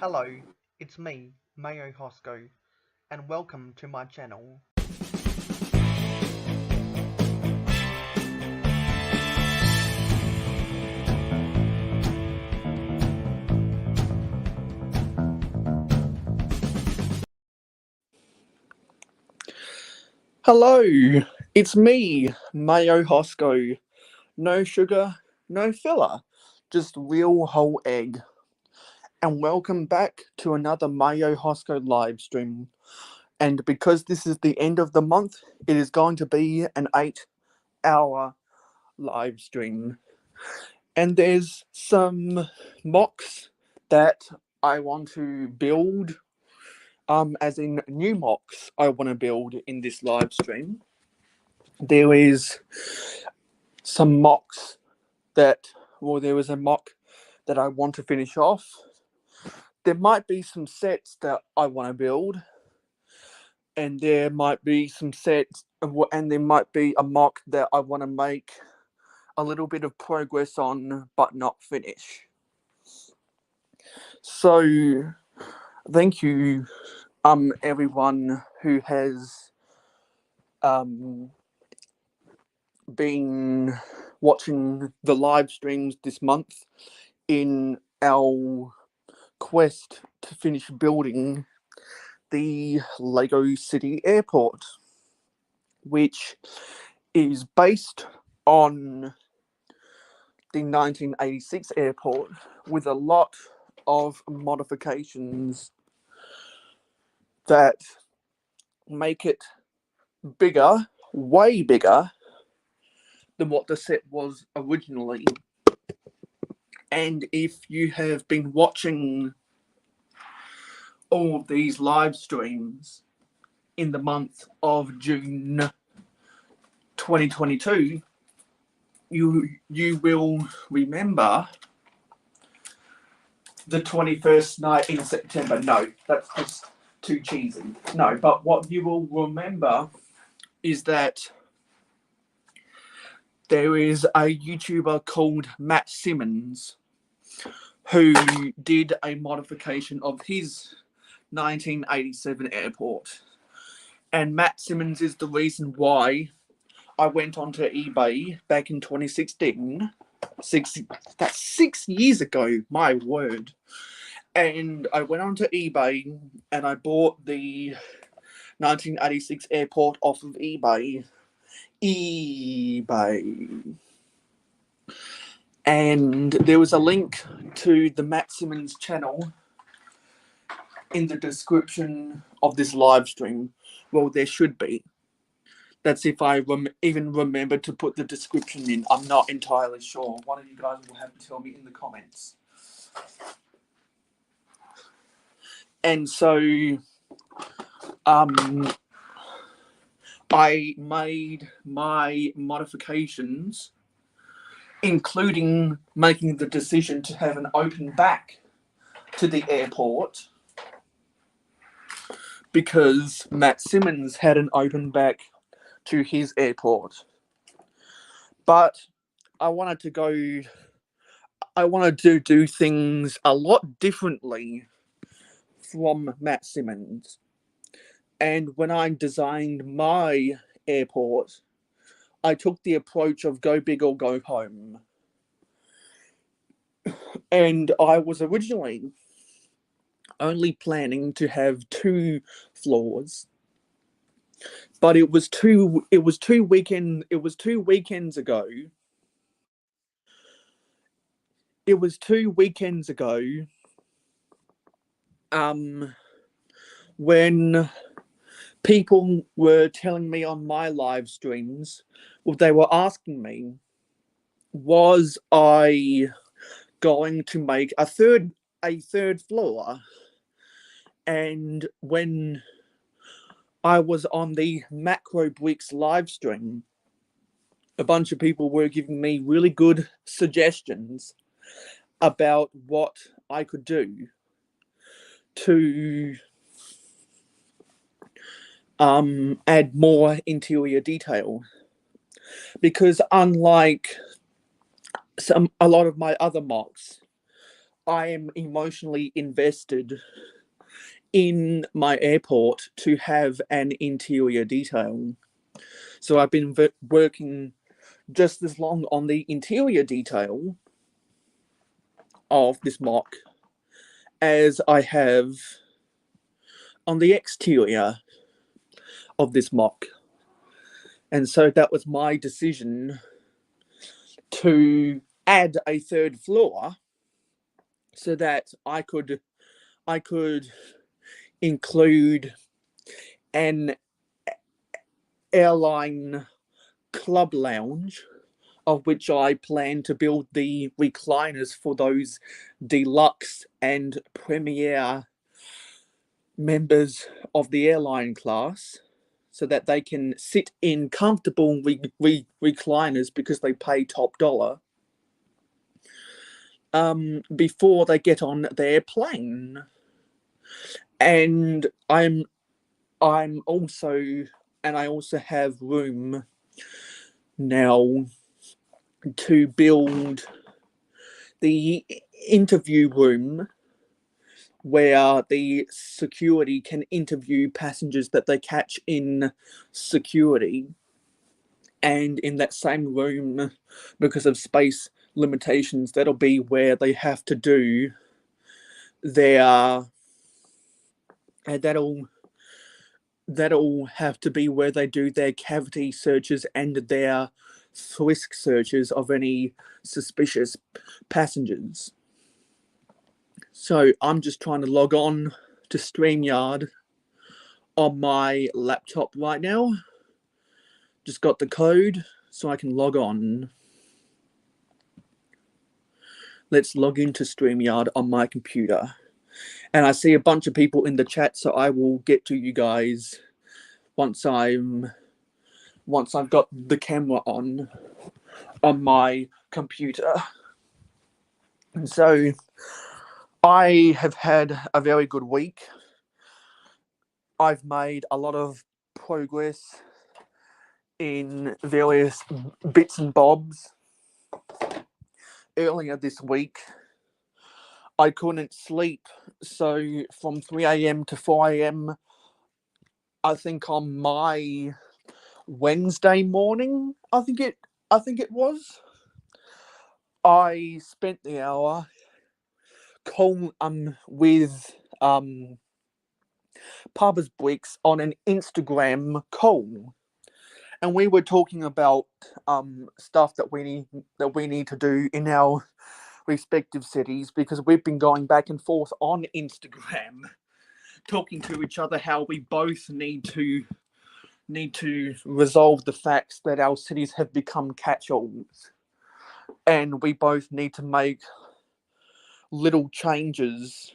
Hello, it's me, Mayo Hosko, and welcome to my channel. Hello, it's me, Mayo Hosko. No sugar, no filler, just real whole egg. And welcome back to another Mayo Hosko live stream. And because this is the end of the month, it is going to be an 8-hour live stream. And there's some mocks that I want to build, as in new mocks I want to build in this live stream. There is some mocks there was a mock that I want to finish off. There might be some sets that I want to build, and there might be some sets, and there might be a mock that I want to make a little bit of progress on, but not finish. So, thank you, everyone who has been watching the live streams this month in our quest to finish building the Lego City Airport, which is based on the 1986 airport with a lot of modifications that make it bigger, way bigger than what the set was originally. And if you have been watching all of these live streams in the month of June 2022, you will remember the 21st night in September. No, that's just too cheesy. No, but what you will remember is that there is a YouTuber called Matt Simmons who did a modification of his 1987 airport. And Matt Simmons is the reason why I went onto eBay back in 2016. That's 6 years ago, my word. And I went onto eBay and I bought the 1986 airport off of eBay. And there was a link to the Matt Simmons channel in the description of this live stream. Well, there should be. That's if I even remember to put the description in. I'm not entirely sure. One of you guys will have to tell me in the comments. And so, I made my modifications, including making the decision to have an open back to the airport, because Matt Simmons had an open back to his airport. But I wanted to do things a lot differently from Matt Simmons. And when I designed my airport, I took the approach of go big or go home. And I was originally only planning to have 2 floors. But it was two weekends ago. It was 2 weekends ago, when people were telling me on my live streams, well, they were asking me, was I going to make a third floor? And when I was on the Macro Bricks live stream, a bunch of people were giving me really good suggestions about what I could do to add more interior detail, because unlike a lot of my other mocks, I am emotionally invested in my airport to have an interior detail. So I've been working just as long on the interior detail of this mock as I have on the exterior of this mock. And so that was my decision to add a third floor so that I could include an airline club lounge, of which I plan to build the recliners for those deluxe and premier members of the airline class, so that they can sit in comfortable recliners because they pay top dollar before they get on their plane. And I also have room now to build the interview room where the security can interview passengers that they catch in security. And in that same room, because of space limitations, that'll be where they have to do their that'll have to be where they do their cavity searches and their frisk searches of any suspicious passengers. So I'm just trying to log on to StreamYard on my laptop right now. Just got the code so I can log on. Let's log into StreamYard on my computer. And I see a bunch of people in the chat, so I will get to you guys once I've got the camera on my computer. And so I have had a very good week. I've made a lot of progress in various bits and bobs. Earlier this week, I couldn't sleep, so from 3 a.m. to 4 a.m., I think on my Wednesday morning, I think it was, I spent the hour with Papa's Bricks on an Instagram call, and we were talking about stuff that we need to do in our respective cities, because we've been going back and forth on Instagram, talking to each other how we both need to resolve the facts that our cities have become catch-alls, and we both need to make little changes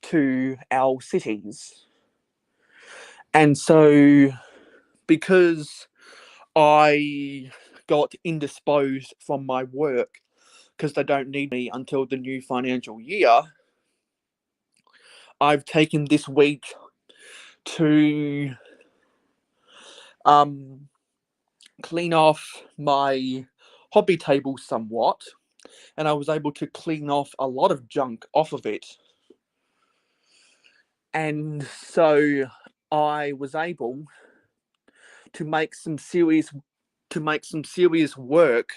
to our cities. And so, because I got indisposed from my work because they don't need me until the new financial year, I've taken this week to clean off my hobby table somewhat, and I was able to clean off a lot of junk off of it. And so I was able to make some serious work.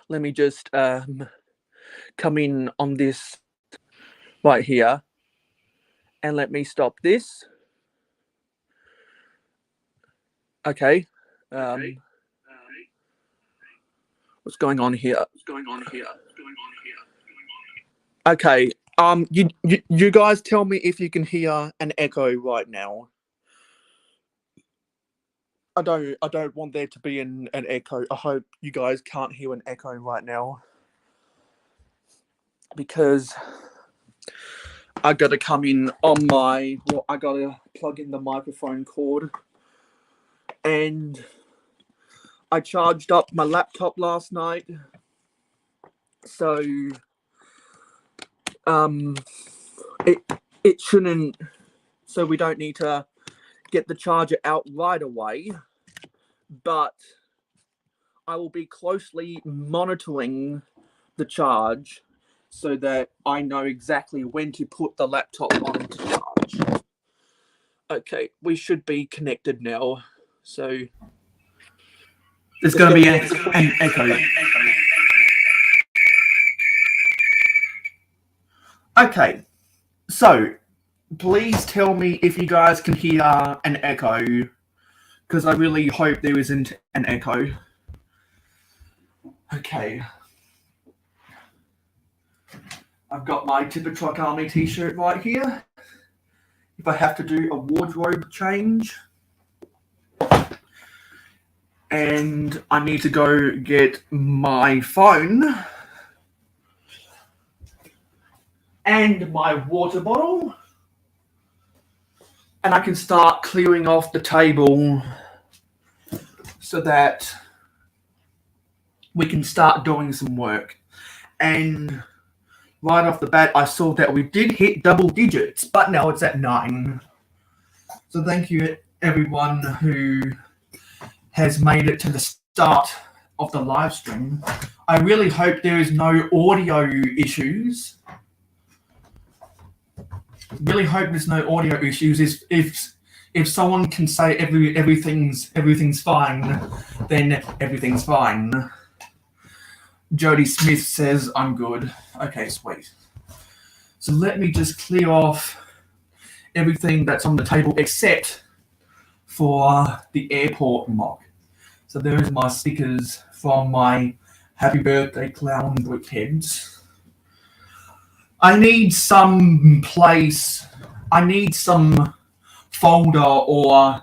Let me just come in on this right here, and let me stop this. Okay. What's going on here? Okay. You guys tell me if you can hear an echo right now. I don't want there to be an echo. I hope you guys can't hear an echo right now, because I gotta come in on I gotta plug in the microphone cord, and I charged up my laptop last night, so it shouldn't, so we don't need to get the charger out right away, but I will be closely monitoring the charge so that I know exactly when to put the laptop on to charge. Okay, we should be connected now. So there's going to be an echo. Okay, so please tell me if you guys can hear an echo, because I really hope there isn't an echo. Okay. I've got my Tipper Truck Army t-shirt right here. If I have to do a wardrobe change. And I need to go get my phone. And my water bottle. And I can start clearing off the table so that we can start doing some work. And right off the bat, I saw that we did hit double digits, but now it's at 9. So thank you, everyone who has made it to the start of the live stream. I really hope there is no audio issues. Really hope there's no audio issues. If someone can say everything's fine, then everything's fine. Jody Smith says I'm good. Okay, sweet. So let me just clear off everything that's on the table except for the airport mug. So there's my stickers from my Happy Birthday Clown brickheads. I need some place. I need some folder or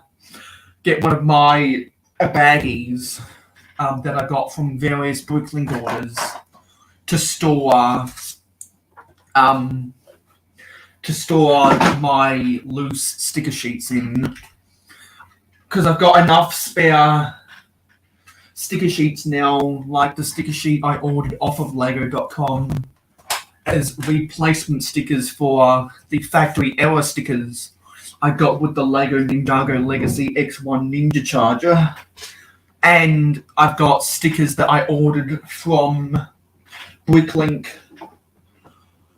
get one of my baggies that I got from various Brooklyn orders to store my loose sticker sheets in, because I've got enough spare sticker sheets now, like the sticker sheet I ordered off of lego.com as replacement stickers for the factory error stickers I got with the Lego Ninjago Legacy X1 Ninja Charger. And I've got stickers that I ordered from Bricklink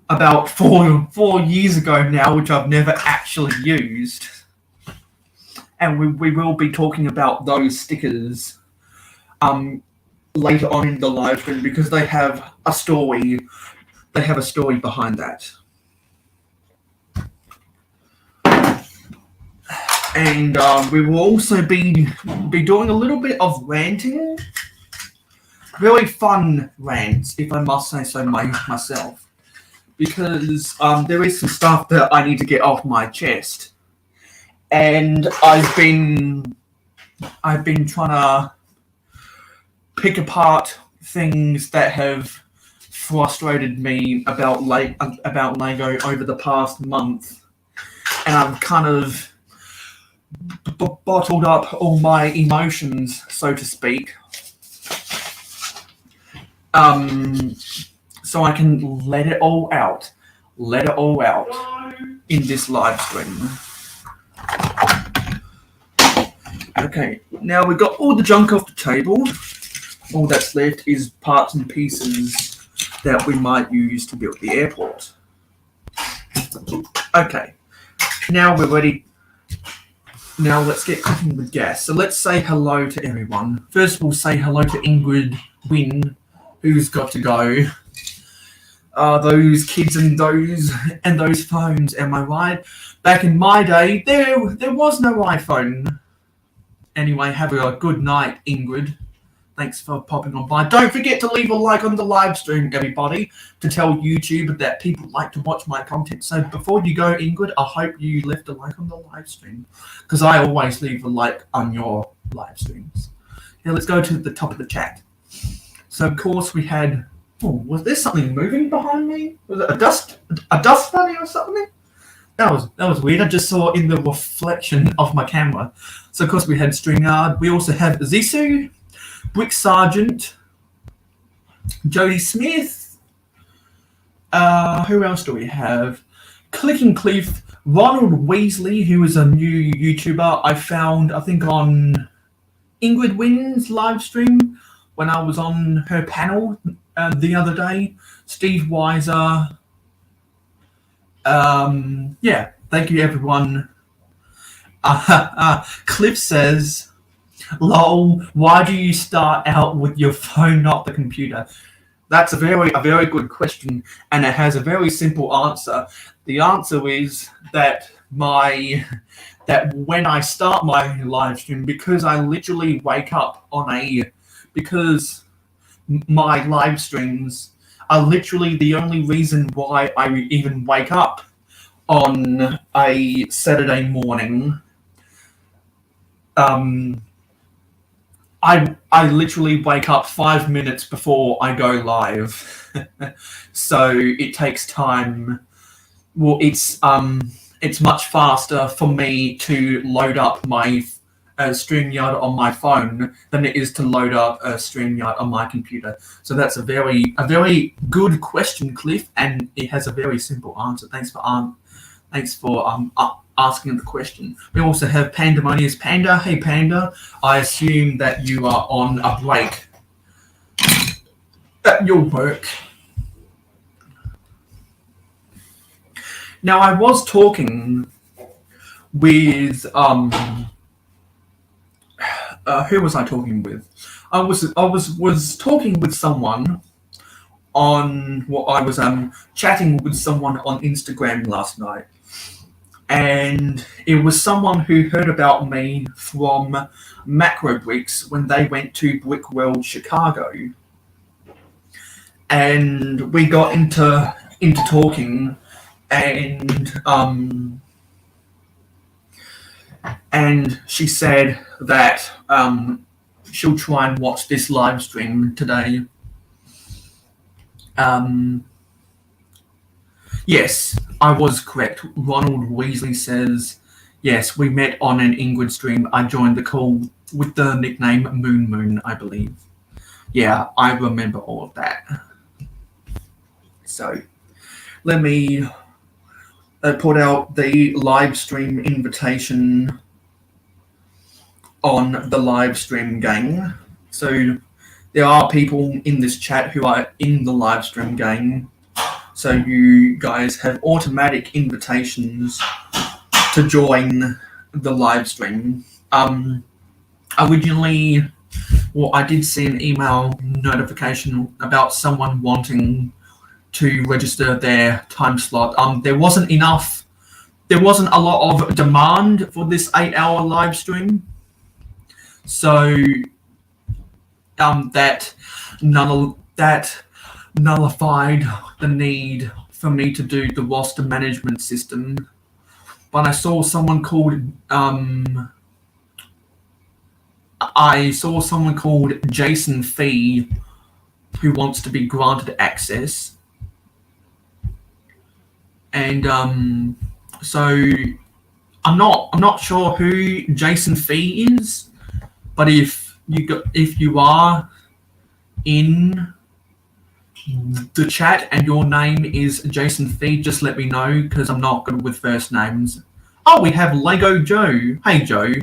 about four years ago now, which I've never actually used. And we will be talking about those stickers later on in the live stream, because they have a story. They have a story behind that. And we will also be doing a little bit of ranting. Really fun rants, if I must say so myself. Because there is some stuff that I need to get off my chest. And I've been trying to pick apart things that have frustrated me about Lego over the past month. And I've kind of bottled up all my emotions, so to speak, so I can let it all out in this live stream. Okay, now we've got all the junk off the table. All that's left is parts and pieces that we might use to build the airport. Okay, now we're ready. Now let's get cooking with gas. So let's say hello to everyone. First we'll say hello to Ingrid Wynn, who's got to go. Those kids and those phones, am I right? Back in my day, there was no iPhone. Anyway, have a good night, Ingrid. Thanks for popping on by. Don't forget to leave a like on the live stream, everybody, to tell YouTube that people like to watch my content. So before you go, Ingrid, I hope you left a like on the live stream, because I always leave a like on your live streams. Now let's go to the top of the chat. So of course we had. Oh, was there something moving behind me? Was it a dust bunny or something? That was weird. I just saw in the reflection of my camera. So of course we had Stringard. We also have Zissou, Brick Sergeant, Jody Smith. Who else do we have? Clicking Cliff, Ronald Weasley, who is a new YouTuber I found, I think, on Ingrid Wynn's live stream when I was on her panel the other day. Steve Weiser. Yeah, thank you everyone. Cliff says, "Lol, why do you start out with your phone, not the computer?" That's a very good question, and it has a very simple answer. The answer is that when I start my live stream, because I literally wake up because my live streams are literally the only reason why I even wake up on a Saturday morning. I literally wake up 5 minutes before I go live, so it takes time. Well, it's much faster for me to load up my StreamYard on my phone than it is to load up a StreamYard on my computer. So that's a very good question, Cliff, and it has a very simple answer. Thanks for asking the question. We also have Pandemonious Panda. Hey Panda, I assume that you are on a break at your work. Now I was talking with who was I talking with? I was talking with someone on I was chatting with someone on Instagram last night. And it was someone who heard about me from Macro Bricks when they went to Brick World Chicago. And we got into talking, and she said that she'll try and watch this live stream today. Yes, I was correct. Ronald Weasley says, yes, we met on an Ingrid stream. I joined the call with the nickname Moon, I believe. Yeah, I remember all of that. So, let me put out the live stream invitation on the live stream gang. So, there are people in this chat who are in the live stream gang. So you guys have automatic invitations to join the live stream. Originally, I did see an email notification about someone wanting to register their time slot. There wasn't a lot of demand for this 8-hour live stream. So that nullified the need for me to do the roster management system. But I saw someone called Jason Fee who wants to be granted access. And so I'm not sure who Jason Fee is, but if you are in the chat and your name is Jason Fee, just let me know because I'm not good with first names. Oh, we have Lego Joe. Hey Joe.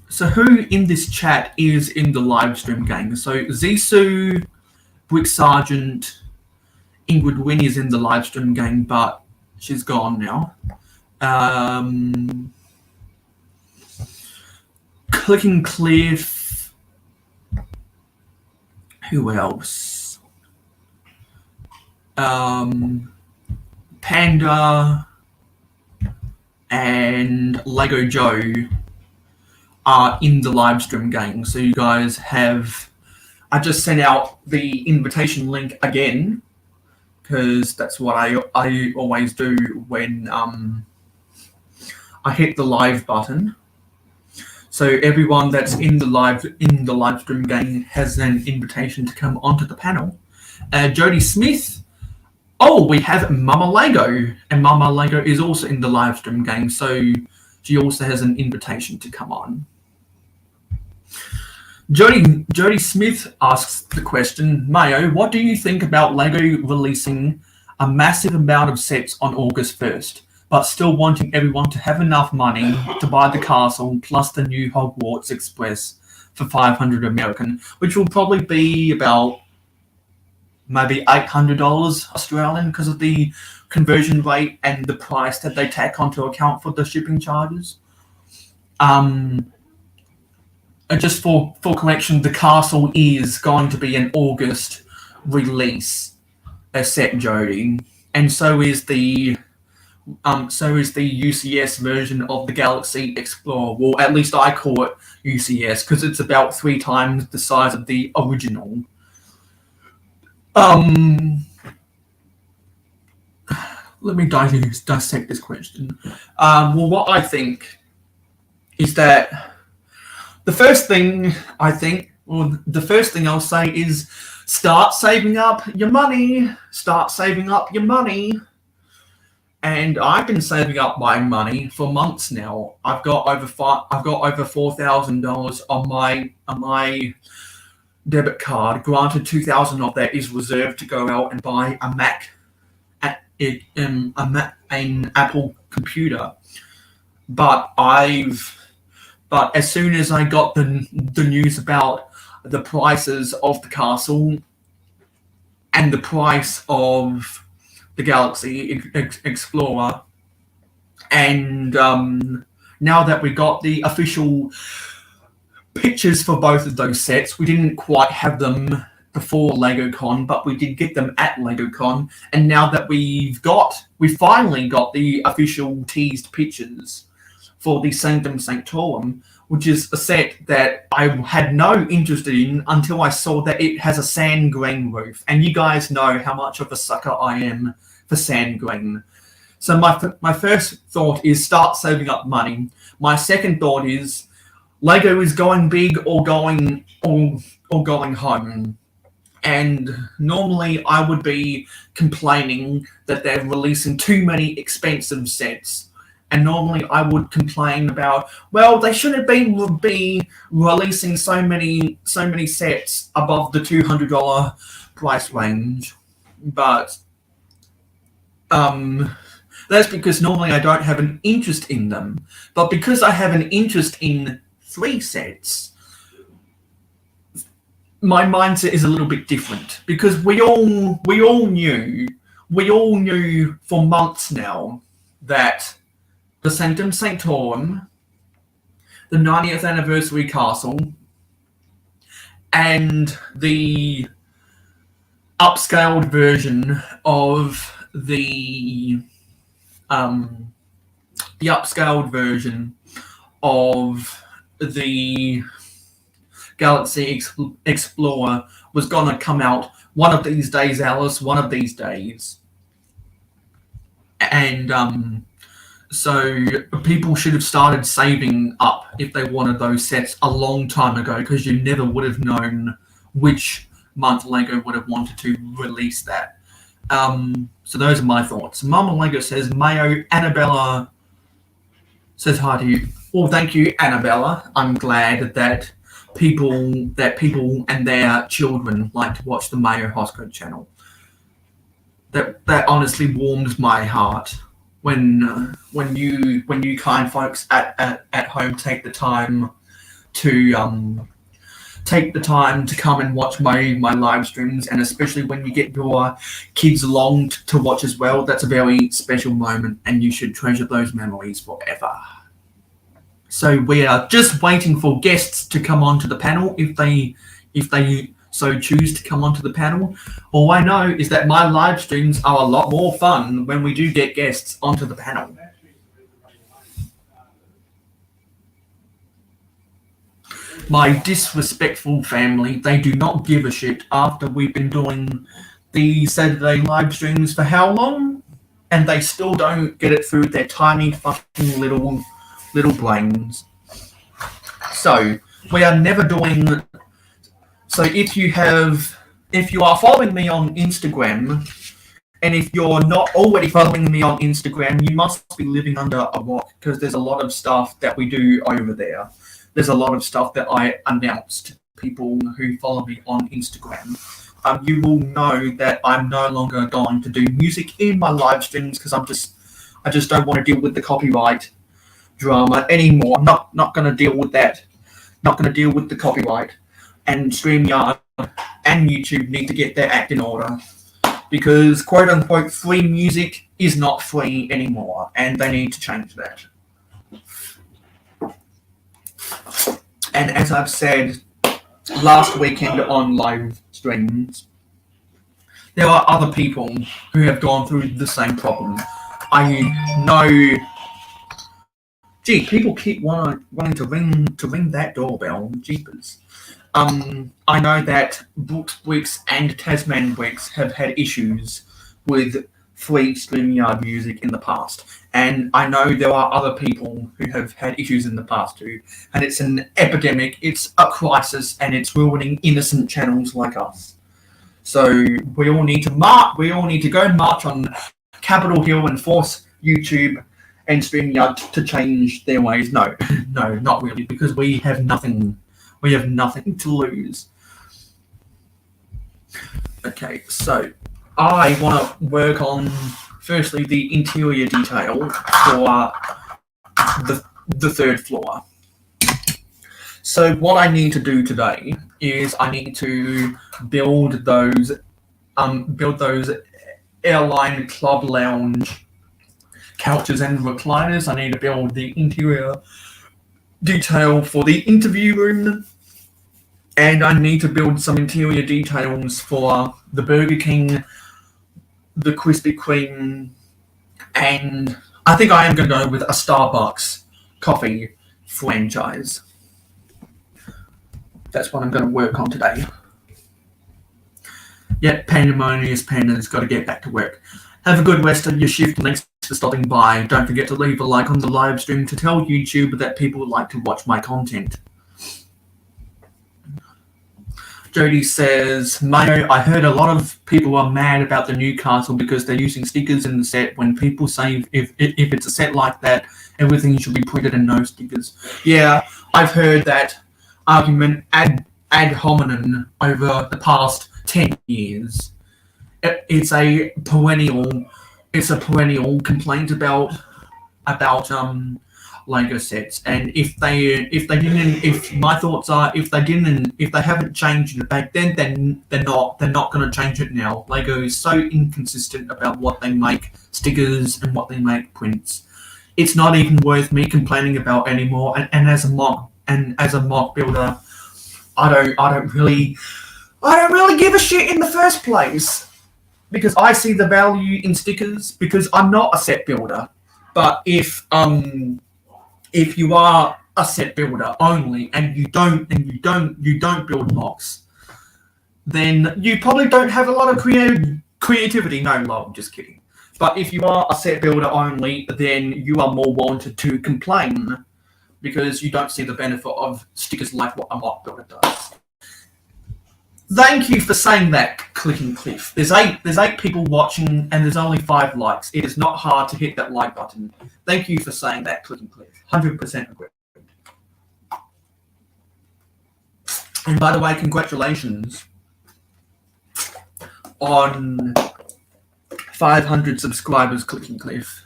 So who in this chat is in the live stream gang? So Zissou, Brick Sergeant, Ingrid Winnie is in the live stream gang, but she's gone now. Clicking Cliff. Who else? Panda and Lego Joe are in the live stream gang. So you guys have... I just sent out the invitation link again because that's what I always do when I hit the live button. So everyone that's in the live stream gang has an invitation to come onto the panel. Jodie Smith. Oh, we have Mama Lego, and Mama Lego is also in the live stream gang, so she also has an invitation to come on. Jodie Smith asks the question, Mayo, what do you think about Lego releasing a massive amount of sets on August 1st, but still wanting everyone to have enough money to buy the castle plus the new Hogwarts Express for 500 American, which will probably be about maybe $800 Australian because of the conversion rate and the price that they take onto account for the shipping charges. And just for collection, the castle is going to be an August release, a set, Jody, and so is the UCS version of the Galaxy Explorer. Well, at least I call it UCS because it's about 3 times the size of the original. Let me dissect this question. Well, what I think is that the first thing I'll say is start saving up your money. Start saving up your money. And I've been saving up my money for months now. I've got over $4,000 on my debit card. Granted, $2,000 of that is reserved to go out and buy a Mac, an Apple computer. But as soon as I got the news about the prices of the castle and the price of the Galaxy Explorer, and now that we got the official pictures for both of those sets, we didn't quite have them before LegoCon, but we did get them at LegoCon, and now that we finally got the official teased pictures for the Sanctum Sanctorum, which is a set that I had no interest in until I saw that it has a sand green roof. And you guys know how much of a sucker I am for sand green. So my first thought is start saving up money. My second thought is Lego is going big or going home. And normally I would be complaining that they're releasing too many expensive sets. And normally I would complain about, well, they shouldn't be releasing so many sets above the $200 price range. But that's because normally I don't have an interest in them. But because I have an interest in 3 sets, my mindset is a little bit different. Because we all knew for months now that the Sanctum Sanctorum, the 90th anniversary castle, and the upscaled version of the Galaxy Explorer was gonna come out one of these days, Alice, one of these days. And so people should have started saving up if they wanted those sets a long time ago, because you never would have known which month Lego would have wanted to release that. So those are my thoughts. Mama Lego says, Mayo, Annabella says hi to you. Well, thank you, Annabella. I'm glad that people and their children like to watch the Mayo Hosko channel. That honestly warms my heart when you kind folks at home take the time to come and watch my live streams, and especially when you get your kids along to watch as well. That's a very special moment, and you should treasure those memories forever. So we are just waiting for guests to come onto the panel if they so choose to come onto the panel. All I know is that my live streams are a lot more fun when we do get guests onto the panel. My disrespectful family, they do not give a shit after we've been doing the Saturday live streams for how long? And they still don't get it through their tiny fucking little brains. So we are never doing. So if you are following me on Instagram, and if you're not already following me on Instagram, you must be living under a rock, because there's a lot of stuff that we do over there. There's a lot of stuff that I announce to people who follow me on Instagram. You will know that I'm no longer going to do music in my live streams, because I just don't want to deal with the copyright drama anymore. I'm not going to deal with that. Not going to deal with the copyright. And StreamYard and YouTube need to get their act in order, because quote-unquote free music is not free anymore, and they need to change that. And as I've said last weekend on live streams, there are other people who have gone through the same problem. I know. Gee, people keep wanting to ring that doorbell. Jeepers. I know that Brooks and Tasman Bricks have had issues with free StreamYard music in the past, and I know there are other people who have had issues in the past too. And it's an epidemic. It's a crisis, and it's ruining innocent channels like us. So we all need to march. We all need to go march on Capitol Hill and force YouTube and StreamYard to change their ways. No, no, not really, because we have nothing. We have nothing to lose. Okay, so I want to work on firstly the interior detail for the third floor. So what I need to do today is I need to build those airline club lounge couches and recliners. I need to build the interior detail for the interview room, and I need to build some interior details for the Burger King, the Krispy Kreme, and I think I am going to go with a Starbucks coffee franchise. That's what I'm going to work on today. Yep, Pandemonious Panda's got to get back to work. Have a good rest of your shift. Thanks for stopping by. Don't forget to leave a like on the live stream to tell YouTube that people like to watch my content. Jody says, Mayo, I heard a lot of people are mad about the new castle because they're using stickers in the set. When people say if it's a set like that, everything should be printed and no stickers. Yeah, I've heard that argument ad hominem over the past 10 years. It's a perennial complaint about Lego sets, and if my thoughts are if they haven't changed it back then they're not going to change it now. Lego is so inconsistent about what they make stickers and what they make prints. It's not even worth me complaining about anymore. And as a mock builder, I don't really give a shit in the first place, because I see the value in stickers, because I'm not a set builder. But if you are a set builder only and you don't build mocks, then you probably don't have a lot of creativity. No, I'm just kidding. But if you are a set builder only, then you are more wanted to complain because you don't see the benefit of stickers like what a mock builder does. Thank you for saying that, Clicking Cliff. There's eight people watching and there's only 5 likes. It is not hard to hit that like button. Thank you for saying that, Clicking Cliff. 100% agree. And by the way, congratulations on 500 subscribers, Clicking Cliff.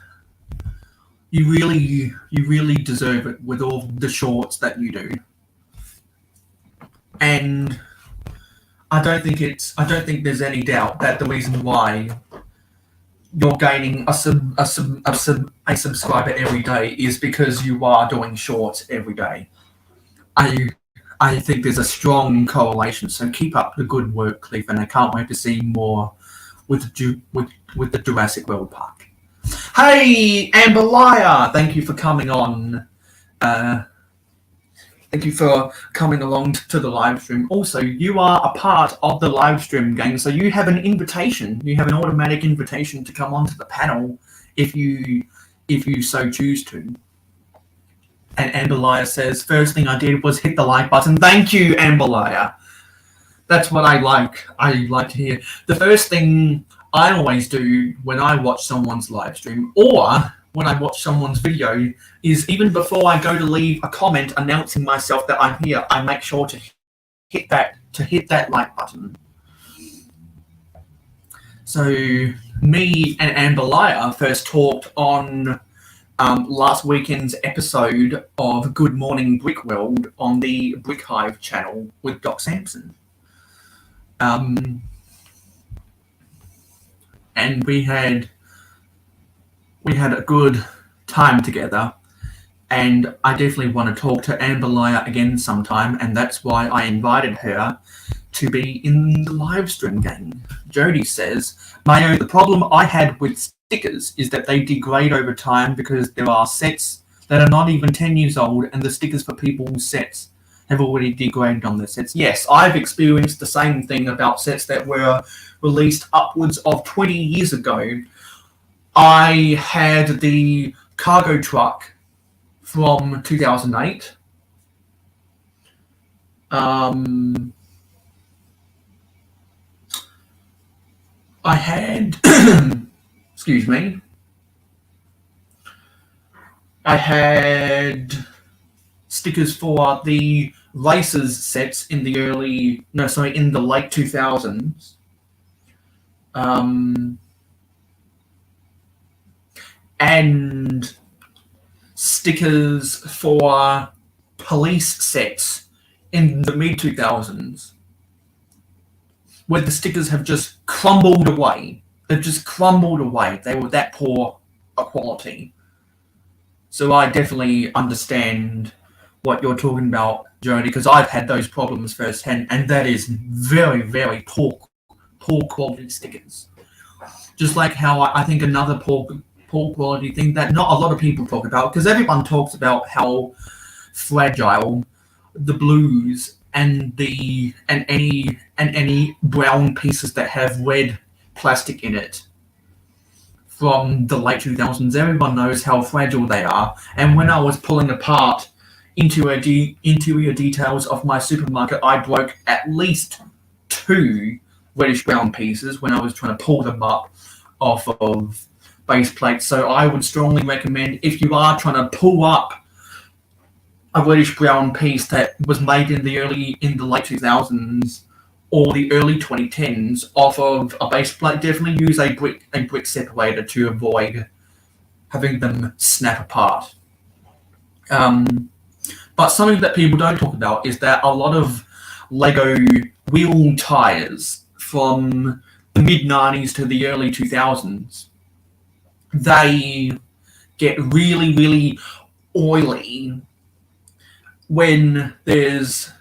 You really deserve it with all the shorts that you do. And I don't think there's any doubt that the reason why you're gaining a subscriber every day is because you are doing shorts every day. I think there's a strong correlation. So keep up the good work, Cliff, and I can't wait to see more with the Jurassic World Park. Hey, Amber Liar, thank you for coming on. Thank you for coming along to the live stream. Also, you are a part of the live stream gang, so you have an invitation. You have an automatic invitation to come onto the panel if you so choose to. And Amber Liar says, first thing I did was hit the like button. Thank you, Amber Liar. That's what I like. I like to hear. The first thing I always do when I watch someone's live stream or when I watch someone's video is even before I go to leave a comment announcing myself that I'm here, I make sure to hit that like button. So me and Amberlia first talked on last weekend's episode of Good Morning Brick World on the Brick Hive channel with Doc Sampson. And we had a good time together, and I definitely want to talk to Amberlia again sometime, and that's why I invited her to be in the live stream gang. Jody says, Mayo, the problem I had with stickers is that they degrade over time because there are sets that are not even 10 years old, and the stickers for people's sets have already degraded on their sets. Yes, I've experienced the same thing about sets that were released upwards of 20 years ago. I had the cargo truck from 2008. I had, excuse me, I had stickers for the Racers sets in the late 2000s. And stickers for police sets in the mid-2000s, where the stickers have just crumbled away. They've just crumbled away. They were that poor a quality. So I definitely understand what you're talking about, Jody, because I've had those problems firsthand, and that is very, very poor quality stickers. Just like how I think another poor quality thing that not a lot of people talk about, because everyone talks about how fragile the blues and any brown pieces that have red plastic in it from the late 2000s. Everyone knows how fragile they are. And when I was pulling apart interior details of my supermarket, I broke at least 2 reddish brown pieces when I was trying to pull them up off of base plates. So I would strongly recommend, if you are trying to pull up a reddish brown piece that was made in the late 2000s or the early 2010s off of a base plate, definitely use a brick separator to avoid having them snap apart. But something that people don't talk about is that a lot of Lego wheel tires from the mid-90s to the early 2000s, they get really, really oily when they've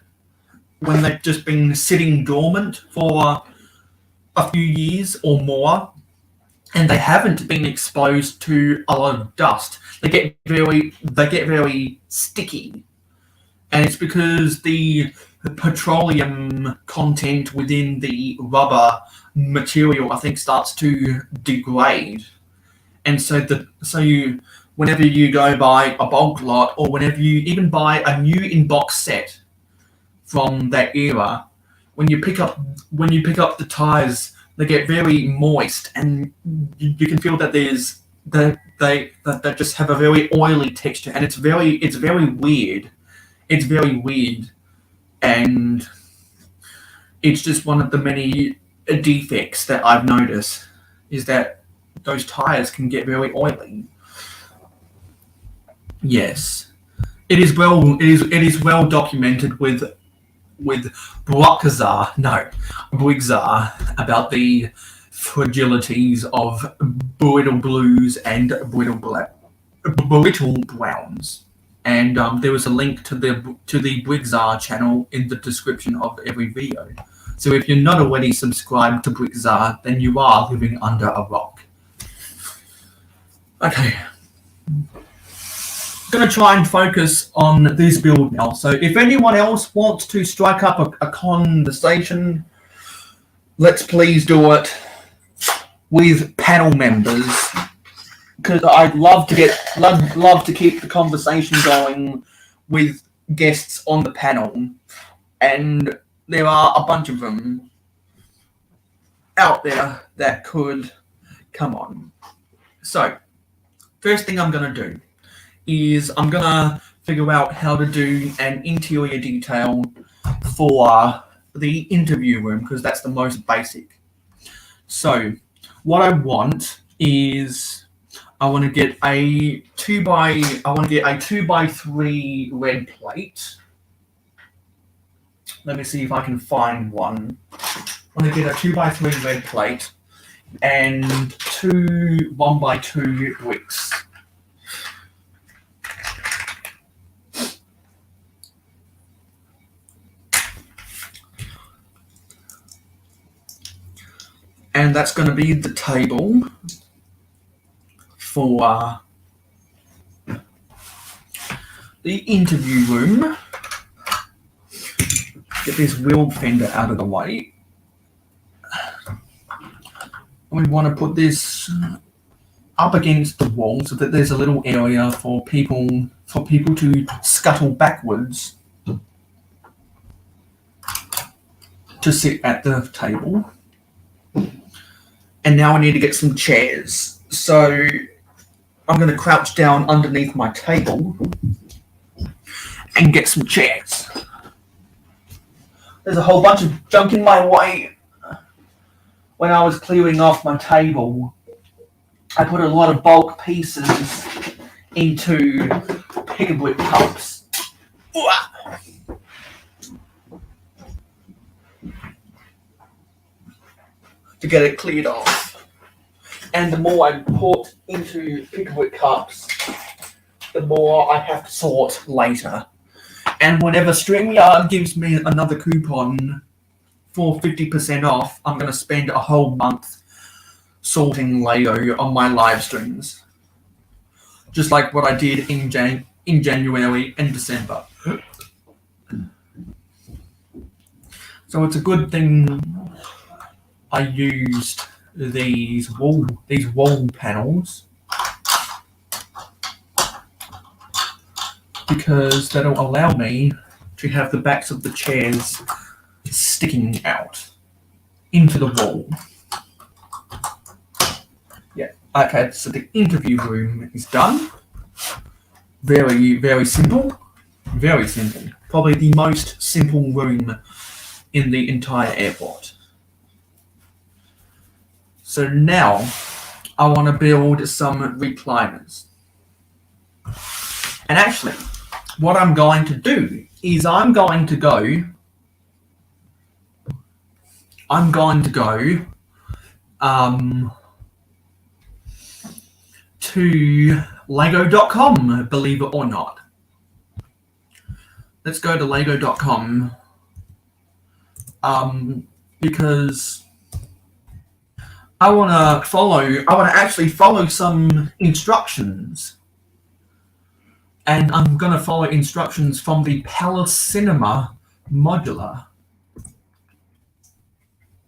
just been sitting dormant for a few years or more, and they haven't been exposed to a lot of dust. They get very sticky, and it's because the petroleum content within the rubber material, I think, starts to degrade. And whenever you go buy a bulk lot, or whenever you even buy a new in-box set from that era, when you pick up the tires, they get very moist, and you can feel that they just have a very oily texture, and it's very weird. It's very weird, and it's just one of the many defects that I've noticed, is that those tires can get very oily. Yes, it is well documented with Brigzar about the fragilities of brittle blues and brittle browns. And there was a link to the Brigzar channel in the description of every video. So if you're not already subscribed to Brigzar, then you are living under a rock. Okay. I'm going to try and focus on this build now. So if anyone else wants to strike up a conversation, let's please do it with panel members, because I'd love to keep the conversation going with guests on the panel, and there are a bunch of them out there that could come on. So first thing I'm going to do is I'm going to figure out how to do an interior detail for the interview room, because that's the most basic. So what I want is I want to get a 2x3 red plate. Let me see if I can find one. I want to get a 2x3 red plate and 2 1x2 wicks. And that's going to be the table for the interview room. Get this wheel fender out of the way. We want to put this up against the wall so that there's a little area for people to scuttle backwards to sit at the table. And now I need to get some chairs. So I'm going to crouch down underneath my table and get some chairs. There's a whole bunch of junk in my way. When I was clearing off my table, I put a lot of bulk pieces into pick-a-brick cups. To get it cleared off. And the more I put into pick-a-brick cups, the more I have to sort later. And whenever StreamYard gives me another coupon for 50% off, I'm going to spend a whole month sorting Lego on my live streams. Just like what I did in January and December. So it's a good thing I used these wall panels, because that'll allow me to have the backs of the chairs sticking out into the wall. Yeah, okay, so the interview room is done. Very, very simple. Very simple. Probably the most simple room in the entire airport. So now I want to build some recliners. And actually, what I'm going to do is I'm going to go to lego.com, believe it or not. Let's go to lego.com because I want to actually follow some instructions. And I'm going to follow instructions from the Palace Cinema modular.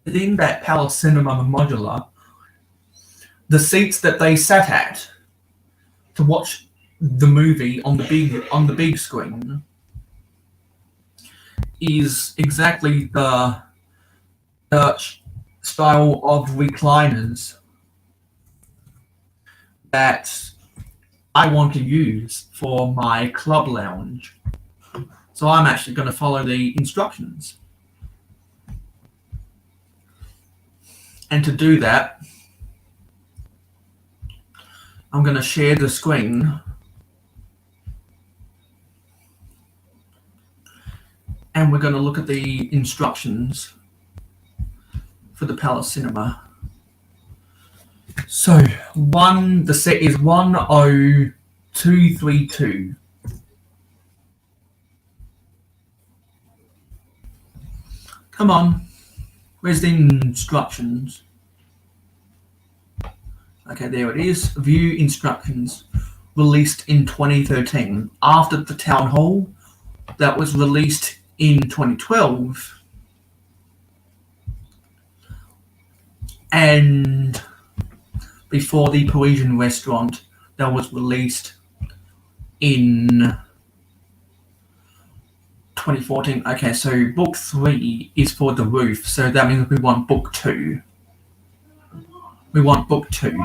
In that Palace Cinema modular, the seats that they sat at to watch the movie on the big screen is exactly the style of recliners that I want to use for my club lounge. So I'm actually going to follow the instructions. And to do that, I'm going to share the screen and we're going to look at the instructions for the Palace Cinema. So the set is 10232. Come on, where's the instructions? Okay, there it is. View instructions. Released in 2013. After the town hall, that was released in 2012. And before the Parisian restaurant, that was released in 2014. Okay, so book 3 is for the roof, so that means we want book 2. We want book 2.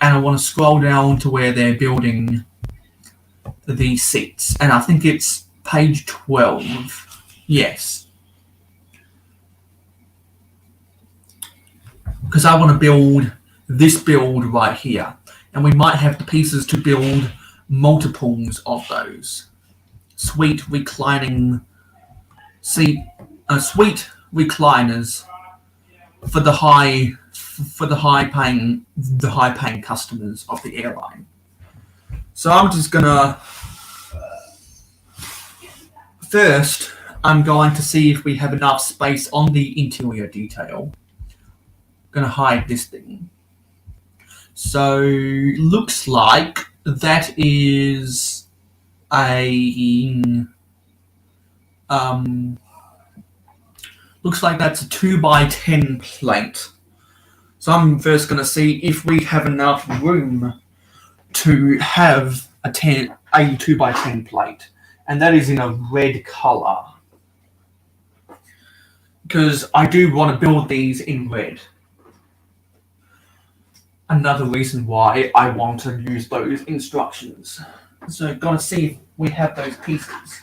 And I want to scroll down to where they're building the seats. And I think it's page 12. Yes. because I want to build this build right here, and we might have the pieces to build multiples of those. Sweet reclining seat, sweet recliners for the high paying customers of the airline. So I'm just gonna first I'm going to see if we have enough space on the interior detail. I'm gonna hide this thing. So looks like that is a looks like that's a 2x10 plate. So I'm first gonna see if we have enough room to have a 2x10 plate, and that is in a red color, because I do want to build these in red. Another reason why I want to use those instructions. So gotta see if we have those pieces.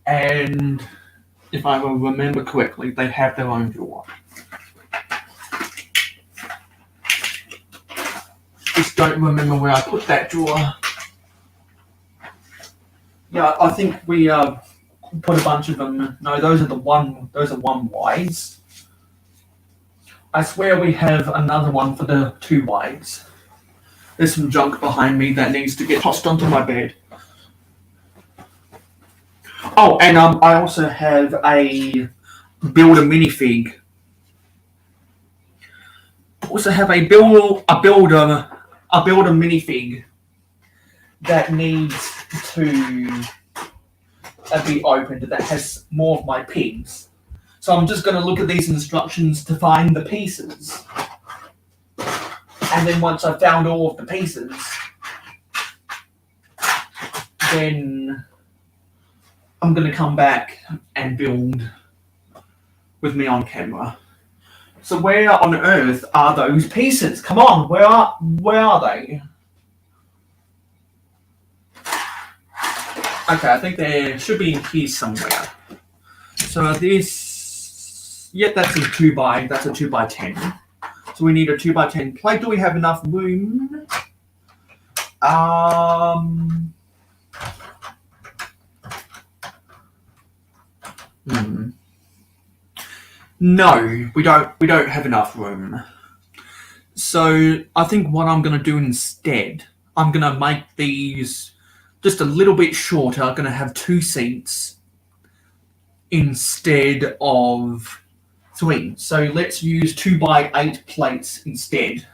And if I will remember correctly, they have their own drawer. Just don't remember where I put that drawer. Yeah, I think we put a bunch of them. No, those are one wides. I swear we have another one for the 2 wides. There's some junk behind me that needs to get tossed onto my bed. Oh, and I also have a builder minifig. Also have a builder minifig that needs to be opened, that has more of my pigs. So I'm just going to look at these instructions to find the pieces. And then once I've found all of the pieces, then I'm going to come back and build with me on camera. So where on earth are those pieces? Come on, where are they? Okay, I think they should be in here somewhere. So this, yeah, that's a 2x10. So we need a 2x10 plate. Do we have enough room? No, we don't have enough room. So I think what I'm going to do instead, I'm going to make these just a little bit shorter. I'm going to have 2 seats instead of 3. So let's use 2x8 plates instead.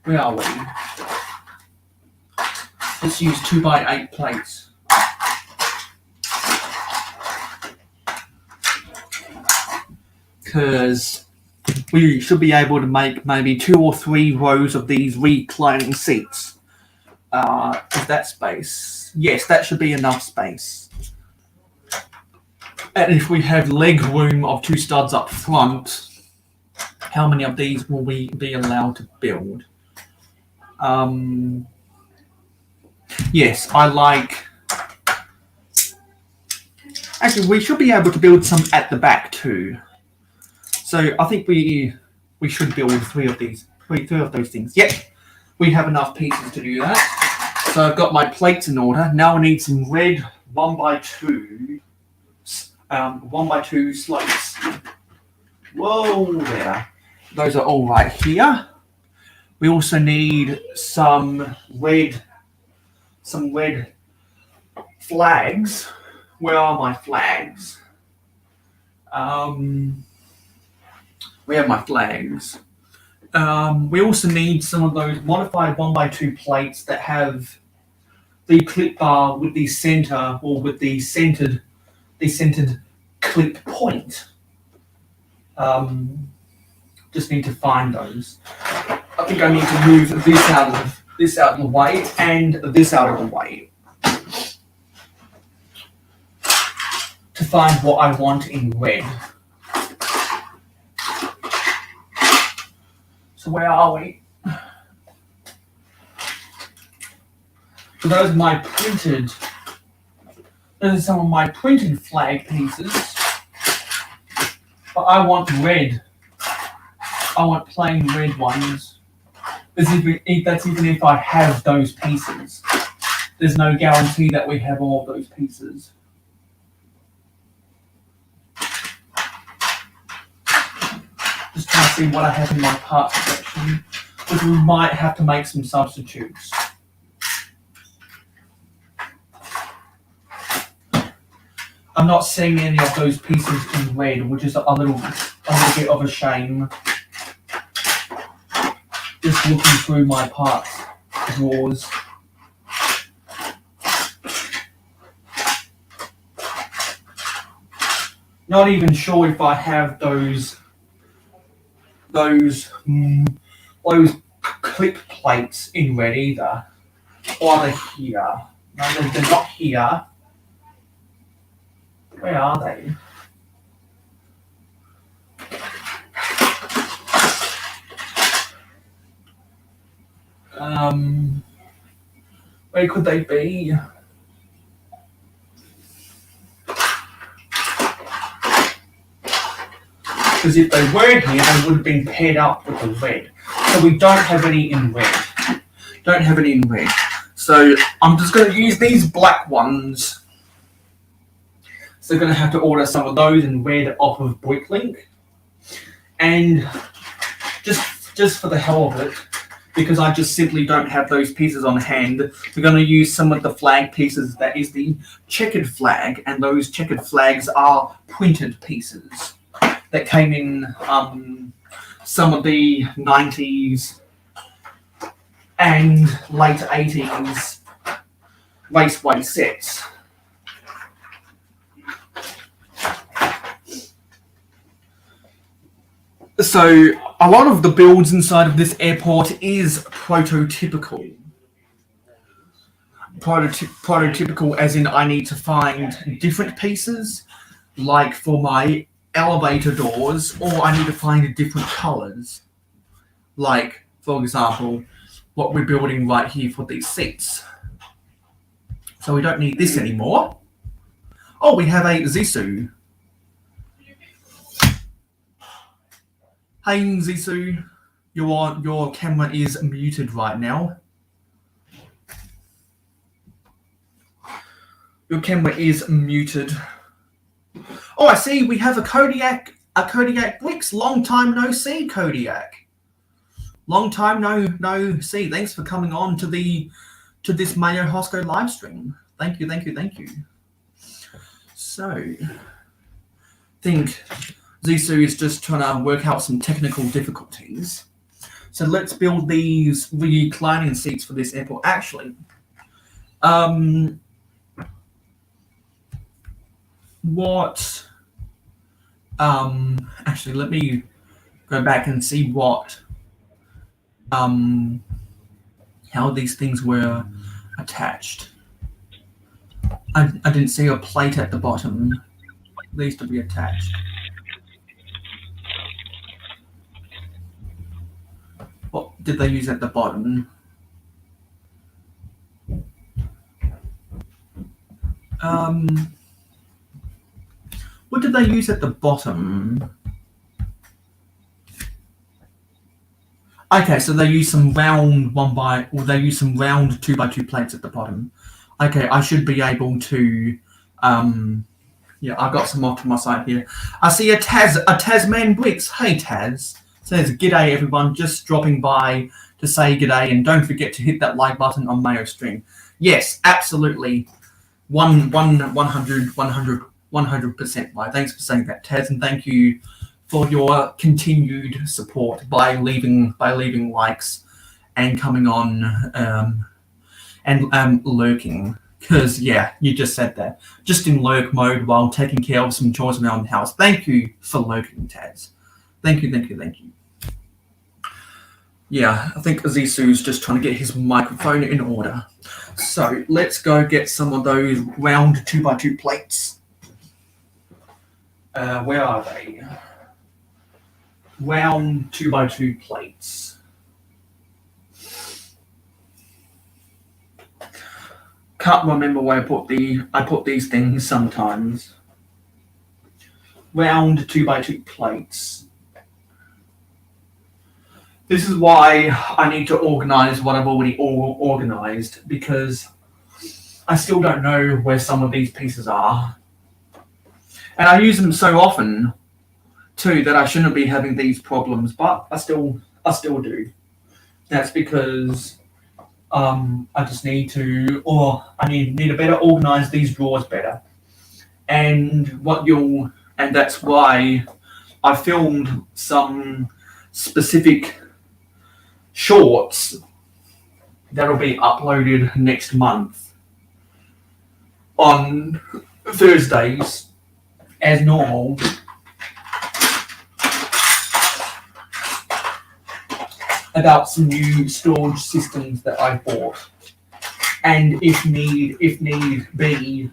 Where are we? Let's use 2x8 plates. Because we should be able to make maybe 2 or 3 rows of these reclining seats. Is that space? Yes, that should be enough space. And if we have leg room of 2 studs up front, how many of these will we be allowed to build? Yes, I like... Actually, we should be able to build some at the back too. So I think we should build 3 of these, 3 of those things. Yep, we have enough pieces to do that. So I've got my plates in order. Now I need some red 1x2 slopes. Whoa there. Those are all right here. We also need some red flags. Where are my flags? We have my flags. We also need some of those modified 1x2 plates that have the clip bar with the center, or with the centered clip point. Just need to find those. I think I need to move this out of the way and this out of the way to find what I want in red. So where are we? So those are some of my printed flag pieces. But I want red I want plain red ones. That's even if I have those pieces. There's no guarantee that we have all of those pieces. Just trying to see what I have in my part collection, because we might have to make some substitutes. I'm not seeing any of those pieces in red, which is a little bit of a shame. Just looking through my parts drawers. Not even sure if I have those clip plates in red either. Or are they here? No, they're not here. Where are they? Where could they be? Because if they weren't here, they would have been paired up with the red. So we don't have any in red. Don't have any in red. So I'm just going to use these black ones. So I'm going to have to order some of those in red off of Bricklink. And just for the hell of it, because I just simply don't have those pieces on hand, we're going to use some of the flag pieces. That is the checkered flag, and those checkered flags are printed pieces that came in some of the 90s and late 80s raceway sets. So a lot of the builds inside of this airport is prototypical. Prototypical as in I need to find different pieces, like for my elevator doors, or I need to find different colors. Like, for example, what we're building right here for these seats. So we don't need this anymore. Oh, we have a Zissou. Hey Zissou, your camera is muted right now. Your camera is muted. Oh, I see. We have a Kodiak Bricks. Long time no see, Kodiak. Long time no see. Thanks for coming on to this Mayo Hosko live stream. Thank you. So, I think Zissou is just trying to work out some technical difficulties. So let's build these reclining seats for this airport. Actually, actually, let me go back and see what, how these things were attached. I didn't see a plate at the bottom. These to be attached. What did they use at the bottom? What did they use at the bottom? Okay, so they use some round 2x2 plates at the bottom. Okay, I should be able to. Yeah, I've got some off to my side here. I see a Tasman Bricks. Hey Taz. Says g'day everyone, just dropping by to say g'day, and don't forget to hit that like button on Mayo stream. Yes, absolutely. 100% why. Thanks for saying that, Taz, and thank you for your continued support by leaving likes and coming on and lurking. Because yeah, you just said that. Just in lurk mode while taking care of some chores around the house. Thank you for lurking, Taz. Thank you. Yeah, I think Zissou's just trying to get his microphone in order. So let's go get some of those round 2x2 plates. Where are they? Round 2x2 plates. Can't remember where I put these things sometimes. Round 2x2 plates. This is why I need to organize what I've already organized, because I still don't know where some of these pieces are. And I use them so often too that I shouldn't be having these problems, but I still do. That's because I just need to, or I need to better organize these drawers better. And that's why I filmed some specific shorts that'll be uploaded next month on Thursdays as normal. About some new storage systems that I bought, and if need be,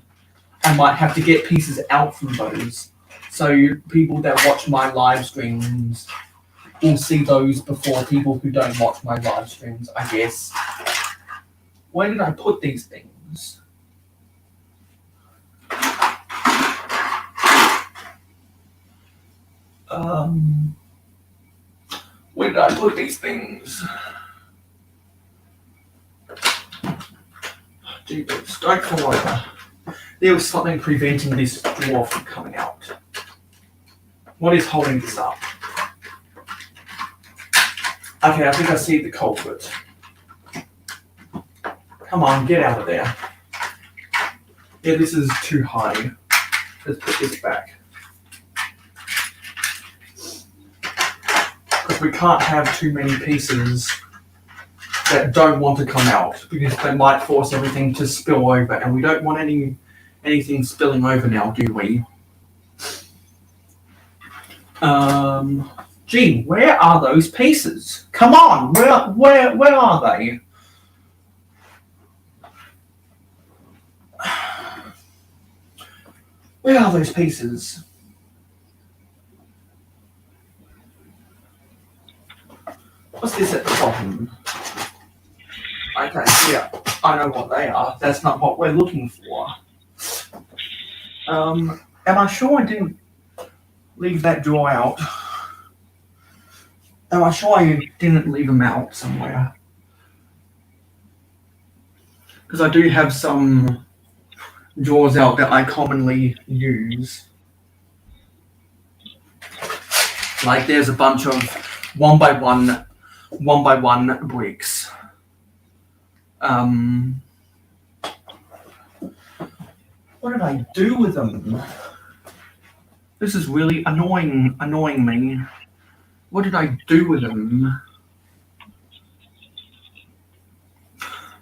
I might have to get pieces out from those. So people that watch my live streams will see those before people who don't watch my live streams, I guess. Where did I put these things? Where did I put these things? Jeepers, don't fall over. There was something preventing this drawer from coming out. What is holding this up? Okay, I think I see the culprit. Come on, get out of there. Yeah, this is too high. Let's put this back. Because we can't have too many pieces that don't want to come out, because they might force everything to spill over, and we don't want anything spilling over now, do we? Gee, where are those pieces? Come on, where are they? Where are those pieces? What's this at the bottom? Okay, yeah, I know what they are. That's not what we're looking for. Am I sure I didn't leave that drawer out? Am I sure I didn't leave them out somewhere? Because I do have some drawers out that I commonly use. Like there's a bunch of one by one bricks. What did I do with them? This is really annoying me. What did I do with them?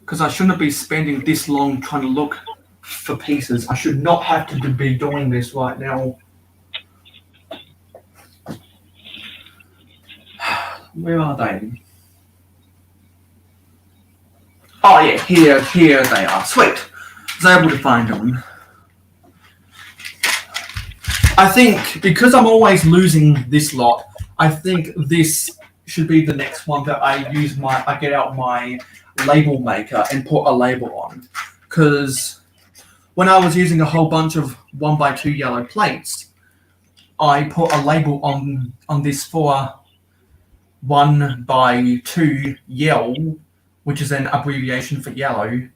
Because I shouldn't be spending this long trying to look for pieces. I should not have to be doing this right now. Where are they? Oh yeah, here they are. Sweet. I was able to find them. I think because I'm always losing this lot, I think this should be the next one that I get out my label maker and put a label on. Because when I was using a whole bunch of 1x2 yellow plates, I put a label on this for 1x2 yell, which is an abbreviation for yellow,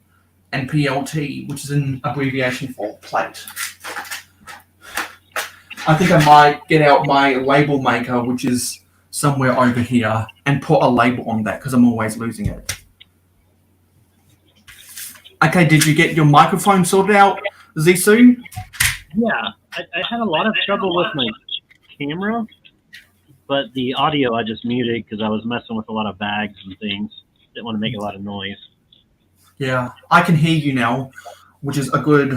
and PLT, which is an abbreviation for plate. I think I might get out my label maker, which is somewhere over here, and put a label on that because I'm always losing it. Okay, did you get your microphone sorted out, Zisu? Yeah, I had a lot of trouble with my camera, but the audio I just muted because I was messing with a lot of bags and things. Didn't want to make a lot of noise. Yeah, I can hear you now, which is a good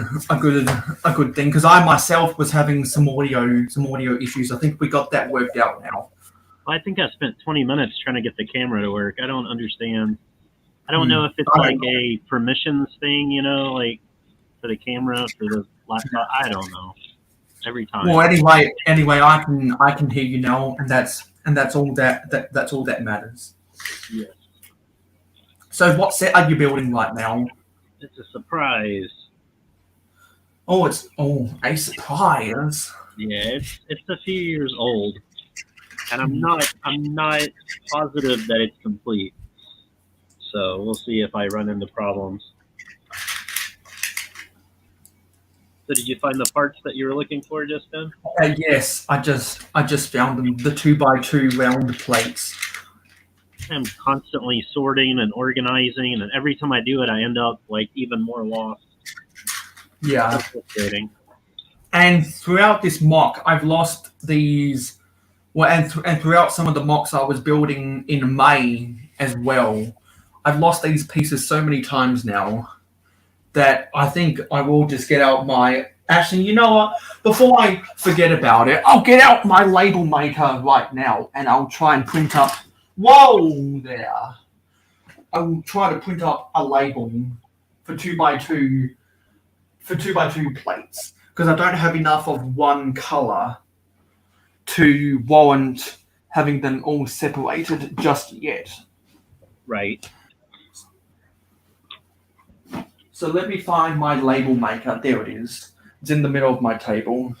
thing, because I myself was having some audio issues. I think we got that worked out now. Well, I think I spent 20 minutes trying to get the camera to work. I don't understand. I don't know if it's like a permissions thing, like for the camera, for the laptop. I don't know. Every time. Well, anyway, I can hear you now, and that's all that matters. Yeah. So, what set are you building right now? It's a surprise. Oh, a surprise. Yeah, it's a few years old. and I'm not positive that it's complete. So we'll see if I run into problems. So did you find the parts that you were looking for just then? Yes, I just found them. The 2x2 round plates. I'm constantly sorting and organizing, and every time I do it, I end up like even more lost. Yeah. So frustrating. And throughout this mock, I've lost these. Well, and throughout some of the mocks I was building in May as well, I've lost these pieces so many times now that I think I will just get out my. Actually, you know what? Before I forget about it, I'll get out my label maker right now, and I'll try and print up. Whoa, there! I will try to print up a label for 2x2 plates because I don't have enough of one color to warrant having them all separated just yet. Right. So let me find my label maker. There it is. It's in the middle of my table.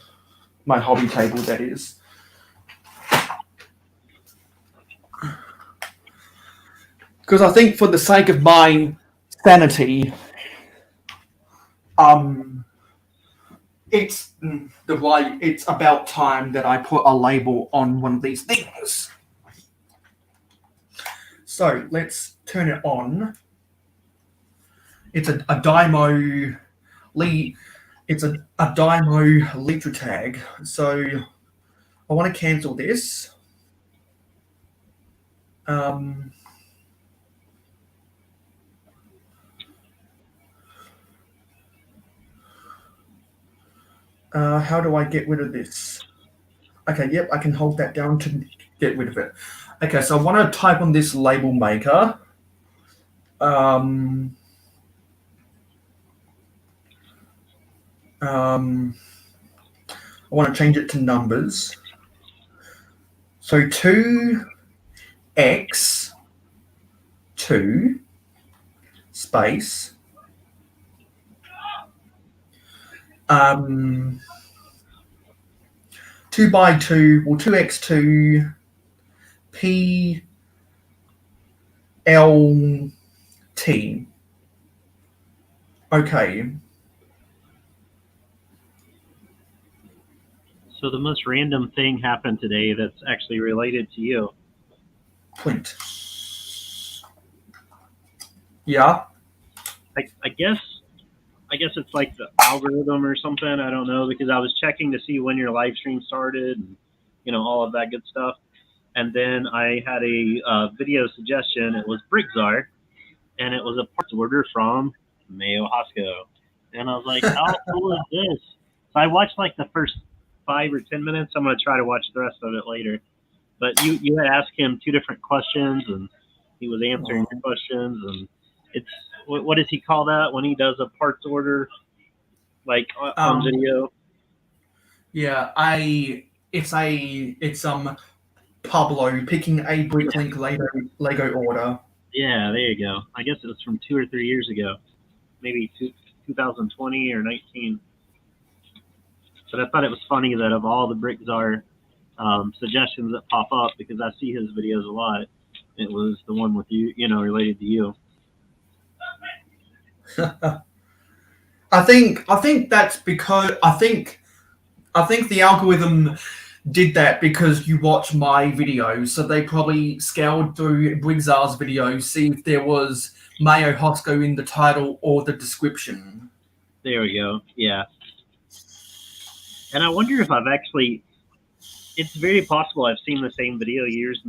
My hobby table, that is. Because I think for the sake of my sanity, it's about time that I put a label on one of these things. So let's turn it on. It's a Dymo it's a Dymo liter tag. So I want to cancel this. How do I get rid of this? Okay, yep, I can hold that down to get rid of it. Okay, so I want to type on this label maker. I want to change it to numbers. So 2x2 space 2x2, well, 2x2 PLT. Okay. So the most random thing happened today that's actually related to you. Print. Yeah. I guess it's like the algorithm or something. I don't know, because I was checking to see when your live stream started and, you know, all of that good stuff. And then I had a video suggestion. It was Brickzar, and it was a parts order from Mayo Hosko. And I was like, how cool is this? So I watched like the first 5 or 10 minutes. I'm going to try to watch the rest of it later. But you had asked him 2 different questions, and he was answering your questions. And it's, what does he call that when he does a parts order, like on video? Yeah, it's Pablo picking a Bricklink Lego order. Yeah, there you go. I guess it was from 2 or 3 years ago, maybe 2020 or 19. But I thought it was funny that of all the Brickzar suggestions that pop up, because I see his videos a lot, it was the one with you, you know, related to you. I think that's because I think the algorithm did that because you watch my videos, so they probably scoured through Brickzar's videos, see if there was Mayo Hosko in the title or the description. There we go. Yeah. And I wonder if I've actually. It's very possible I've seen the same video years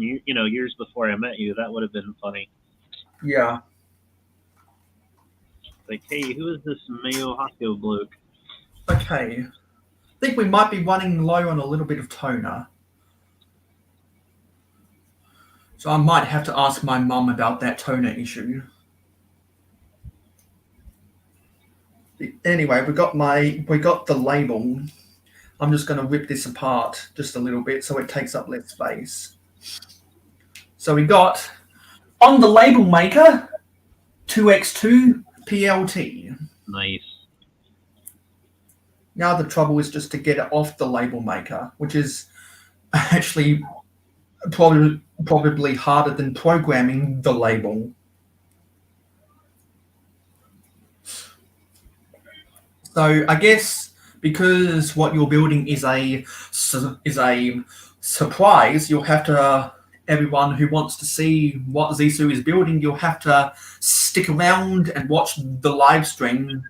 before I met you. That would have been funny. Yeah. Like, hey, who is this Mayo Hosko bloke? Okay. I think we might be running low on a little bit of toner. So I might have to ask my mum about that toner issue. Anyway, we got the label. I'm just going to rip this apart just a little bit so it takes up less space. So we got on the label maker 2x2 PLT. Nice. Now the trouble is just to get it off the label maker, which is actually probably harder than programming the label. So I guess because what you're building is a surprise, you'll have to, everyone who wants to see what Zissou is building, you'll have to stick around and watch the live stream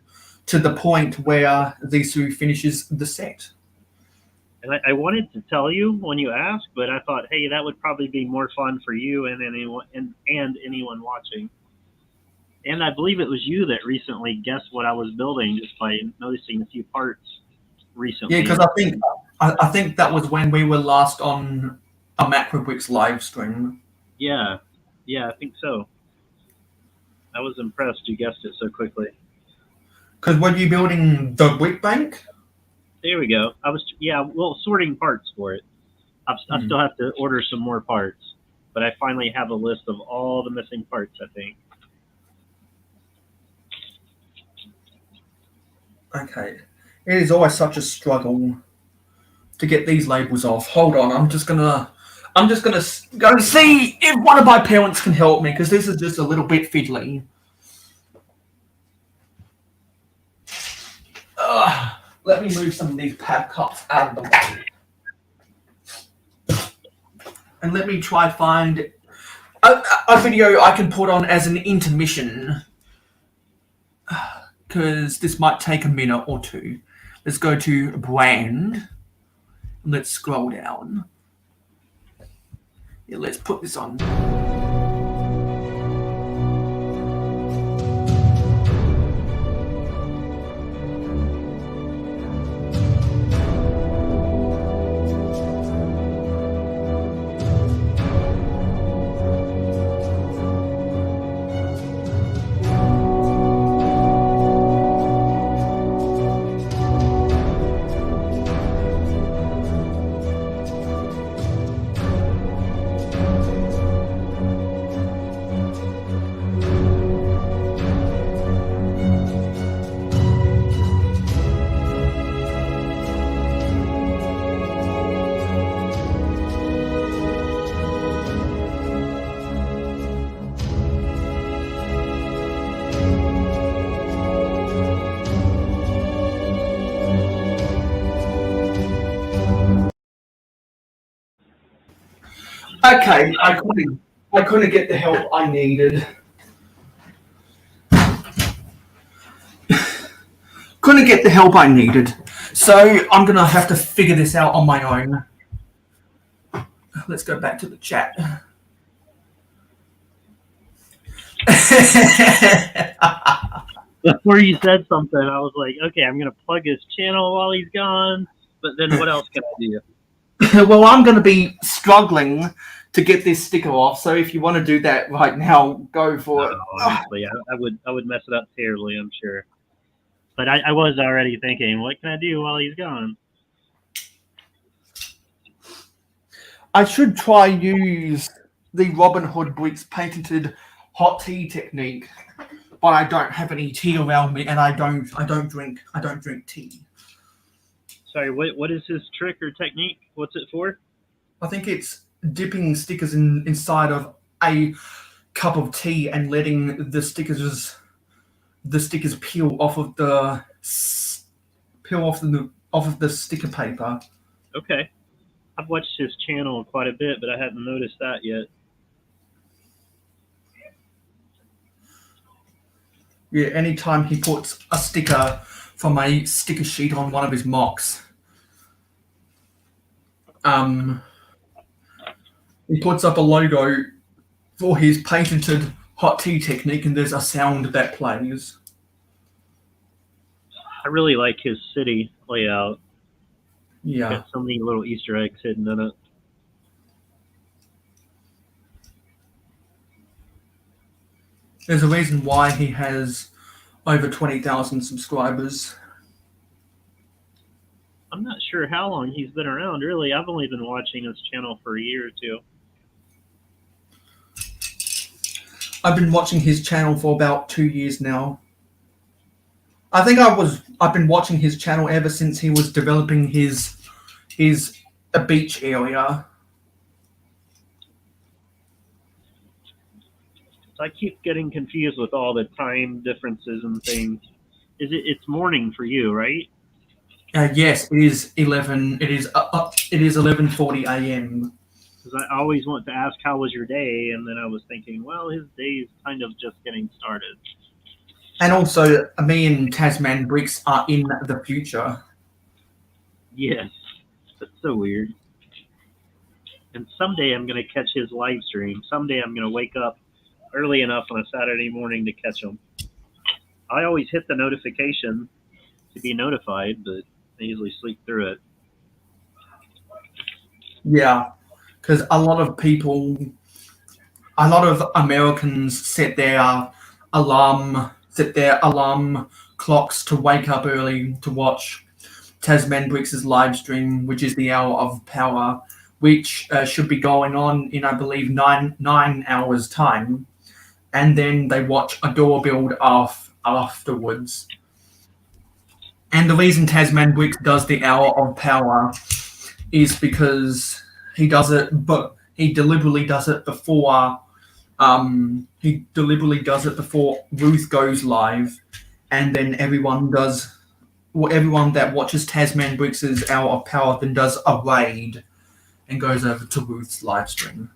to the point where Zissou finishes the set. And I wanted to tell you when you asked, but I thought, hey, that would probably be more fun for you and anyone watching. And I believe it was you that recently guessed what I was building just by noticing a few parts recently. Yeah, because I think that was when we were last on a MacroBricks live stream. Yeah, I think so. I was impressed you guessed it so quickly. Because were you building the brick bank? There we go. Sorting parts for it. I still have to order some more parts, but I finally have a list of all the missing parts, I think. Okay. It is always such a struggle to get these labels off. Hold on, I'm just gonna go and see if one of my parents can help me, because this is just a little bit fiddly. Let me move some of these pad cups out of the way. And let me try find a video I can put on as an intermission, because this might take a minute or two. Let's go to brand. Let's scroll down. Yeah, let's put this on. Okay, I couldn't get the help I needed. Couldn't get the help I needed. So I'm gonna have to figure this out on my own. Let's go back to the chat. Before you said something, I was like, okay, I'm gonna plug his channel while he's gone. But then what else can I do? Well, I'm going to be struggling to get this sticker off, so if you want to do that right now, go for it. Honestly, I would mess it up terribly, I'm sure. But I was already thinking, what can I do while he's gone? I should try use the Robin Hood Bricks patented hot tea technique, but I don't have any tea around me, and I don't drink tea. Sorry, what is his trick or technique? What's it for? I think it's dipping stickers inside of a cup of tea and letting the stickers peel off of the sticker paper. Okay, I've watched his channel quite a bit, but I hadn't noticed that yet. Yeah, anytime he puts a sticker from a sticker sheet on one of his mocks, he puts up a logo for his patented hot tea technique, and there's a sound that plays. I really like his city layout. Yeah. Got so many little Easter eggs hidden in it. There's a reason why he has over 20,000 subscribers. I'm not sure how long he's been around, really. I've only been watching his channel for a year or two. I've been watching his channel for about 2 years now. I think I've been watching his channel ever since he was developing his beach area. So I keep getting confused with all the time differences and things. It's morning for you, right? Yes, it is 11. It is 11:40 a.m. Because I always want to ask how was your day, and then I was thinking, well, his day's kind of just getting started. And also, me and Tasman Bricks are in the future. Yes, that's so weird. And someday I'm going to catch his live stream. Someday I'm going to wake up early enough on a Saturday morning to catch him. I always hit the notification to be notified, but I usually sleep through it. Yeah, because a lot of Americans set their alarm clocks to wake up early to watch Tasman Bricks' live stream, which is the Hour of Power, which should be going on in, I believe, nine hours time, and then they watch a door build afterwards. And the reason Tasman Bricks does the Hour of Power is because he does it, but he deliberately does it before. He deliberately does it before Ruth goes live, and then everyone that watches Tasman Bricks' Hour of Power then does a raid and goes over to Ruth's live stream.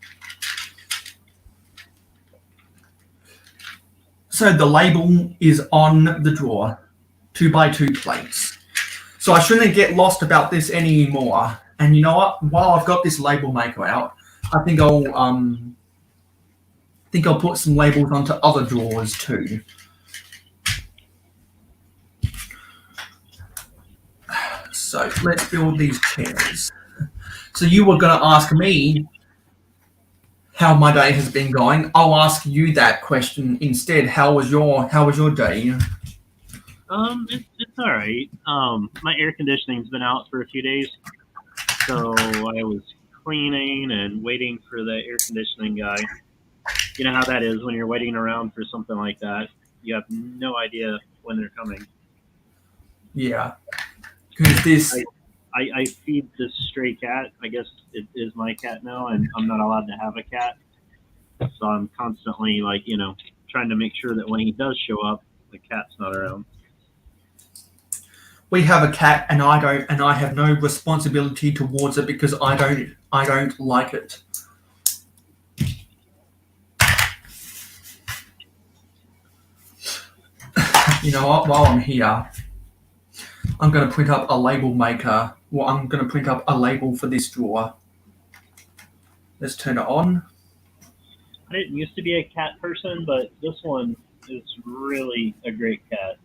So the label is on the drawer, 2x2 plates. So I shouldn't get lost about this anymore. And you know what? While I've got this label maker out, I think I'll put some labels onto other drawers too. So let's build these chairs. So you were going to ask me how my day has been going. I'll ask you that question instead. How was your day? It's all right. My air conditioning's been out for a few days, so I was cleaning and waiting for the air conditioning guy. You know how that is when you're waiting around for something like that. You have no idea when they're coming. Yeah, because this. I feed this stray cat. I guess it is my cat now, and I'm not allowed to have a cat. So I'm constantly trying to make sure that when he does show up, the cat's not around. We have a cat, and I have no responsibility towards it because I don't like it. You know what? While I'm here, I'm going to print up a label maker. Well, I'm going to print up a label for this drawer. Let's turn it on. I didn't used to be a cat person, but this one is really a great cat.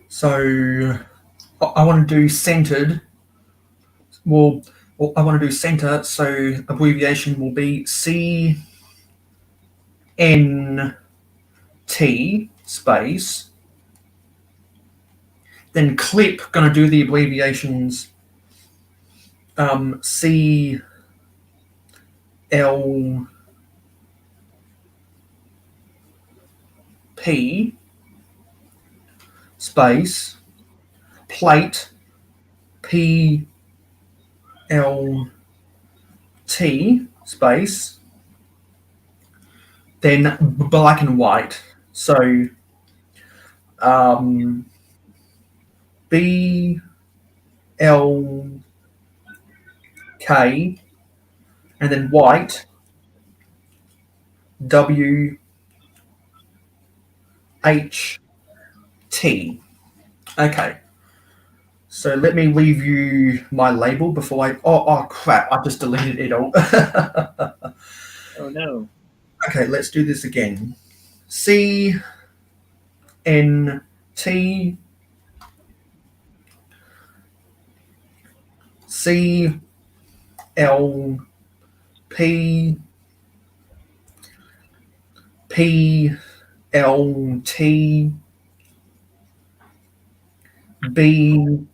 So I want to do centered. Well, I want to do center, so abbreviation will be CNT space. Then clip, going to do the abbreviations CL P space plate PLT space, then black and white. So BLK and then white WHT. Okay. So let me review my label before I. Oh crap! I just deleted it all. Oh no. Okay, let's do this again. CNT CLP PLT BLK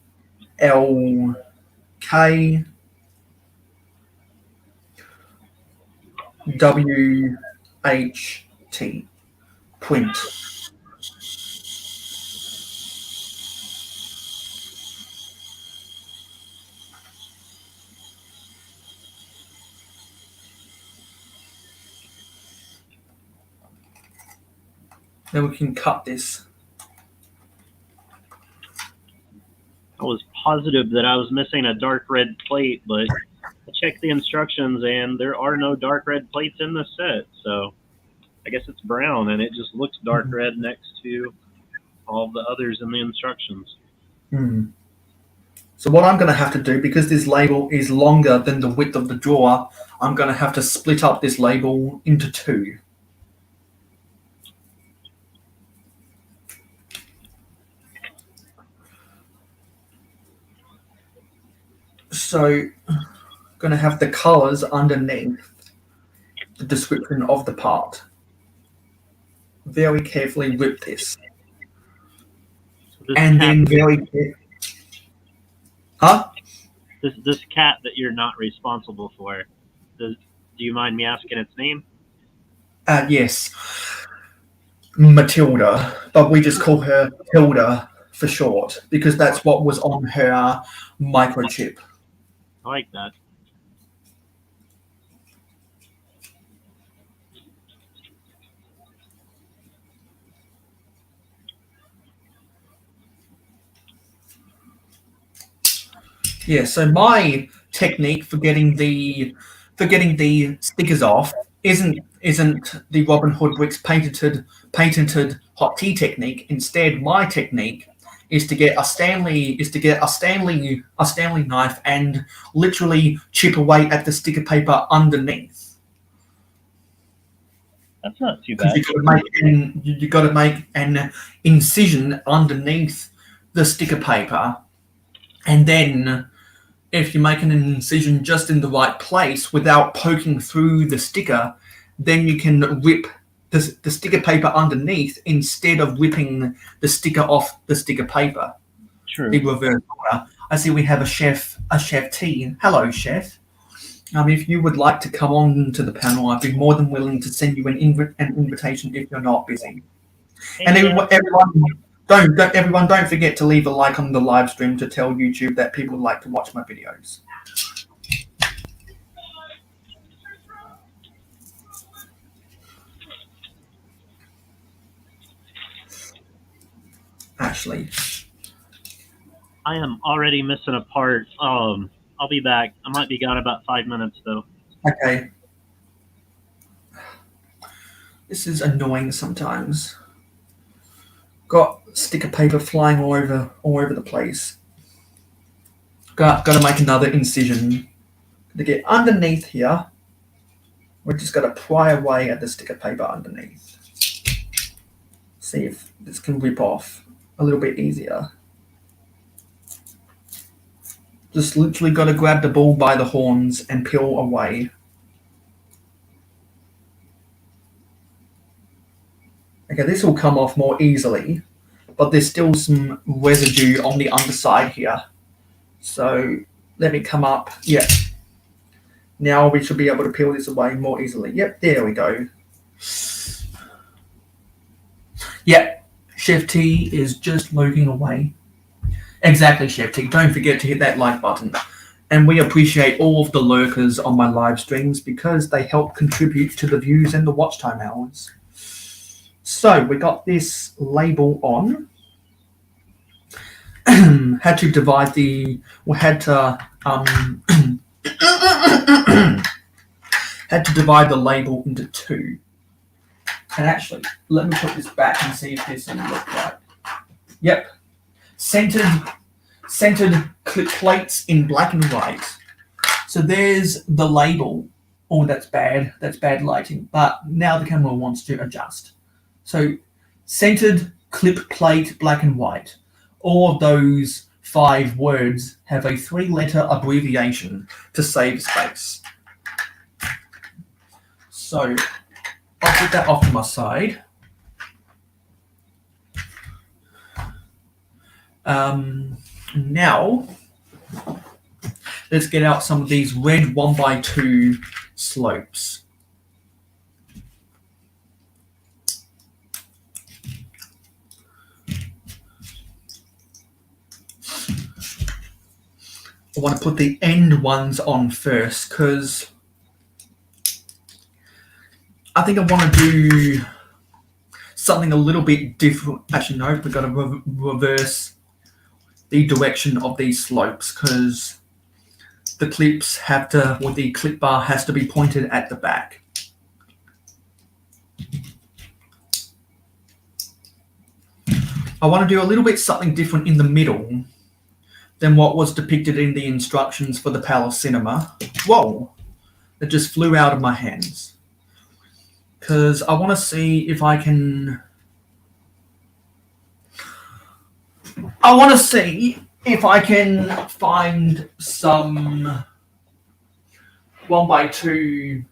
WHT. Print. then we can cut this. I was positive that I was missing a dark red plate, but I checked the instructions and there are no dark red plates in the set. So I guess it's brown and it just looks dark red next to all the others in the instructions. So what I'm going to have to do, because this label is longer than the width of the drawer, I'm going to have to split up this label into two. So I'm going to have the colors underneath the description of the part. Very carefully rip this. And then This cat that you're not responsible for, do you mind me asking its name? Yes, Matilda, but we just call her Hilda for short because that's what was on her microchip. I like that. Yeah, so my technique for getting the stickers off isn't the Robin Hood Bricks patented hot tea technique. Instead, my technique is to get a Stanley knife and literally chip away at the sticker paper underneath. That's not too bad. You got to make an incision underneath the sticker paper, and then if you make an incision just in the right place without poking through the sticker, then you can rip the sticker paper underneath instead of ripping the sticker off the sticker paper. True. The reverse order. I see we have a chef T. Hello, chef. If you would like to come on to the panel, I'd be more than willing to send you an invitation if you're not busy. And everyone, don't forget to leave a like on the live stream to tell YouTube that people like to watch my videos. Ashley. I am already missing a part. I'll be back. I might be gone about 5 minutes though. Okay. This is annoying sometimes. Got sticker paper flying all over the place. Got to make another incision to get underneath here. We're just got to pry away at the sticker paper underneath. See if this can rip off a little bit easier. Just literally got to grab the bull by the horns and peel away. Okay, this will come off more easily, but there's still some residue on the underside here. So let me come up. Yeah. Now we should be able to peel this away more easily. Yep, there we go. Yep, Chef T is just looking away. Exactly, Chef T. Don't forget to hit that like button. And we appreciate all of the lurkers on my live streams because they help contribute to the views and the watch time hours. So we got this label on. Had to divide the, we had to had to divide the label into two. And actually, let me put this back and see if this will look right. Yep. Centered clip plates in black and white. So there's the label. Oh, that's bad. That's bad lighting. But now the camera wants to adjust. So centered clip plate, black and white. All of those 5 words have a 3-letter abbreviation to save space. So I'll put that off to my side. Now, let's get out some of these red 1x2 slopes. I want to put the end ones on first because I think I want to do something a little bit different. Actually, no, we've got to reverse the direction of these slopes because the clips have to, or the clip bar has to be pointed at the back. I want to do a little bit something different in the middle than what was depicted in the instructions for the Palace Cinema. Whoa, it just flew out of my hands. Because I want to see if I can... I want to see if I can find some 1x2,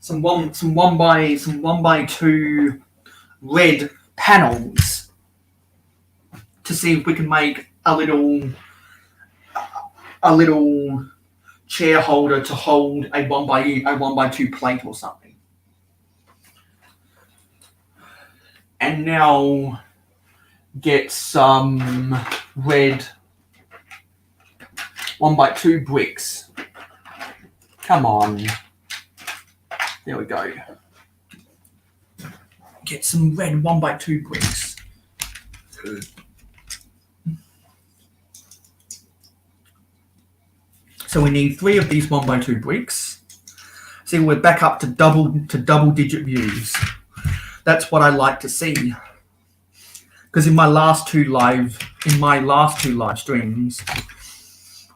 some one by two red panels to see if we can make a little chair holder to hold a 1x2 plate or something. And now get some red 1x2 bricks. Come on. There we go. Get some red 1x2 bricks. So we need 3 of these 1x2 bricks. See, we're back up to double digit views. That's what I like to see. Because in my last two live streams,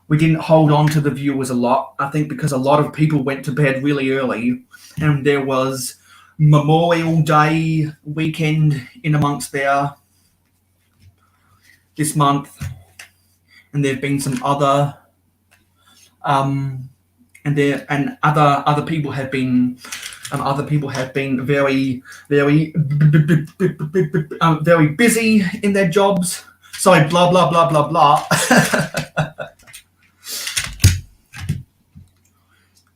we didn't hold on to the viewers a lot. I think because a lot of people went to bed really early, and there was Memorial Day weekend in amongst there this month, and there've been some other other people have been very busy in their jobs. Sorry, blah blah blah blah blah.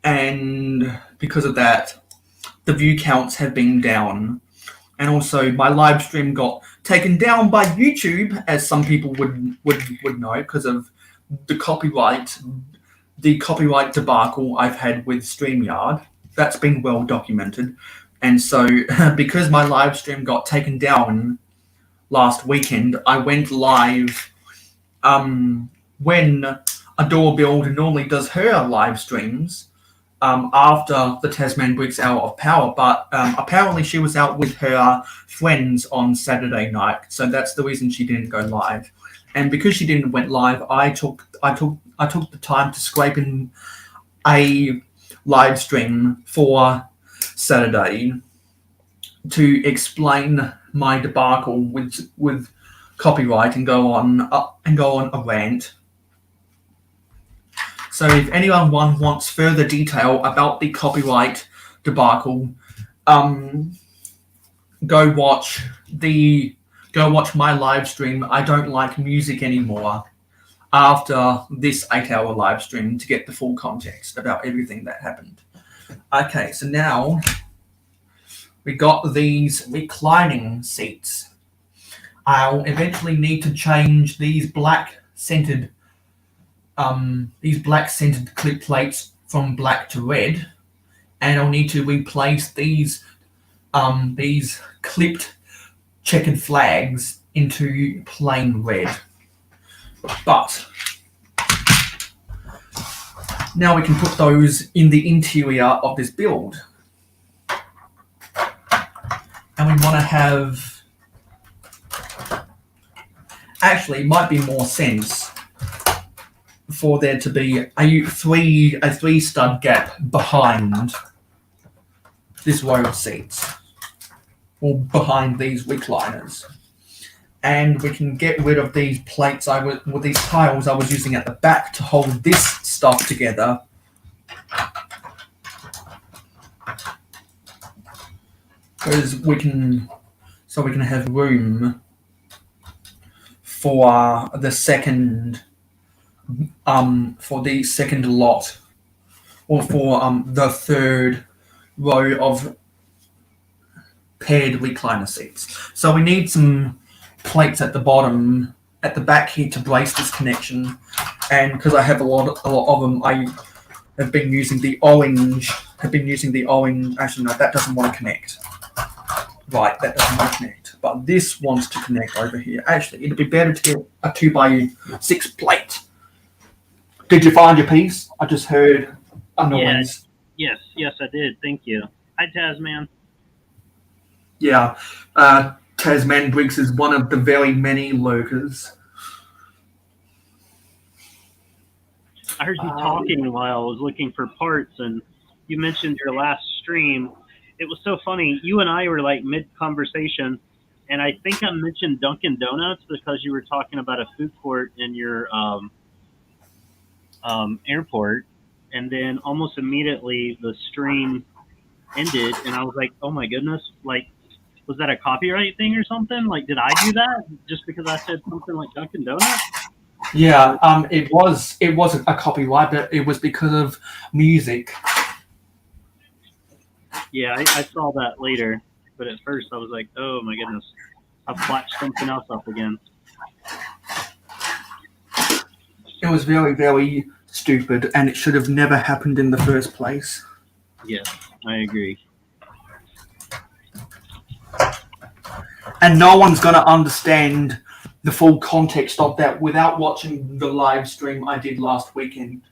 And because of that, the view counts have been down, and also my live stream got taken down by YouTube, as some people would know, because of the copyright debacle I've had with StreamYard. That's been well documented. And so because my live stream got taken down last weekend, I went live when Adore Build normally does her live streams after the Tasman Bricks Hour of Power, but apparently she was out with her friends on Saturday night, so that's the reason she didn't go live. And because she didn't went live, I took the time to scrape in a live stream for Saturday to explain my debacle with copyright and go on a rant. So if anyone wants further detail about the copyright debacle, go watch my live stream, I Don't Like Music Anymore, after this 8-hour live stream to get the full context about everything that happened. Okay, so now we got these reclining seats. I'll eventually need to change these black scented clip plates from black to red, and I'll need to replace these clipped checkered flags into plain red. But now we can put those in the interior of this build. And we want to have... Actually, it might be more sense for there to be a three stud gap behind this row of seats, or behind these recliners. And we can get rid of these plates, these tiles I was using at the back to hold this stuff together. Because we can have room for the second lot, or for the third row of paired recliner seats. So we need some plates at the bottom, at the back here, to brace this connection. And because I have a lot of them, I have been using the orange have been using the orange. Actually, no, that doesn't want to connect. Right, that doesn't want to connect. But this wants to connect over here. Actually, it'd be better to get a 2x6 plate. Did you find your piece? I just heard a noise. Yes, I did. Thank you. Hi, Tasman. Yeah, Tasman Briggs is one of the very many lurkers. I heard you talking while I was looking for parts, and you mentioned your last stream. It was so funny. You and I were like mid-conversation, and I think I mentioned Dunkin' Donuts because you were talking about a food court in your airport, and then almost immediately the stream ended, and I was like, oh my goodness, like, was that a copyright thing or something? Like, did I do that just because I said something like Dunkin' Donuts? Yeah, it wasn't a copyright, but it was because of music. Yeah, I saw that later, but at first I was like, oh my goodness, I've flashed something else up again. It was very, very stupid, and it should have never happened in the first place. Yes, I agree. And no one's going to understand the full context of that without watching the live stream I did last weekend.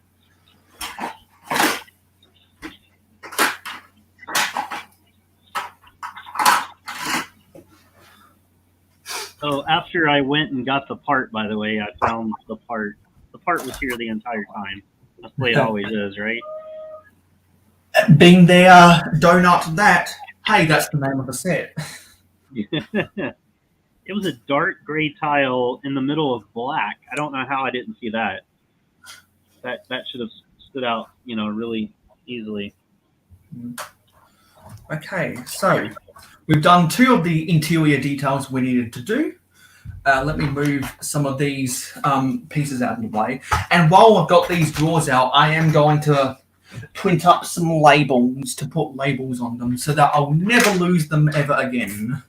Oh, after I went and got the part, by the way, I found the part. The part was here the entire time. That's the way it always is, right? Been there, donut that. Hey, that's the name of the set. It was a dark gray tile in the middle of black. I don't know how I didn't see that. That should have stood out, really easily. Okay, so we've done 2 of the interior details we needed to do. Let me move some of these pieces out of the way. And while I've got these drawers out, I am going to print up some labels to put labels on them so that I'll never lose them ever again.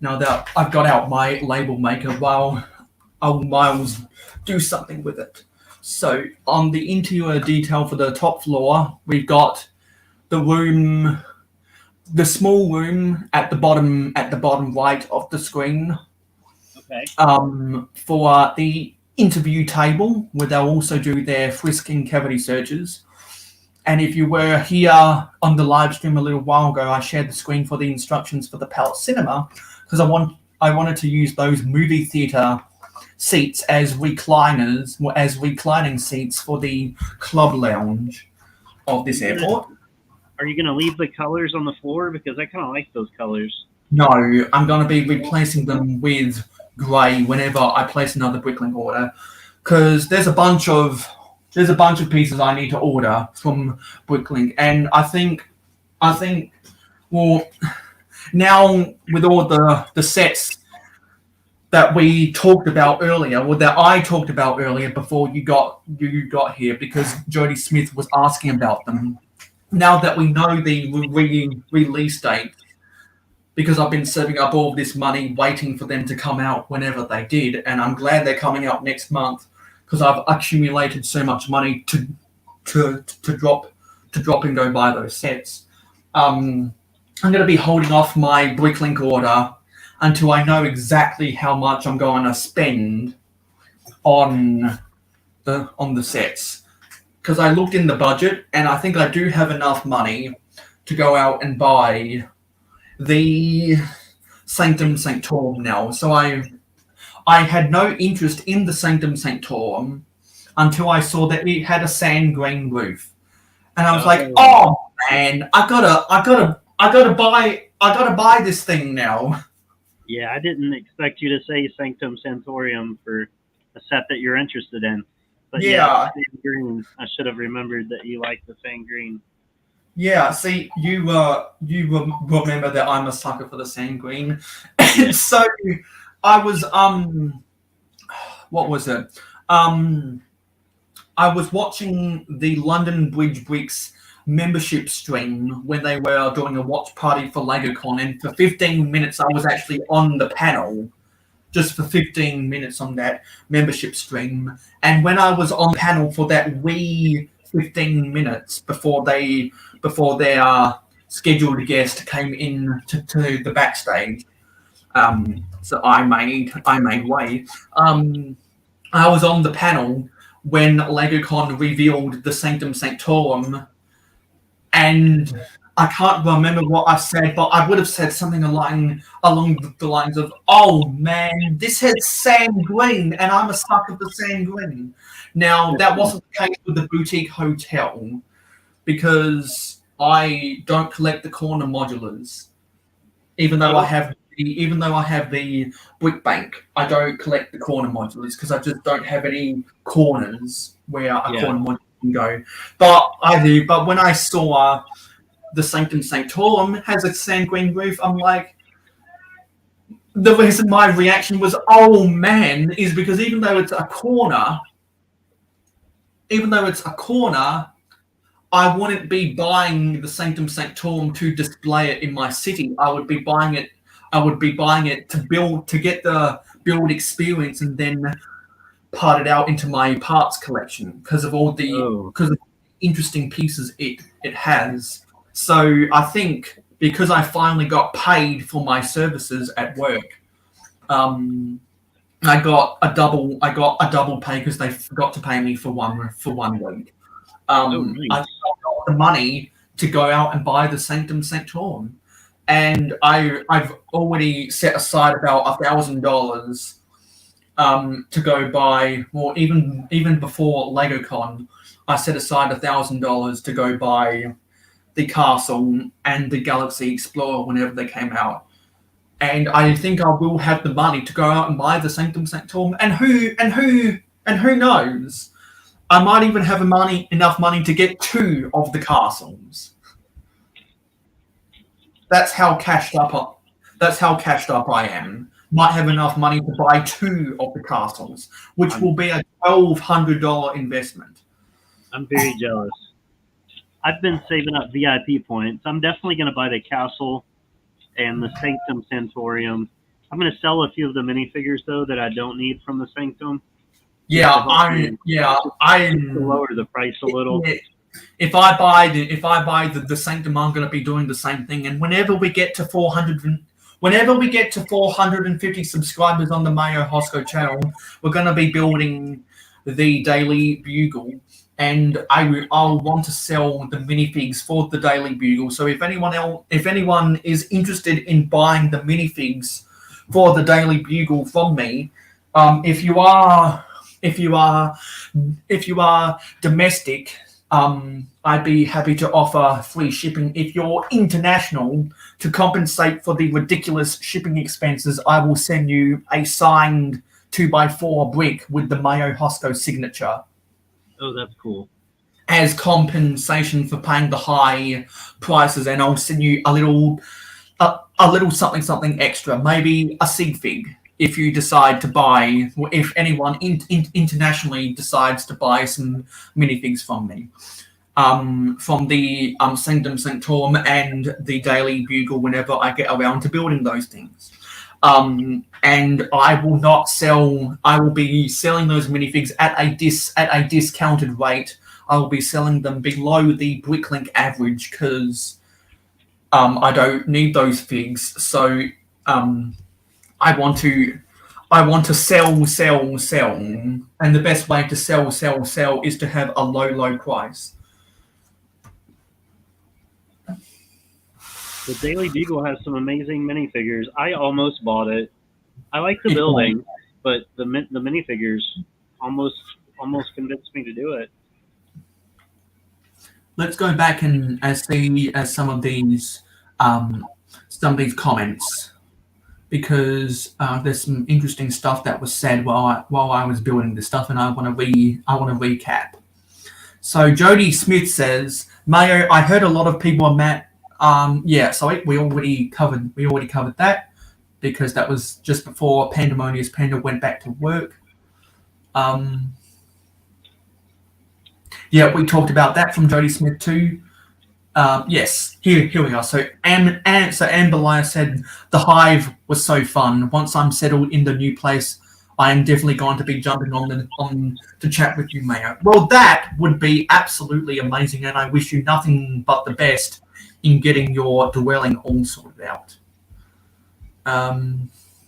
Now that I've got out my label maker, while Miles do something with it. So on the interior detail for the top floor, we've got the room, the small room at the bottom right of the screen. Okay. For the interview table, where they'll also do their frisk and cavity searches. And if you were here on the live stream a little while ago, I shared the screen for the instructions for the Palette Cinema, because I wanted to use those movie theater seats as recliners, as reclining seats for the club lounge of this airport. Are you going to leave the colors on the floor? Because I kind of like those colors. No, I'm going to be replacing them with grey whenever I place another Bricklink order, because there's a bunch of pieces I need to order from Bricklink, and I think, well, now with all the sets that we talked about earlier, or that I talked about earlier before you got here, because Jody Smith was asking about them. Now that we know the release date, because I've been saving up all this money waiting for them to come out whenever they did, and I'm glad they're coming out next month, because I've accumulated so much money to drop and go buy those sets. I'm going to be holding off my Bricklink order until I know exactly how much I'm going to spend on the sets, because I looked in the budget and I think I do have enough money to go out and buy the Sanctum Sanctorum now. So I had no interest in the Sanctum Sanctorum until I saw that it had a sand green roof, and I was like, "Oh man, I gotta buy this thing now." Yeah, I didn't expect you to say Sanctum Sanctorum for a set that you're interested in. But yeah, sand green. I should have remembered that you like the sand green. Yeah, see, you remember that I'm a sucker for the sand green. And so I was what was it? I was watching the London Bridge Bricks membership stream when they were doing a watch party for LegoCon, and for 15 minutes I was actually on the panel, just for 15 minutes on that membership stream. And when I was on panel for that Wii 15 minutes before their scheduled guest came in to the backstage. So I made way. I was on the panel when LegoCon revealed the Sanctum Sanctorum, and I can't remember what I said, but I would have said something along the lines of, "Oh man, this has sand green, and I'm a sucker for sand green." Now that wasn't the case with the boutique hotel, because I don't collect the corner modulars, even though I have the brick bank. I don't collect the corner modulars because I just don't have any corners where a corner modular can go. But I do. But when I saw the Sanctum Sanctorum has a sand green roof, I'm like, the reason my reaction was, "Oh man," is because even though it's a corner, I wouldn't be buying the Sanctum Sanctorum to display it in my city. I would be buying it to get the build experience and then part it out into my parts collection because of all the interesting pieces it has. So I think because I finally got paid for my services at work, I got a double pay because they forgot to pay me for one week. Nice. I got the money to go out and buy the Sanctum Sanctorum, and I've already set aside about $1,000 to go buy. Well, even before LegoCon, I set aside $1,000 to go buy the castle and the Galaxy Explorer whenever they came out. And I think I will have the money to go out and buy the Sanctum Sanctorum. And who knows? I might even have enough money to get 2 of the castles. That's how cashed up I am. Might have enough money to buy 2 of the castles, which will be a $1,200 investment. I'm very jealous. I've been saving up VIP points. I'm definitely going to buy the castle and the Sanctum Sanctorium. I'm going to sell a few of the minifigures though that I don't need from the Sanctum. To lower the price a little. If I buy the Sanctum, I'm going to be doing the same thing. And whenever we get to 450 subscribers on the Mayo Hosko channel, we're going to be building the Daily Bugle. And I'll want to sell the minifigs for the Daily Bugle. So if anyone is interested in buying the minifigs for the Daily Bugle from me, if you are domestic, I'd be happy to offer free shipping. If you're international, to compensate for the ridiculous shipping expenses, I will send you a signed 2x4 brick with the Mayo Hosko signature. Oh, that's cool. As compensation for paying the high prices, and I'll send you a little something extra, maybe a seed fig. If you decide to buy, if anyone internationally decides to buy some minifigs from me, from the Sanctum Sanctorum and the Daily Bugle, whenever I get around to building those things. And I will be selling those minifigs at a discounted rate. I will be selling them below the Bricklink average because I don't need those figs. So I want to sell, and the best way to sell is to have a low price. The Daily Bugle has some amazing minifigures. I almost bought it. I like the building, but the minifigures almost convinced me to do it. Let's go back and see some of these comments, because there's some interesting stuff that was said while I was building this stuff, and I want to recap. So Jody Smith says, "Mayo, I heard a lot of people are mad." So we already covered that, because that was just before Pandemonious Panda went back to work. We talked about that from Jody Smith too. Yes, here we are. So Amber Lyle said, "The Hive was so fun. Once I'm settled in the new place, I am definitely going to be jumping on to chat with you, Mayo. Well, that would be absolutely amazing, and I wish you nothing but the best in getting your dwelling all sorted out.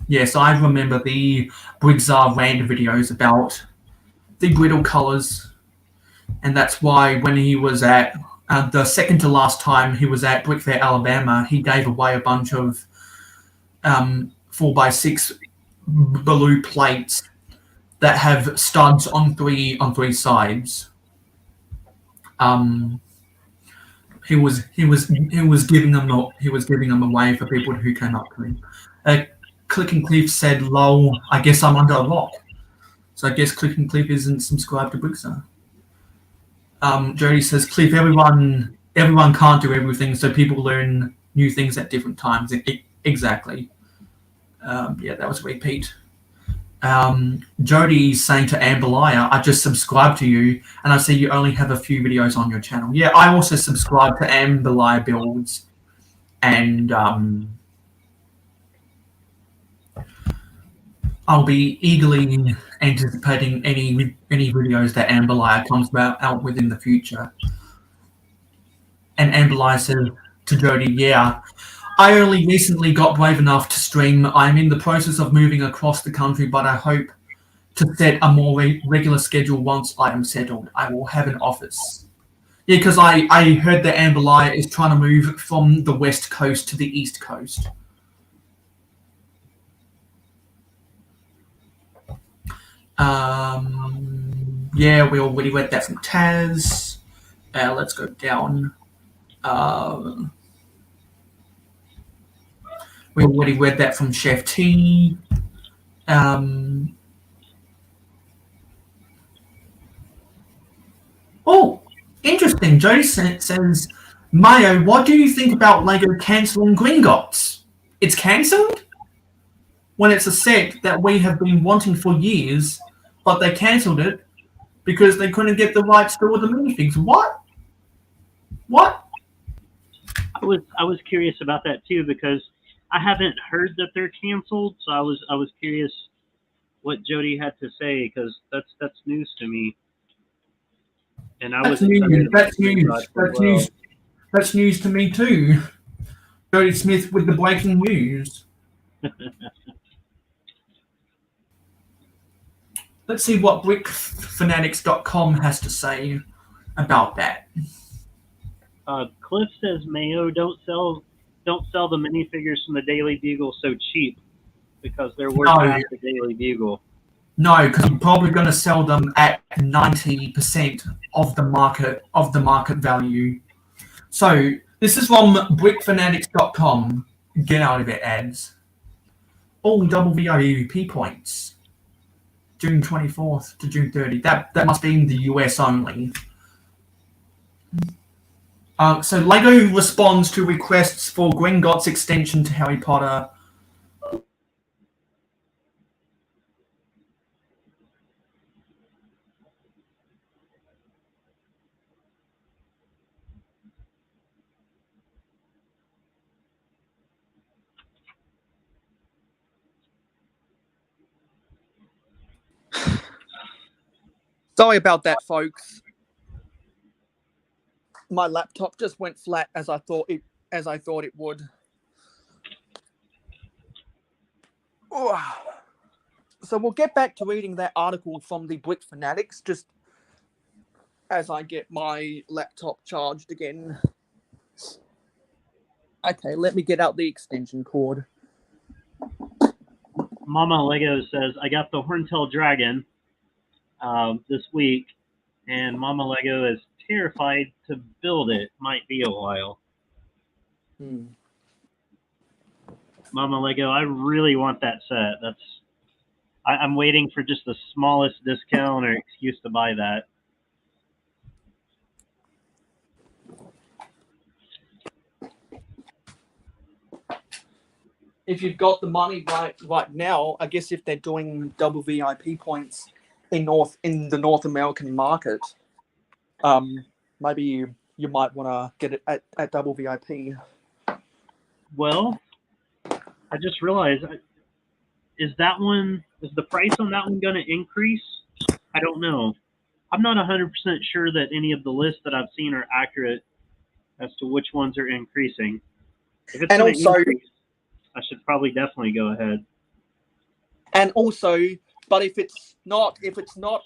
Yes, I remember the Brigzar Rand videos about the brittle colors, and that's why when he was at the second to last time he was at Brick Fair, Alabama, he gave away a bunch of 4x6 blue plates that have studs on three sides. He was giving them away for people who came up to him. Click and Cliff said, "Lol, I guess I'm under a rock." So I guess Click and Cliff isn't subscribed to Brixer. Jody says, "Cliff, everyone can't do everything, so people learn new things at different times." Exactly. Yeah, that was a repeat. Jody's saying to Amberlier, "I just subscribed to you, and I see you only have a few videos on your channel." Yeah, I also subscribe to Amberlier Builds, and I'll be eagerly anticipating any videos that Amberlier comes out with in the future. And Amberlier says to Jody, "Yeah, I only recently got brave enough to stream. I'm in the process of moving across the country, but I hope to set a more regular schedule once I am settled. I will have an office." Yeah, because I heard that Amberlier is trying to move from the West Coast to the East Coast. Yeah, we already read that from Taz. Let's go down. We already read that from Chef T. Oh, interesting. Jody says, "Mayo, what do you think about Lego cancelling Gringotts? It's cancelled? When it's a set that we have been wanting for years, but they cancelled it because they couldn't get the rights to all the minifigs. What? I was curious about that too, because I haven't heard that they're canceled, so I was curious what Jody had to say, because that's news to me. And I was excited about news. That's news to me too. Jody Smith with the breaking news. Let's see what brickfanatics.com has to say about that. Cliff says, "Mayo, don't sell the minifigures from the Daily Bugle so cheap, because they're worth half the Daily Bugle." No, because I'm probably going to sell them at 90% of the market value. So this is from brickfanatics.com. Get out of it, ads. All double VIP points. June 24th to June 30th. That must be in the US only. So Lego responds to requests for Gringotts extension to Harry Potter. Sorry about that, folks. My laptop just went flat as I thought it would. So we'll get back to reading that article from the Brick Fanatics just as I get my laptop charged again. Okay, let me get out the extension cord. Mama Lego says, "I got the Horntail Dragon this week, and Mama Lego is terrified to build it. Might be a while." Mama Lego, I really want that set. I'm waiting for just the smallest discount or excuse to buy that. If you've got the money right now, I guess if they're doing double VIP points in the North American market, maybe you might want to get it at double VIP. Well, I just realized is the price on that one going to increase? I don't know. I'm not 100% sure that any of the lists that I've seen are accurate as to which ones are increasing. If it's And going to also, increase, I should probably definitely go ahead. and also, but if it's not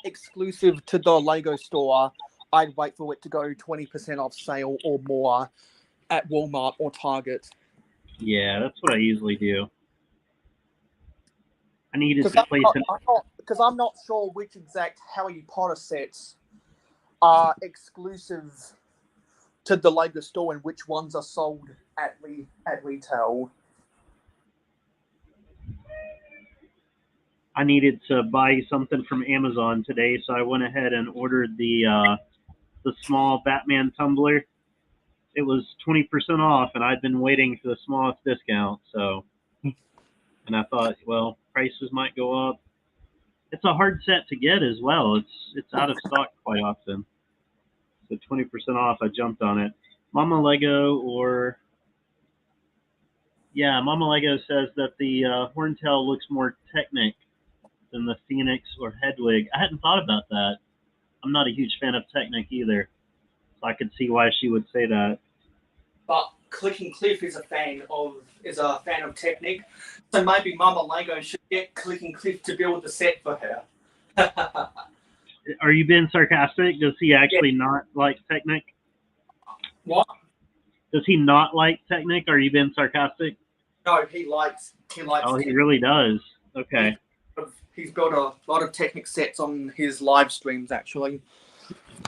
exclusive to the Lego store, I'd wait for it to go 20% off sale or more at Walmart or Target. Yeah, that's what I usually do. I needed Because to place it. I'm not sure which exact Harry Potter sets are exclusive to the Lego store and which ones are sold at retail. I needed to buy something from Amazon today, so I went ahead and ordered the small Batman tumbler. It was 20% off, and I'd been waiting for the smallest discount. So, and I thought, well, prices might go up. It's a hard set to get as well. It's out of stock quite often. So 20% off, I jumped on it. Mama Lego says that the Horntail looks more Technic than the Phoenix or Hedwig. I hadn't thought about that. I'm not a huge fan of Technic either, so I could see why she would say that. But Clicking Cliff is a fan of Technic, so maybe Mama Lego should get Clicking Cliff to build the set for her. Are you being sarcastic? Does he actually not like Technic? What? Does he not like Technic? Are you being sarcastic? No, he likes. Oh, he really does. Okay. He's built a lot of Technic sets on his live streams, actually.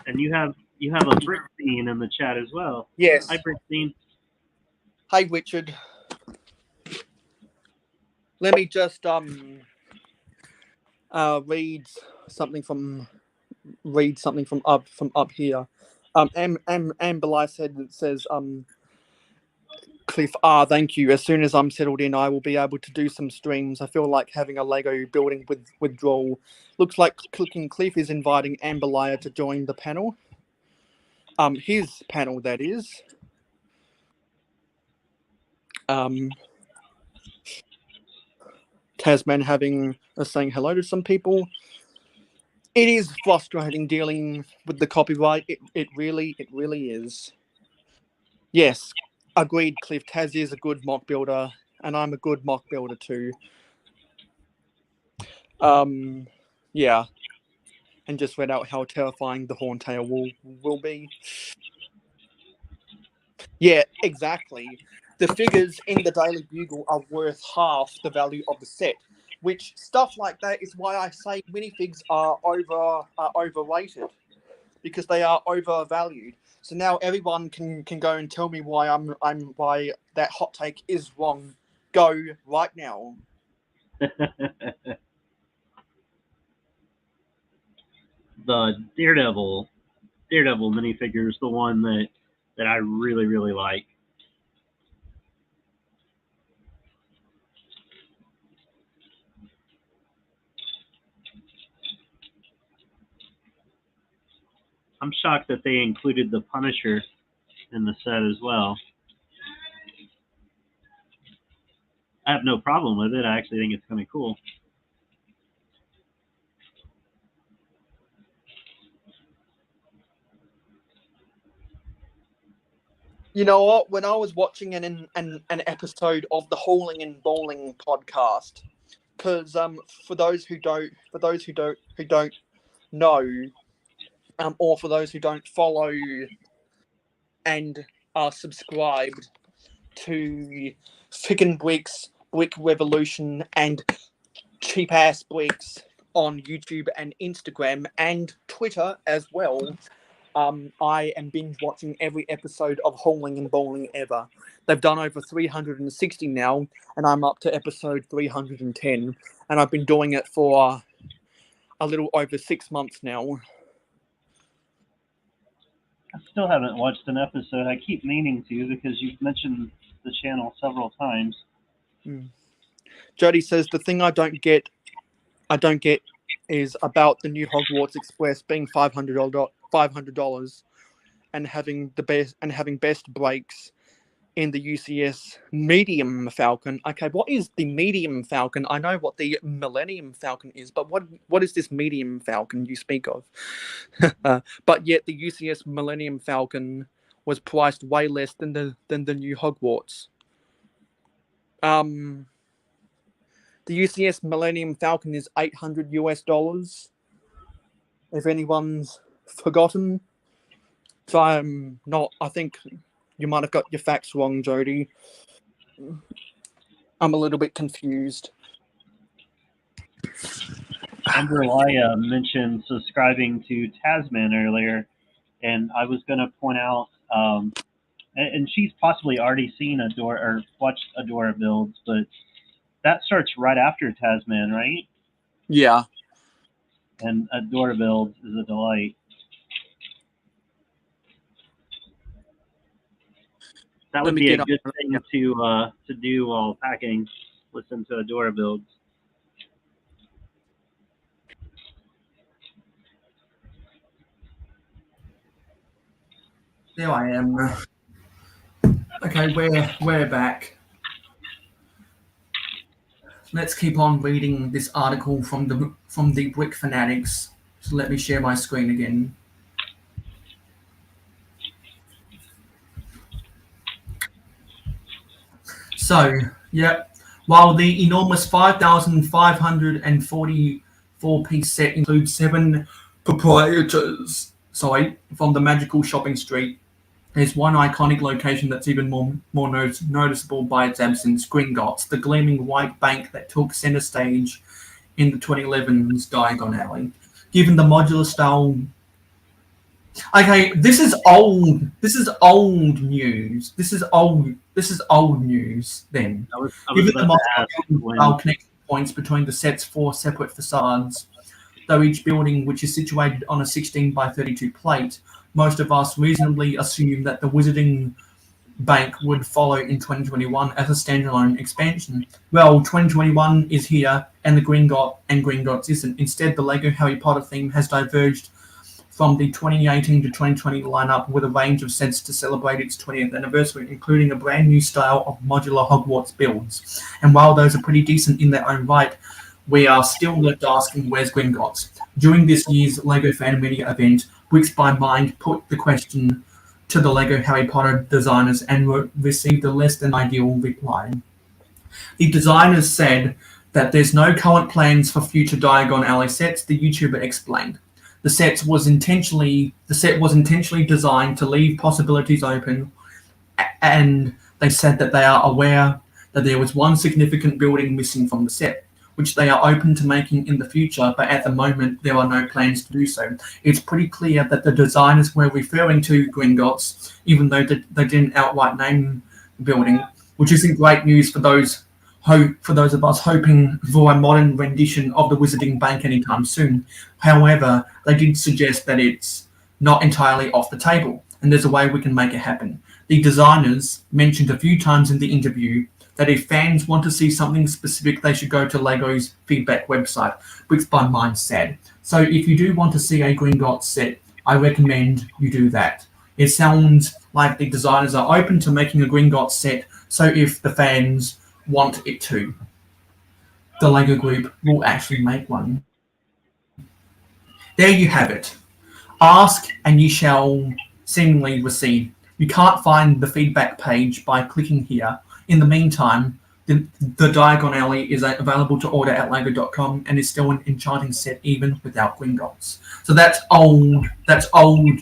And you have a Brickstein in the chat as well. Yes. Hi, Brickstein. Hi, Richard. Let me just read something from up here. Amberly says Cliff, thank you. As soon as I'm settled in, I will be able to do some streams. I feel like having a Lego building with withdrawal. Looks like Clicking Cliff is inviting Amberly to join the panel. His panel, that is. Tasman saying hello to some people. It is frustrating dealing with the copyright. It really is. Yes, agreed, Cliff. Taz is a good mock builder, and I'm a good mock builder too. Yeah. And just read out how terrifying the Horntail will be. Yeah, exactly. The figures in the Daily Bugle are worth half the value of the set, which stuff like that is why I say minifigs are overrated, because they are overvalued. So now everyone can go and tell me why why that hot take is wrong. Go right now. The Daredevil minifigure is the one that I really like. I'm shocked that they included the Punisher in the set as well. I have no problem with it. I actually think it's kind of cool. You know what? When I was watching an episode of the Hauling and Bowling podcast, because for those who don't know, or for those who don't follow and are subscribed to Ficken Bricks, Brick Revolution, and Cheap Ass Bricks on YouTube and Instagram and Twitter as well. I am binge watching every episode of Hauling and Bowling ever. They've done over 360 now, and I'm up to episode 310, and I've been doing it for a little over 6 months now. I still haven't watched an episode. I keep meaning to because you've mentioned the channel several times. Jody says the thing I don't get is about the new Hogwarts Express being $500 and having best breaks in the UCS Medium Falcon. Okay, what is the Medium Falcon? I know what the Millennium Falcon is, but what is this Medium Falcon you speak of? But yet the UCS Millennium Falcon was priced way less than the new Hogwarts. The UCS Millennium Falcon is $800 if anyone's forgotten. So I think you might have got your facts wrong, Jody. I'm a little bit confused. Amberlaya mentioned subscribing to Tasman earlier, and I was going to point out, and she's possibly already seen Adora or watched Adora builds, but that starts right after Tasman, right? Yeah. And Adora builds is a delight. That would be a good thing to do while packing. Listen to Adora builds. There I am. Okay, we're back. Let's keep on reading this article from the Brick Fanatics. So let me share my screen again. So, yep. While the enormous 5,544-piece set includes 7 proprietors, from the magical shopping street, there's one iconic location that's even more noticeable by its absence: Gringotts, the gleaming white bank that took center stage in the 2011's Diagon Alley. Given the modular style... Okay, this is old news. This is old news then. Given the modular connection points between the set's 4 separate facades, though each building, which is situated on a 16 by 32 plate, most of us reasonably assume that the Wizarding Bank would follow in 2021 as a standalone expansion. Well, 2021 is here, and the Gringotts isn't. Instead, the LEGO Harry Potter theme has diverged from the 2018 to 2020 lineup with a range of sets to celebrate its 20th anniversary, including a brand new style of modular Hogwarts builds. And while those are pretty decent in their own right, we are still left asking, where's Gringotts? During this year's LEGO Fan Media event, Bricks by Mind put the question to the LEGO Harry Potter designers and received a less than ideal reply. The designers said that there's no current plans for future Diagon Alley sets, the YouTuber explained. The set was intentionally designed to leave possibilities open, and they said that they are aware that there was one significant building missing from the set, which they are open to making in the future, but at the moment there are no plans to do so. It's pretty clear that the designers were referring to Gringotts, even though they didn't outright name the building, which isn't great news for those of us hoping for a modern rendition of the Wizarding Bank anytime soon. However, they did suggest that it's not entirely off the table, and there's a way we can make it happen. The designers mentioned a few times in the interview that if fans want to see something specific, they should go to LEGO's feedback website, Bricks by Mind said. So if you do want to see a Gringotts set, I recommend you do that. It sounds like the designers are open to making a Gringotts set, so if the fans want it to, the LEGO group will actually make one. There you have it. Ask and you shall seemingly receive. You can't find the feedback page by clicking here. In the meantime, the Diagon Alley is available to order at lego.com and is still an enchanting set even without Gringotts. So that's old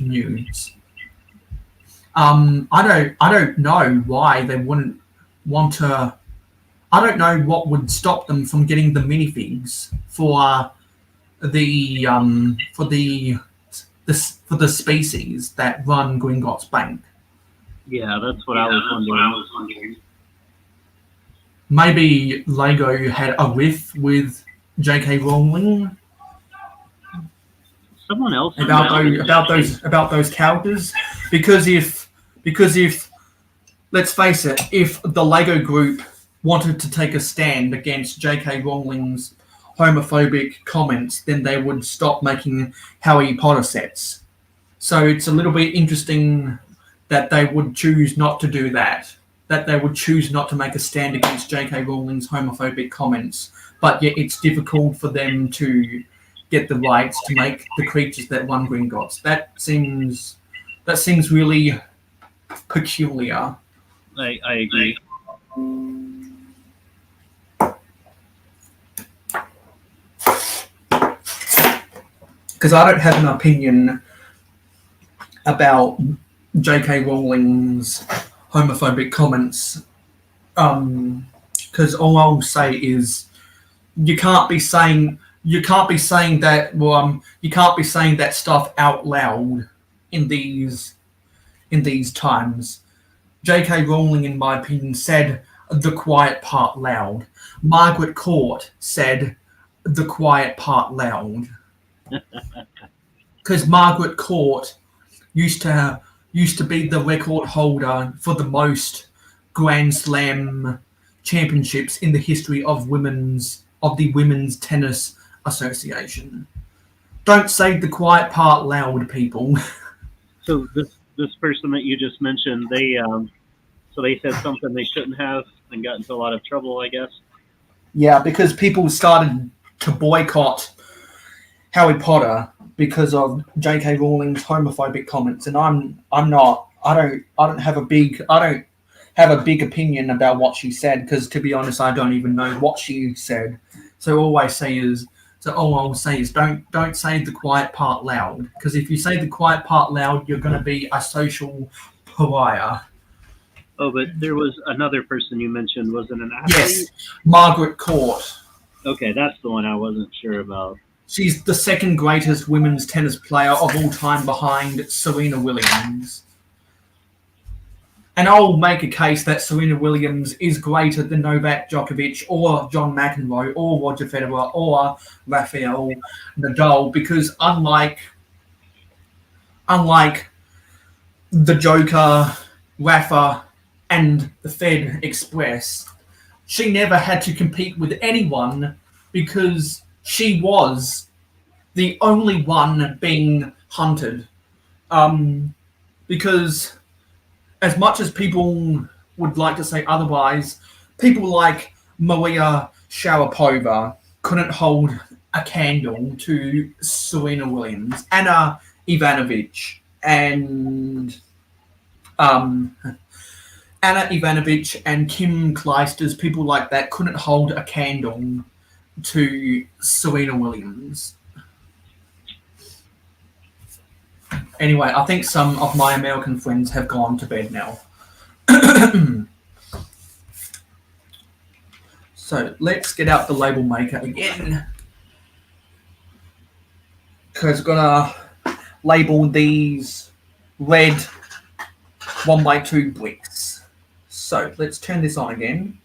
news. I don't know why they wouldn't want to. I don't know what would stop them from getting the minifigs for the species that run Gringotts Bank. Yeah, that's what I was wondering. Maybe LEGO had a riff with J.K. Rowling. Someone else about those characters, because if let's face it, if the LEGO group wanted to take a stand against J.K. Rowling's homophobic comments, then they would stop making Harry Potter sets. So it's a little bit interesting that they would choose not to do that. that they would choose not to make a stand against J.K. Rowling's homophobic comments, but yet it's difficult for them to get the rights to make the creatures that won Gringotts. That seems really peculiar. I agree. Because I don't have an opinion about J.K. Rowling's homophobic comments. Because all I'll say is you can't be saying that. Well, you can't be saying that stuff out loud in these times. J.K. Rowling, in my opinion, said the quiet part loud. Margaret Court said the quiet part loud. Because Margaret Court used to be the record holder for the most Grand Slam championships in the history of the Women's Tennis Association. Don't say the quiet part loud, people. So this person that you just mentioned, they said something they shouldn't have and got into a lot of trouble, I guess. Yeah, because people started to boycott Harry Potter because of J.K. Rowling's homophobic comments, and I don't have a big opinion about what she said, because to be honest, I don't even know what she said. So all I'll say is don't say the quiet part loud, because if you say the quiet part loud, you're going to be a social pariah. Oh, but there was another person you mentioned, wasn't an athlete? Yes, Margaret Court. Okay, that's the one I wasn't sure about. She's the second greatest women's tennis player of all time behind Serena Williams. And I'll make a case that Serena Williams is greater than Novak Djokovic or John McEnroe or Roger Federer or Rafael Nadal, because unlike the Joker, Rafa, and the Fed Express, she never had to compete with anyone because she was the only one being hunted. Because as much as people would like to say otherwise, people like Maria Sharapova couldn't hold a candle to Serena Williams, Anna Ivanovic, and Kim Clijsters, people like that couldn't hold a candle to Serena Williams. Anyway, I think some of my American friends have gone to bed now. So let's get out the label maker again, because we're gonna label these red 1x2 bricks. So let's turn this on again.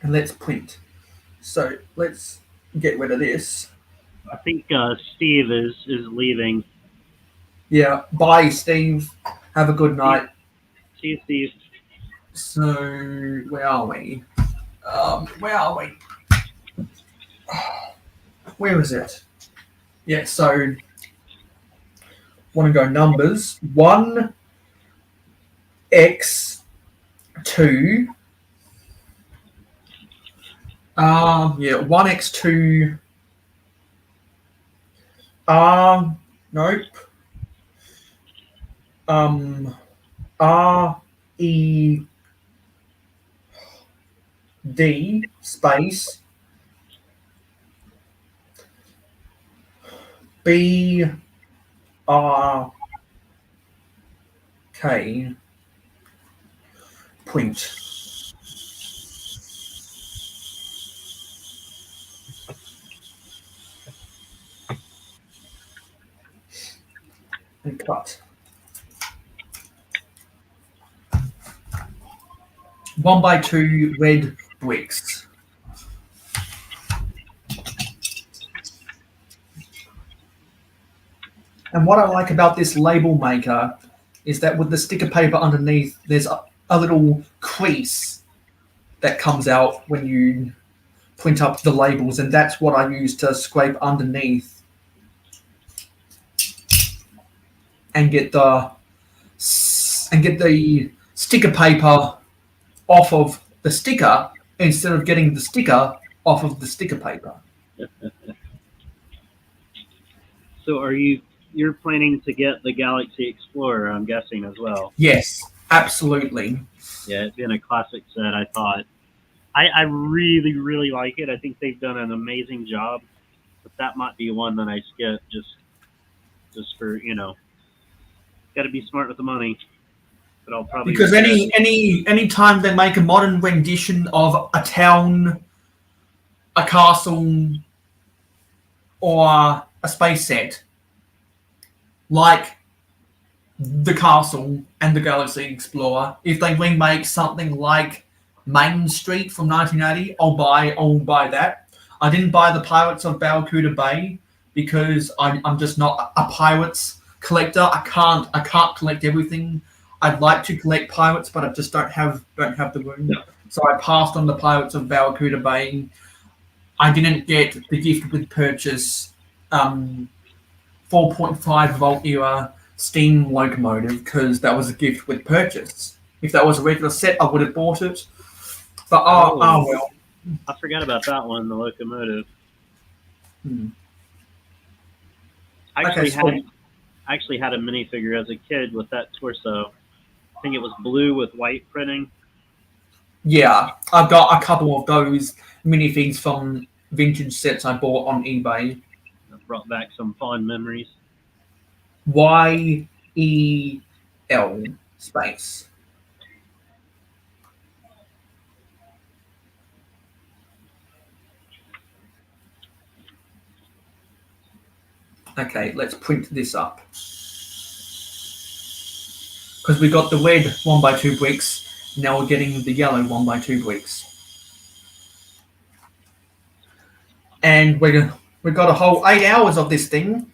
And let's print. So let's get rid of this. I think Steve is leaving. Yeah, bye, Steve. Have a good night. See you, Steve. So where are we? Where is it? Yeah, so want to go numbers. 1x2. Yeah, 1x2. Nope. RED space BRK print. And cut. 1x2 red bricks. And what I like about this label maker is that with the sticker paper underneath, there's a little crease that comes out when you print up the labels, and that's what I use to scrape underneath. and get the sticker paper off of the sticker instead of getting the sticker off of the sticker paper. So you're planning to get the Galaxy Explorer, I'm guessing, as well? Yes, absolutely. Yeah, it's been a classic set, I thought. I really, really like it. I think they've done an amazing job. But that might be one that I skip just for, got to be smart with the money. But I'll probably Because any time they make a modern rendition of a town, a castle, or a space set, like the castle and the Galaxy Explorer, if they remake something like Main Street from 1980, I'll buy that. I didn't buy the Pirates of Barracuda Bay because I'm just not a pirates collector. I can't collect everything. I'd like to collect pirates, but I just don't have the room. So I passed on the Pirates of Barracuda Bay. I didn't get the gift with purchase 4.5 volt era steam locomotive because that was a gift with purchase. If that was a regular set, I would have bought it. But well. I forgot about that one, the locomotive. I actually had a minifigure as a kid with that torso. I think it was blue with white printing. Yeah, I've got a couple of those minifigs from vintage sets I bought on eBay. That brought back some fond memories. YEL space. Okay, let's print this up. Because we got the red 1x2 bricks, now we're getting the yellow 1x2 bricks. And we've got a whole 8 hours of this thing,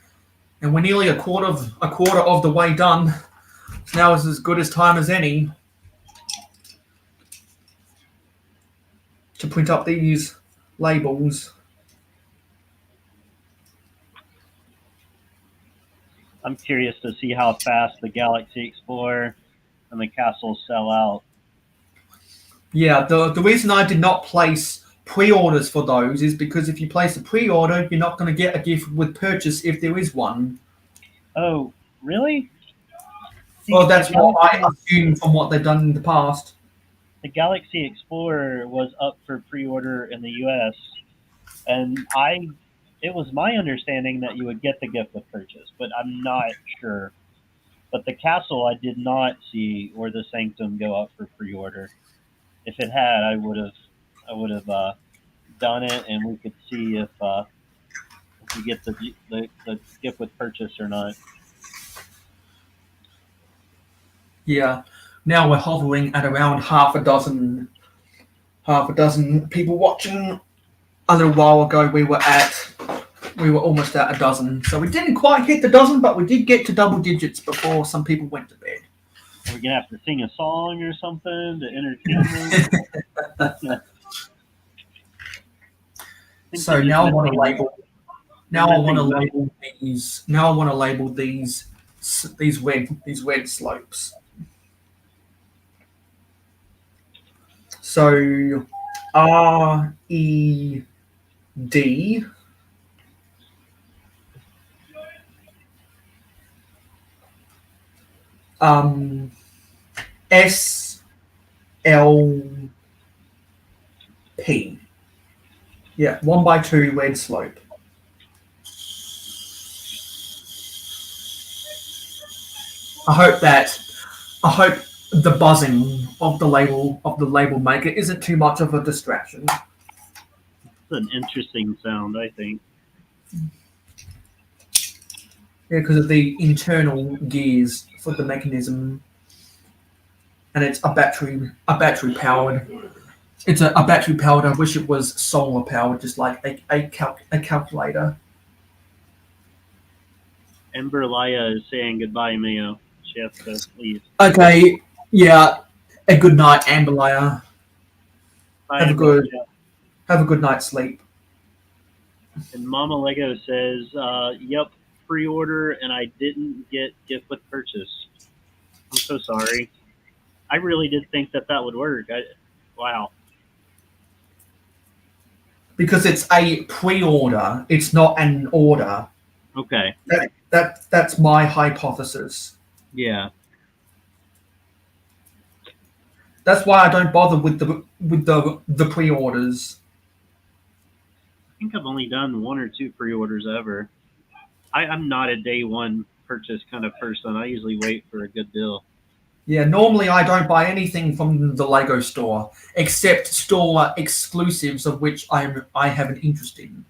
and we're nearly a quarter of the way done. So now is as good as time as any to print up these labels. I'm curious to see how fast the Galaxy Explorer and the castle sell out. Yeah, the reason I did not place pre-orders for those is because if you place a pre-order, you're not going to get a gift with purchase if there is one. Oh, really? Well, that's what I assume from what they've done in the past. The Galaxy Explorer was up for pre-order in the U.S., and it was my understanding that you would get the gift with purchase, but I'm not sure. But the castle, I did not see, or the Sanctum go up for pre-order. If it had, I would have done it, and we could see if you get the gift with purchase or not. Yeah. Now we're hovering at around half a dozen people watching. A little while ago, we were almost at a dozen. So we didn't quite hit the dozen, but we did get to double digits before some people went to bed. Are we gonna have to sing a song or something to entertain them? So now I want to label. Now I want to label these. Now I want to label these red slopes. So RED SLP. Yeah, 1x2 red slope. I hope the buzzing of the label maker isn't too much of a distraction. It's an interesting sound, I think. Yeah, because of the internal gears for the mechanism, and it's a battery powered. It's a battery powered. I wish it was solar powered, just like a calculator. Ember Laya is saying goodbye, Mayo. She has to leave. Okay, yeah. A good night, Amberlayer. Have a good night's sleep. And Mama Lego says, "Yep, pre-order and I didn't get gift with purchase. I'm so sorry. I really did think that would work. Wow. Because it's a pre-order, it's not an order. Okay. That's my hypothesis. Yeah. That's why I don't bother with the pre-orders. I think I've only done 1 or 2 pre-orders ever. I'm not a day one purchase kind of person. I usually wait for a good deal. Yeah, normally I don't buy anything from the Lego store except store exclusives, of which I have an interest in.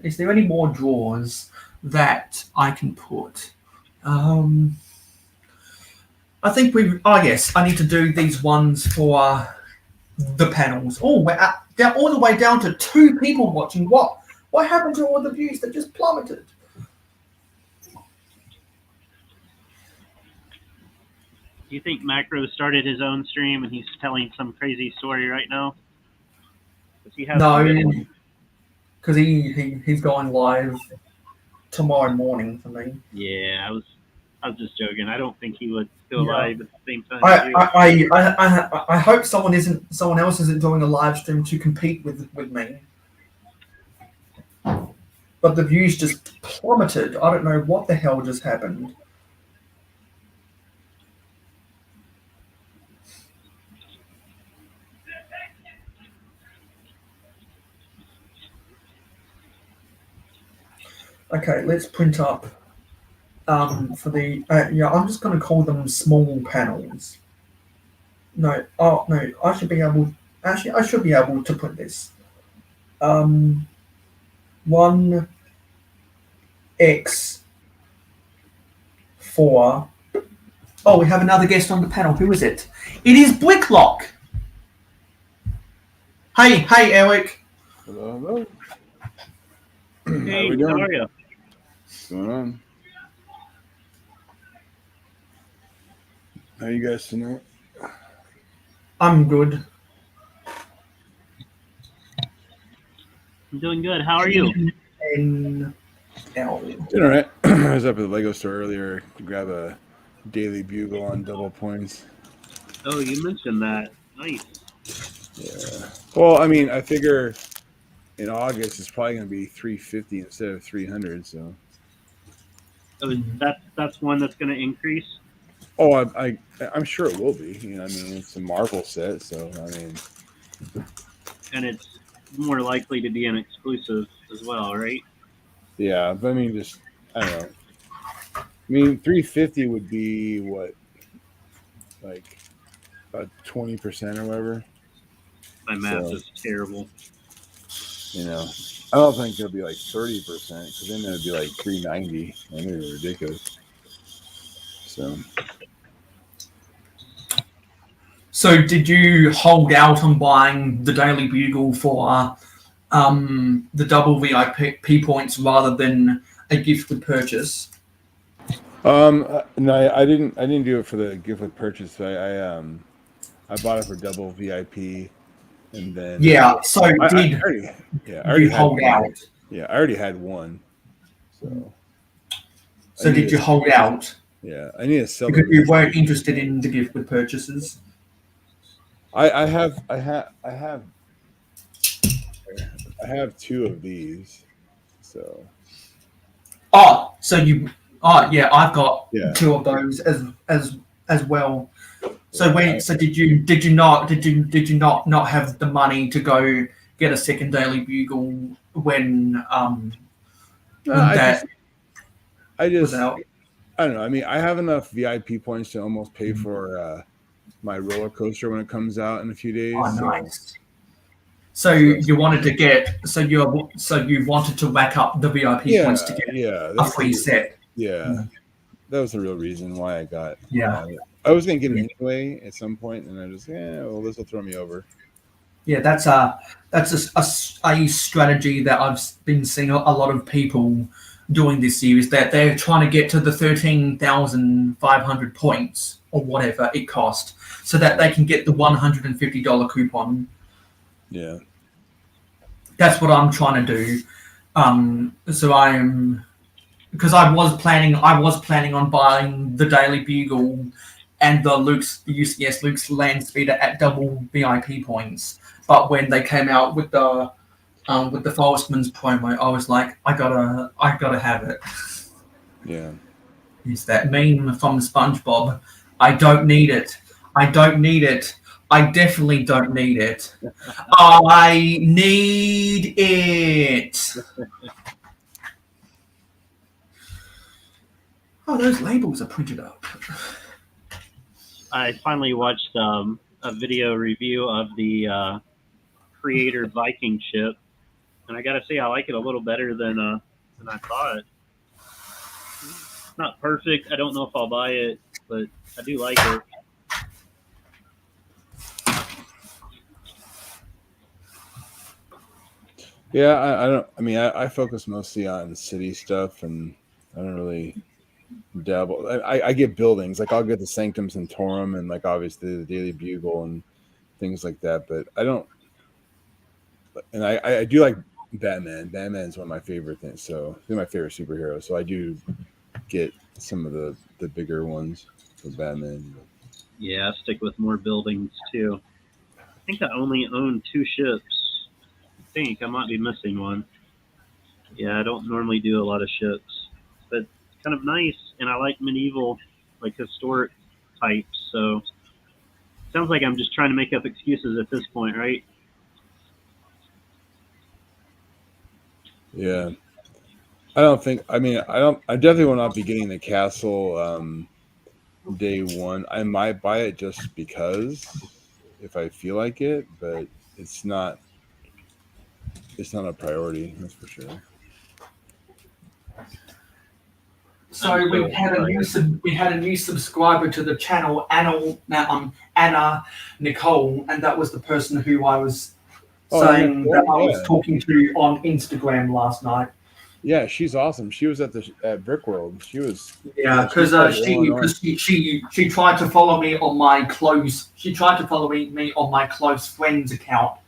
Is there any more drawers that I can put? I think oh yes, I need to do these ones for the panels. Oh, they're all the way down to 2 people watching. What happened to all the views that just plummeted? Do you think Macro started his own stream and he's telling some crazy story right now? No, because he's going live tomorrow morning for me. Yeah, I was just joking. I don't think he would go live at the same time. I hope someone else isn't doing a live stream to compete with me. But the views just plummeted. I don't know what the hell just happened. Okay, let's print up for the I'm just going to call them small panels. No, I should be able to put this 1x4. Oh, we have another guest on the panel. Who is it? It is Blicklock. Hey, Eric. Hello. Hey, how are you? What's going on? How you guys tonight? I'm good. I'm doing good. How are you? Doing all right. I was up at the Lego store earlier to grab a Daily Bugle on double points. Oh, you mentioned that. Nice. Yeah. Well, I mean, I figure in August it's probably going to be 350 instead of 300. So. That's one that's going to increase. Oh, I'm sure it will be. You know, I mean, it's a Marvel set, so I mean. And it's more likely to be an exclusive as well, right? Yeah, but I mean, just I don't know. I mean, 350 would be what, like about 20% or whatever. My math is terrible. You know, I don't think it'll be like 30% because then it'd be like 390. I mean, it'd be ridiculous. So did you hold out on buying the Daily Bugle for the double VIP points rather than a gift with purchase? No, I didn't do it for the gift with purchase. I bought it for double VIP, and then I already hold out? Yeah, I already had one. So did you hold out? Yeah, I need to sell because you weren't interested in the gift with purchases. I have 2 of these, so. I've got 2 of those as well. So did you not have the money to go get a second Daily Bugle when that was out? I don't know. I mean, I have enough VIP points to almost pay for my roller coaster when it comes out in a few days. Oh, nice. So you wanted to you wanted to rack up the VIP points to get a free set. Yeah, that was the real reason why I got. Yeah, I was gonna get it anyway at some point, and I just well, this will throw me over. Yeah, that's a strategy that I've been seeing a lot of people doing this series that they're trying to get to the 13,500 points or whatever it cost, so that they can get the $150 coupon. Yeah. That's what I'm trying to do. So because I was planning on buying the Daily Bugle and the UCS Luke's Land Speeder at double VIP points. But when they came out with the Forestman's promo, I was like, I gotta have it. Yeah. It's that meme from SpongeBob. I don't need it. I don't need it. I definitely don't need it. I need it. Oh, those labels are printed up. I finally watched a video review of the Creator Viking ship, and I gotta say I like it a little better than I thought. It's not perfect. I don't know if I'll buy it, but I do like it. Yeah, I don't. I mean, I focus mostly on city stuff, and I don't really dabble. I get buildings, like I'll get the Sanctum Sanctorum, and like obviously the Daily Bugle and things like that. But I don't. And I do like Batman. Batman's one of my favorite things. So he's my favorite superhero. So I do get some of the bigger ones for Batman. Yeah, I stick with more buildings too. I think I only own 2 ships. I think I might be missing one. Yeah, I don't normally do a lot of ships, but it's kind of nice, and I like medieval, like historic types. So sounds like I'm just trying to make up excuses at this point, right? Yeah, I don't think. I mean, I don't. I definitely will not be getting the castle day one. I might buy it just because if I feel like it, but it's not. It's not a priority, that's for sure. So we had a new subscriber to the channel, Anna Nicole, and that was the person who I was saying that I was talking to on Instagram last night. Yeah, she's awesome. She was at Brickworld. She was because she tried to follow me on my close. She tried to follow me on my close friends account,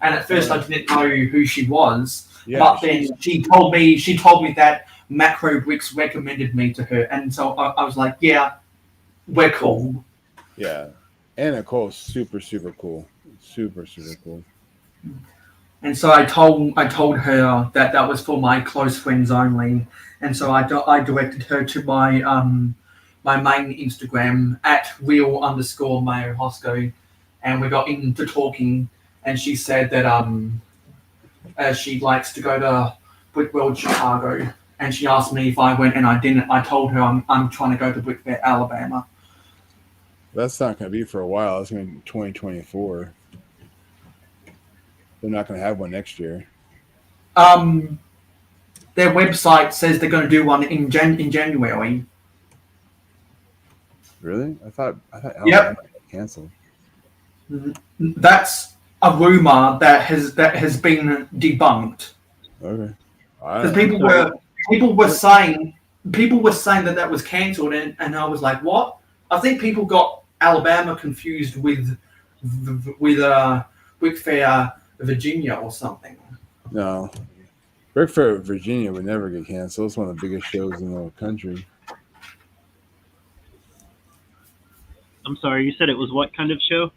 and at first I didn't know who she was. Yeah, but then she told me that Macro Bricks recommended me to her, and so I was like, yeah, we're cool. Yeah, and Nicole's super cool, super cool. And so I told her that was for my close friends only, and so I directed her to my my main Instagram at @real_Mayo Hosko, and we got into talking, and she said that she likes to go to Brick World Chicago, and she asked me if I went, and I didn't. I told her I'm trying to go to Brick Fair, Alabama. That's not going to be for a while. It's going to be 2024. They're not going to have one next year. Their website says they're going to do one in January. Really? I thought Alabama got canceled. That's a rumor that has been debunked. Okay. Because people were saying that was cancelled, and I was like, what? I think people got Alabama confused with Brick Fair, Virginia or something. No. Brick Fair, Virginia would never get canceled. It's one of the biggest shows in the country. I'm sorry, you said it was what kind of show?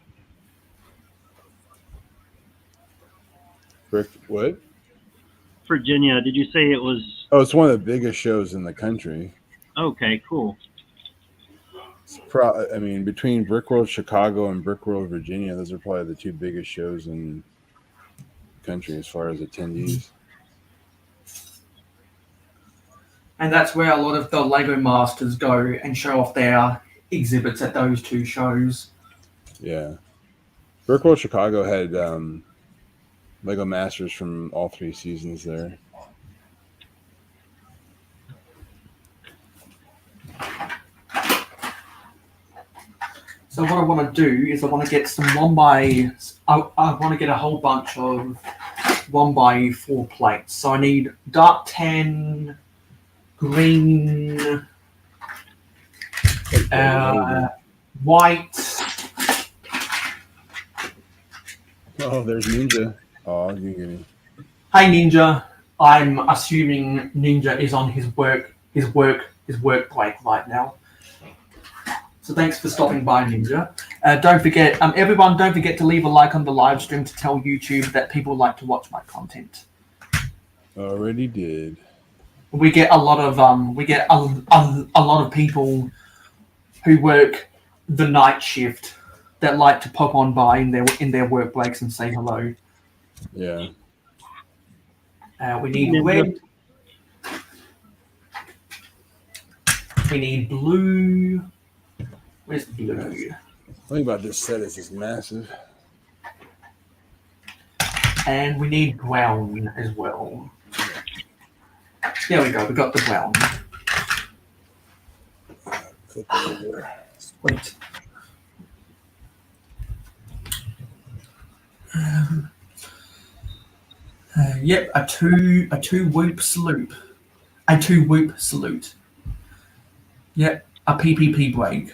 Brick what? Virginia. Did you say it was? Oh, it's one of the biggest shows in the country. Okay, cool. I mean, between Brickworld Chicago and Brickworld Virginia, those are probably the 2 biggest shows in the country as far as attendees. And that's where a lot of the Lego Masters go and show off their exhibits at those 2 shows. Yeah. Brickworld Chicago had Lego Masters from all 3 seasons there. So what I want to do is I want to get some 1x. I want to get a whole bunch of 1x4 plates. So I need dark tan, green, white. Oh, there's Ninja. Oh, you get me. Hey Ninja, I'm assuming Ninja is on his work break right now. So thanks for stopping by, Ninja. Don't forget, everyone, don't forget to leave a like on the live stream to tell YouTube that people like to watch my content. Already did. We get a lot of a lot of people who work the night shift that like to pop on by in their work breaks and say hello. Yeah. We need red. We need blue. Where's the blue? The thing about this set is it's massive. And we need brown as well. There we go. We got the brown. Click over. Sweet. Yep, a two whoop salute. A two whoop salute. Yep, a PPP break.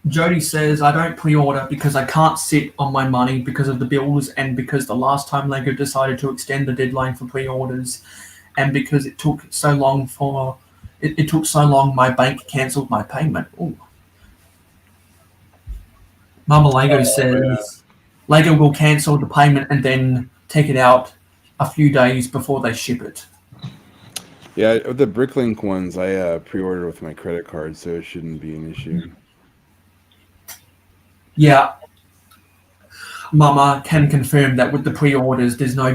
Jody says, I don't pre-order because I can't sit on my money because of the bills and because the last time Lego decided to extend the deadline for pre-orders and because it took so long it took so long my bank cancelled my payment. Ooh. Mama Lego says Lego will cancel the payment and then take it out a few days before they ship it. Yeah, the Bricklink ones I pre-ordered with my credit card, so it shouldn't be an issue. Yeah, Mama can confirm that with the pre-orders, there's no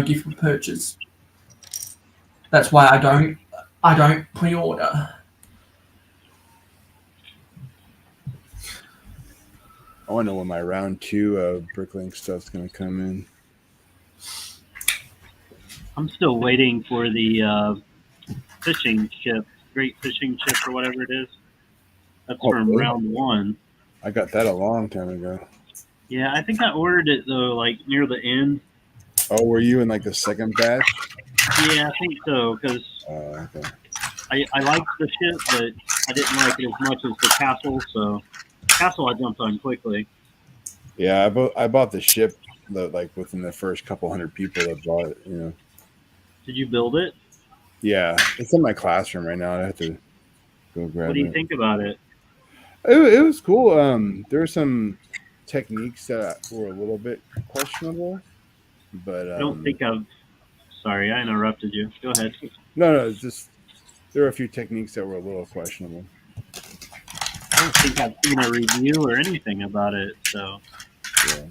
gift for purchase. That's why I don't pre-order. I want to know when my round 2 Bricklink stuff's going to come in. I'm still waiting for the fishing chip, great fishing chip or whatever it is. That's from really? round 1. I got that a long time ago. Yeah, I think I ordered it though, like near the end. Oh, were you in like the second batch? Yeah, I think so, because Okay. I liked the ship, but I didn't like it as much as the castle. So castle I jumped on quickly. Yeah, I bought the ship like within the first couple hundred people that bought it. You know. Did you build it? Yeah, it's in my classroom right now. I have to go grab it. What do you think about it? It was cool. There were some techniques that were a little bit questionable, but I don't think I've. Sorry, I interrupted you. Go ahead. No, it's just there were a few techniques that were a little questionable. I don't think I've seen a review or anything about it. So yeah,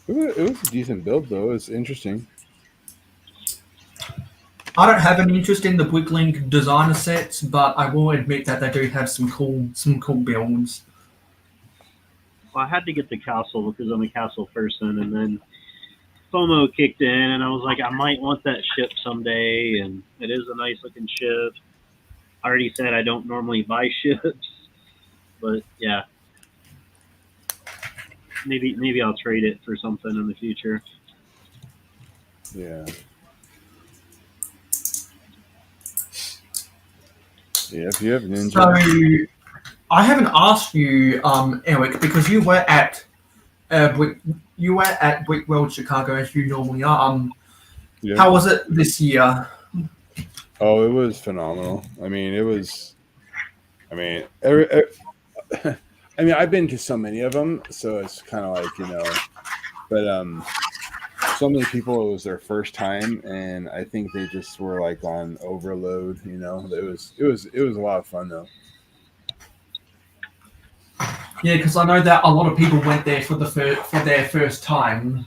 it was a decent build though. It was interesting. I don't have an interest in the Bricklink designer sets, but I will admit that they do have some cool builds. well, I had to get the castle because I'm a castle person, and then FOMO kicked in, and I was like, I might want that ship someday, and it is a nice looking ship. I already said I don't normally buy ships, but yeah, maybe I'll trade it for something in the future. Yeah. Yeah, if you have Ninja. So, I haven't asked you, Eric, because you were at Brick World Chicago as you normally are. Yeah. How was it this year? Oh, it was phenomenal. I mean, it was. I mean, I've been to so many of them, so it's kind of like but so many people, it was their first time, and I think they just were like on overload. It was a lot of fun though. Yeah, because I know that a lot of people went there for their first time,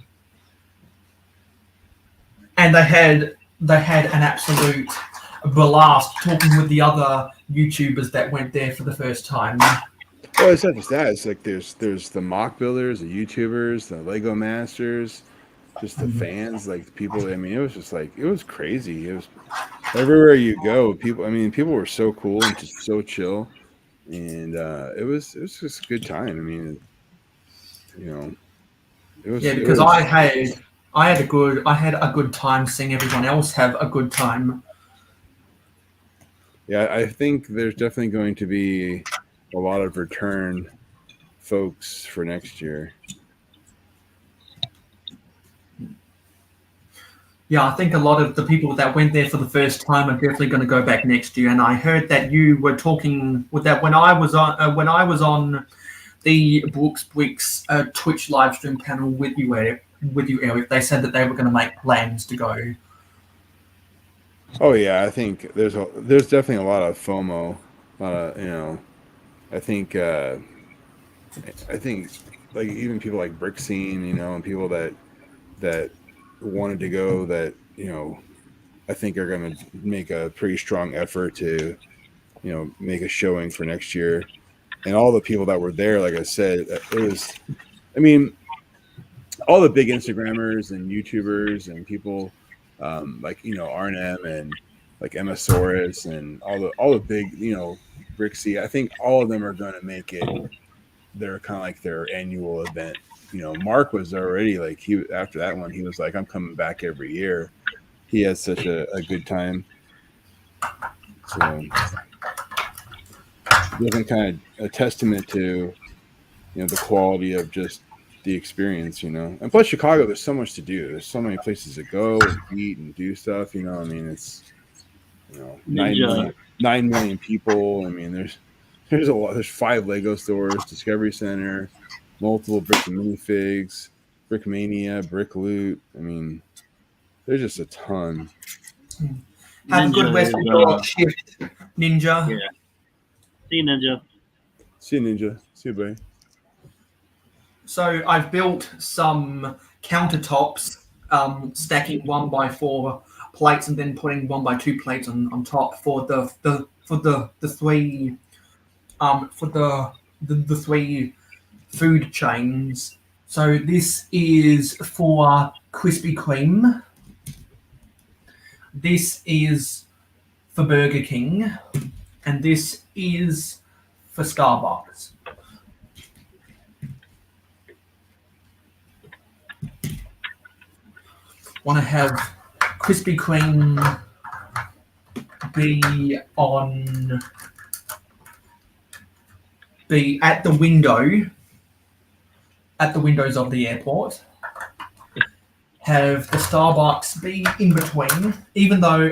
and they had an absolute blast talking with the other YouTubers that went there for the first time. Well, it's not just that. It's like there's the mock builders, the YouTubers, the Lego masters, just the fans, like people. I mean, it was just like it was crazy. It was everywhere you go. People were so cool and just so chill, and it was just a good time. I mean, it was. Yeah, because I I had a good time seeing everyone else have a good time. Yeah, I think there's definitely going to be a lot of return folks for next year. Yeah, I think a lot of the people that went there for the first time are definitely going to go back next year. And I heard that you were talking with that when I was on the Brooks Weeks Twitch live stream panel with you, Eric. They said that they were going to make plans to go. Oh yeah, I think there's definitely a lot of FOMO. I think like even people like Brick Scene, and people that wanted to go, that I think are going to make a pretty strong effort to make a showing for next year. And all the people that were there, like I said, it was, I mean, all the big Instagrammers and YouTubers and people like Arnhem and like Emmasaurus and all the big Brixie. I think all of them are going to make it. They're kind of like their annual event. Mark was already like after that one, he was like, I'm coming back every year. He has such a good time. So it's kind of a testament to the quality of just the experience, and plus Chicago, there's so much to do. There's so many places to go and eat and do stuff. I mean, it's 9 million people. I mean, there's a lot. There's 5 Lego stores, Discovery Center, multiple Brick and Minifigs, Brickmania, Brick Loot. I mean, there's just a ton. Have a good rest of your shift, Ninja. Yeah. See you, Ninja. See you, Ninja. See you, buddy. So I've built some countertops, stacking 1x4 plates and then putting 1x2 plates on top for the three food chains. So this is for Krispy Kreme. This is for Burger King, and this is for Starbucks. Want to have Krispy Kreme be at the windows of the airport. Have the Starbucks be in between, even though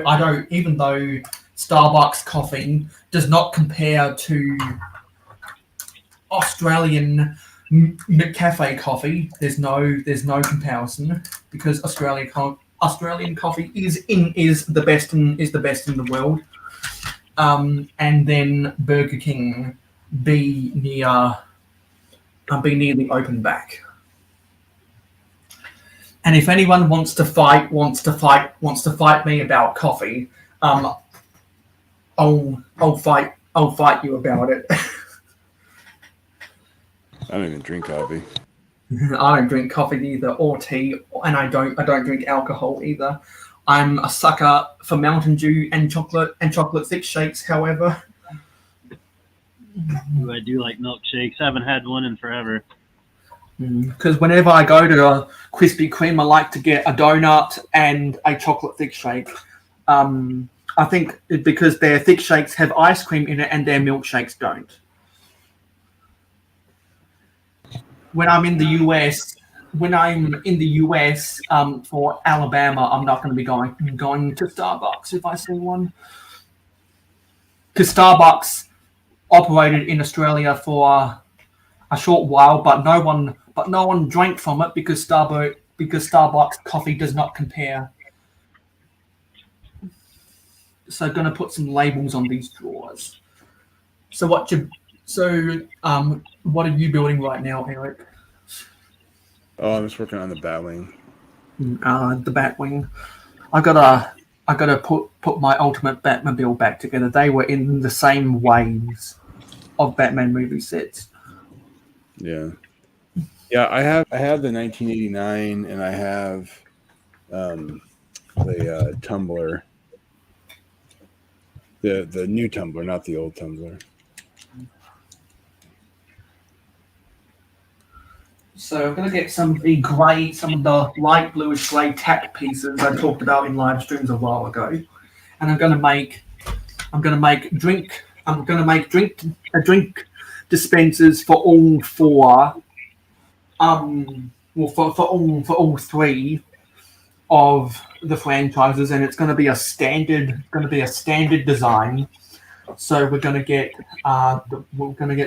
Starbucks coffee does not compare to Australian McCafe coffee. There's no comparison, because Australian coffee is the best in the world. And then Burger King be near the open back. And if anyone wants to fight me about coffee, I'll fight you about it. I don't even drink coffee. I don't drink coffee either, or tea, and I don't drink alcohol either. I'm a sucker for Mountain Dew and chocolate thick shakes, however. I do like milkshakes. I haven't had one in forever. Because whenever I go to a Krispy Kreme, I like to get a donut and a chocolate thick shake. I think because their thick shakes have ice cream in it and their milkshakes don't. When I'm in the US for Alabama, I'm not going to be going to Starbucks if I see one. Because Starbucks operated in Australia for a short while, but no one drank from it because Starbucks coffee does not compare. So going to put some labels on these drawers. So what are you building right now, Eric? Oh, I'm just working on the Batwing. The Batwing. I gotta put my Ultimate Batmobile back together. They were in the same waves of Batman movie sets. Yeah. I have the 1989, and I have the Tumbler. The new Tumbler, not the old Tumbler. So I'm going to get some of the grey, some of the light bluish grey tack pieces I talked about in live streams a while ago, and I'm going to make drink dispensers for all four. For all three of the franchises, and it's going to be a standard design. So we're going to get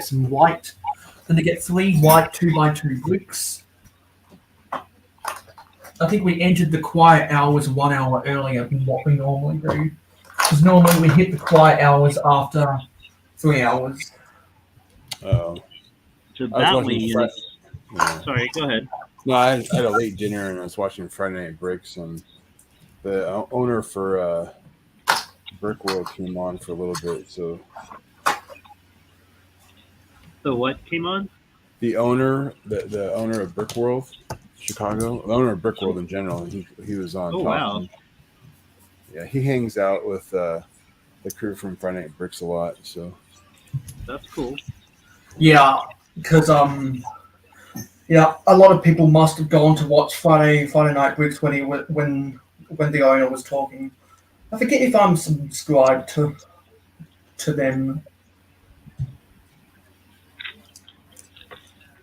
some white. Going to get 3 white 2x2 bricks. I think we entered the quiet hours 1 hour earlier than what we normally do, because normally we hit the quiet hours after 3 hours. So that means. Sorry, go ahead. No, I had a late dinner and I was watching Friday Night Bricks, and the owner for Brick World came on for a little bit. So the what came on? The owner, the owner of Brick World, Chicago, the owner of Brick World in general, he was on. Oh wow! Yeah, he hangs out with the crew from Friday Night Bricks a lot. So that's cool. Yeah, because yeah, a lot of people must have gone to watch Friday Night Bricks when the owner was talking. I forget if I'm subscribed to them.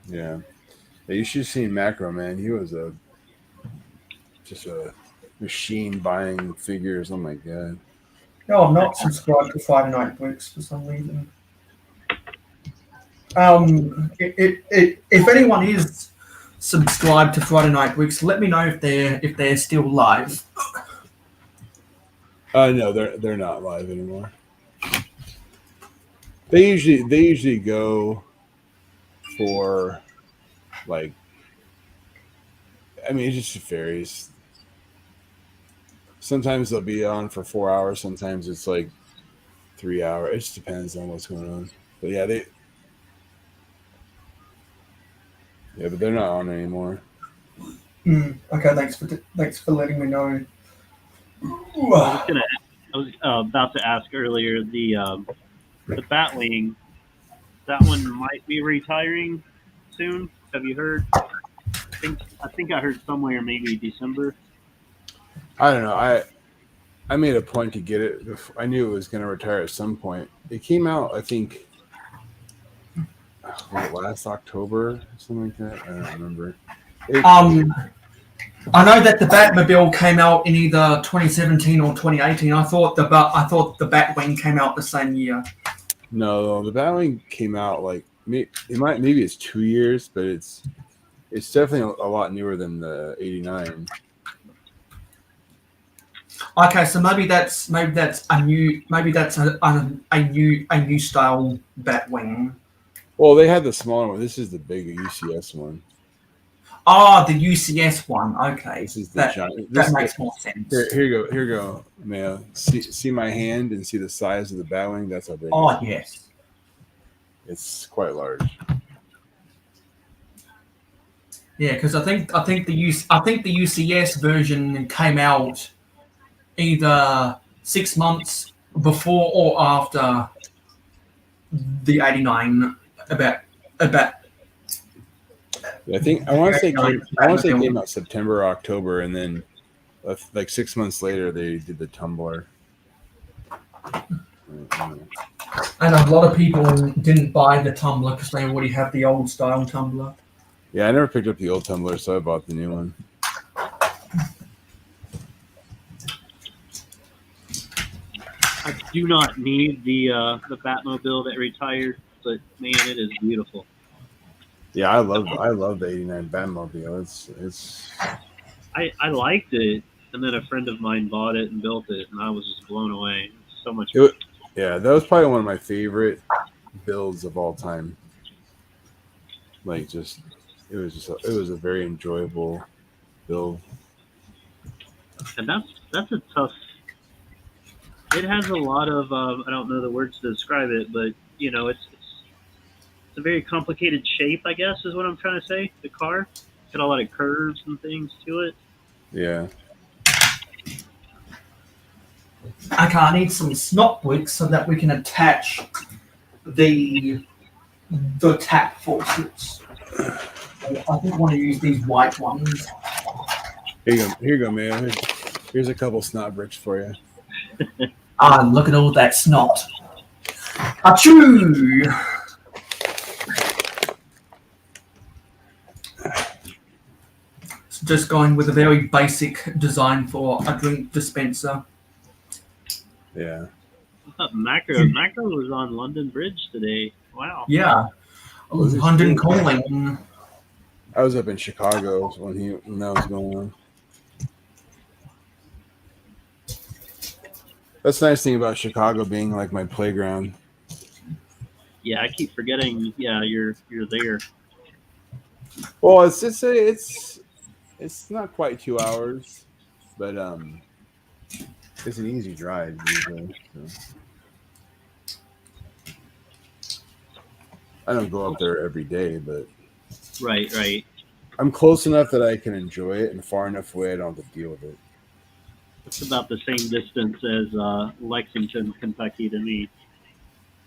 Yeah, you should have seen Macro, man. He was just a machine buying figures. Oh my god. No, I'm not subscribed to Friday Night Bricks for some reason. If anyone is subscribed to Friday Night Bricks, let me know if they're still live. No, they're not live anymore. They usually go for, like, I mean, it just varies. Sometimes they'll be on for 4 hours. Sometimes it's like 3 hours. It just depends on what's going on. But yeah, but they're not on anymore. Okay, thanks for letting me know. I was about to ask earlier, the Batwing, that one might be retiring soon. Have you heard? I think I heard somewhere maybe December. I don't know. I made a point to get it. I knew it was going to retire at some point. It came out, I think, last October or something like that. I don't remember. I know that the Batmobile came out in either 2017 or 2018. I thought the Batwing came out the same year. No, the Batwing came out like maybe it's 2 years, but it's definitely a lot newer than the '89. Okay, so maybe that's a new style Batwing. Well, they had the smaller one. This is the big UCS one. Oh, the UCS one. Okay, this is the giant. That makes more sense. Here you go, Mayo. See my hand and see the size of the Batwing. That's how big. Oh yes, it's quite large. Yeah, because I think the UCS version came out either 6 months before or after the '89. About. Yeah, I want to say it came out September or October, and then like 6 months later they did the tumbler. And a lot of people didn't buy the tumbler because they already have the old style tumbler. Yeah, I never picked up the old tumbler, so I bought the new one. I do not need the Batmobile that retired, but man, it is beautiful. Yeah, I love the '89 Batmobile. I liked it, and then a friend of mine bought it and built it, and I was just blown away. So much. Yeah, that was probably one of my favorite builds of all time. Like, it was a very enjoyable build. And that's a tough. It has a lot of I don't know the words to describe it, but you know it's a very complicated shape, I guess, is what I'm trying to say. The car got a lot of curves and things to it. Yeah. Okay, I need some snot bricks so that we can attach the tap faucets. I think I want to use these white ones. Here you go, man. Here's a couple snot bricks for you. Ah, look at all that snot. Achoo! So just going with a very basic design for a drink dispenser. Yeah. Macro was on London Bridge today. Wow. Yeah. London Calling. I was up in Chicago when that was going on. That's the nice thing about Chicago being like my playground. Yeah, I keep forgetting. Yeah, you're there. Well, it's not quite 2 hours, but it's an easy drive usually. So. I don't go up there every day, but Right. I'm close enough that I can enjoy it, and far enough away I don't have to deal with it. It's about the same distance as Lexington, Kentucky to me.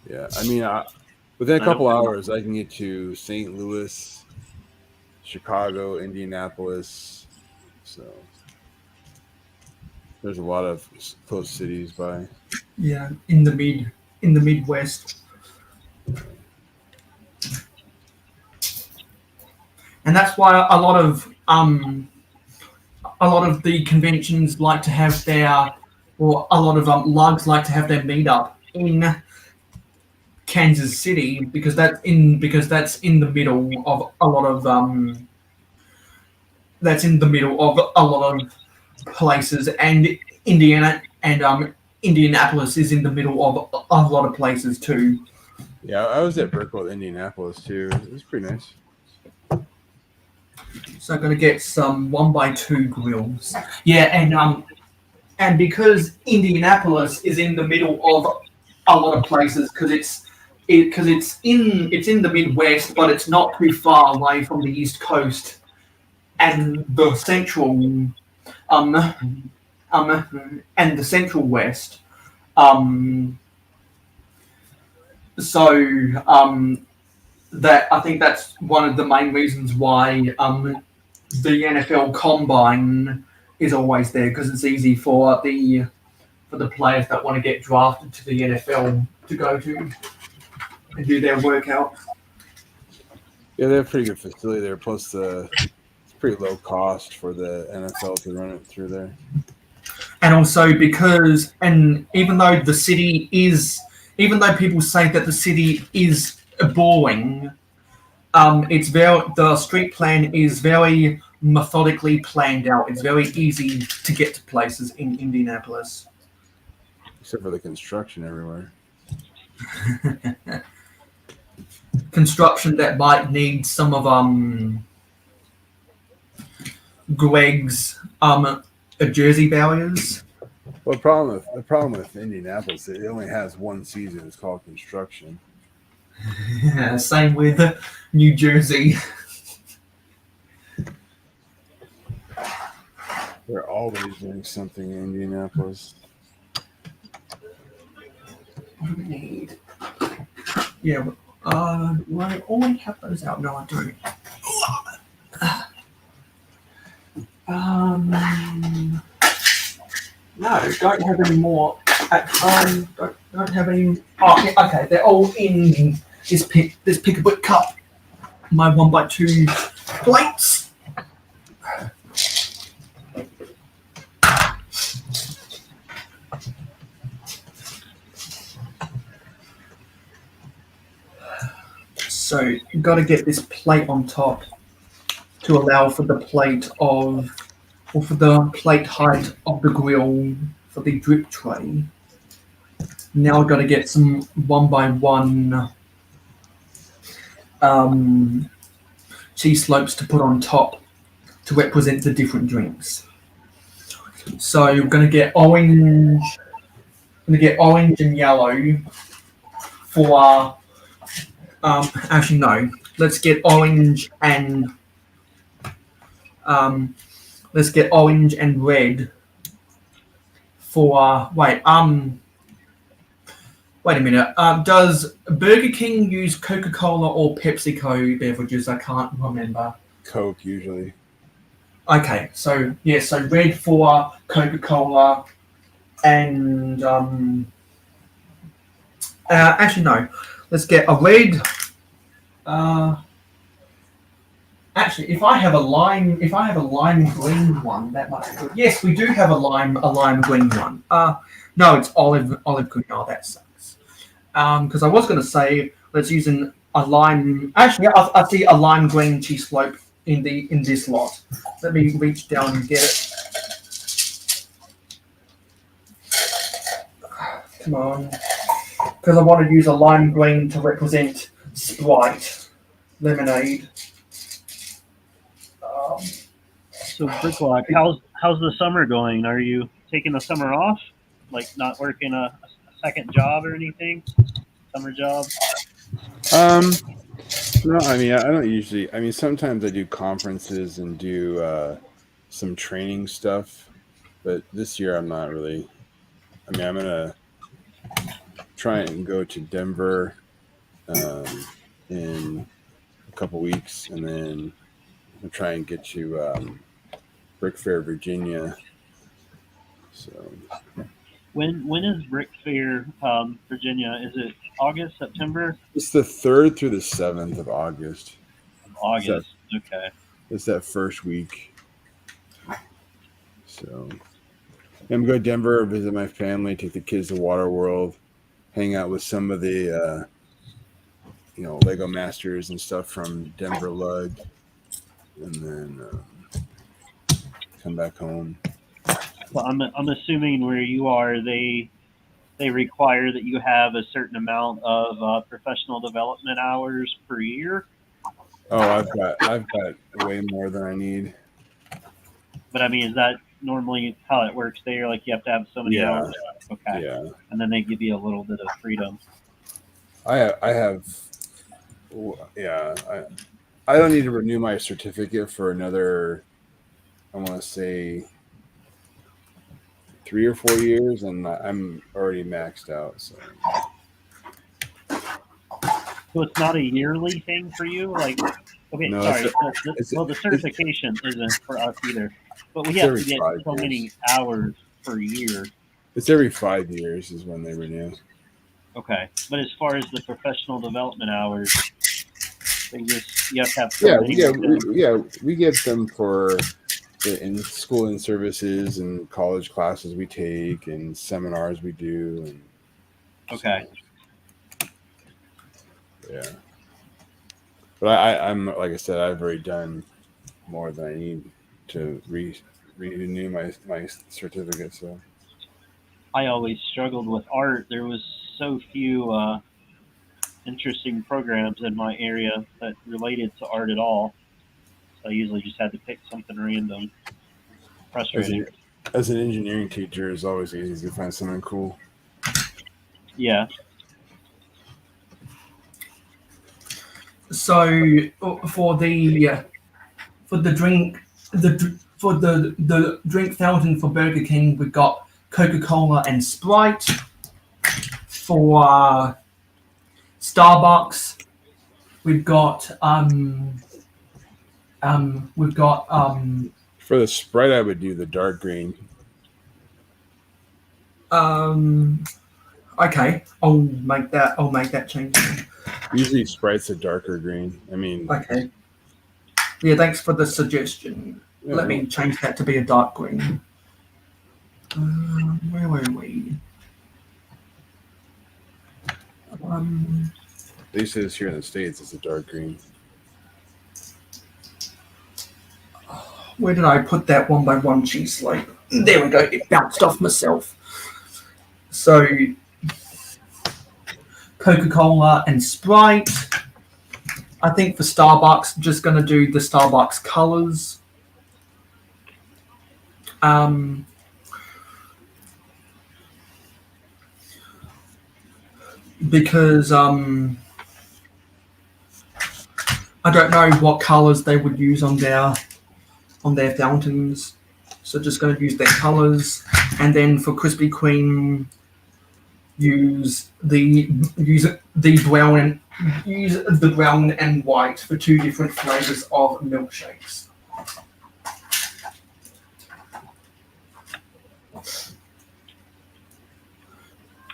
Yeah, I mean, within a couple hours, I can get to St. Louis, Chicago, Indianapolis. So there's a lot of close cities by. Yeah, in the Midwest. And that's why a lot of the conventions like to have their, or a lot of lugs like to have their meetup in Kansas City because that's in the middle of a lot of places, and Indianapolis is in the middle of a lot of places too. Yeah, I was at Brickell, Indianapolis too. It was pretty nice. So I'm gonna get some 1x2 grills. Yeah, and because Indianapolis is in the middle of a lot of places, because it's in the Midwest, but it's not too far away from the East Coast and the Central and the Central West. That I think that's one of the main reasons why the NFL Combine is always there, because it's easy for the players that want to get drafted to the NFL to go to and do their workout. Yeah, they have pretty good facility there. Plus, it's pretty low cost for the NFL to run it through there. And also because, even though people say that the city is boring, the street plan is very methodically planned out. It's very easy to get to places in Indianapolis. Except for the construction everywhere. Construction that might need some of Greg's jersey barriers. Well, the problem with Indianapolis, it only has one season. It's called construction. Yeah, same with New Jersey. They're always doing something in Indianapolis. What do we need? Yeah, do I already have those out? No, I don't. No, don't have any more at home. Don't have any. Oh, yeah, okay, they're all in this Pick-a-Brick cup. My 1x2 plates. So you've got to get this plate on top to allow for the plate height of the grill for the drip tray. Now I've got to get some 1x1 cheese slopes to put on top to represent the different drinks. So you're going to get orange. I'm going to get orange and yellow for. Actually, no. Let's get orange and. Let's get orange and red for. Wait a minute. Does Burger King use Coca-Cola or PepsiCo beverages? I can't remember. Coke usually. Okay, so yeah, so red for Coca-Cola, and actually no, let's get a red. Actually, if I have a lime green one, that might be good. Yes, we do have a lime green one. No, it's olive green. Oh, that sucks. Because I was going to say let's use a lime. Actually, I see a lime green cheese slope in this lot. Let me reach down and get it. Come on, because I want to use a lime green to represent Sprite lemonade. So Bricklock, how's the summer going? Are you taking the summer off? Like not working a second job or anything? Summer job? No, I mean, I don't usually. I mean, sometimes I do conferences and do some training stuff, but this year I'm not really. I mean, I'm gonna try and go to Denver in a couple weeks, and then I'll try and get to Brick Fair, Virginia. So When is Brick Fair, Virginia? Is it August, September? it's the 3rd through the 7th of August. August. Okay. It's that first week. So I'm going to Denver, visit my family, take the kids to Waterworld, hang out with some of the Lego Masters and stuff from Denver Lug, and then come back home. Well, I'm assuming where you are, they require that you have a certain amount of professional development hours per year. Oh, I've got way more than I need. But I mean, is that normally how it works there? Like you have to have so many hours. Okay. Yeah. And then they give you a little bit of freedom. I don't need to renew my certificate for another, I want to say 3 or 4 years, and I'm already maxed out. So it's not a yearly thing for you? Like, okay, No, sorry. it's- the certification isn't for us either. But we have to get so many hours per year. It's every 5 years is when they renew. Okay. But as far as the professional development hours, you have to have so many. We get them for the in school and services and college classes we take and seminars we do. And okay. Yeah. But I'm like I said, I've already done more than I need to renew my certificate. So I always struggled with art. There was so few interesting programs in my area that related to art at all. So I usually just had to pick something random. Frustrating. As an engineering teacher, it's always easy to find something cool. Yeah. So for the drink fountain for Burger King, we've got Coca-Cola and Sprite. For Starbucks, we've got For the Sprite, I would do the dark green. okay, I'll make that change. Usually Sprite's a darker green. I mean, Okay. Yeah, thanks for the suggestion. Yeah. Let me change that to be a dark green. Where were we? at least it is here in the States, it's a dark green. Where did I put that 1x1 cheese slope? There we go. It bounced off myself. So, Coca-Cola and Sprite. I think for Starbucks, just going to do the Starbucks colors. Because I don't know what colors they would use on their fountains, so just going to use their colors. And then for Krispy Kreme, use the brown and white for 2 different flavors of milkshakes.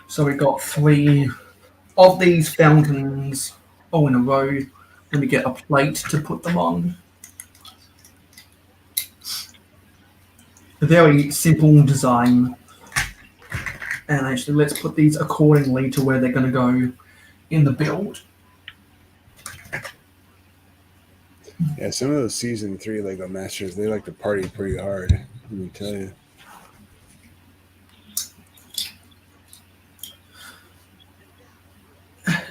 So we got 3 of these fountains all in a row. Let me get a plate to put them on. A very simple design. And actually, let's put these accordingly to where they're going to go in the build. Yeah, some of those season 3 Lego Masters, they like to party pretty hard. Let me tell you.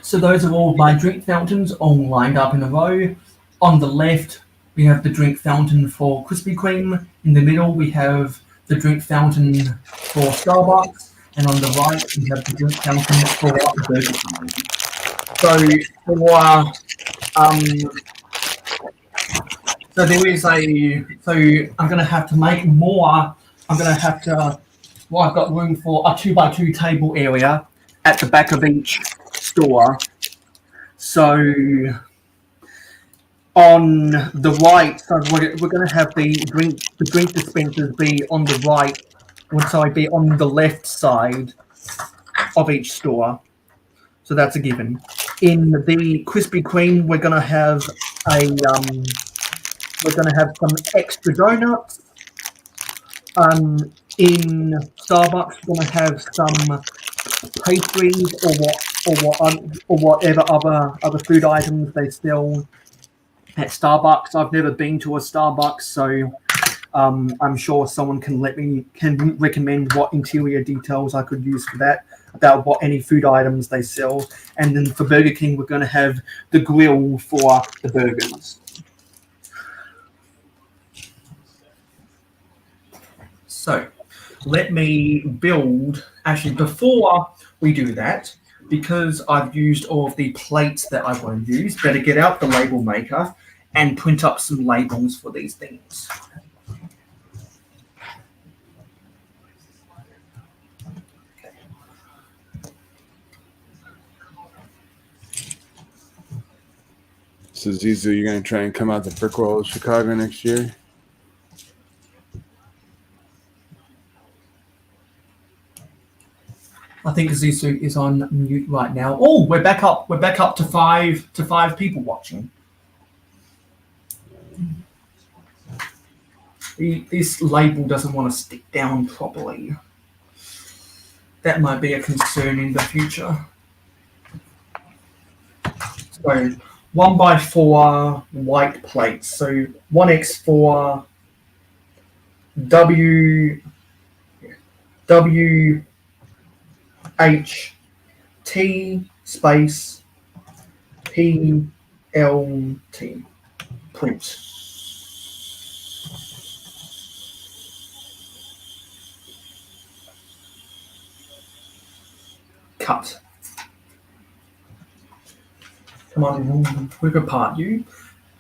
So those are all my drink fountains, all lined up in a row. On the left, we have the drink fountain for Krispy Kreme. In the middle, we have the drink fountain for Starbucks. And on the right, we have the drink fountain for Burger King. So there is so I'm going to have to make more. I'm going to have to, well, I've got room for a 2x2 table area at the back of each store. So on the right, so we're going to have the drink dispensers be on the right, be on the left side of each store. So that's a given. In the Krispy Kreme, we're going to have some extra donuts. In Starbucks, we're going to have some pastries or whatever other food items they sell at Starbucks. I've never been to a Starbucks, so I'm sure someone can recommend what interior details I could use for that, about what any food items they sell. And then for Burger King, we're going to have the grill for the burgers. So let me build, actually before we do that, because I've used all of the plates that I want to use, better get out the label maker and print up some labels for these things. So Zizu, you're going to try and come out the brick wall of Chicago next year? I think Zizu is on mute right now. Oh, we're back up. We're back up to five people watching. This label doesn't want to stick down properly. That might be a concern in the future. So 1x4 white plates. So 1x4 WHT space PLT print. Cut. Come on, rip apart you.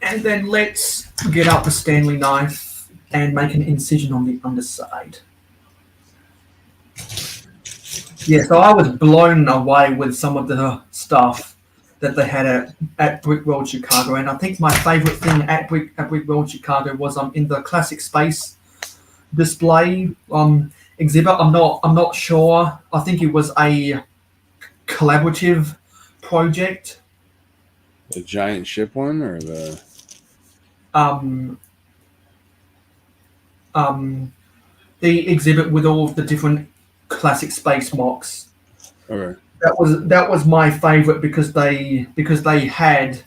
And then let's get out the Stanley knife and make an incision on the underside. Yeah, so I was blown away with some of the stuff that they had at Brick World Chicago, and I think my favorite thing at Brick World Chicago was in the Classic Space display exhibit. I'm not sure. I think it was a collaborative project. The giant ship one, or the the exhibit with all of the different Classic Space mocks. Okay. That was my favorite because they had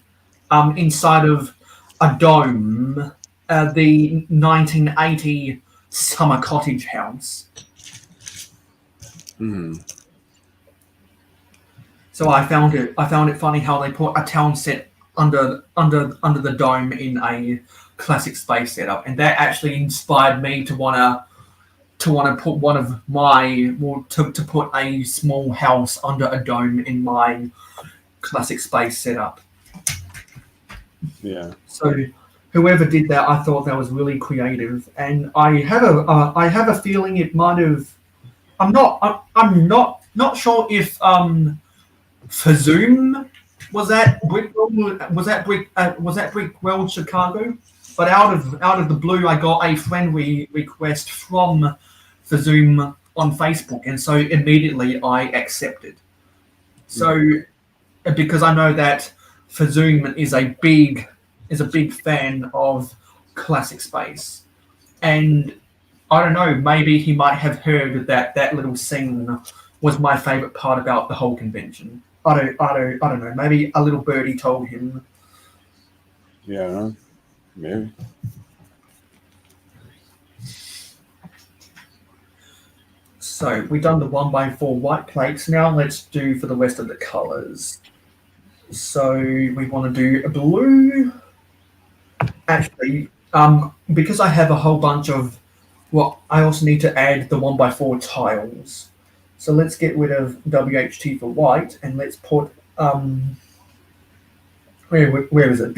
inside of a dome the 1980 summer cottage house. Mm-hmm. So I found it funny how they put a town set under the dome in a Classic Space setup, and that actually inspired me to want to put one of my to put a small house under a dome in my Classic Space setup. Yeah. So whoever did that, I thought that was really creative, and I have a feeling it might have. I'm not sure if for Zoom. Was that Brickwell? Was that Brickwell Chicago? But out of the blue, I got a friend request from for Zoom on Facebook, and so immediately I accepted. So because I know that for Zoom is a big fan of classic space, and I don't know, maybe he might have heard that little scene was my favorite part about the whole convention. I don't know. Maybe a little birdie told him. Yeah, maybe. So we've done the 1x4 white plates. Now let's do for the rest of the colors. So we want to do a blue. Actually, because I have a whole bunch of, well, I also need to add the 1x4 tiles. So let's get rid of WHT for white, and let's put where is it?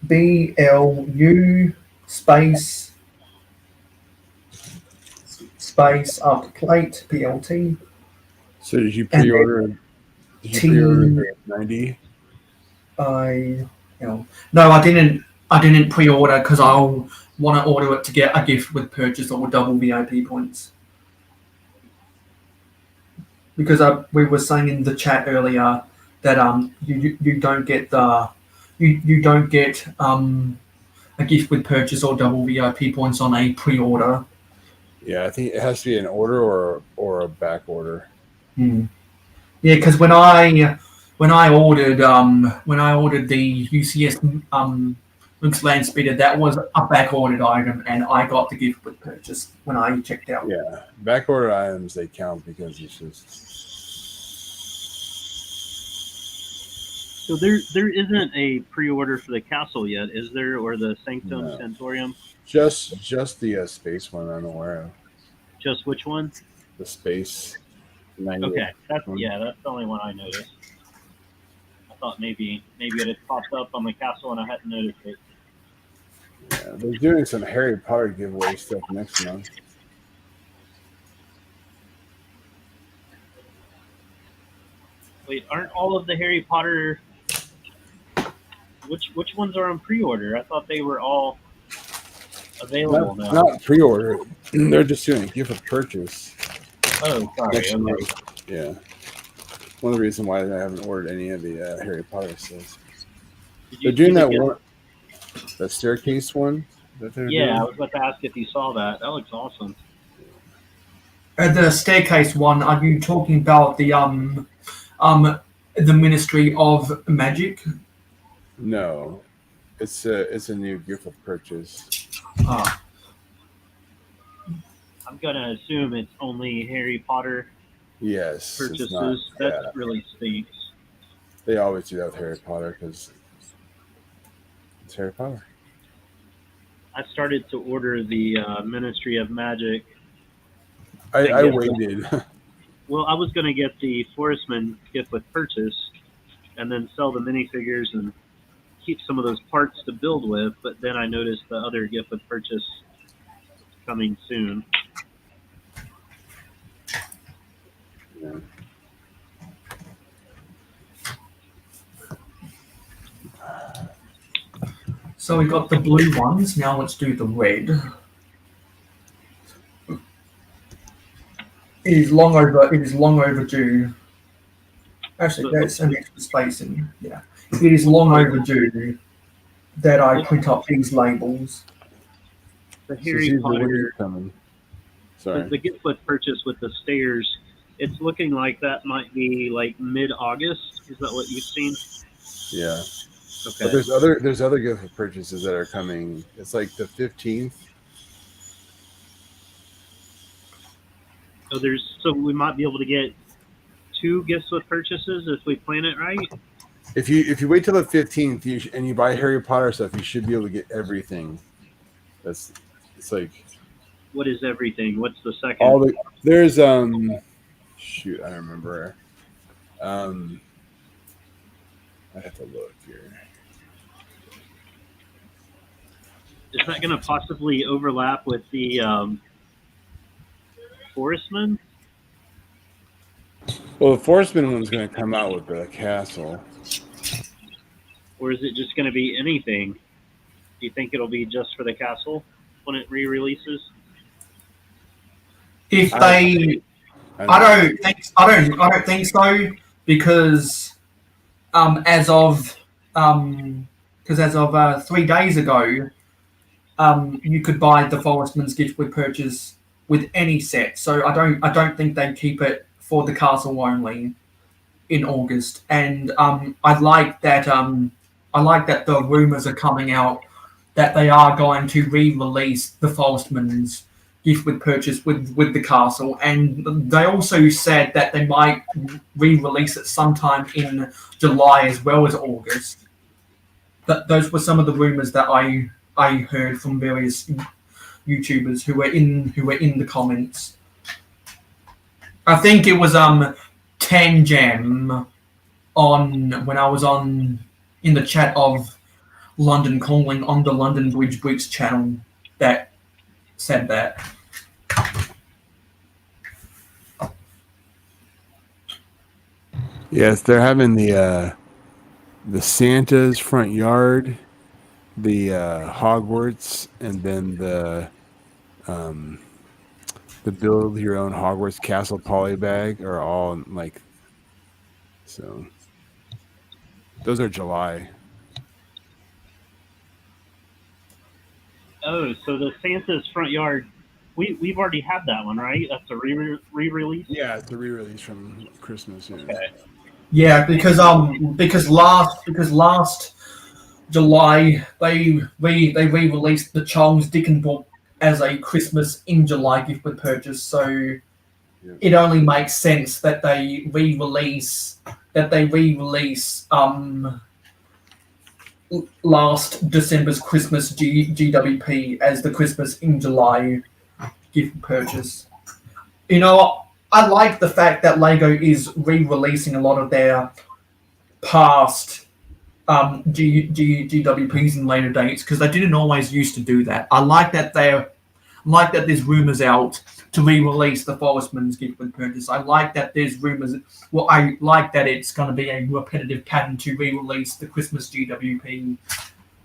BLU space after plate PLT. So did you pre-order? Did you pre-order 90? No, I didn't pre-order because I'll want to order it to get a gift with purchase or double VIP points. Because we were saying in the chat earlier that you don't get you don't get a gift with purchase or double VIP points on a pre-order. Yeah, I think it has to be an order or a back order. Yeah, because when I ordered the UCS Luke's Land Speeder, that was a back ordered item, and I got the gift with purchase when I checked out. Yeah, back order items, they count because it's just. So there isn't a pre-order for the castle yet, is there, or the Sanctum No. Sanctorium? Just the space one I'm aware of. Just which one? The space. 90. Okay, that's the only one I noticed. I thought maybe it had popped up on the castle and I hadn't noticed it. Yeah, they're doing some Harry Potter giveaway stuff next month. Wait, aren't all of the Harry Potter? Which ones are on pre-order? I thought they were all available now. Not pre-order. They're just doing a gift of purchase. Oh, sorry. Next Okay. month. Yeah. One of the reasons why I haven't ordered any of the Harry Potter stuff. They're doing that staircase one. Yeah, I was about to ask if you saw that. That looks awesome. The staircase one. Are you talking about the Ministry of Magic? No, it's a new gift of purchase. I'm gonna assume it's only Harry Potter Yes, purchases. That really stinks. They always do that with Harry Potter because it's Harry Potter. I started to order the Ministry of Magic. I waited. Well, I was going to get the Forestman gift with purchase and then sell the minifigures and keep some of those parts to build with, but then I noticed the other gift with purchase coming soon. Yeah. So we got the blue ones. Now let's do the red. It is long overdue. Actually, that's an extra spacing. Yeah, it is long overdue that I print up these labels. The Harry Potter coming. Sorry. The gift with purchase with the stairs. It's looking like that might be like mid-August. Is that what you've seen? Yeah. Okay. But there's other gift with purchases that are coming. It's like the 15th. So we might be able to get 2 gifts with purchases if we plan it right. If you wait till the 15th and you buy Harry Potter stuff, you should be able to get everything. It's like. What is everything? What's the second? There's shoot, I don't remember. I have to look here. Is that going to possibly overlap with the Forestman? Well, the Forestman one's going to come out with the castle. Or is it just going to be anything? Do you think it'll be just for the castle when it re-releases? If they, I don't think so, because as of 3 days ago, you could buy the Forestman's Gift with purchase with any set. So I don't think they keep it for the castle only in August. And I like that the rumors are coming out that they are going to re-release the Forestman's Gift with purchase with the castle, and they also said that they might re-release it sometime in July as well as August. But those were some of the rumors that I heard from various YouTubers who were in the comments. I think it was 10 Gem on when I was in the chat of London Calling on the London Bridge Bricks channel that said that. Yes, they're having the Santa's front yard, the Hogwarts, and then the build your own Hogwarts castle polybag are all like, so those are July. Oh, so the Santa's front yard, we've already had that one, right? That's a re-release. Yeah, it's a re-release from Christmas. Yeah. Okay. Yeah, because last July they re-released the Charles Dickens book as a Christmas in July gift with purchase, so it only makes sense that they re-release last December's Christmas GWP as the Christmas in July gift purchase. You know, I like the fact that LEGO is re-releasing a lot of their past GWPs in later dates, because they didn't always used to do that. I like that there's rumors out to re-release the Forestman's Gift with purchase. I like that there's rumors. Well, I like that it's going to be a repetitive pattern to re-release the Christmas GWP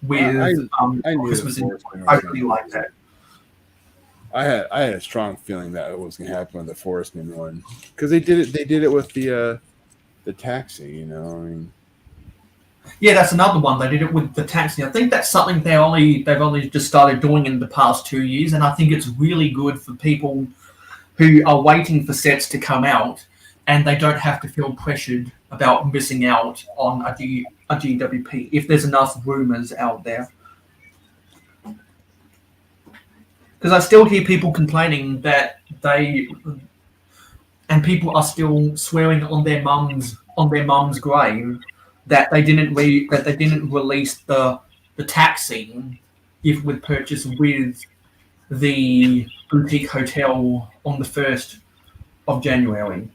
with Christmas. I really like that. I had a strong feeling that it was going to happen with the Forestman one, because they did it with the taxi. You know, I mean. Yeah, that's another one. They did it with the taxi. I think that's something they've only just started doing in the past 2 years, and I think it's really good for people who are waiting for sets to come out, and they don't have to feel pressured about missing out on a GWP if there's enough rumors out there. Because I still hear people complaining that people are still swearing on their mum's grave that they didn't release the taxi gift with purchase with the boutique hotel on the 1st of January.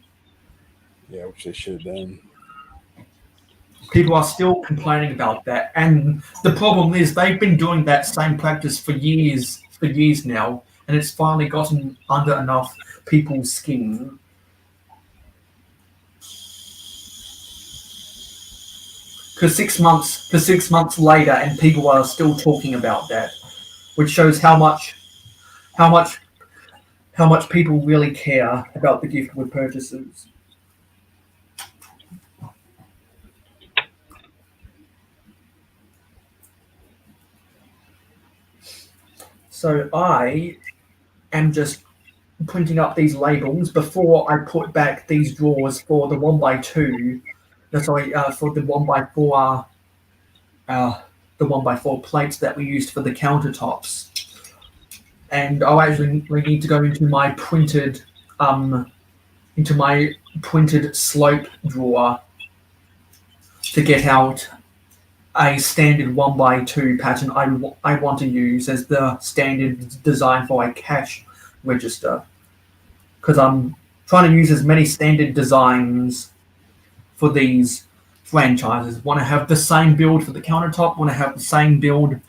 Yeah, which they should have done. People are still complaining about that, and the problem is they've been doing that same practice for years now, and it's finally gotten under enough people's skin. Because 6 months later, and people are still talking about that, which shows how much people really care about the gift with purchases. So I am just printing up these labels before I put back these drawers for the 1x2. For the 1x4, the 1x4 plates that we used for the countertops. And I'll actually need to go into my printed slope drawer to get out a standard 1x2 pattern I want to use as the standard design for a cash register, because I'm trying to use as many standard designs for these franchises. Want to have the same build for the countertop, want to have the same build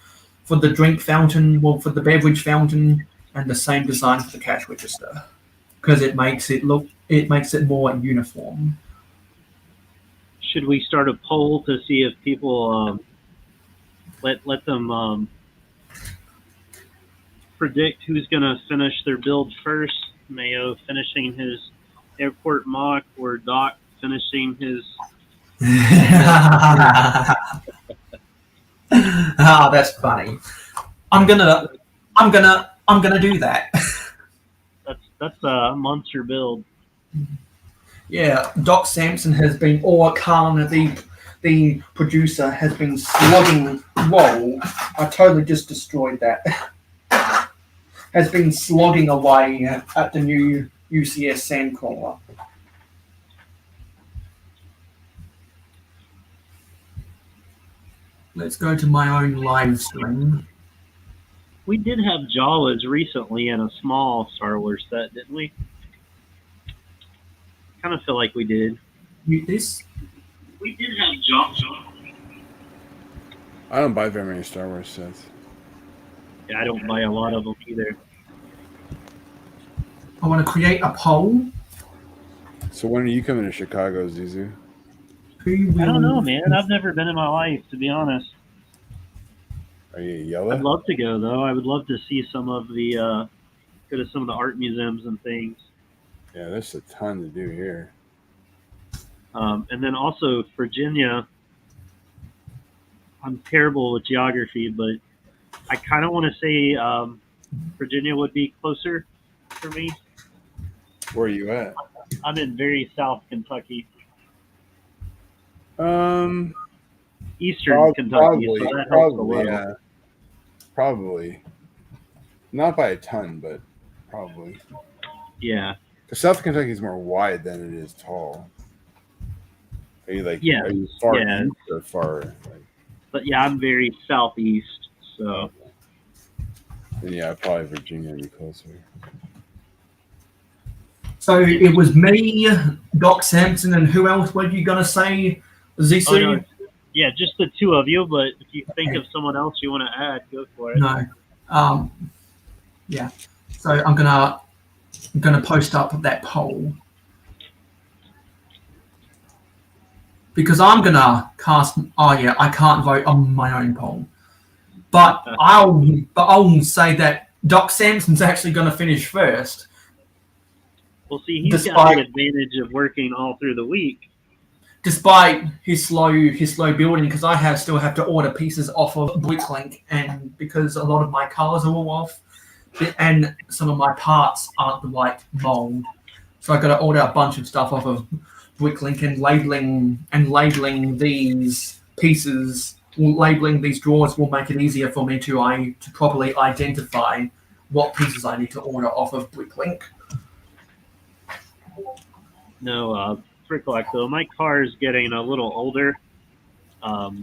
for the drink fountain, for the beverage fountain, and the same design for the cash register. because it makes it more uniform. Should we start a poll to see if people let them predict who's going to finish their build first? Mayo finishing his airport mock, or Doc finishing his. Oh, that's funny. I'm gonna do that. That's a monster build. Yeah, Doc Sampson has been, or Khan, the producer, has been slogging. Whoa! I totally just destroyed that. Has been slogging away at the new UCS Sandcrawler. Let's go to my own live stream. We did have Jawas recently in a small Star Wars set, didn't we? Kind of feel like we did. Mute this. We did have Jawa. I don't buy very many Star Wars sets. Yeah, I don't buy a lot of them either. I want to create a poll. So when are you coming to Chicago, Zizu? Who will... I don't know, man. I've never been in my life, to be honest. Are you yellow? I'd love to go, though. I would love to see some of the go to some of the art museums and things. Yeah, there's a ton to do here. And then also Virginia. I'm terrible with geography, but I kind of want to say Virginia would be closer for me. Where are you at? I'm in very South Kentucky, Eastern Kentucky, Probably, so that helps a probably, little. yeah. Probably. Not by a ton, but probably. Yeah. Because South Kentucky is more wide than it is tall. Are you like? Yeah. Are you far Yeah. east or far? But yeah, I'm very southeast, so Then yeah, probably Virginia would be closer. So it was me, Doc Sampson, and who else were you going to say, Zisu? Oh, no. Yeah, just the two of you, but if you think of someone else you want to add, go for it. No. Yeah. So I'm gonna post up that poll because I'm gonna cast. Oh yeah, I can't vote on my own poll, but I'll say that Doc Sampson's actually gonna finish first. Well, see, he's got the advantage of working all through the week. Despite his slow building, because I still have to order pieces off of Bricklink, and because a lot of my colors are all off, and some of my parts aren't the right mold, so I got to order a bunch of stuff off of Bricklink, and labeling these pieces, labeling these drawers will make it easier for me to properly identify what pieces I need to order off of Bricklink. No, Bricklink, though. My car is getting a little older, so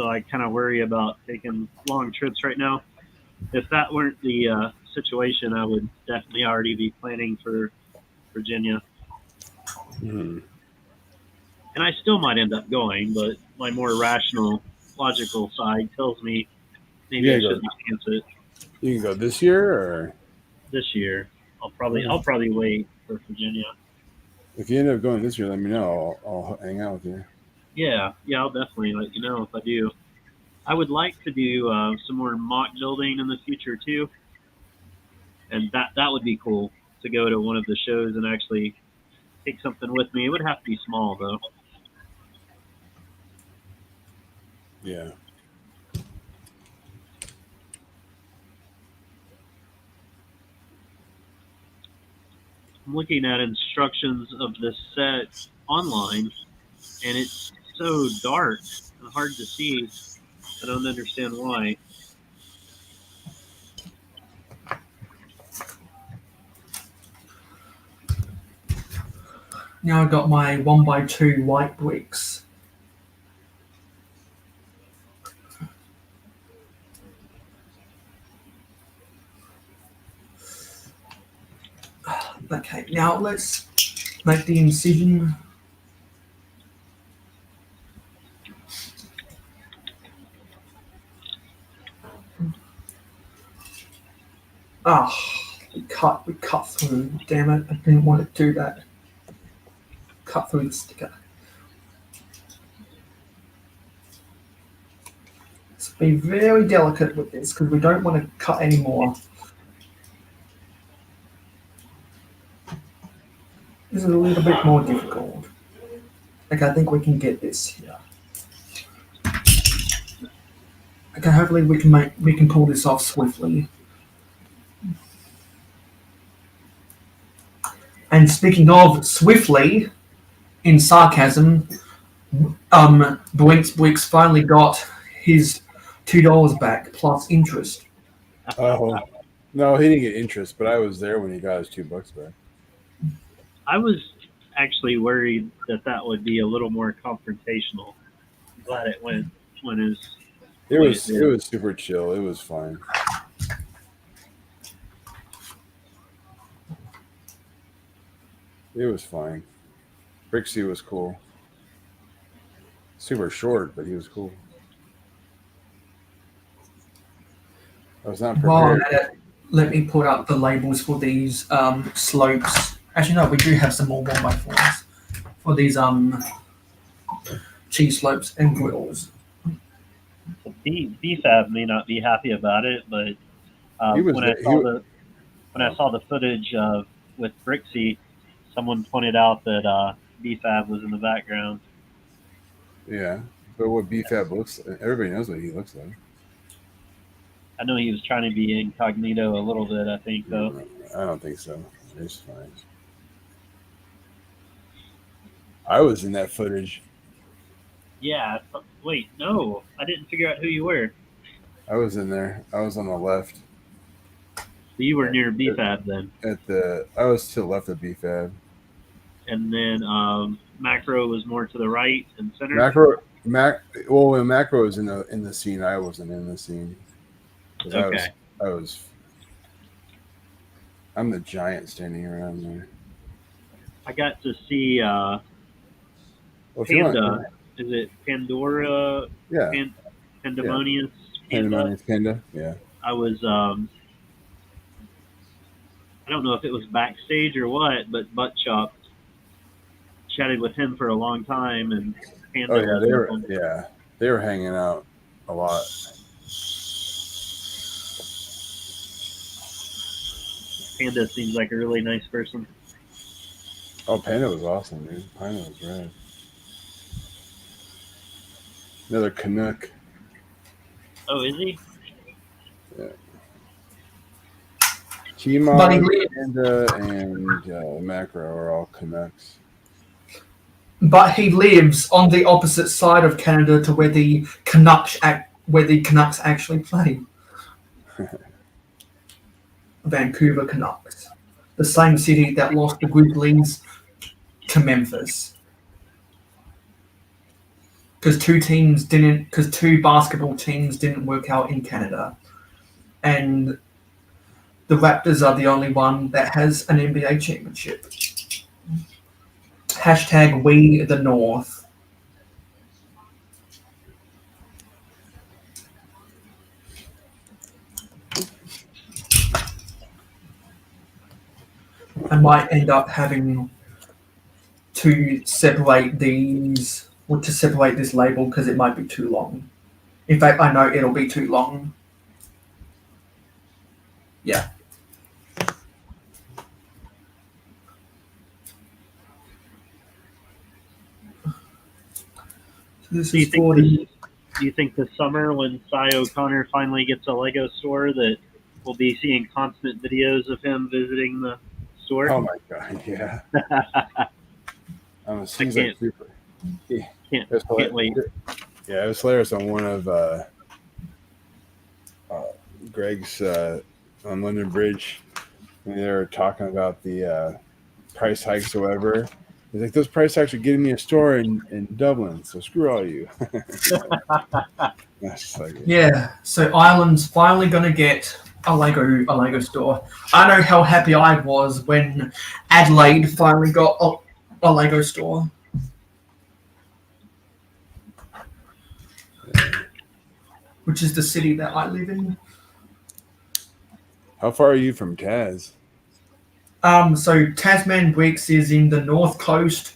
I kind of worry about taking long trips right now. If that weren't the situation, I would definitely already be planning for Virginia. Mm-hmm. And I still might end up going, but my more rational, logical side tells me maybe I shouldn't chance it. You can go this year, or this year. I'll probably wait for Virginia. if you end up going this year, let me know. I'll hang out with you. Yeah, I'll definitely let you know if I do. I would like to do some more mock building in the future too, and that would be cool to go to one of the shows and actually take something with me. It would have to be small though. Yeah. I'm looking at instructions of this set online, and it's so dark and hard to see. I don't understand why. Now I've got my 1x2 white bricks. Okay, now let's make the incision. We cut through. Damn it! I didn't want to do that. Cut through the sticker. Let's be very delicate with this because we don't want to cut any more. This is a little bit more difficult. Okay, I think we can get this here. Okay, hopefully we can pull this off swiftly. And speaking of swiftly, in sarcasm, Bwix finally got his $2 back plus interest. Oh, no, he didn't get interest, but I was there when he got his $2 back. I was actually worried that would be a little more confrontational. I'm glad it went when it was super chill. It was fine. It was fine. Brixie was cool. Super short, but he was cool. I was not prepared. Well, let me put up the labels for these slopes. Actually, no, we do have some more 1x4s for these cheese slopes and grills. BFAB may not be happy about it, but when I saw the footage with Brixie, someone pointed out that BFAB was in the background. Yeah, but what BFAB looks like, everybody knows what he looks like. I know he was trying to be incognito a little bit, I think, though. I don't think so. It's fine. I was in that footage. Yeah. Wait, no. I didn't figure out who you were. I was in there. I was on the left. So you were near BFAB then. I was to the left of BFAB. And then Macro was more to the right and center. When Macro was in the scene, I wasn't in the scene. Okay. I'm the giant standing around there. I got to see Panda. Is it Pandora? Yeah. Pandemonious. Pandemonious Panda. Yeah. I was. I don't know if it was backstage or what, but Butt Chop chatted with him for a long time, and Panda. Oh yeah, they were hanging out a lot. Panda seems like a really nice person. Oh, Panda was awesome, dude. Panda was rad. Another Canuck. Oh, is he? Yeah. Chima, Panda, and Macro are all Canucks. But he lives on the opposite side of Canada to where the Canucks actually play. Vancouver Canucks, the same city that lost the Grizzlies to Memphis, because two basketball teams didn't work out in Canada, and the Raptors are the only one that has an NBA championship. # We the North. I might end up having to separate these, or to separate this label because it might be too long. In fact, I know it'll be too long. Yeah. So this is 40. Do you think this summer, when Cy O'Connor finally gets a Lego store, that we'll be seeing constant videos of him visiting the store? Oh my god, yeah. Seems like super. Can't wait. Yeah, it was hilarious on one of Greg's on London Bridge when they were talking about the price hikes or whatever. He's like, those price hikes are getting me a store in Dublin, so screw all you. Yeah, so Ireland's finally going to get a Lego store. I know how happy I was when Adelaide finally got a Lego store. Which is the city that I live in. How far are you from Taz? So Tasman Bricks is in the north coast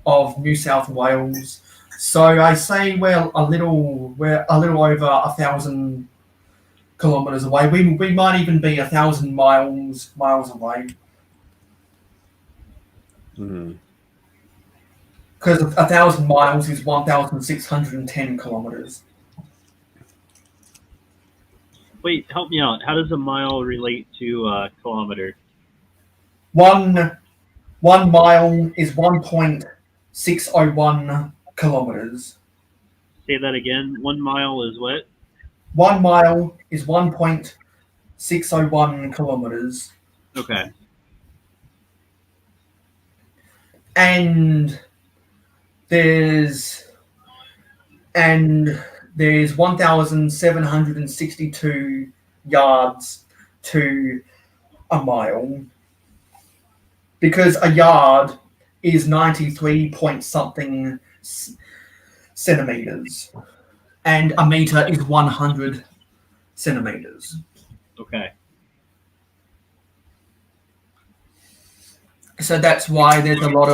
of New South Wales. So I say we're a little over 1,000 kilometres away. We might even be 1,000 miles away. Because 1,000 miles is 1,610 kilometres. Wait, help me out. How does a mile relate to a kilometer? One mile is 1.601 kilometres. Say that again. 1 mile is what? 1 mile is 1.601 kilometres. Okay. And there's 1,762 yards to a mile, because a yard is 93 point something centimeters, and a meter is 100 centimeters. Okay. So that's why there's a lot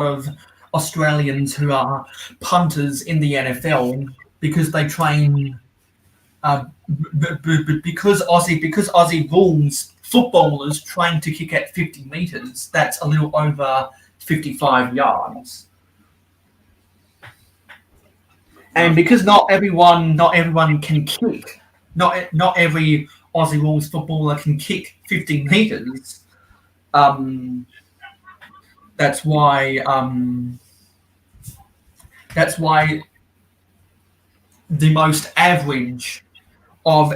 of Australians who are punters in the NFL, because they train because Aussie rules footballers train to kick at 50 meters. That's a little over 55 yards. And because not everyone can kick, not every Aussie rules footballer can kick 50 meters. That's why the most average of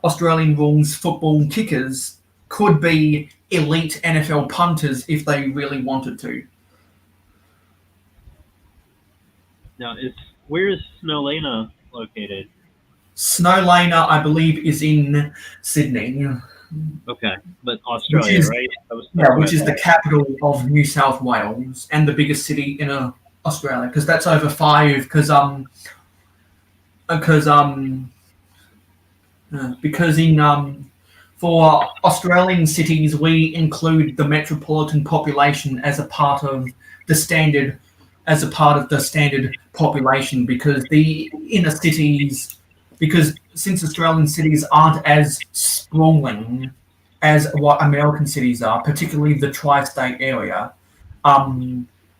Australian rules football kickers could be elite NFL punters if they really wanted to. Now, where is Snowlana located? Snowlana, I believe, is in Sydney. Okay, but Australia, right? Which is the capital of New South Wales and the biggest city in Australia, because that's over 5. Because for Australian cities we include the metropolitan population as a part of the standard population, because the inner cities, because since Australian cities aren't as sprawling as what American cities are, particularly the tri-state area,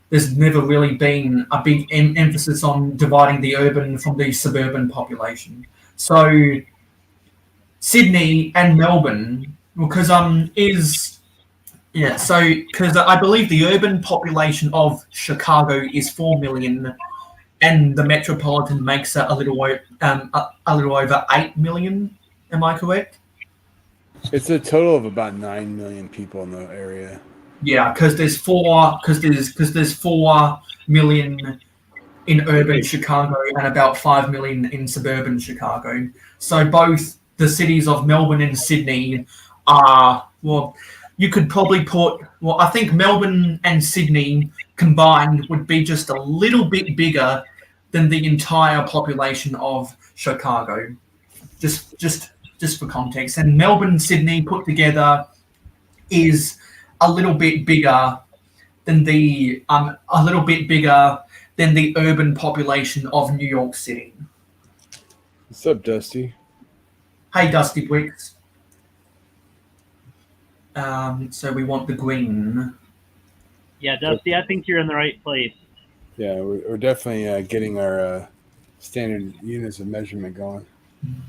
there's never really been a big emphasis on dividing the urban from the suburban population. So Sydney and Melbourne, because I believe the urban population of Chicago is 4 million, and the metropolitan makes it a little over 8 million. Am I correct? It's a total of about 9 million people in the area. Yeah, because there's 4 million in urban Chicago and about 5 million in suburban Chicago. So both the cities of Melbourne and Sydney are, well, you could probably I think Melbourne and Sydney combined would be just a little bit bigger than the entire population of Chicago, just for context. And Melbourne and Sydney put together is a little bit bigger than the urban population of New York City. What's up, Dusty? Hey, Dusty Wicks. So we want the green. Yeah, Dusty, I think you're in the right place. Yeah, we're definitely getting our standard units of measurement going.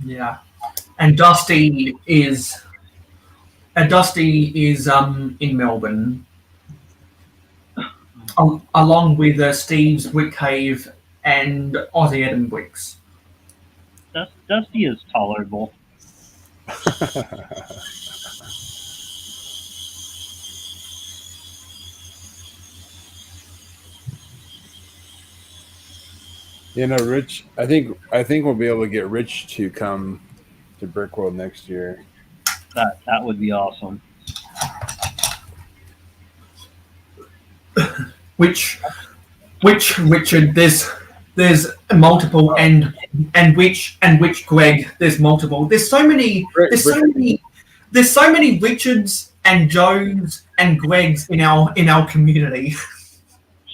Yeah, and Dusty is in Melbourne, along with Steve's Wick Cave and Aussie Adam Wicks. Dusty is tolerable. You know, Rich, I think we'll be able to get Rich to come to Brickworld next year. That would be awesome. Which Richard, there's multiple, and which Greg, there's multiple. There's so many There's so many Richards and Joes and Gregs in our community.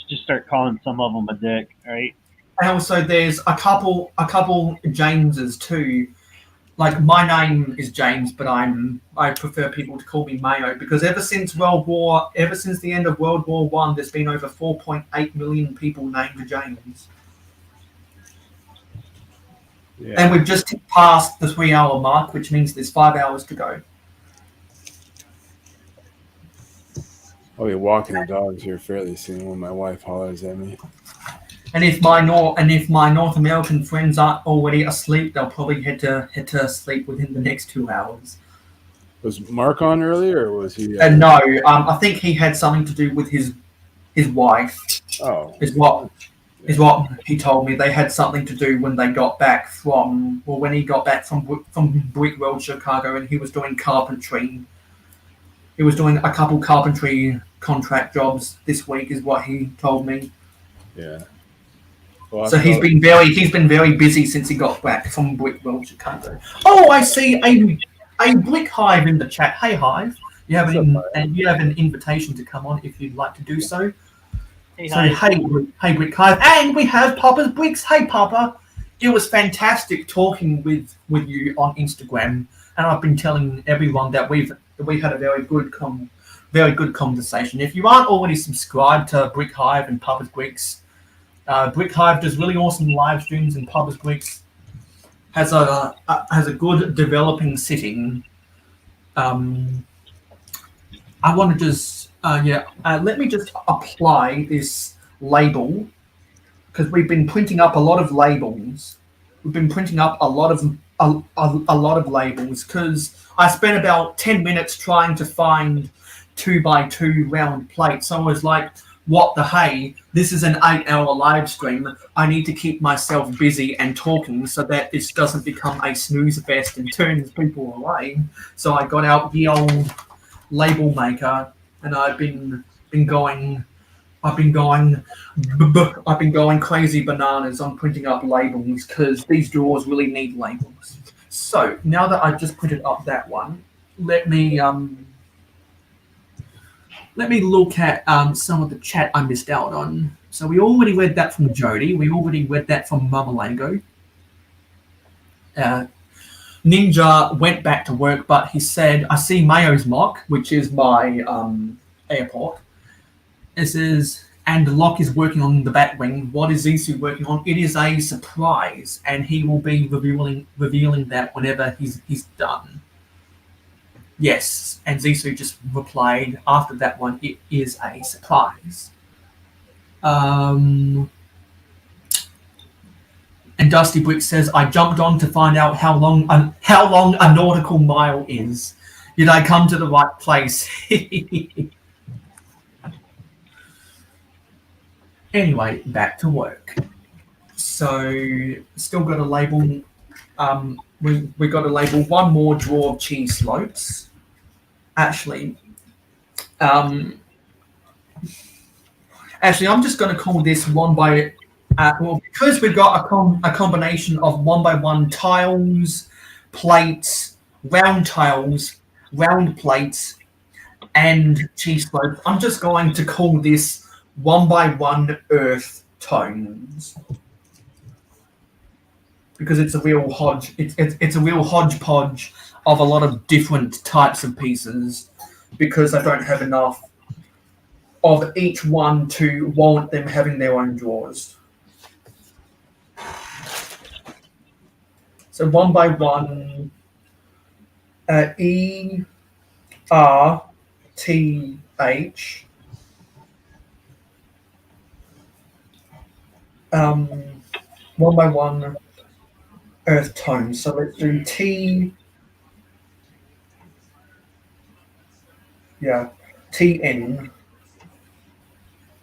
Just start calling some of them a dick, right? And also there's a couple Jameses too. Like my name is James, but I prefer people to call me Mayo because ever since the end of World War I, there's been over 4.8 million people named James. Yeah. And we've just passed the 3-hour mark, which means there's 5 hours to go. I'll be walking the dogs here fairly soon when my wife hollers at me. And if my North American friends aren't already asleep, they'll probably head to sleep within the next 2 hours. Was Mark on earlier, or was he? No, I think he had something to do with his wife. Oh, Is what he told me. They had something to do when they got back from Brickworld Chicago, and he was doing carpentry. He was doing a couple carpentry contract jobs this week, is what he told me. yeah. Well, So he's been very busy since he got back from Brickworld Chicago. Oh, I see a Brick Hive in the chat. Hey Hive, you have an invitation to come on if you'd like to do so. Hey, So hey Brick Hive, and we have Papa's Bricks. Hey Papa, it was fantastic talking with you on Instagram, and I've been telling everyone that we had a very good conversation. If you aren't already subscribed to Brick Hive and Papa's Bricks, Brick Hive does really awesome live streams, and Papa's Bricks has a good developing setting. I want to just let me just apply this label because we've been printing up a lot of labels. We've been printing up a lot of labels because I spent about 10 minutes trying to find 2x2 round plates. So I was like, what the hey, this is an 8-hour live stream. I need to keep myself busy and talking so that this doesn't become a snooze fest and turns people away. So I got out the old label maker, and I've been going crazy bananas on printing up labels because these drawers really need labels. So now that I've just printed up that one, let me look at some of the chat I missed out on. So we already read that from Jody. We already read that from Mamalango. Ninja went back to work, but he said, I see Mayo's mock, which is my airport. It says, and Locke is working on the Batwing. What is Zissou working on? It is a surprise, and he will be revealing that whenever he's done. Yes, and Zissou just replied after that one, it is a surprise. And Dusty Brick says, I jumped on to find out how long a nautical mile is. Did I come to the right place? Anyway, back to work. So, still got to label. We got to label one more drawer of cheese slopes. Actually, I'm just going to call this one by. Because we've got a combination of 1x1 tiles, plates, round plates, and cheese slopes. I'm just going to call this 1x1 earth tones because it's a real it's a real hodgepodge of a lot of different types of pieces because I don't have enough of each one to warrant them having their own drawers. So 1x1 ERTH 1x1 earth tones. So let's do TN.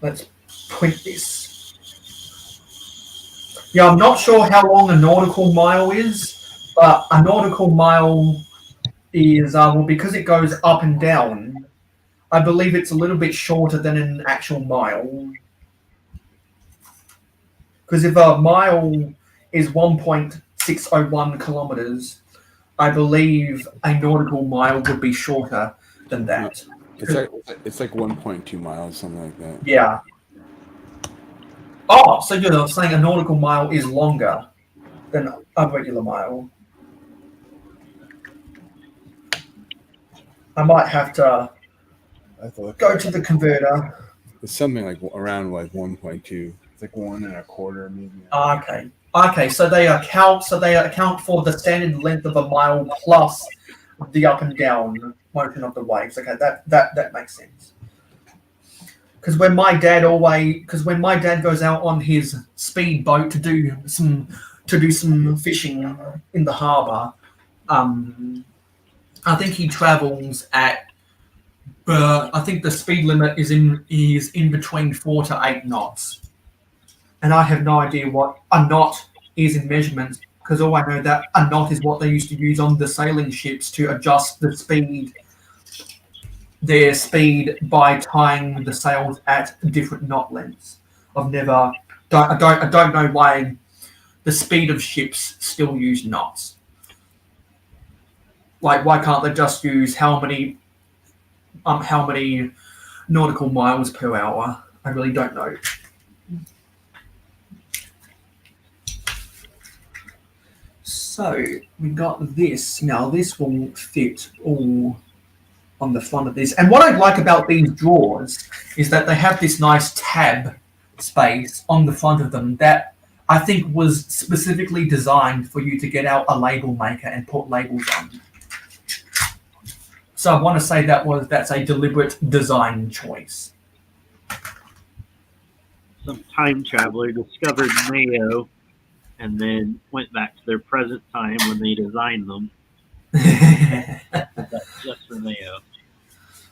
Let's print this. Yeah, I'm not sure how long a nautical mile is, but a nautical mile is, because it goes up and down, I believe it's a little bit shorter than an actual mile. Because if a mile is 1.601 kilometers, I believe a nautical mile would be shorter than that. It's like 1.2 miles, something like that. Yeah. Oh, so you're saying a nautical mile is longer than a regular mile? I might have to go to the converter. It's something like around like 1.2. It's like 1.25 maybe. Okay. Okay, so they account for the standard length of a mile plus the up and down motion of the waves. Okay, that makes sense. Because when my dad goes out on his speedboat to do some fishing in the harbour, I think he travels at. I think the speed limit is in between 4 to 8 knots, and I have no idea what a knot is in measurements. Because all I know that a knot is what they used to use on the sailing ships to adjust their speed by tying the sails at different knot lengths. I don't know why the speed of ships still use knots. Like, why can't they just use how many nautical miles per hour? I really don't know. So we got this. Now this will fit all on the front of this. And what I like about these drawers is that they have this nice tab space on the front of them that I think was specifically designed for you to get out a label maker and put labels on. So I want to say that's a deliberate design choice. Some time traveler discovered Mayo and then went back to their present time when they designed them. That's just for Mayo.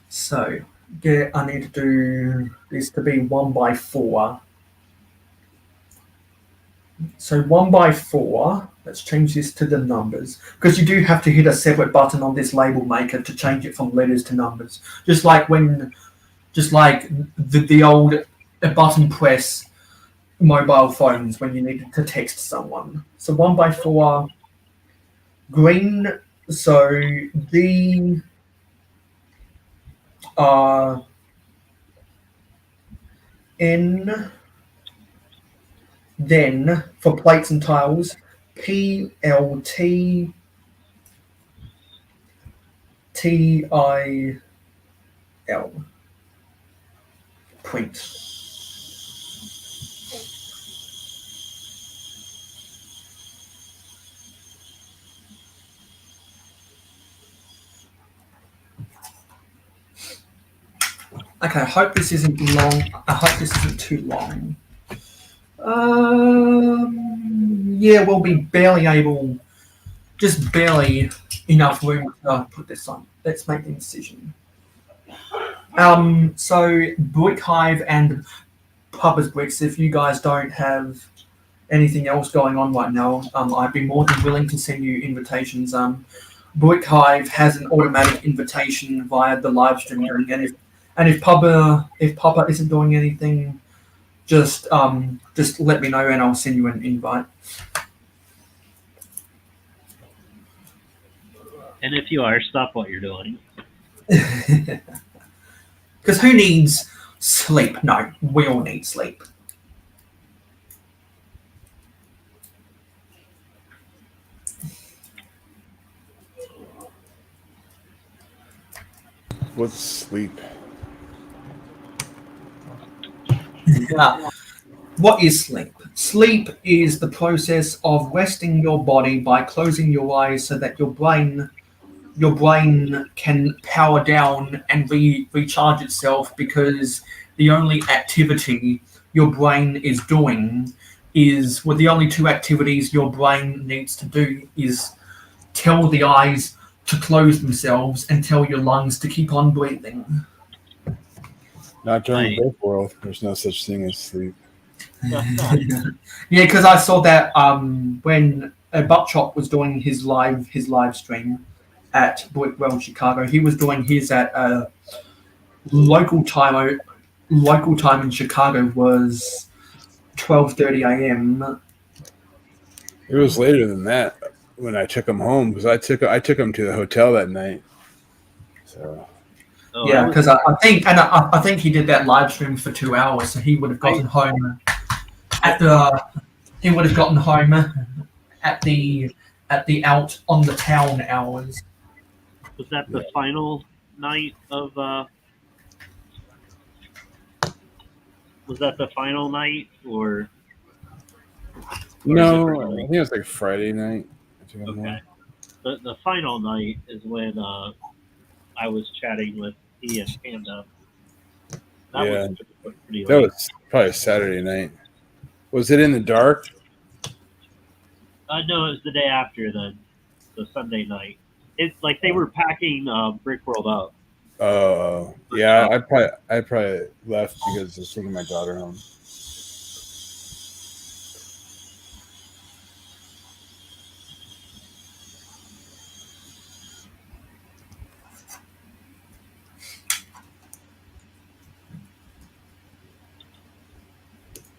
So, yeah, I need to do this to be 1x4. So 1x4, let's change this to the numbers. Because you do have to hit a separate button on this label maker to change it from letters to numbers. Just like the old button press mobile phones when you needed to text someone. So 1x4 green, so the N, then for plates and tiles, PLT TIL print. Okay, I hope this isn't long. I hope this isn't too long. Yeah, we'll be just barely enough room to put this on. Let's make the decision. So Brick Hive and Papa's Bricks, if you guys don't have anything else going on right now, I'd be more than willing to send you invitations. Brick Hive has an automatic invitation via the live stream, and if Papa isn't doing anything, just let me know and I'll send you an invite. And if you are, stop what you're doing. Because who needs sleep? No, we all need sleep. What's sleep? Yeah. What is sleep? Sleep is the process of resting your body by closing your eyes so that your brain can power down and recharge itself, because the only activity your brain is doing the only two activities your brain needs to do is tell the eyes to close themselves and tell your lungs to keep on breathing. Not during the birth world. There's no such thing as sleep. Yeah, because I saw that when Buckshot was doing his live stream at Brick World Chicago. He was doing his at local time in Chicago was 12:30 a.m. It was later than that. when I took him home, because I took him to the hotel that night. So Oh, Yeah, because I think he did that live stream for 2 hours, so he would have gotten home at the out on the town hours. was that the final night of? Was that the final night or? no, I think it was like Friday night. I took him home. Okay. The final night is when I was chatting with he and Panda. That Yeah. was pretty That late. was probably Saturday night. Was it in the dark? No, it was the day after the Sunday night. It's like they were packing Brick World up. Oh, yeah. I probably left because I was taking my daughter home.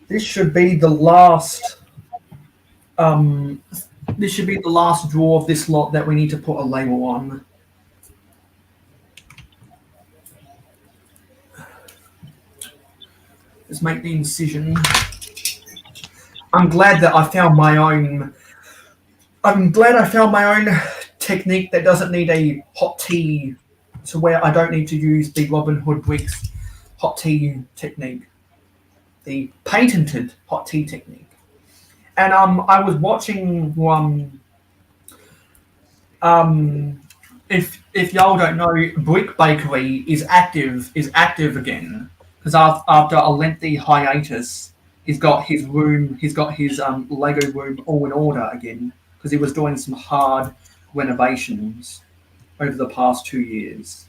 This should be the last. This should be the last draw of this lot that we need to put a label on. Let's make the incision. I'm glad that I found my own. I'm glad I found my own technique that doesn't need a hot tea, to where I don't need to use the Robin Hood Wicks hot tea technique, the patented hot tea technique. And I was watching if y'all don't know, Brick Bakery is active again, because after a lengthy hiatus, he's got his Lego room all in order again, because he was doing some hard renovations over the past 2 years,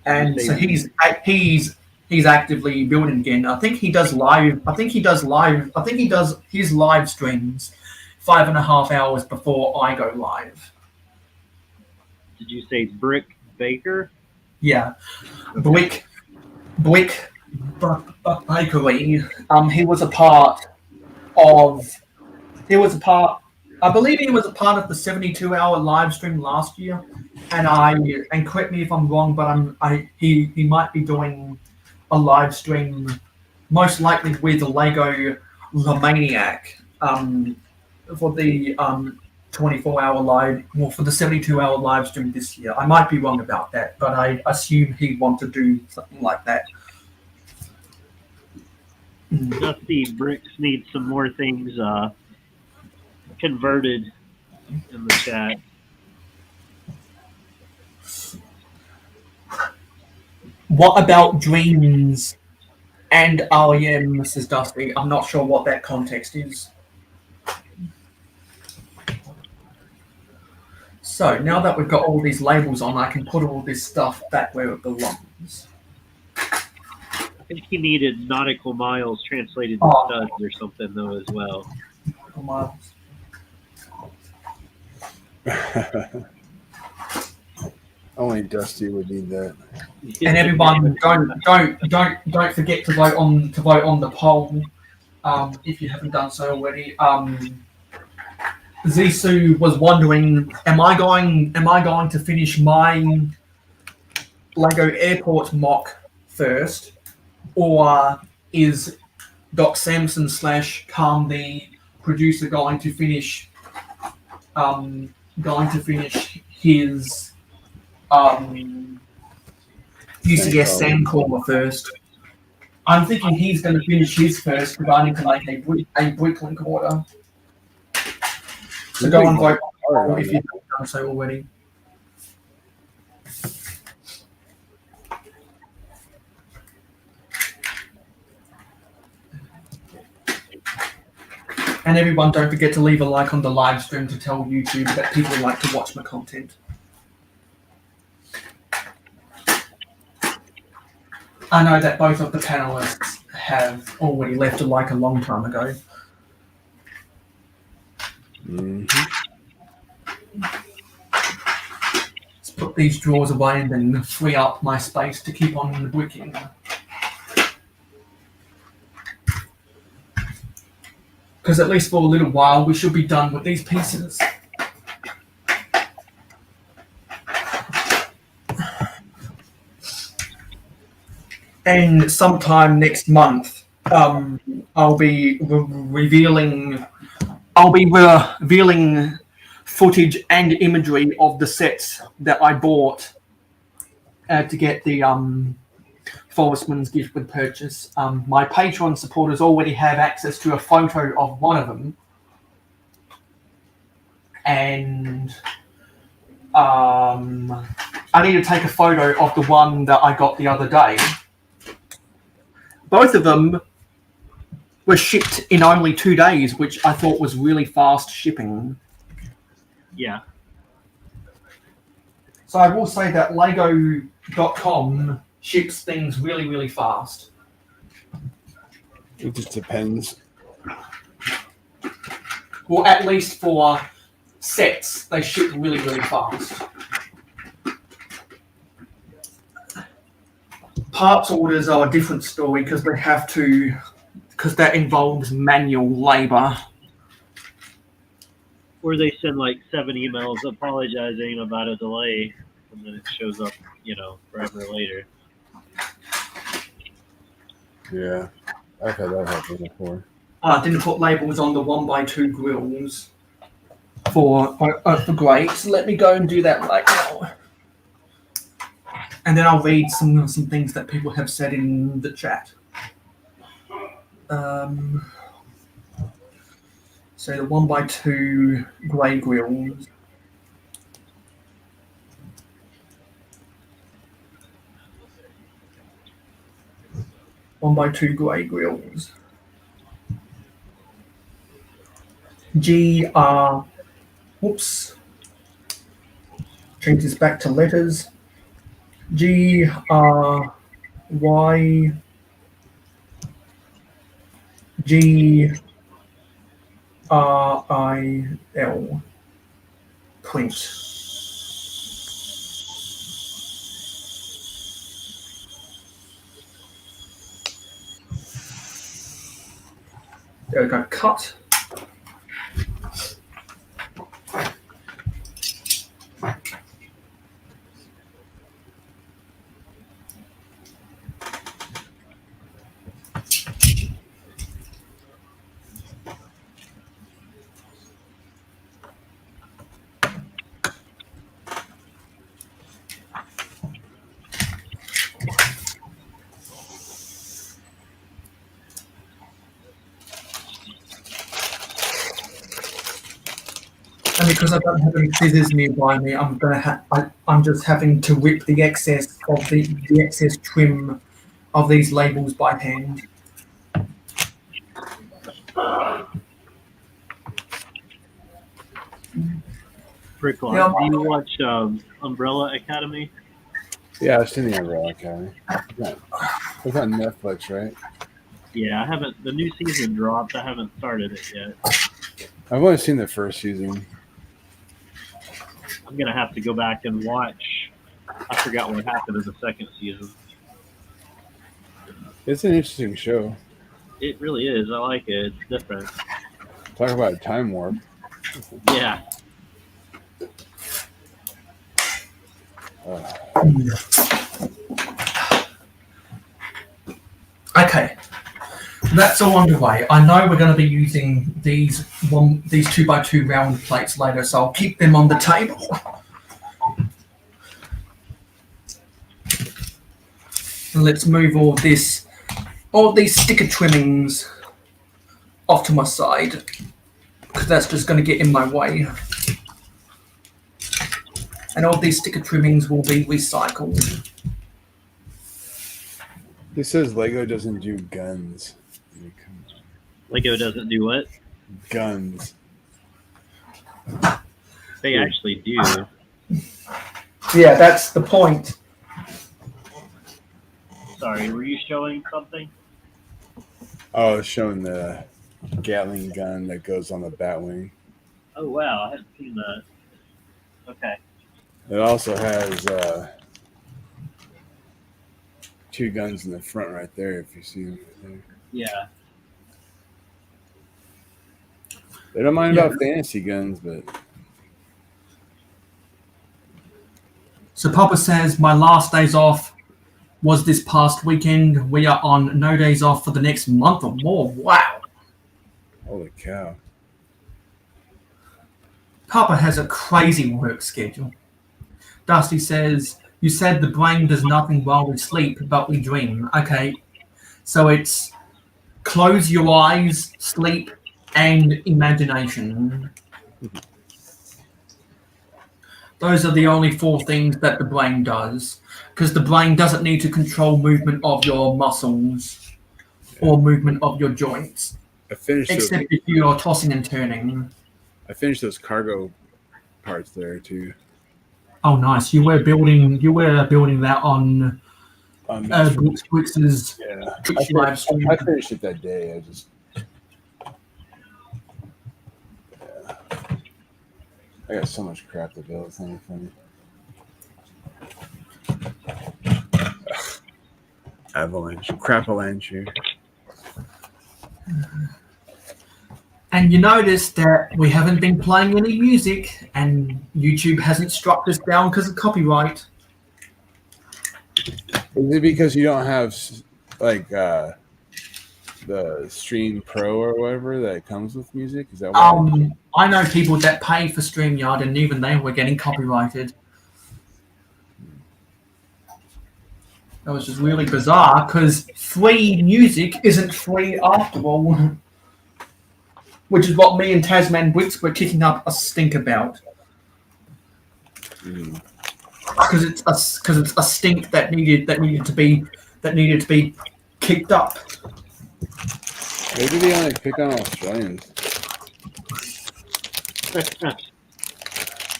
and so he's actively building again. I think he does his live streams 5.5 hours before I go live. Did you say Brick Baker? Yeah, Brick Bakery. He was a part. I believe he was a part of the 72-hour live stream last year, and correct me if I'm wrong, but he might be doing a live stream, most likely with Lego The Maniac, for the 24-hour live, well, for the 72-hour live stream this year. I might be wrong about that, but I assume he'd want to do something like that. Dusty Bricks needs some more things converted in the chat. What about dreams and REM, Mrs. Dusty? I'm not sure what that context is. So now that we've got all these labels on, I can put all this stuff back where it belongs. I think he needed nautical miles translated to studs or something though as well. Miles. Only Dusty would need that. And everyone, don't forget to vote on the poll if you haven't done so already. Zissou was wondering, am I going to finish my Lego Airport mock first, or is Doc Samson / Calm the producer going to finish his UCS Sandcrawler first? I'm thinking he's going to finish his first, because I need to make a Bricklink order. So go and vote if you haven't done so already. And everyone, don't forget to leave a like on the live stream to tell YouTube that people like to watch my content. I know that both of the panelists have already left a like a long time ago. Let's put these drawers away and then free up my space to keep on bricking. Because at least for a little while we should be done with these pieces. And sometime next month, I'll be revealing footage and imagery of the sets that I bought to get the Forestman's gift with purchase. My Patreon supporters already have access to a photo of one of them, and I need to take a photo of the one that I got the other day. Both of them were shipped in only 2 days, which I thought was really fast shipping. Yeah. So I will say that Lego.com ships things really, really fast. It just depends. Well, at least for sets, they ship really, really fast. Parts orders are a different story because that involves manual labor. Or they send like 7 emails apologizing about a delay, and then it shows up, forever later. Yeah, I've had that happen before. I didn't put labels on the 1x2 grills for grapes. Let me go and do that right now. And then I'll read some things that people have said in the chat. So the 1x2 grey grills. One by two grey grills. Whoops. Change this back to letters. GRYGL. Print. There we go. Cut. And because I don't have any scissors nearby me, I'm just having to rip the excess of the excess trim of these labels by hand. Brickline, Yeah. do you watch Umbrella Academy? Yeah, I've seen the Umbrella Academy. It's on Netflix, right? Yeah, I haven't. The new season dropped. I haven't started it yet. I've only seen the first season. I'm gonna have to go back and watch. I forgot what happened in the second season. It's an interesting show. It really is. I like it. It's different. Talk about a time warp. Yeah. Okay, that's all underway. I know we're going to be using these 2x2 round plates later, so I'll keep them on the table. And let's move all these sticker trimmings off to my side, because that's just going to get in my way. And all these sticker trimmings will be recycled. It says Lego doesn't do guns. Lego doesn't do what? Guns. They actually do. Yeah, that's the point. Sorry, were you showing something? Oh, it's showing the Gatling gun that goes on the Batwing. Oh wow, I hadn't seen that. Okay. It also has 2 guns in the front right there, if you see them right there. Yeah. They don't mind about fantasy guns, but... So Papa says, my last days off was this past weekend. We are on no days off for the next month or more. Wow. Holy cow. Papa has a crazy work schedule. Dusty says, you said the brain does nothing while we sleep, but we dream. Okay, so it's close your eyes, sleep, and imagination. Those are the only 4 things that the brain does, because the brain doesn't need to control movement of your muscles or movement of your joints, except if you are tossing and turning. I finished those cargo parts there too. Oh, nice! You were building that on Brooks's Twitch live stream. I finished it that day. I got so much crap to build. It's not even funny. Crap-avalanche here. And you notice that we haven't been playing any music, and YouTube hasn't struck us down because of copyright. Is it because you don't have like the Stream Pro or whatever that comes with music? Is that why? I know people that pay for StreamYard, and even they were getting copyrighted. That was just really bizarre, because free music isn't free after all. Which is what me and Tasman Wicks were kicking up a stink about. Because it's a stink that needed to be kicked up. Maybe they only pick on Australians.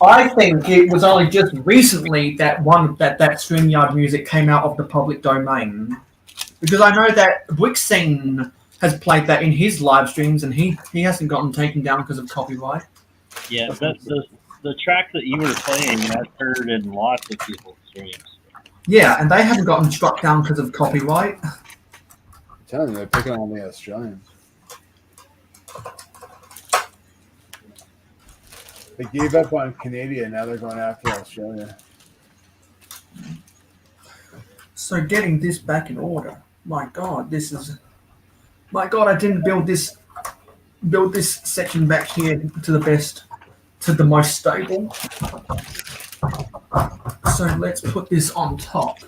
I think it was only just recently that StreamYard music came out of the public domain. Because I know that Wixing has played that in his live streams, and he hasn't gotten taken down because of copyright. Yeah, the track that you were playing, I've heard in lots of people's streams. Yeah, and they haven't gotten struck down because of copyright. I'm telling you, they're picking on the Australians. They gave up on Canada, now they're going after Australia. So getting this back in order. My God, I didn't build this section back here to the most stable. So let's put this on top.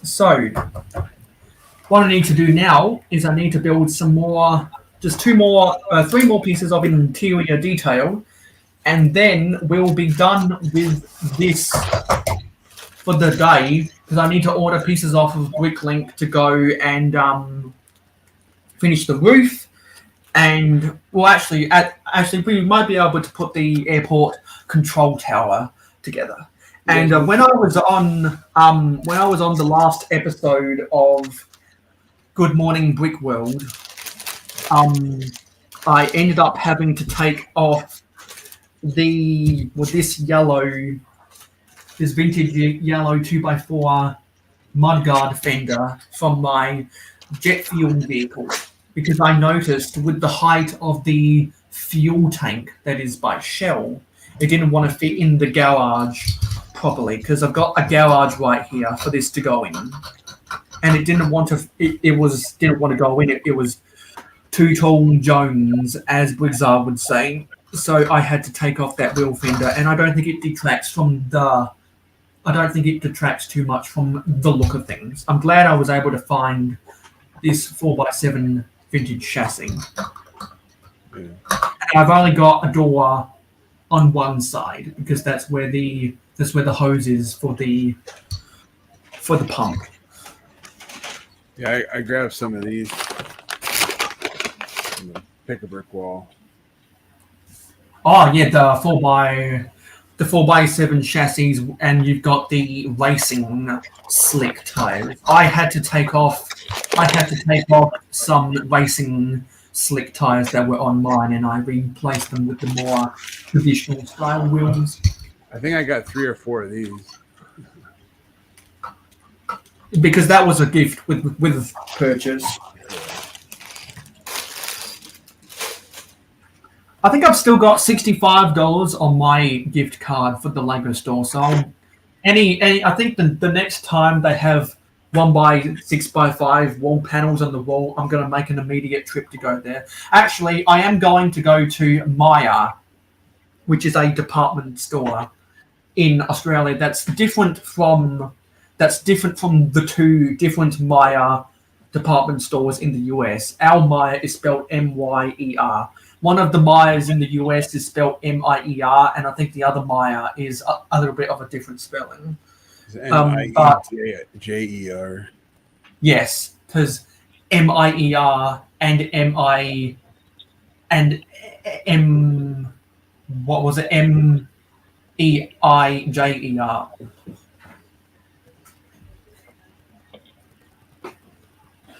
So what I need to do now is I need to build some more, just 3 more pieces of interior detail, and then we'll be done with this for the day, because I need to order pieces off of Bricklink to go and finish the roof. And well, actually, we might be able to put the airport control tower together. And when I was on the last episode of Good Morning Brick World, I ended up having to take off this vintage yellow 2x4 mudguard fender from my jet fuel vehicle, because I noticed with the height of the fuel tank that is by Shell, it didn't want to fit in the garage properly, because I've got a garage right here for this to go in, and it didn't want to. It didn't want to go in. It was too tall Jones, as Blizzard would say. So I had to take off that wheel fender, and I don't think it detracts too much from the look of things. I'm glad I was able to find this 4x7 vintage chassis. And I've only got a door on one side, because that's where the hose is for the pump. Yeah, I grabbed some of these from the pick-a-brick wall. Oh yeah, the 4x7 chassis, and you've got the racing slick tires. I had to take off some racing slick tires that were on mine, and I replaced them with the more traditional style wheels. I think I got 3 or 4 of these. Because that was a gift with purchase. I think I've still got $65 on my gift card for the Lego store. So I think the next time they have 1x6x5 wall panels on the wall, I'm going to make an immediate trip to go there. Actually, I am going to go to Maya, which is a department store in Australia that's different from the two different Maya department stores in the US. Our Maya is spelled M-Y-E-R. One of the Mayas in the US is spelled M-I-E-R, and I think the other Maya is a little bit of a different spelling. M-I-E-J-E-R. Yes, because M-I-E-R and M-I and M, what was it? M-E-I-J-E-R.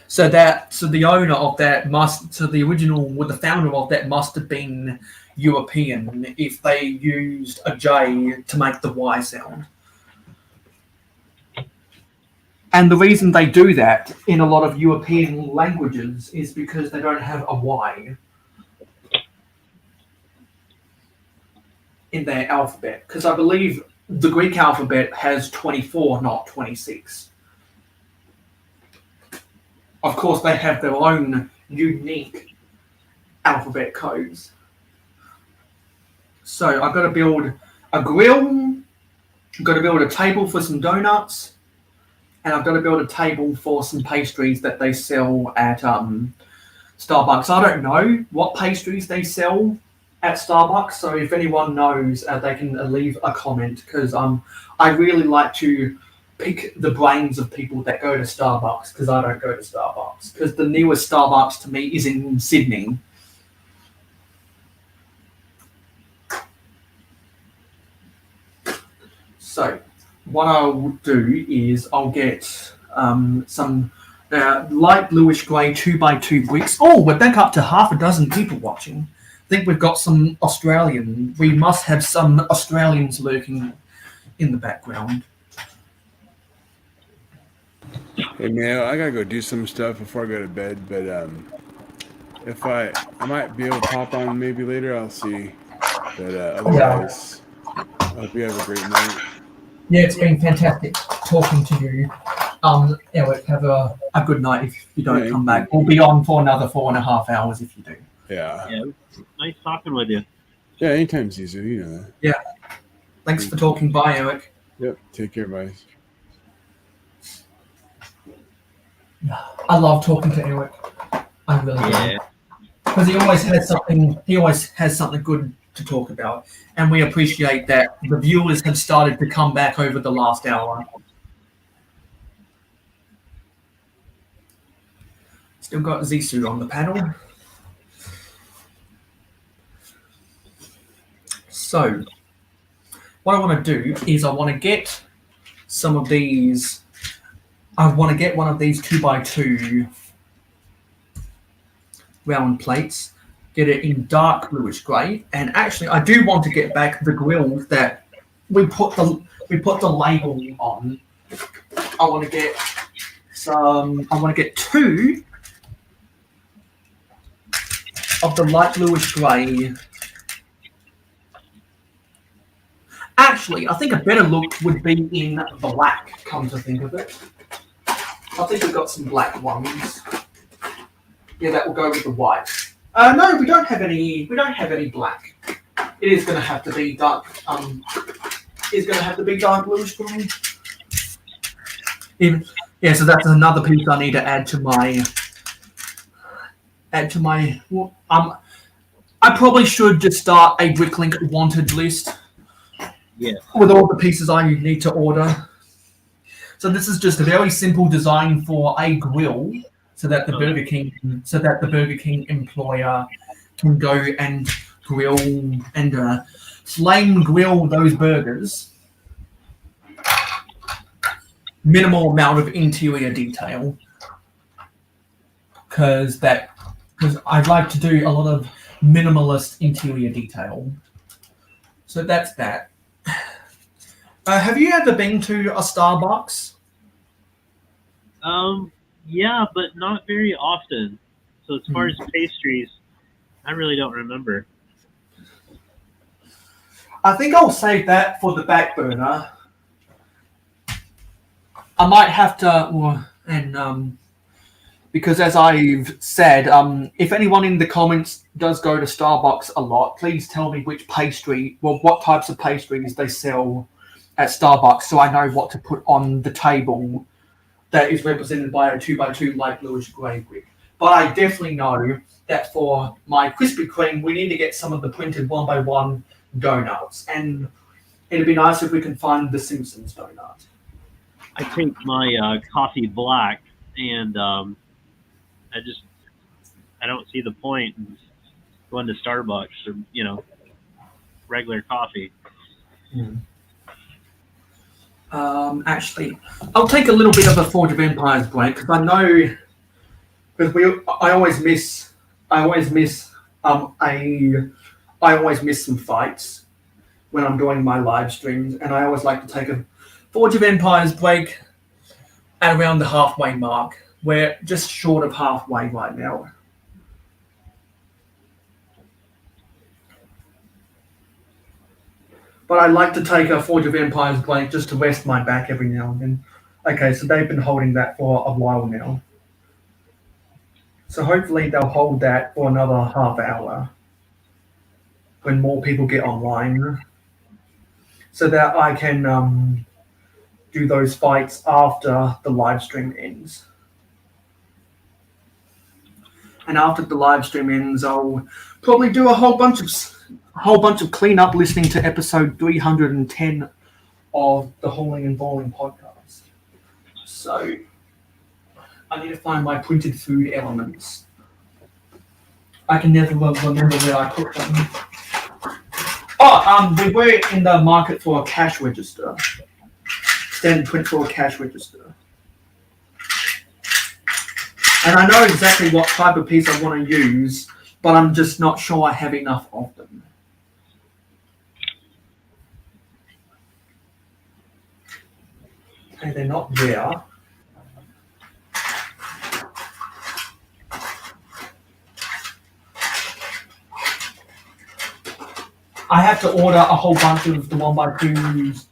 So the owner of that the founder of that must have been European if they used a J to make the Y sound. And the reason they do that in a lot of European languages is because they don't have a Y in their alphabet. Because I believe the Greek alphabet has 24, not 26. Of course, they have their own unique alphabet codes. So I've got to build a grill, I've got to build a table for some donuts, and I've got to build a table for some pastries that they sell at Starbucks. I don't know what pastries they sell at Starbucks, so if anyone knows, they can leave a comment, because I really like to pick the brains of people that go to Starbucks, because I don't go to Starbucks, because the nearest Starbucks to me is in Sydney. So what I'll do is I'll get some light bluish grey 2x2 bricks. Oh, we're back up to half a dozen people watching. I think we've got some Australian. We must have some Australians lurking in the background. Hey man, I gotta go do some stuff before I go to bed, but if I might be able to pop on maybe later, I'll see. But otherwise, I hope you have a great night. Yeah, it's been fantastic talking to you. Eric, have a good night if you don't come back. We'll be on for another 4.5 hours if you do. Yeah. Nice talking with you. Yeah, anytime, Caesar. You know that. Yeah. Thanks for talking. Bye, Eric. Yep. Take care, bye. I love talking to Eric. I really do. Because he always has something good to talk about, and we appreciate that the viewers have started to come back over the last hour. Still got Zissou on the panel. So what I want to do is I want to get some of these. I want to get one of these 2x2 round plates, get it in dark bluish grey, and actually I do want to get back the grills that we put the label on. I want to get two of the light bluish grey. Actually, I think a better look would be in black, come to think of it. I think we've got some black ones. Yeah, that will go with the white. No, we don't have any. We don't have any black. It is going to have to be dark. Is going to have to be dark bluish grey. Yeah, so that's another piece I need to add to my. I probably should just start a Bricklink wanted list. Yeah. With all the pieces I need to order. So this is just a very simple design for a grill, so that the Burger King employer can go and grill and flame grill those burgers. Minimal amount of interior detail, because I'd like to do a lot of minimalist interior detail. So that's that. Have you ever been to a Starbucks? Yeah, but not very often. So as far as pastries, I really don't remember. I think I'll save that for the back burner. I might have to, because as I've said, if anyone in the comments does go to Starbucks a lot, please tell me what types of pastries they sell at Starbucks, so I know what to put on the table that is represented by a 2x2 light bluish grey brick. But I definitely know that for my Krispy Kreme, we need to get some of the printed 1x1 donuts, and it'd be nice if we can find the Simpsons donut. I take my coffee black, and I don't see the point in going to Starbucks or regular coffee. Actually, I'll take a little bit of a Forge of Empires break because I know I always miss some fights when I'm doing my live streams, and I always like to take a Forge of Empires break at around the halfway mark. We're just short of halfway right now. But I like to take a Forge of Empires break just to rest my back every now and then. Okay, so they've been holding that for a while now. So hopefully they'll hold that for another half hour when more people get online, so that I can do those fights after the live stream ends. And after the live stream ends, I'll probably do a whole bunch of cleanup listening to episode 310 of the Hauling and Bowling podcast. So I need to find my printed food elements. I can never remember where I put them. We were in the market for a cash register. Standard print for a cash register. And I know exactly what type of piece I want to use, but I'm just not sure I have enough of them. Okay, they're not there. I have to order a whole bunch of the 1x2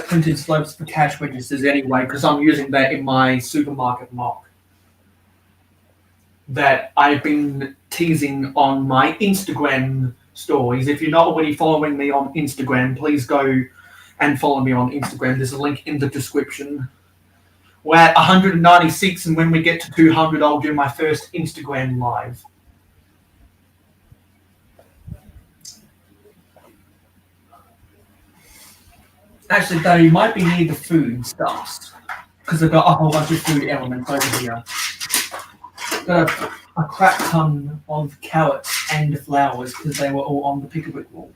printed slopes for cash registers anyway, because I'm using that in my supermarket mock that I've been teasing on my Instagram stories. If you're not already following me on Instagram, please go and follow me on Instagram. There's a link in the description. We're at 196, and when we get to 200, I'll do my first Instagram live. Actually, they might be near the food stuffs because they've got a whole bunch of food elements over here. Got a crap ton of carrots and flowers because they were all on the pick-a-brick wall.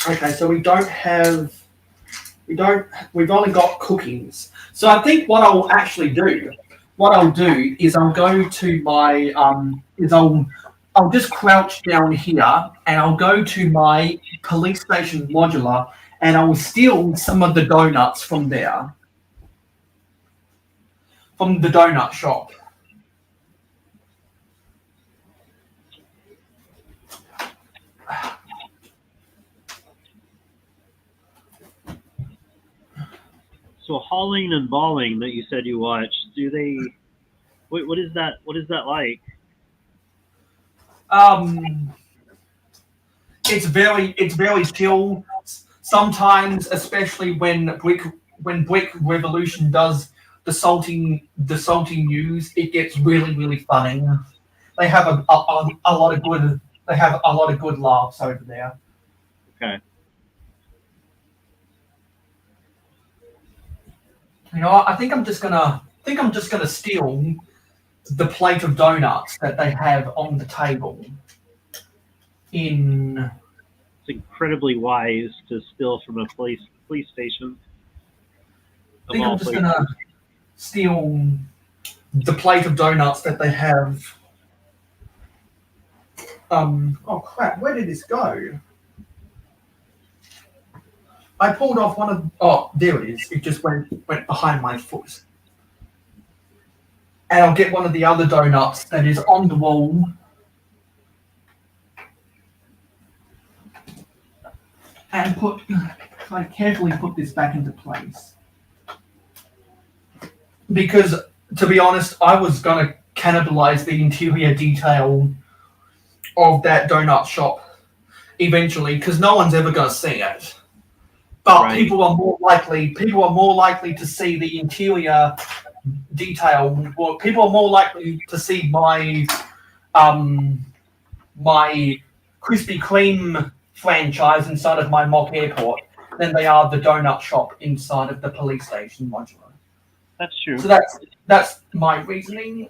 Okay, so we've only got cookies. So I think what I'll actually do, is I'll go to my, I'll just crouch down here and I'll go to my police station modular and I will steal some of the donuts from there. From the donut shop. So hauling and bawling that you said you watched, do they? What is that? What is that like? It's very chill. Sometimes, especially when Brick Revolution does the salty news, it gets really funny. They have a lot of good laughs over there. Okay. You know, I think I'm just gonna steal the plate of donuts that they have on the table. It's incredibly wise to steal from a police station. I think I'm just gonna steal the plate of donuts that they have. Oh crap! Where did this go? I pulled off one of. Oh, there it is. It just went behind my foot. And I'll get one of the other donuts that is on the wall. and try to carefully put this back into place. Because, to be honest, I was going to cannibalize the interior detail of that donut shop eventually, because no one's ever going to see it. But Right. people are more likely to see the interior detail. Well, people are more likely to see my my Krispy Kreme franchise inside of my mock airport than they are the donut shop inside of the police station modular. That's true. So that's my reasoning.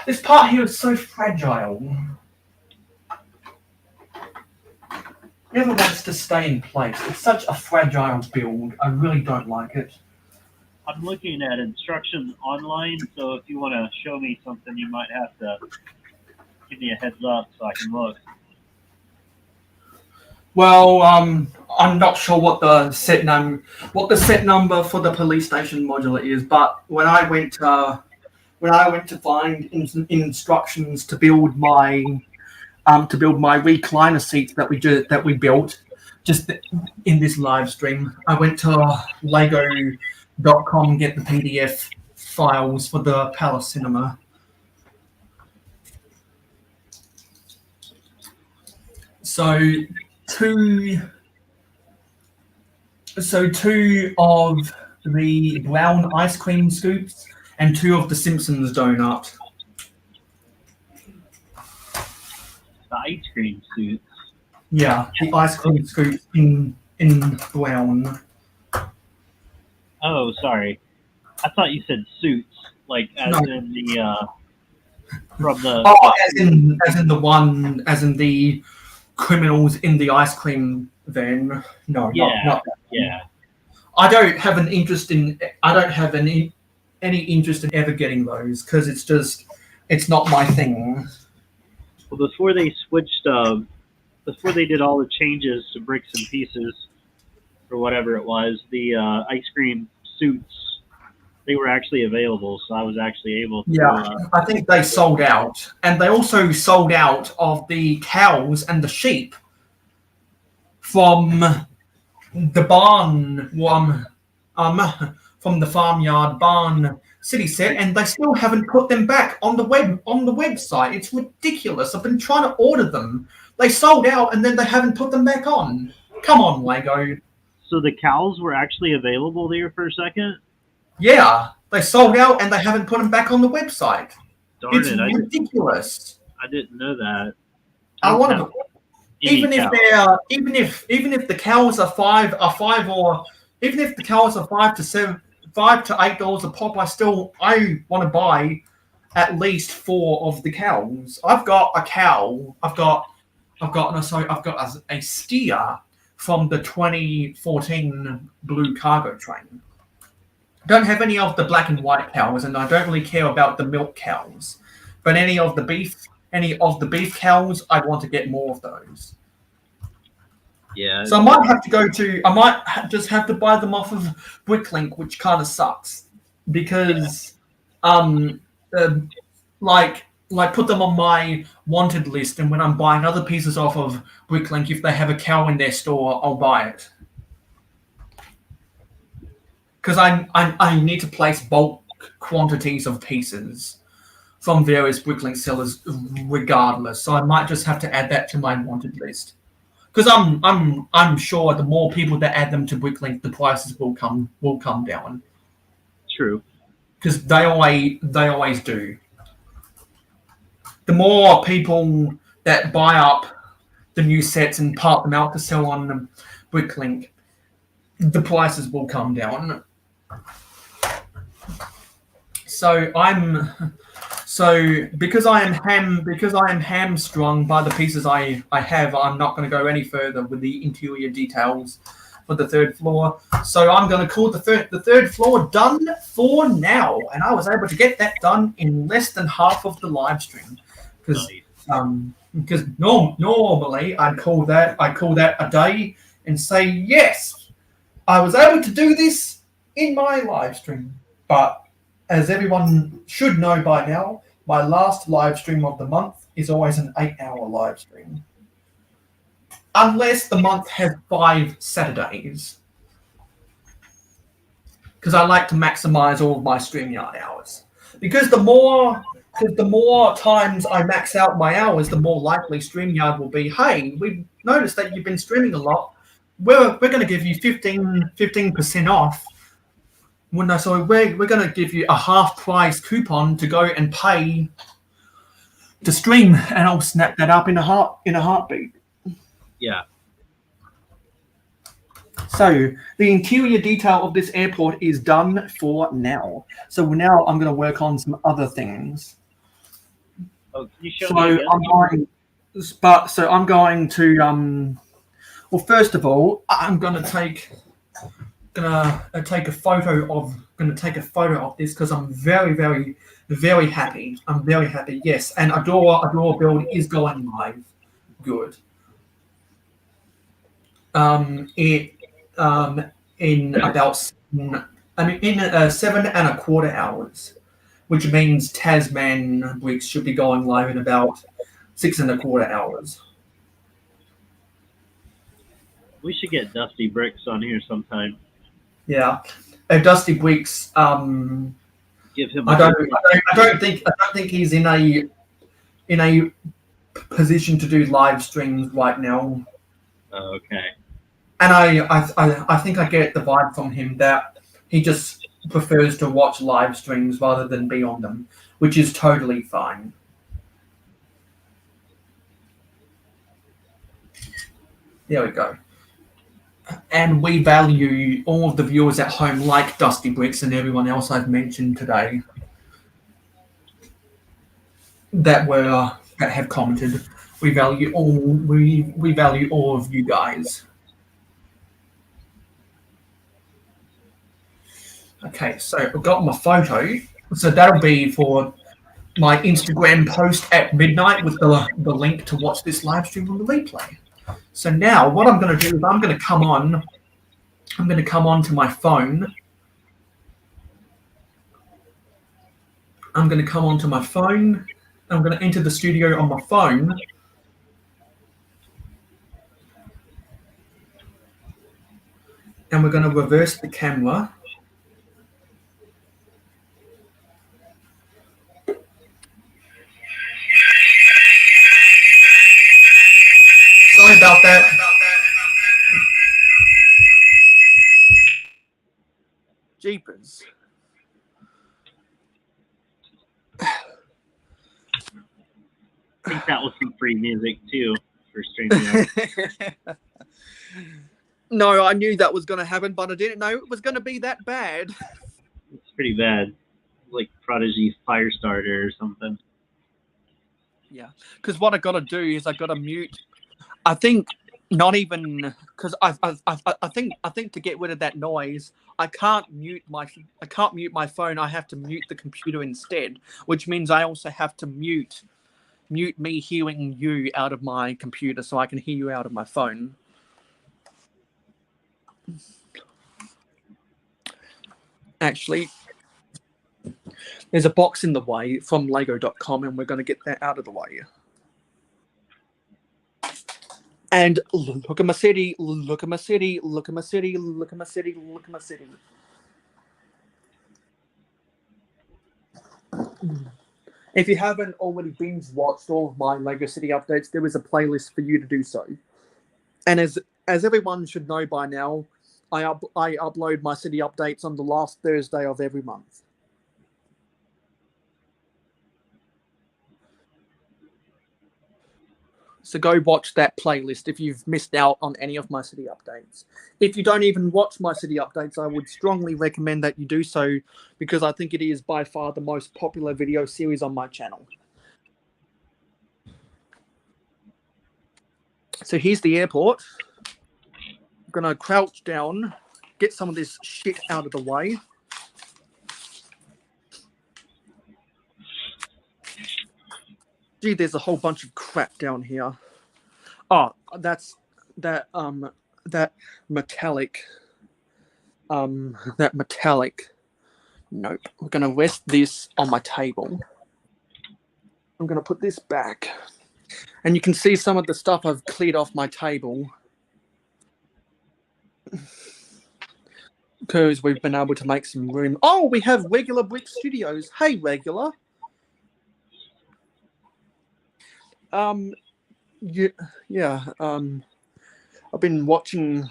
This part here is so fragile. Never wants to stay in place. It's such a fragile build. I really don't like it. I'm looking at instructions online, so if you want to show me something, you might have to give me a heads up so I can look. Well, I'm not sure what the set number for the police station modular is, but when I went to find instructions to build my recliner seats that we built just in this live stream, I went to Lego.com and get the PDF files for the Palace Cinema. So two of the brown ice cream scoops and 2 of the Simpsons donut. The ice cream suits. Yeah, the ice cream scoop in brown. Oh, sorry. I thought you said suits, like as No. in the from the. Oh, as in the criminals in the ice cream van. No, Yeah, not yeah. I don't have any interest in ever getting those because it's not my thing. Well, before they switched, before they did all the changes to bricks and pieces, or whatever it was, the ice cream suits, they were actually available, so I was actually able to. Yeah, I think they sold out, and they also sold out of the cows and the sheep from the barn, from the farmyard barn city set, and they still haven't put them back on the website. It's ridiculous. I've been trying to order them. They sold out, and then they haven't put them back on. Come on, Lego. So the cows were actually available there for a second? Yeah, they sold out, and they haven't put them back on the website. Darn It's it, ridiculous. I didn't know that. I don't want have to. any Even cows. if the cows are five, or even if the cows are $5 to $8 a pop, I want to buy at least 4 of the cows. I've got a cow. I've got a steer from the 2014 blue cargo train. Don't have any of the black and white cows, and I don't really care about the milk cows. But any of the beef cows, I want to get more of those. Yeah. So I might just have to buy them off of Bricklink, which kind of sucks because, like put them on my wanted list, and when I'm buying other pieces off of Bricklink, if they have a cow in their store, I'll buy it. Because I need to place bulk quantities of pieces from various Bricklink sellers regardless. So I might just have to add that to my wanted list. Because I'm sure the more people that add them to Bricklink, the prices will come down. True. Because they always do. The more people that buy up the new sets and part them out to sell on Bricklink, the prices will come down. Because I am hamstrung by the pieces I have, I'm not going to go any further with the interior details for the 3rd floor. So I'm going to call the third floor done for now, and I was able to get that done in less than half of the live stream because normally I'd call that a day and say yes, I was able to do this in my live stream, but as everyone should know by now, my last live stream of the month is always an 8-hour live stream. Unless the month has 5 Saturdays. Because I like to maximize all of my StreamYard hours. Because the more times I max out my hours, the more likely StreamYard will be, hey, we've noticed that you've been streaming a lot. We're going to give you 15% off. Well, no, so we're going to give you a half price coupon to go and pay to stream, and I'll snap that up in a heartbeat. Yeah. So the interior detail of this airport is done for now. So now I'm going to work on some other things. Oh, can you show So me again? I'm going to well, first of all, I'm going to take a photo of this because I'm very, very, very happy. I'm very happy. Yes, and a door build is going live. Good. In about 7.25 hours, which means Tasman Weeks should be going live in about 6.25 hours. We should get Dusty Bricks on here sometime. Yeah, Dusty Weeks. Give him. I don't think he's in a position to do live streams right now. Oh, okay. And I think I get the vibe from him that he just prefers to watch live streams rather than be on them, which is totally fine. There we go. And we value all of the viewers at home, like Dusty Bricks and everyone else I've mentioned today that have commented. We value all of you guys. Okay, so I've got my photo. So that'll be for my Instagram post at midnight with the link to watch this live stream on the replay. So now what I'm going to do is I'm going to come on to my phone. I'm going to come onto my phone. I'm going to enter the studio on my phone. And we're going to reverse the camera. Sorry about that. Jeepers. I think that was some free music too for StreamYard. No, I knew that was going to happen, but I didn't know it was going to be that bad. It's pretty bad. Like Prodigy's Firestarter or something. Yeah, because what I got to do is I got to mute. I think not even because I think to get rid of that noise, I can't mute my phone. I have to mute the computer instead, which means I also have to mute me hearing you out of my computer so I can hear you out of my phone. Actually, there's a box in the way from lego.com and we're going to get that out of the way. And look at my city, look at my city, look at my city, look at my city, look at my city. If you haven't already binge watched all of my Lego City updates, there is a playlist for you to do so. And as everyone should know by now, I upload my city updates on the last Thursday of every month. So go watch that playlist if you've missed out on any of my city updates. If you don't even watch my city updates, I would strongly recommend that you do so because I think it is by far the most popular video series on my channel. So here's the airport. I'm going to crouch down, get some of this shit out of the way. Gee, there's a whole bunch of crap down here. Oh, that's that metallic. That metallic. Nope. We're gonna rest this on my table. I'm going to put this back. And you can see some of the stuff I've cleared off my table. Because we've been able to make some room. Oh, we have Regular Brick Studios. Hey, Regular. I've been watching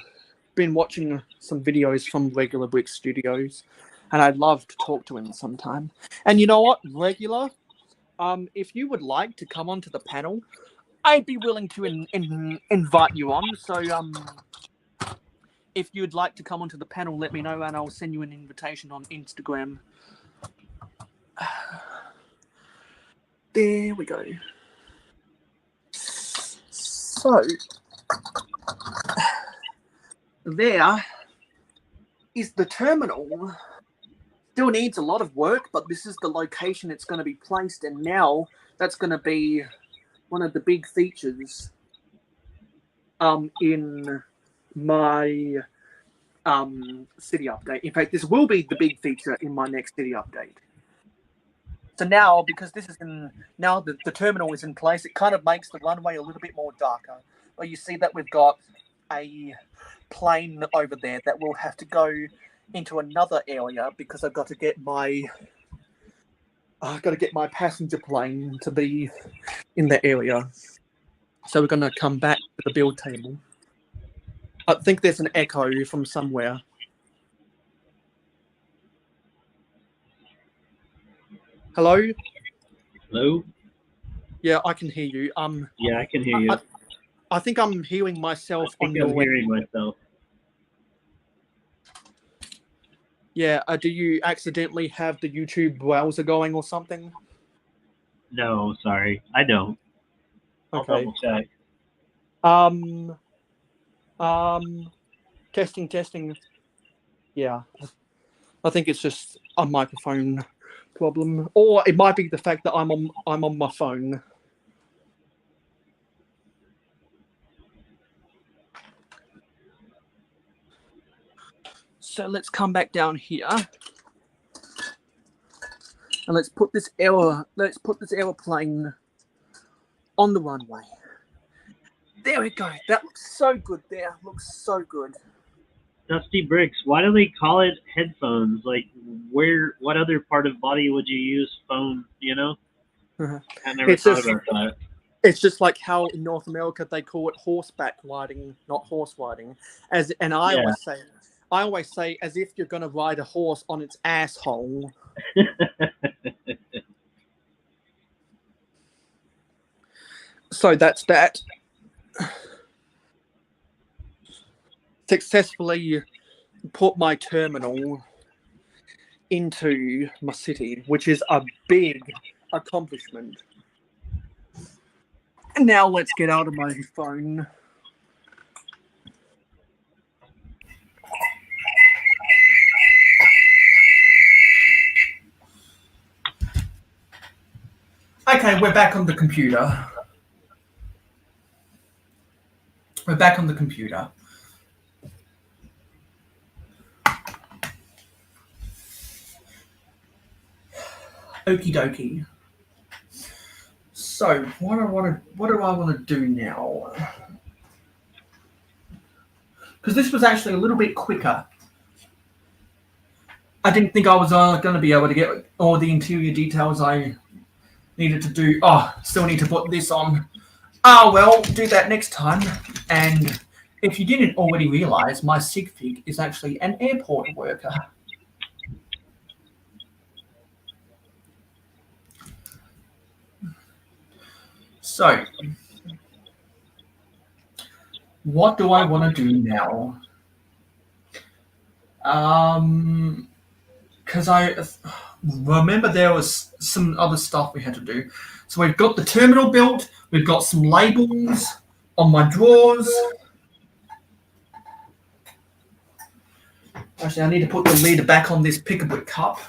some videos from Regular Brick Studios, and I'd love to talk to him sometime. And you know what, Regular? If you would like to come onto the panel, I'd be willing to invite you on. So, if you'd like to come onto the panel, let me know, and I'll send you an invitation on Instagram. There we go. So, there is the terminal. Still needs a lot of work, but this is the location it's going to be placed, and now that's going to be one of the big features in my city update. In fact, this will be the big feature in my next city update. So now, because this is now the terminal is in place, it kind of makes the runway a little bit more darker. Well, you see that we've got a plane over there that will have to go into another area because I've got to get my passenger plane to be in the area. So we're going to come back to the build table. I think there's an echo from somewhere. Hello? Hello? Yeah, I can hear you. Yeah, I can hear you. I think I'm hearing myself I on think your I'm hearing myself. Yeah, do you accidentally have the YouTube browser going or something? No, sorry. I don't. I'll Okay. double check. Testing. Yeah. I think it's just a microphone problem. Or it might be the fact that I'm on my phone. So let's come back down here. And let's put this aeroplane on the runway. There we go. That looks so good there. Looks so good. Dusty Bricks, why do they call it headphones? Like, what other part of body would you use phone, you know? Uh-huh. I never thought about that. It's just like how in North America they call it horseback riding, not horse riding. I always say as if you're going to ride a horse on its asshole. So that's that. Successfully put my terminal into my city, which is a big accomplishment. And now let's get out of my phone. Okay, we're back on the computer. Okie dokie. So, what do I want to do now? Because this was actually a little bit quicker. I didn't think I was going to be able to get all the interior details I needed to do. Oh, still need to put this on. Ah, well, do that next time. And if you didn't already realize, my sig fig is actually an airport worker. So, what do I want to do now? Because I remember there was some other stuff we had to do. So we've got the terminal built. We've got some labels on my drawers. Actually, I need to put the lid back on this Pick-a-Brick cup.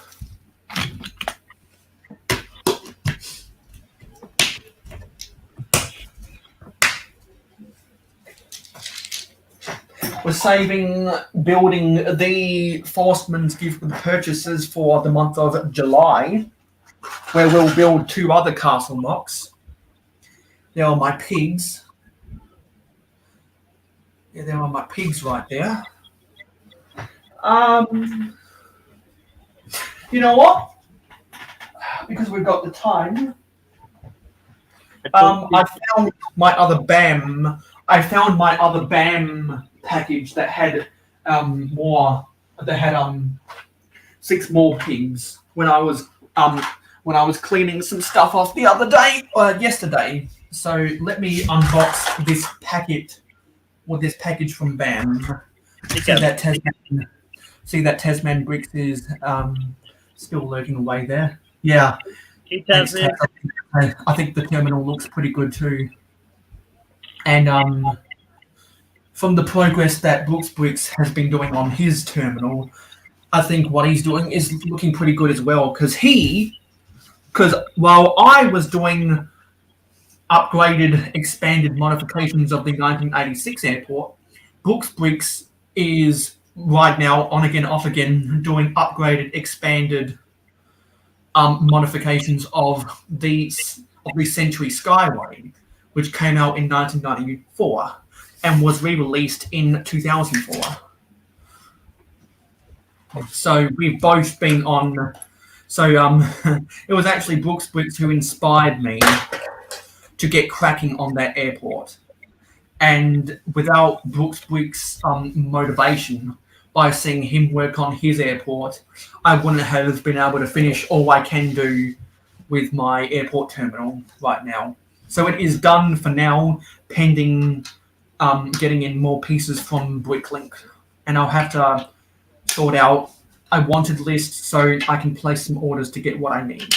We're saving building the Forstman's gift with purchases for the month of July where we'll build 2 other castle blocks. There are my pigs. Yeah, there are my pigs right there. You know what? Because we've got the time, I found my other BAM. I found my other BAM package that had more. That had 6 more pigs when I was cleaning some stuff off the other day, yesterday. So let me unbox this packet, or this package from BAM. See that Tasman Bricks is still lurking away there. Yeah. Hey, Tasman. I think the terminal looks pretty good too. And from the progress that Brooks Bricks has been doing on his terminal, I think what he's doing is looking pretty good as well. Because while I was doing upgraded, expanded modifications of the 1986 airport, Brooks Bricks is right now on again, off again, doing upgraded, expanded modifications of the Century Skyway, which came out in 1994 and was re-released in 2004. So we've both been on. So it was actually Brooks Bricks who inspired me to get cracking on that airport, and without Brooks Bricks' motivation, by seeing him work on his airport, I wouldn't have been able to finish all I can do with my airport terminal right now. So it is done for now, pending getting in more pieces from Bricklink. And I'll have to sort out a wanted list so I can place some orders to get what I need.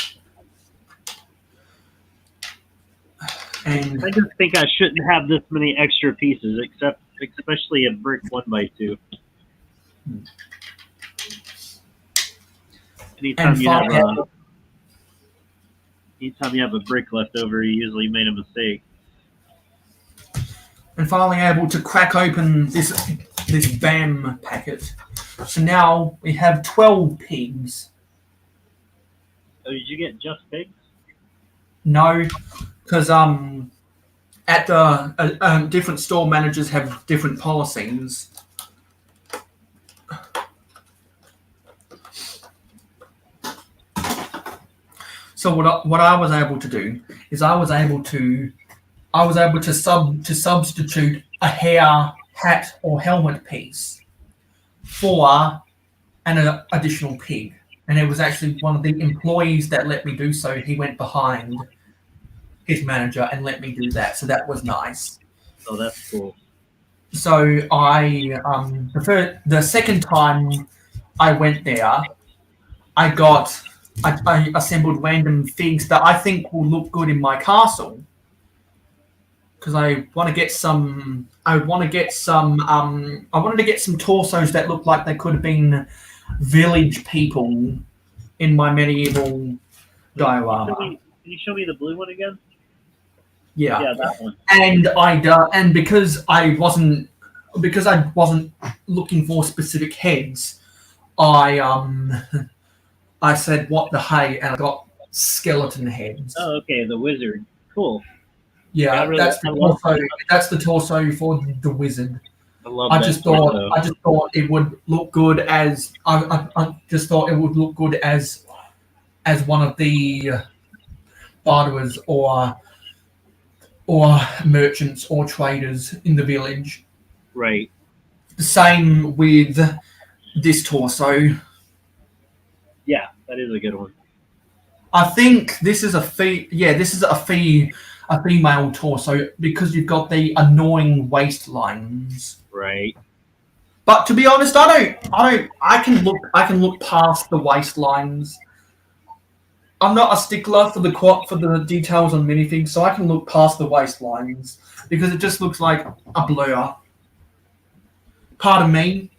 And I just think I shouldn't have this many extra pieces, especially a brick 1x2. Anytime you have a brick left over, you usually made a mistake. And finally able to crack open this BAM packet. So now we have 12 pigs. Oh, did you get just pigs? No, because at the different store managers have different policies. So what I was able to do is I was able to substitute a hair, hat, or helmet piece for an additional pig, and it was actually one of the employees that let me do so. He went behind his manager and let me do that, so that was nice. Oh, that's cool. So I the second time I went there, I assembled random figs that I think will look good in my castle, because I want to get some. I wanted to get some torsos that look like they could have been village people in my medieval diorama. Can you show me the blue one again? Yeah, Yeah, that one. And because I wasn't looking for specific heads, I said, what the hey, and I got skeleton heads. Oh, okay, the wizard. Cool. Yeah, that's the torso for the wizard. I just thought it would look good as I just thought it would look good as one of the barterers or merchants or traders in the village. Right. The same with this torso. Yeah, that is a good one. I think this is a female torso because you've got the annoying waistlines. Right. But to be honest, I can look past the waistlines. I'm not a stickler for the details on minifigs, so I can look past the waistlines because it just looks like a blur. Pardon me.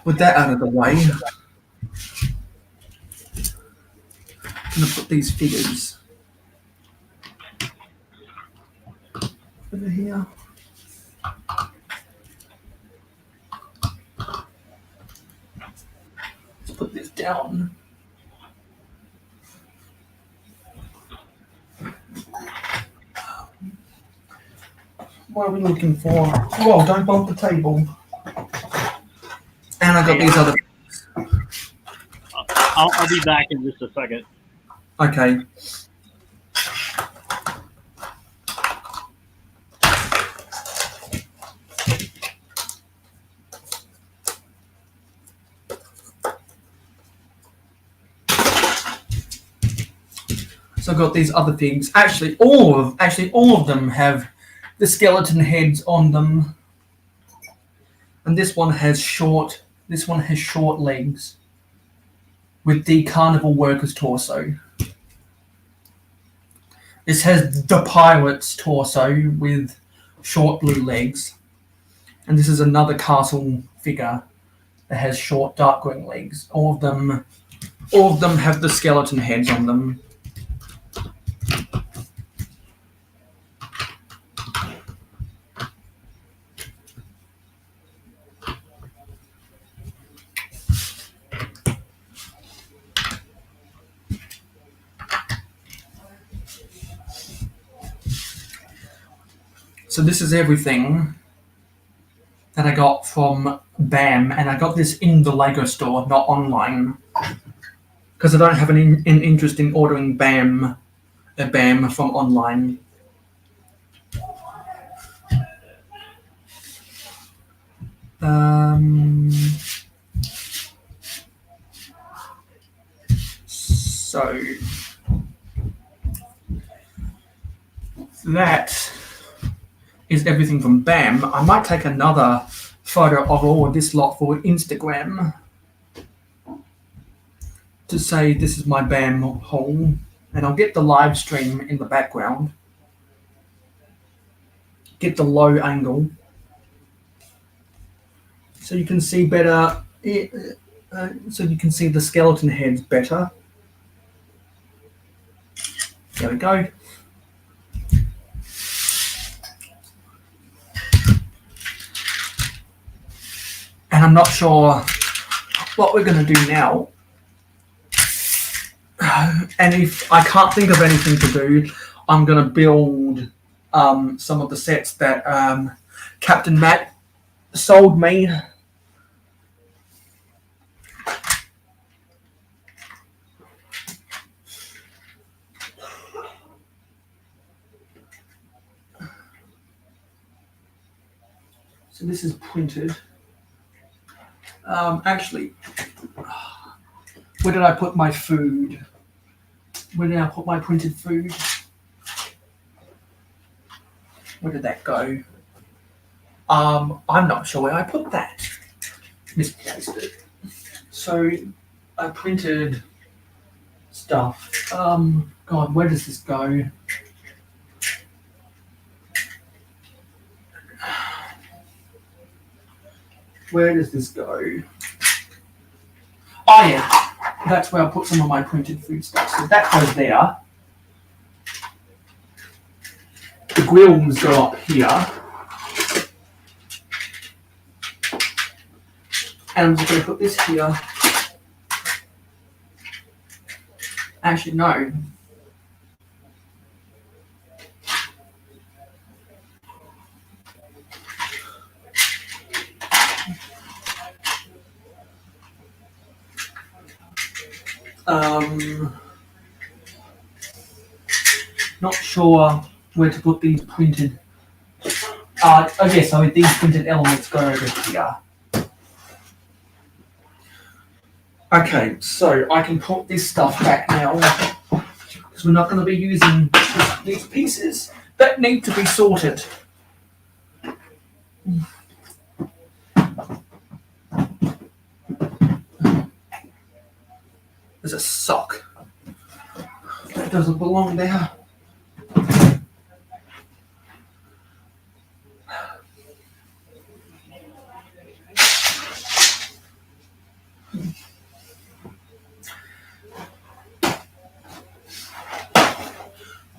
With that out of the way, I'm going to put these figures over here. Let's put this down. What are we looking for? Whoa, don't bump the table. And I got these other. I'll be back in just a second. Okay. So I've got these other things. Actually, all of them have the skeleton heads on them. And this one has short legs with the carnival worker's torso. This has the pirate's torso with short blue legs. And this is another castle figure that has short dark green legs. All of them have the skeleton heads on them. So this is everything that I got from BAM, and I got this in the Lego store, not online, because I don't have an interest in ordering BAM from online. So that is everything from BAM. I might take another photo of all of this lot for Instagram to say this is my BAM haul, and I'll get the live stream in the background. Get the low angle so you can see better. So you can see the skeleton heads better. There we go. And I'm not sure what we're going to do now. And if I can't think of anything to do, I'm going to build some of the sets that Captain Matt sold me. So this is printed. Actually, where did I put my food? Where did I put my printed food? Where did that go? I'm not sure where I put that. Misplaced it. So I printed stuff. God, where does this go? Where does this go? Oh yeah, that's where I put some of my printed food stuff. So that goes there. The grills go up here. And I'm just going to put this here. Actually, no. Not sure where to put these printed. Okay, so these printed elements go over here. Okay, so I can put this stuff back now because we're not going to be using these pieces that need to be sorted. There's a sock that doesn't belong there.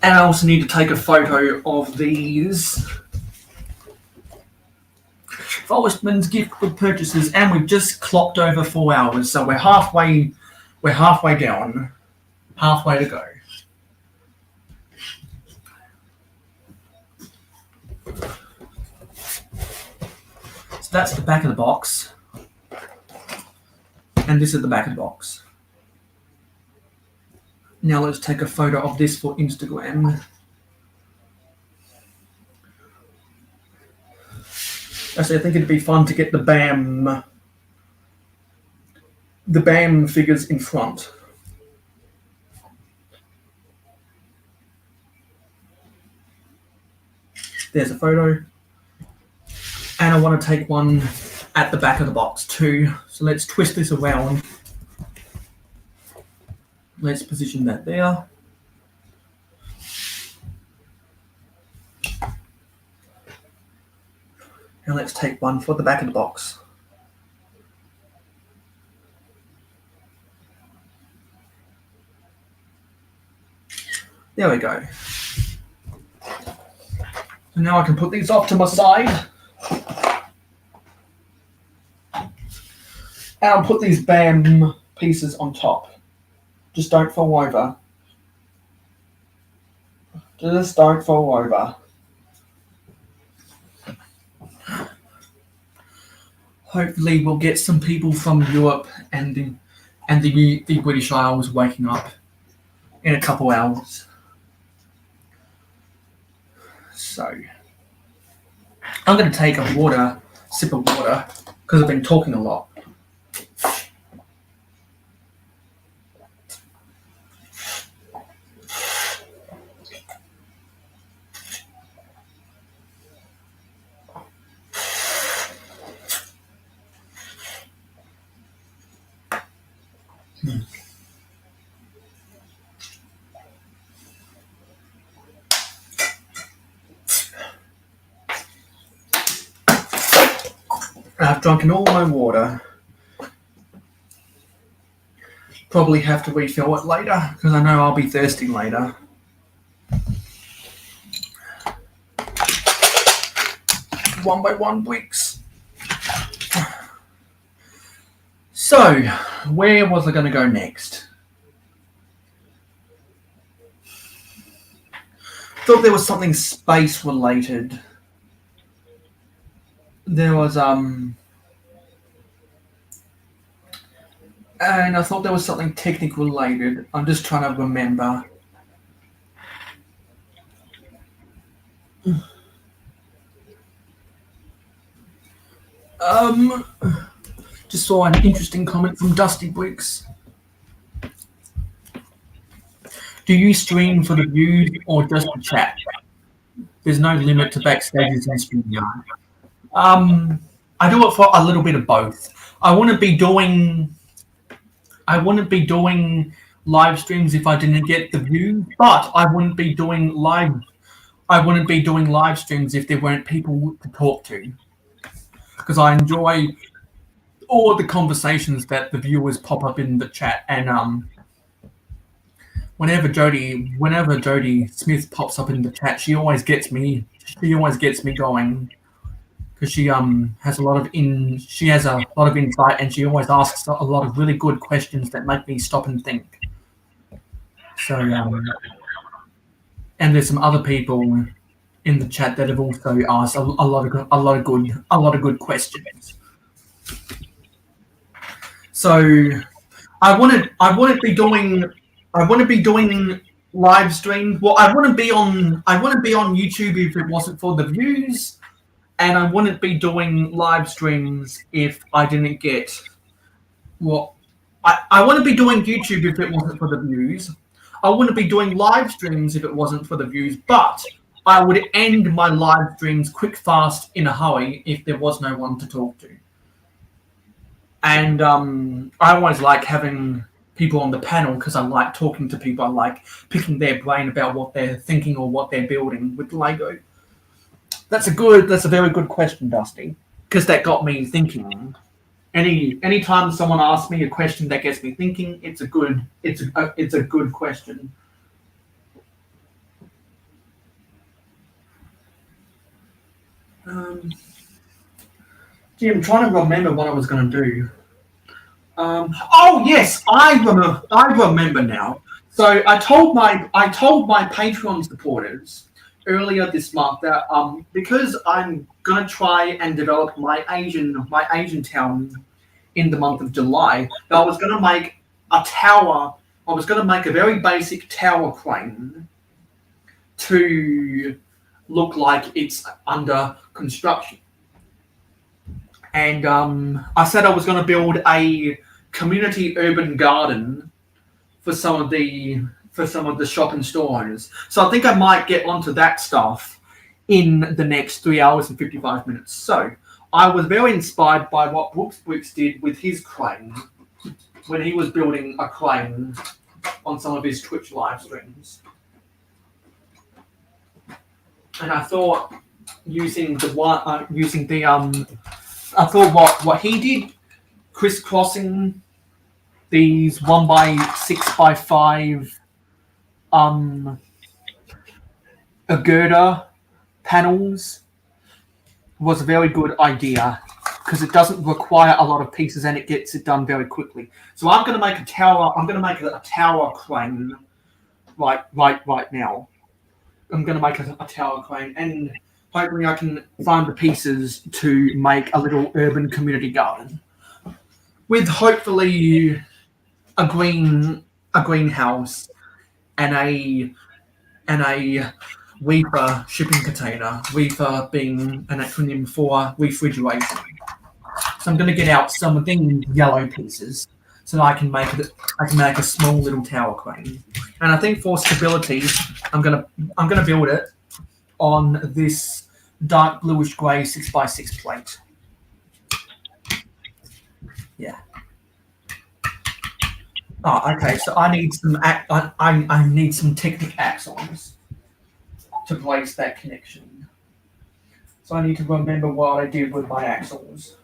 And I also need to take a photo of these Forestman's gift with purchases, and we've just clocked over 4 hours, so we're halfway down, halfway to go. So that's the back of the box, and this is the back of the box. Now let's take a photo of this for Instagram. Actually, I think it'd be fun to get the BAM figures in front. There's a photo. And I want to take one at the back of the box too. So let's twist this around. Let's position that there. And let's take one for the back of the box. There we go. So now I can put these off to my side. And I'll put these BAM pieces on top. Just don't fall over. Just don't fall over. Hopefully we'll get some people from Europe and the British Isles waking up in a couple hours. So I'm going to take a sip of water because I've been talking a lot. I've drunken all my water. Probably have to refill it later because I know I'll be thirsty later. One by one bricks. So, where was I going to go next? Thought there was something space related. There was and I thought there was something technical related. I'm just trying to remember. Just saw an interesting comment from Dusty Bricks. Do you stream for the views or just the chat? There's no limit to backstages in studio. I do it for a little bit of both. I wouldn't be doing live streams if I didn't get the views, but I wouldn't be doing live streams if there weren't people to talk to. Because I enjoy all the conversations that the viewers pop up in the chat, and whenever Jody Smith pops up in the chat, she always gets me going. Because she has a lot of insight, and she always asks a lot of really good questions that make me stop and think. So and there's some other people in the chat that have also asked a lot of good questions. So I wouldn't be doing live streams. Well, I wouldn't be on YouTube if it wasn't for the views. And I wouldn't be doing live streams if I didn't get I wouldn't be doing YouTube if it wasn't for the views. I wouldn't be doing live streams if it wasn't for the views, but I would end my live streams quick, fast, in a hurry if there was no one to talk to. And I always like having people on the panel because I like talking to people. I like picking their brain about what they're thinking or what they're building with Lego. That's a very good question, Dusty, because that got me thinking. Anytime someone asks me a question that gets me thinking, it's a good question. Gee, I'm trying to remember what I was going to do. Oh yes, I remember. I remember now. So I told my Patreon supporters earlier this month that because I'm gonna try and develop my Asian town in the month of July, that I was gonna make a tower. I was gonna make a very basic tower crane to look like it's under construction. And I said I was going to build a community urban garden for some of the shop and store owners. So I think I might get onto that stuff in the next 3 hours and 55 minutes. So I was very inspired by what Brooks did with his crane when he was building a crane on some of his Twitch live streams. And I thought I thought what he did, crisscrossing these 1x6x5 girder panels was a very good idea because it doesn't require a lot of pieces and it gets it done very quickly. So I'm going to make a tower. I'm going to make a tower crane right now. I'm going to make a tower crane and hopefully I can find the pieces to make a little urban community garden with hopefully a greenhouse and a reefer shipping container. Reefer being an acronym for refrigeration. So I'm going to get out some of these yellow pieces so that I can make a small little tower crane. And I think for stability, I'm gonna build it on this dark bluish grey 6x6 plate. Yeah. Oh, okay. So I need some I need some Technic axons to place that connection. So I need to remember what I did with my axles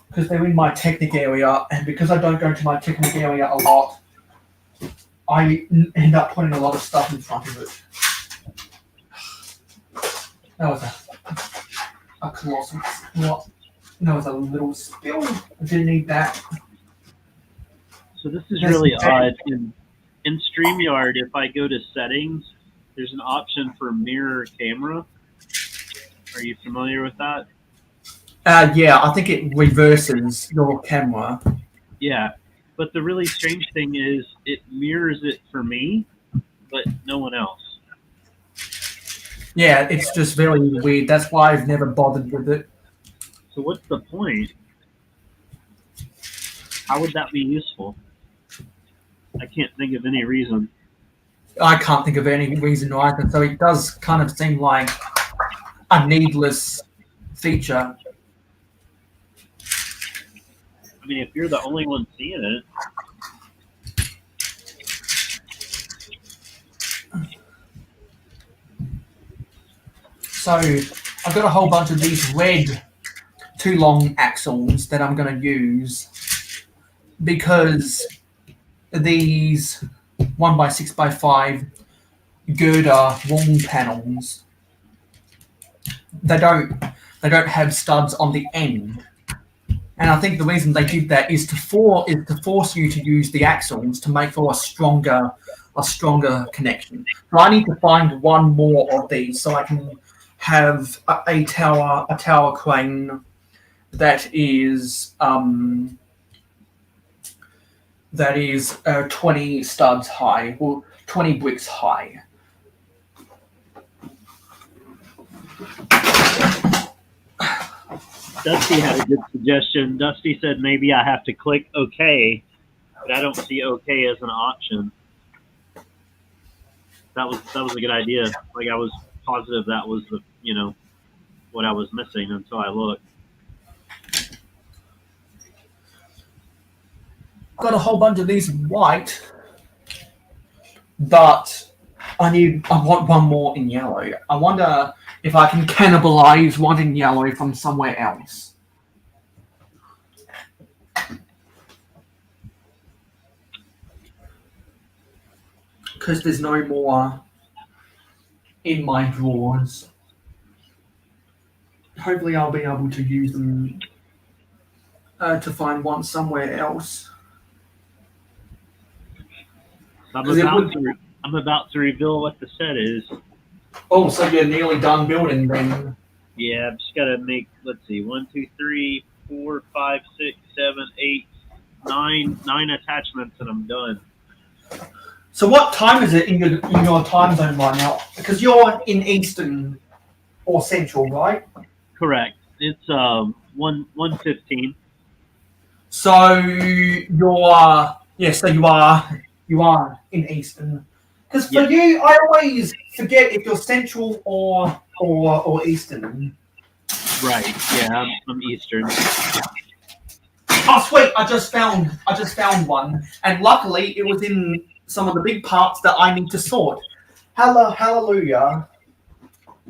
because they're in my Technic area, and because I don't go to my Technic area a lot, I end up putting a lot of stuff in front of it. That was a colossal. What? That was a little spill. I didn't need that. So this is really odd. In StreamYard, if I go to settings, there's an option for mirror camera. Are you familiar with that? Yeah, I think it reverses your camera. Yeah, but the really strange thing is it mirrors it for me, but no one else. Yeah, it's just very weird. That's why I've never bothered with it. So what's the point? How would that be useful? I can't think of any reason. I can't think of any reason either. So it does kind of seem like a needless feature. I mean, if you're the only one seeing it. So I've got a whole bunch of these red too long axles that I'm going to use because these 1x6x5 girder wall panels, they don't have studs on the end. And I think the reason they did that is to force you to use the axles to make for a stronger connection. So I need to find one more of these so I can have a tower crane that is 20 studs high, or 20 bricks high. Dusty had a good suggestion. Dusty said maybe I have to click OK, but I don't see OK as an option. That was a good idea. Like I was positive that was the what I was missing until I looked. Got a whole bunch of these in white, but I want one more in yellow. I wonder if I can cannibalize one in yellow from somewhere else. Because there's no more in my drawers. hopefully I'll be able to use them to find one somewhere else. I'm 'Cause it about would- to. I'm about to reveal what the set is. Oh, so you're nearly done building then? Yeah, I've just got to make. Let's see, 1, 2, 3, 4, 5, 6, 7, 8, 9 attachments, and I'm done. So what time is it in your time zone right now? Because you're in Eastern or Central, right? Correct. It's 1:15. So you're so you are in Eastern. Because for you, I always forget if you're Central or Eastern. Right. Yeah, I'm Eastern. Oh sweet! I just found one, and luckily it was in some of the big parts that I need to sort. Hallelujah!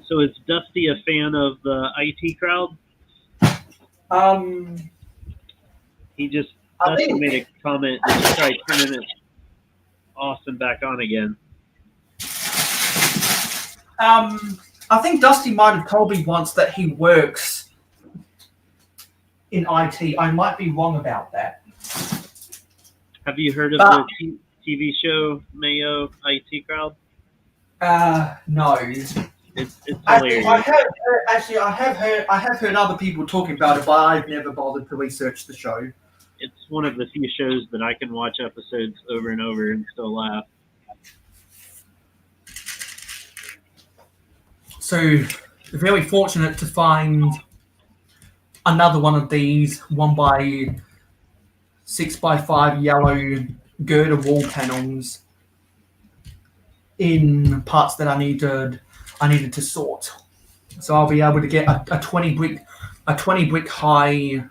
So is Dusty a fan of the IT crowd? He just Dusty made a comment that he tried turning it off and back on again. I think Dusty might have told me once that he works in IT. I might be wrong about that. Have you heard of the TV show Mayo IT crowd? No. It's hilarious. I have heard other people talking about it, but I've never bothered to research the show. It's one of the few shows that I can watch episodes over and over and still laugh. So, very fortunate to find another one of these 1x6x5 yellow girder wall panels in parts that I needed to sort. So I'll be able to get a 20 brick high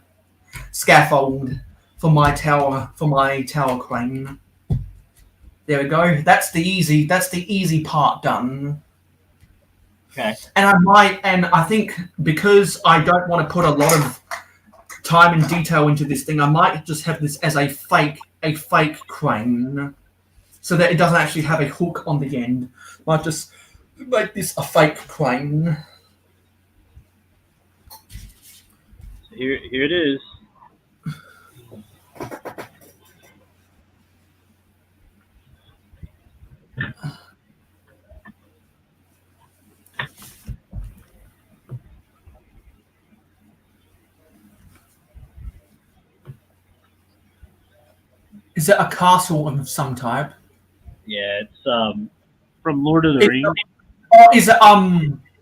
scaffold for my tower crane. There we go. That's the easy part done. Okay. And I think because I don't want to put a lot of time and detail into this thing, I might just have this as a fake crane, so that it doesn't actually have a hook on the end. Might just make this a fake crane. Here it is. Is it a castle of some type? Yeah, it's from Lord of the Rings. Or is it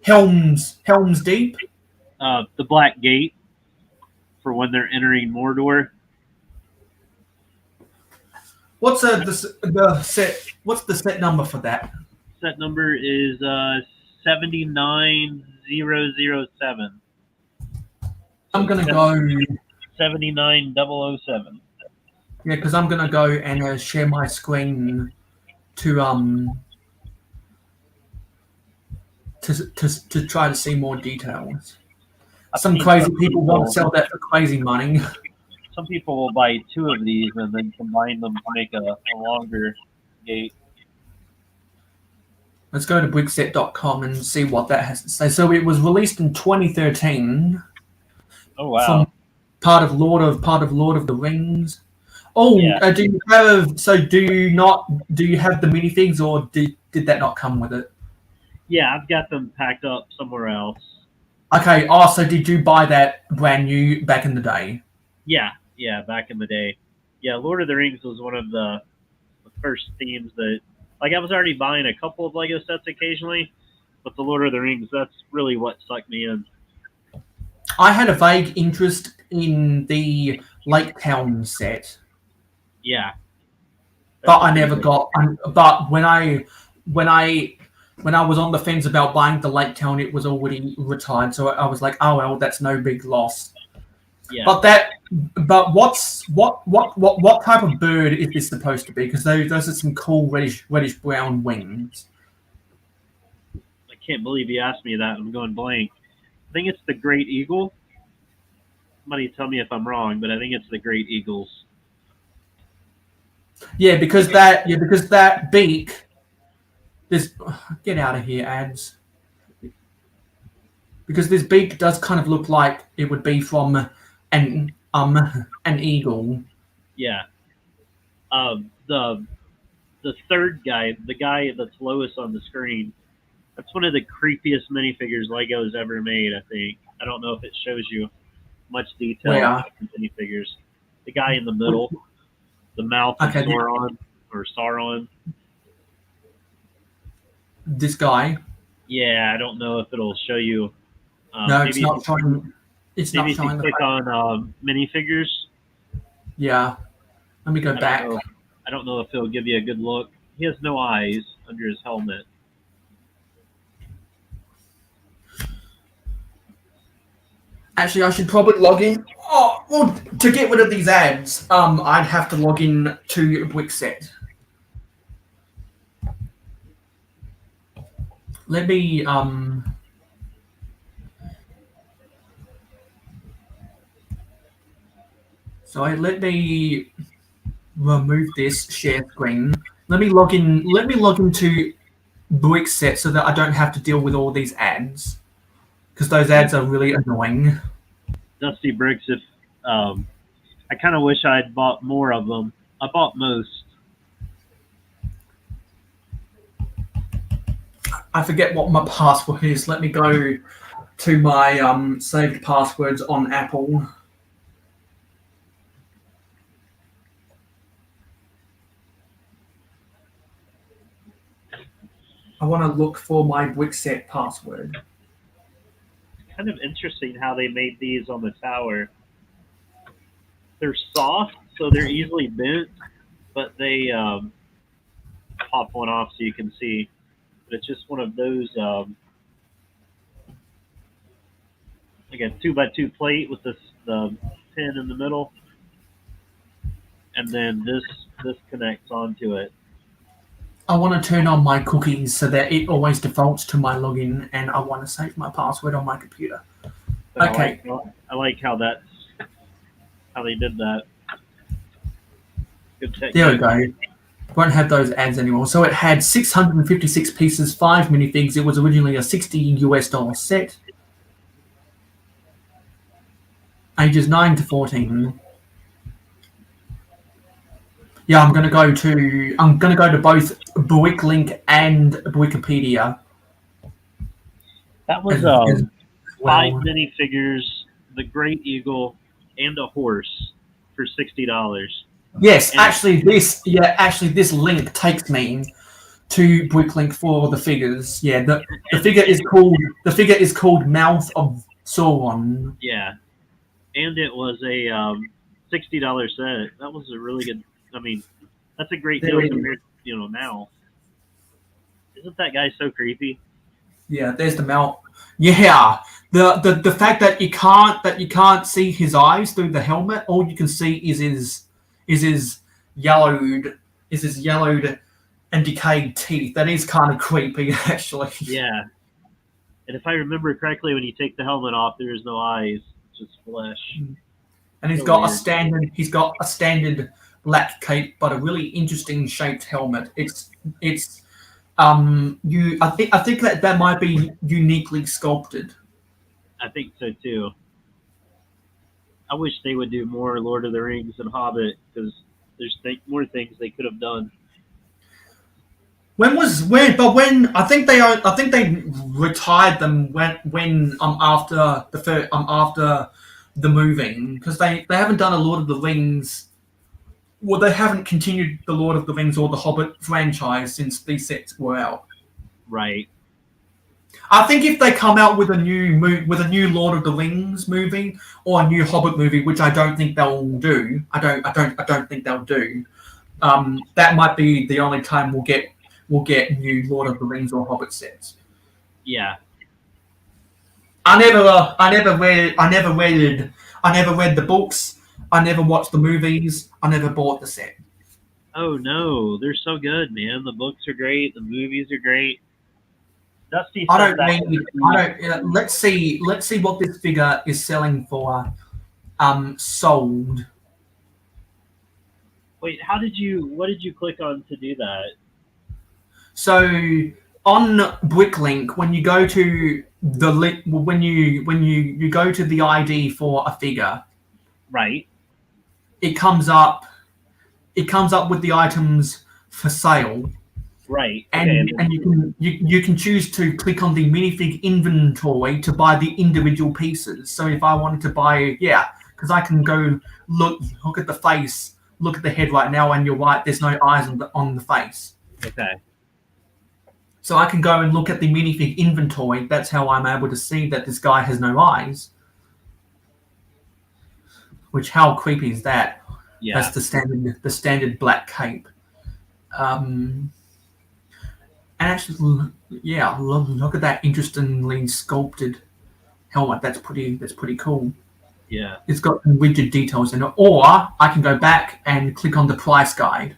Helm's Deep? The Black Gate for when they're entering Mordor. What's the set? What's the set number for that? Set number is 79007. I'm gonna go 79007. Yeah, because I'm gonna go and share my screen to try to see more details. Some crazy people want to sell that for crazy money. Some people will buy 2 of these and then combine them to make a longer gate. Let's go to brickset.com and see what that has to say. So it was released in 2013. Oh wow! From part of Lord of the Rings. Oh, Yeah. Do you have the minifigs, or did that not come with it? Yeah, I've got them packed up somewhere else. Okay. Oh, so did you buy that brand new back in the day? Yeah, back in the day. Yeah, Lord of the Rings was one of the first themes that, like, I was already buying a couple of Lego sets occasionally, but the Lord of the Rings, that's really what sucked me in. I had a vague interest in the Lake Town set. Yeah. But I never got. But when I was on the fence about buying the Lake Town, it was already retired. So I was like, oh well, that's no big loss. Yeah. But what type of bird is this supposed to be? Because those are some cool reddish brown wings. I can't believe you asked me that. I'm going blank. I think it's the Great Eagle. Somebody tell me if I'm wrong, but I think it's the Great Eagles. Yeah, because that beak. Get out of here, ads. because this beak does kind of look like it would be from an eagle. Yeah. The third guy, the guy that's lowest on the screen, that's one of the creepiest minifigures Lego's ever made. I think. I don't know if it shows you much detail Where? about the minifigures. The guy in the middle, the mouth of Okay. Sauron or Sauron. This guy. Yeah, I don't know if it'll show you. No, it's not showing. It's not Maybe if you showing the. click on minifigures. Yeah. Let me go back. I don't know if he'll give you a good look. He has no eyes under his helmet. Actually, I should probably log in. Oh, well, to get rid of these ads, I'd have to log in to Wixset. Let me Sorry, let me remove this share screen. Let me log in. Let me log into Wixset so that I don't have to deal with all these ads, because those ads are really annoying. Dusty Bricks, if I kind of wish I'd bought more of them. I bought most. I forget what my password is. Let me go to my saved passwords on Apple. I want to look for my Wixset password. Kind of interesting how they made these on the tower. They're soft, so they're easily bent, but they pop one off so you can see. But it's just one of those, like a 2x2 plate with the pin in the middle, and then this connects onto it. I want to turn on my cookies so that it always defaults to my login, and I want to save my password on my computer. But Okay. I like how they did that. Good technique. There we go. Won't have those ads anymore. So it had 656 pieces, 5 minifigs. It was originally a $60 set. Ages 9 to 14. Yeah, I'm gonna go to both Buicklink and Wikipedia. That was as 5 minifigures, the Great Eagle, and a horse for $60. Yes, And- actually, this link takes me to Buicklink for the figures. Yeah, the figure is called Mouth of Sauron. Yeah, and it was a $60 set. That was a really good. I mean, that's a great deal compared, now. Isn't that guy so creepy? Yeah, there's the mouth. Yeah, the fact that you can't see his eyes through the helmet. All you can see is his yellowed and decayed teeth. That is kind of creepy, actually. Yeah. And if I remember correctly, when you take the helmet off, there is no eyes, just flesh. And he's got a standard black cape, but a really interesting shaped helmet. I think that might be uniquely sculpted. I think so too. I wish they would do more Lord of the Rings and Hobbit, because there's more things they could have done. I think they retired them when after the moving, because they haven't done a Lord of the Rings. Well, they haven't continued the Lord of the Rings or the Hobbit franchise since these sets were out. Right. I think if they come out with a new Lord of the Rings movie or a new Hobbit movie, which I don't think they'll do. I don't think they'll do. That might be the only time we'll get new Lord of the Rings or Hobbit sets. Yeah. I never read the books. I never watched the movies. I never bought the set. Oh no, they're so good, man. The books are great. The movies are great. Dusty. Let's see what this figure is selling for. Sold. Wait, what did you click on to do that? So on Bricklink, when you go to when you go to the ID for a figure, Right. it comes up with the items for sale. Right. And Okay. you can choose to click on the minifig inventory to buy the individual pieces. So if I wanted to buy, because I can go look at the face, look at the head right now, and you're right, there's no eyes on the face. Okay. So I can go and look at the minifig inventory. That's how I'm able to see that this guy has no eyes. Which, how creepy is that? Yeah. That's the standard black cape. And actually, yeah, look at that interestingly sculpted helmet. That's pretty cool. Yeah. It's got some rigid details in it. Or I can go back and click on the price guide.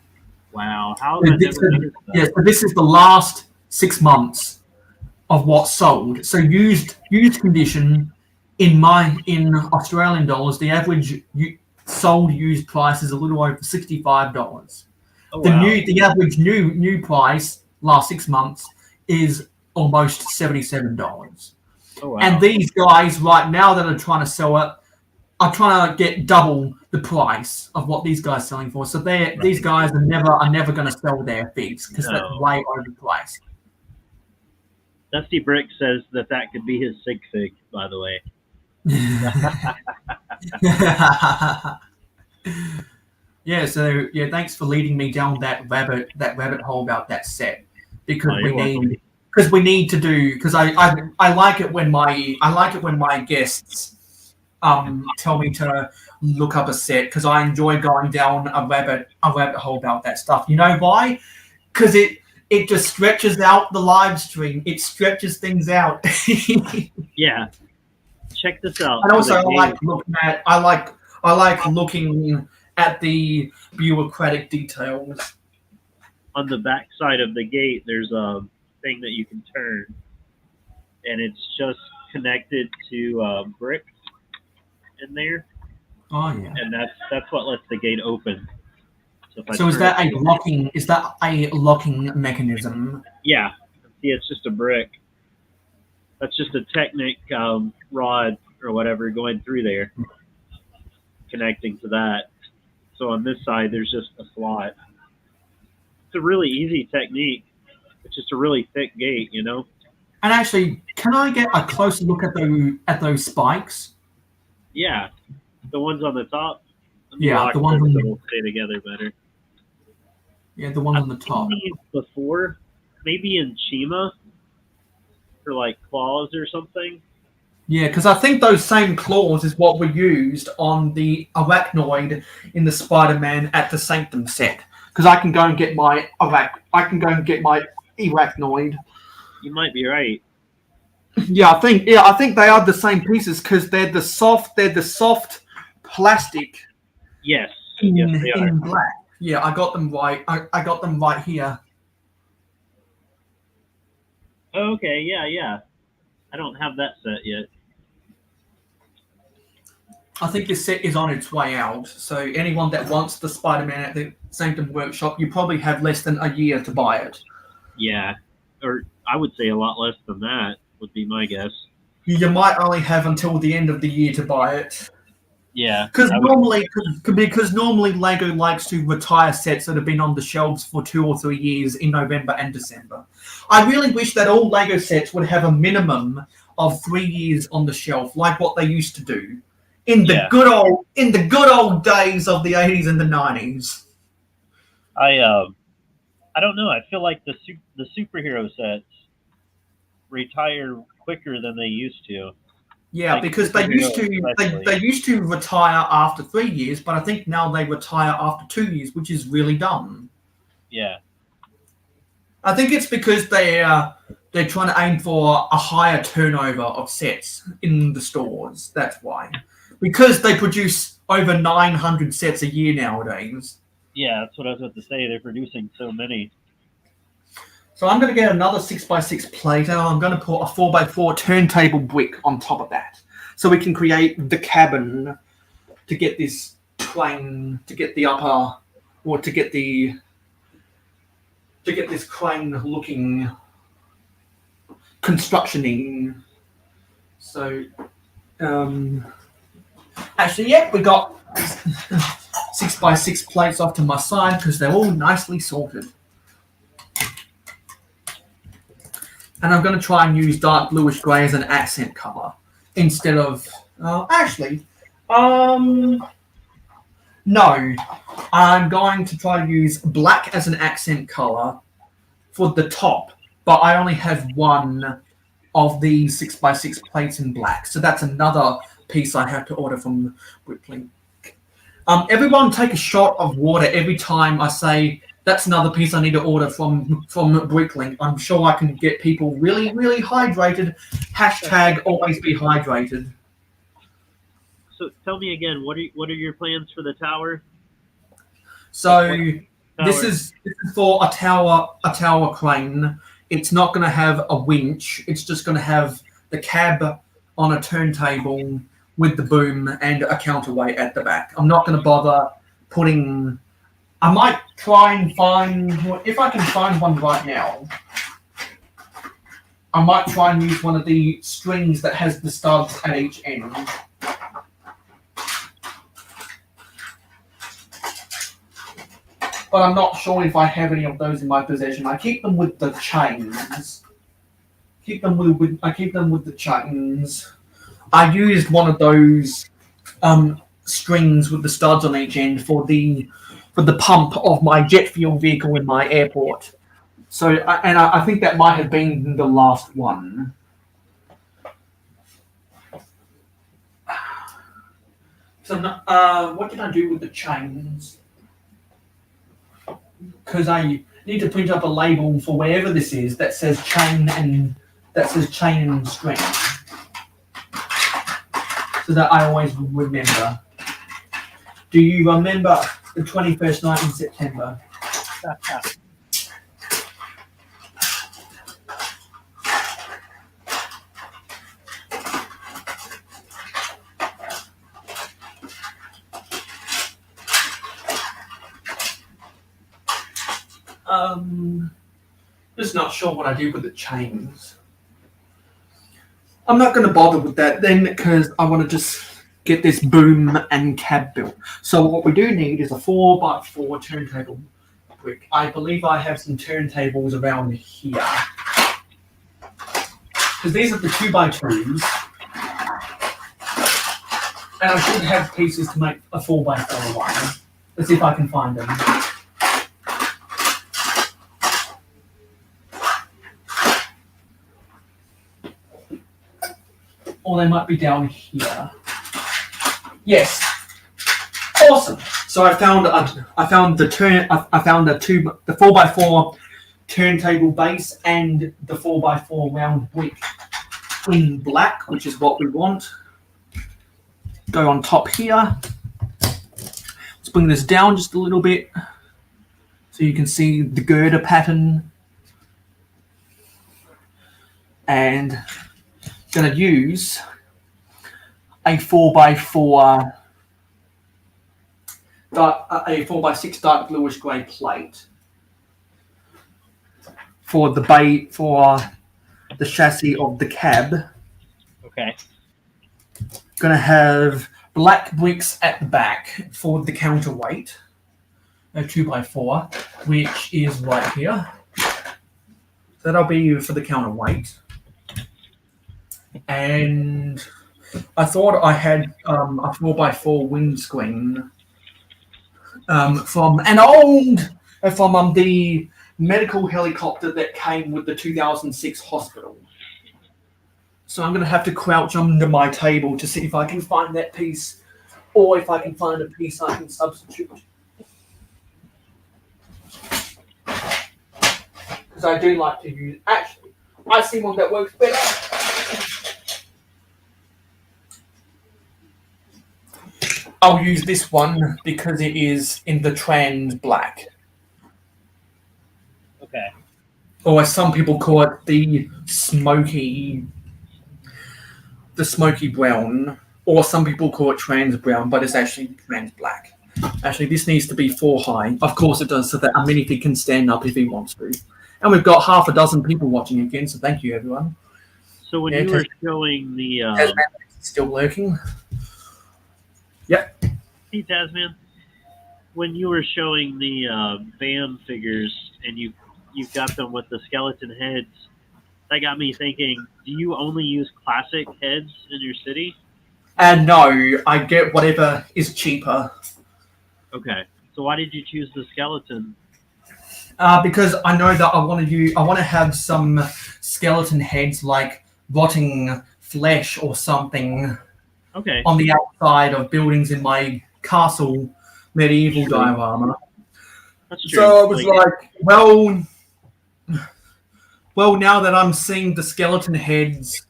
Wow. How have I never noticed that? Yeah, so this is the last 6 months of what's sold. So used condition in Australian dollars, the average sold used price is a little over $65. Oh, wow. The average new price last 6 months is almost $77. Oh, wow. And these guys right now that are trying to sell it are trying to get double the price of what these guys are selling for. So these guys are never going to sell their figs because that's way overpriced. Dusty Brick says that could be his sig fig, by the way. Yeah, so thanks for leading me down that rabbit hole about that set because we need to do because I like it when my guests tell me to look up a set because I enjoy going down a rabbit hole about that stuff. You know why? Because it just stretches out the live stream. It stretches things out. Yeah. Check this out. And also, I like looking at the bureaucratic details. On the back side of the gate, there's a thing that you can turn, and it's just connected to brick in there. Oh yeah. And that's what lets the gate open. So is that a locking? Is that a locking mechanism? Yeah. See, it's just a brick. That's just a Technic rod or whatever going through there, connecting to that. So on this side, there's just a slot. It's a really easy technique. It's just a really thick gate, you know. And actually, can I get a closer look at those spikes? Yeah, the ones on the top. Yeah, the ones that will stay together better. Yeah, the ones on the top. Before, maybe in Chima, for like claws or something. Yeah, because I think those same claws is what were used on the arachnoid in the Spider-Man at the Sanctum set. Because I can go and get my arachnoid. You might be right. Yeah, I think they are the same pieces because they're the soft plastic. Yes. Yes, they are. In black. Yeah, I got them right. I got them right here. Oh, okay, yeah. I don't have that set yet. I think this set is on its way out. So anyone that wants the Spider-Man at the Sanctum Workshop, you probably have less than a year to buy it. Yeah, or I would say a lot less than that would be my guess. You might only have until the end of the year to buy it. Yeah. Because normally Lego likes to retire sets that have been on the shelves for 2 or 3 years in November and December. I really wish that all Lego sets would have a minimum of 3 years on the shelf, like what they used to do in the good old days of the 80s and the 90s. I don't know. I feel like the superhero sets retire quicker than they used to. Yeah, like because they used to retire after 3 years, but I think now they retire after 2 years, which is really dumb. Yeah. I think it's because they're trying to aim for a higher turnover of sets in the stores. That's why. Because they produce over 900 sets a year nowadays. Yeah, that's what I was about to say. They're producing so many. So I'm going to get another 6x6 plate, and I'm going to put a 4x4 turntable brick on top of that, so we can create the cabin to get this crane, to get the upper, or to get this crane looking constructioning. So, actually, yeah, we got 6x6 plates off to my side because they're all nicely sorted. And I'm going to try and use dark bluish grey as an accent colour instead of no. I'm going to try to use black as an accent colour for the top, but I only have one of these 6x6 plates in black, so that's another piece I have to order from Bricklink. Everyone take a shot of water every time I say that's another piece I need to order from Bricklink. I'm sure I can get people really, really hydrated. Hashtag always be hydrated. So tell me again, what are your plans for the tower? So this is for a tower crane. It's not going to have a winch. It's just going to have the cab on a turntable with the boom and a counterweight at the back. I'm not going to bother putting. I might try and find, if I can find one right now, I might try and use one of the strings that has the studs at each end. But I'm not sure if I have any of those in my possession. I keep them with the chains. I keep them with the chains. I used one of those strings with the studs on each end for the pump of my jet fuel vehicle in my airport. So, I think that might have been the last one. So, what did I do with the chains? Because I need to print up a label for wherever this is that says chain and string, so that I always remember. Do you remember the 21st night in September? Just not sure what I do with the chains. I'm not going to bother with that then because I want to just get this boom and cab built. So what we do need is a 4x4 turntable brick. I believe I have some turntables around here. Because these are the 2x2s. And I should have pieces to make a 4x4 one. Let's see if I can find them. Or they might be down here. Yes. Awesome. So I found the 4x4 turntable base and the 4x4 round brick in black, which is what we want. Go on top here. Let's bring this down just a little bit so you can see the girder pattern. And going to use a 4x4 a 4x6 dark bluish grey plate for the chassis of the cab. Okay. Going to have black bricks at the back for the counterweight, a 2x4, which is right here. So that'll be for the counterweight. And I thought I had a 4x4 windscreen from the medical helicopter that came with the 2006 hospital. So I'm going to have to crouch under my table to see if I can find that piece, or if I can find a piece I can substitute. Because I do like to use. Actually, I see one that works better. I'll use this one because it is in the trans black. Okay. Or as some people call it, the smoky brown. Or some people call it trans brown, but it's actually trans black. Actually, this needs to be 4 high. Of course it does, so that a minifig can stand up if he wants to. And we've got half a dozen people watching again, so thank you, everyone. So when Yeah, you were showing the still lurking. hey Tasman, when you were showing the BAM figures and you've got them with the skeleton heads, that got me thinking, do you only use classic heads in your city? And no, I get whatever is cheaper. Okay. So why did you choose the skeleton? Because I know that I want to have some skeleton heads like rotting flesh or something Okay. on the outside of buildings in my castle medieval True. diorama. That's true. So I was like, well, now that I'm seeing the skeleton heads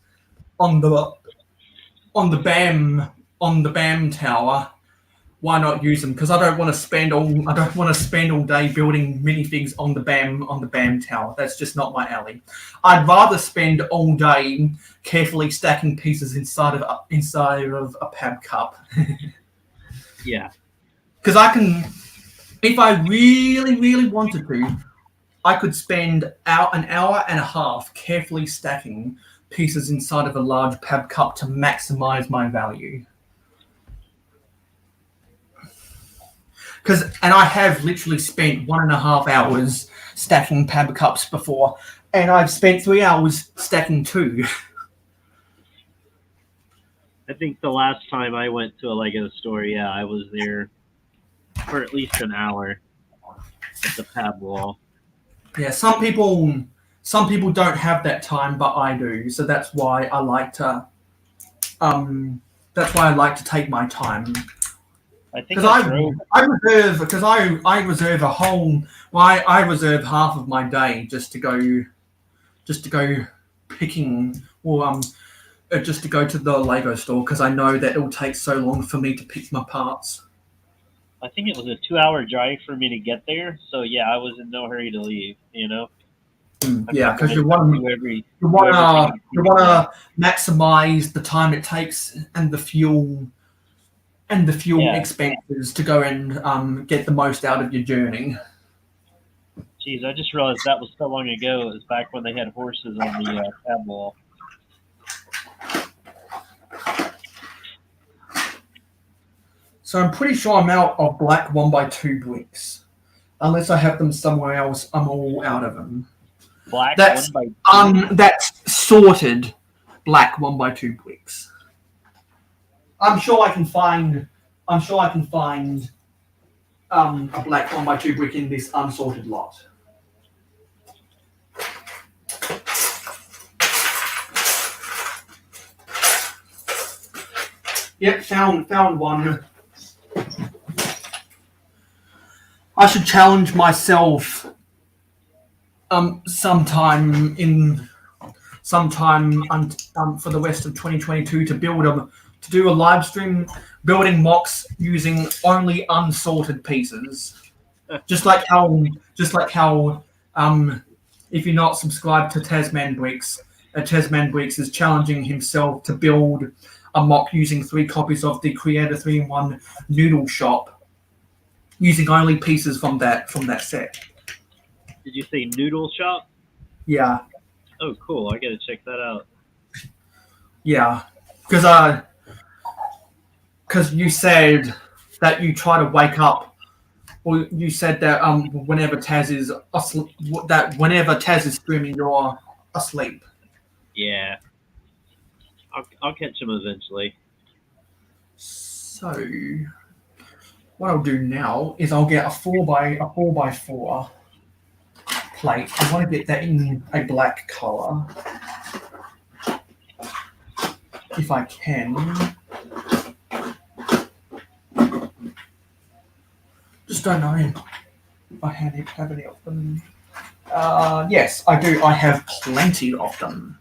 on the BAM tower, why not use them? Because I don't want to spend all day building minifigs on the BAM tower. That's just not my alley. I'd rather spend all day carefully stacking pieces inside of a pab cup. Yeah. Because I can, if I really, really wanted to, I could spend an hour and a half carefully stacking pieces inside of a large pab cup to maximize my value. And I have literally spent 1.5 hours stacking pab cups before, and I've spent 3 hours stacking 2. I think the last time I went to a Lego store, yeah, I was there for at least an hour at the pab wall. Yeah, some people don't have that time, but I do. So that's why I like to take my time. I think I reserve I reserve half of my day just to go picking or just to go to the Lego store because I know that it'll take so long for me to pick my parts. I think it was a 2-hour drive for me to get there, so yeah, I was in no hurry to leave. You know. Yeah, because you want to maximize the time it takes and the fuel expenses to go and get the most out of your journey. Jeez, I just realized that was so long ago. It was back when they had horses on the pab wall. So I'm pretty sure I'm out of black 1x2 bricks. Unless I have them somewhere else, I'm all out of them. Black That's 1x2? That's sorted black 1x2 bricks. I'm sure I can find a black 1x2 brick in this unsorted lot. Yep, found one. I should challenge myself sometime for the rest of 2022 to do a live stream building mocks using only unsorted pieces. Just like how if you're not subscribed to Tasman Bricks is challenging himself to build a mock using 3 copies of the Creator 3-in-1 Noodle Shop using only pieces from that set. Did you say Noodle Shop? Yeah. Oh, cool. I gotta check that out. Yeah, because you said that you try to wake up, or you said that whenever Taz is asleep, whenever Taz is streaming, you're asleep. Yeah. I'll catch him eventually. So what I'll do now is I'll get a 4x4 plate. I want to get that in a black color if I can. Just don't know if I have any of them. Yes, I do. I have plenty of them.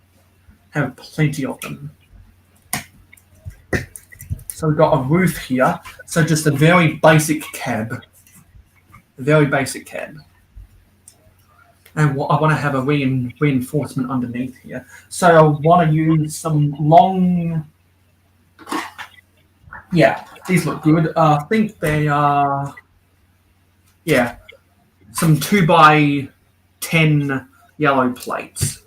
So we've got a roof here. So just a very basic cab. And I want to have a reinforcement underneath here. So I want to use some long... Yeah, these look good. I think they are... Yeah, some 2x10 yellow plates.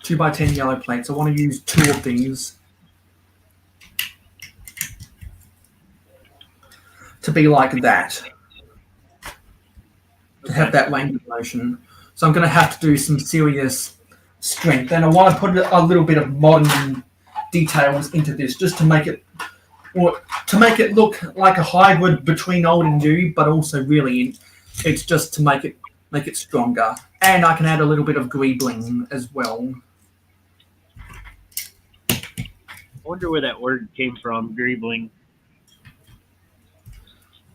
2x10 yellow plates. I want to use 2 of these to be like that, to have that range of motion. So I'm going to have to do some serious strength, and I want to put a little bit of modern details into this just to make it look like a hybrid between old and new, but also really it's just to make it stronger. And I can add a little bit of greebling as well. I wonder where that word came from, greebling.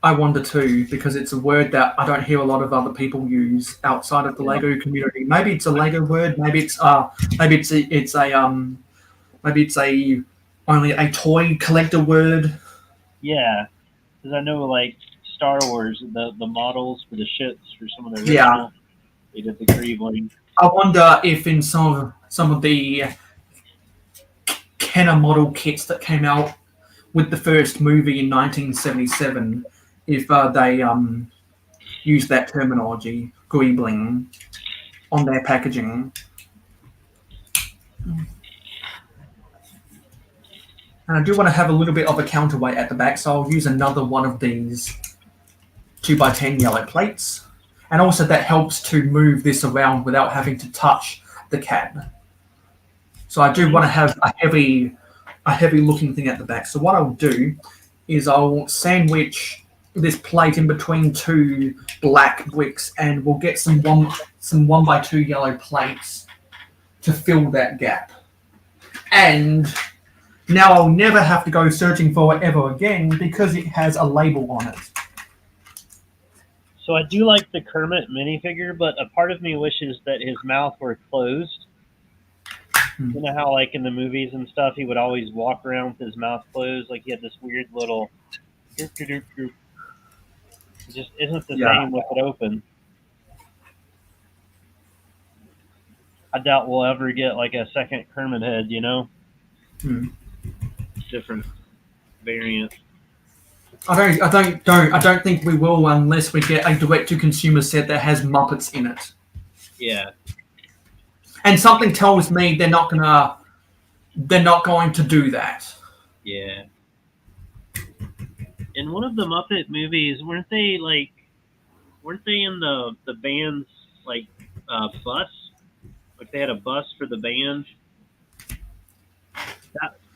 I wonder too, because it's a word that I don't hear a lot of other people use outside of the Lego community. Maybe it's a Lego word. Maybe it's only a toy collector word. Yeah, because I know like Star Wars, the models for the ships for some of the original, they did the greebling. I wonder if in some of the Kenner model kits that came out with the first movie in 1977, if they use that terminology, greebling, on their packaging. And I do want to have a little bit of a counterweight at the back, so I'll use another one of these 2x10 yellow plates. And also that helps to move this around without having to touch the cab. So I do want to have a heavy looking thing at the back. So what I'll do is I'll sandwich this plate in between 2 black bricks, and we'll get some 1x2 yellow plates to fill that gap. And now I'll never have to go searching for it ever again because it has a label on it. So I do like the Kermit minifigure, but a part of me wishes that his mouth were closed. You know how, like, in the movies and stuff, he would always walk around with his mouth closed? Like, he had this weird little... It just isn't the same with it open. I doubt we'll ever get, like, a second Kermit head, you know? Different variant. I don't think we will unless we get a direct-to-consumer set that has Muppets in it. Yeah. And something tells me they're not going to do that. Yeah. In one of the Muppet movies, weren't they in the band's like bus? Like they had a bus for the band.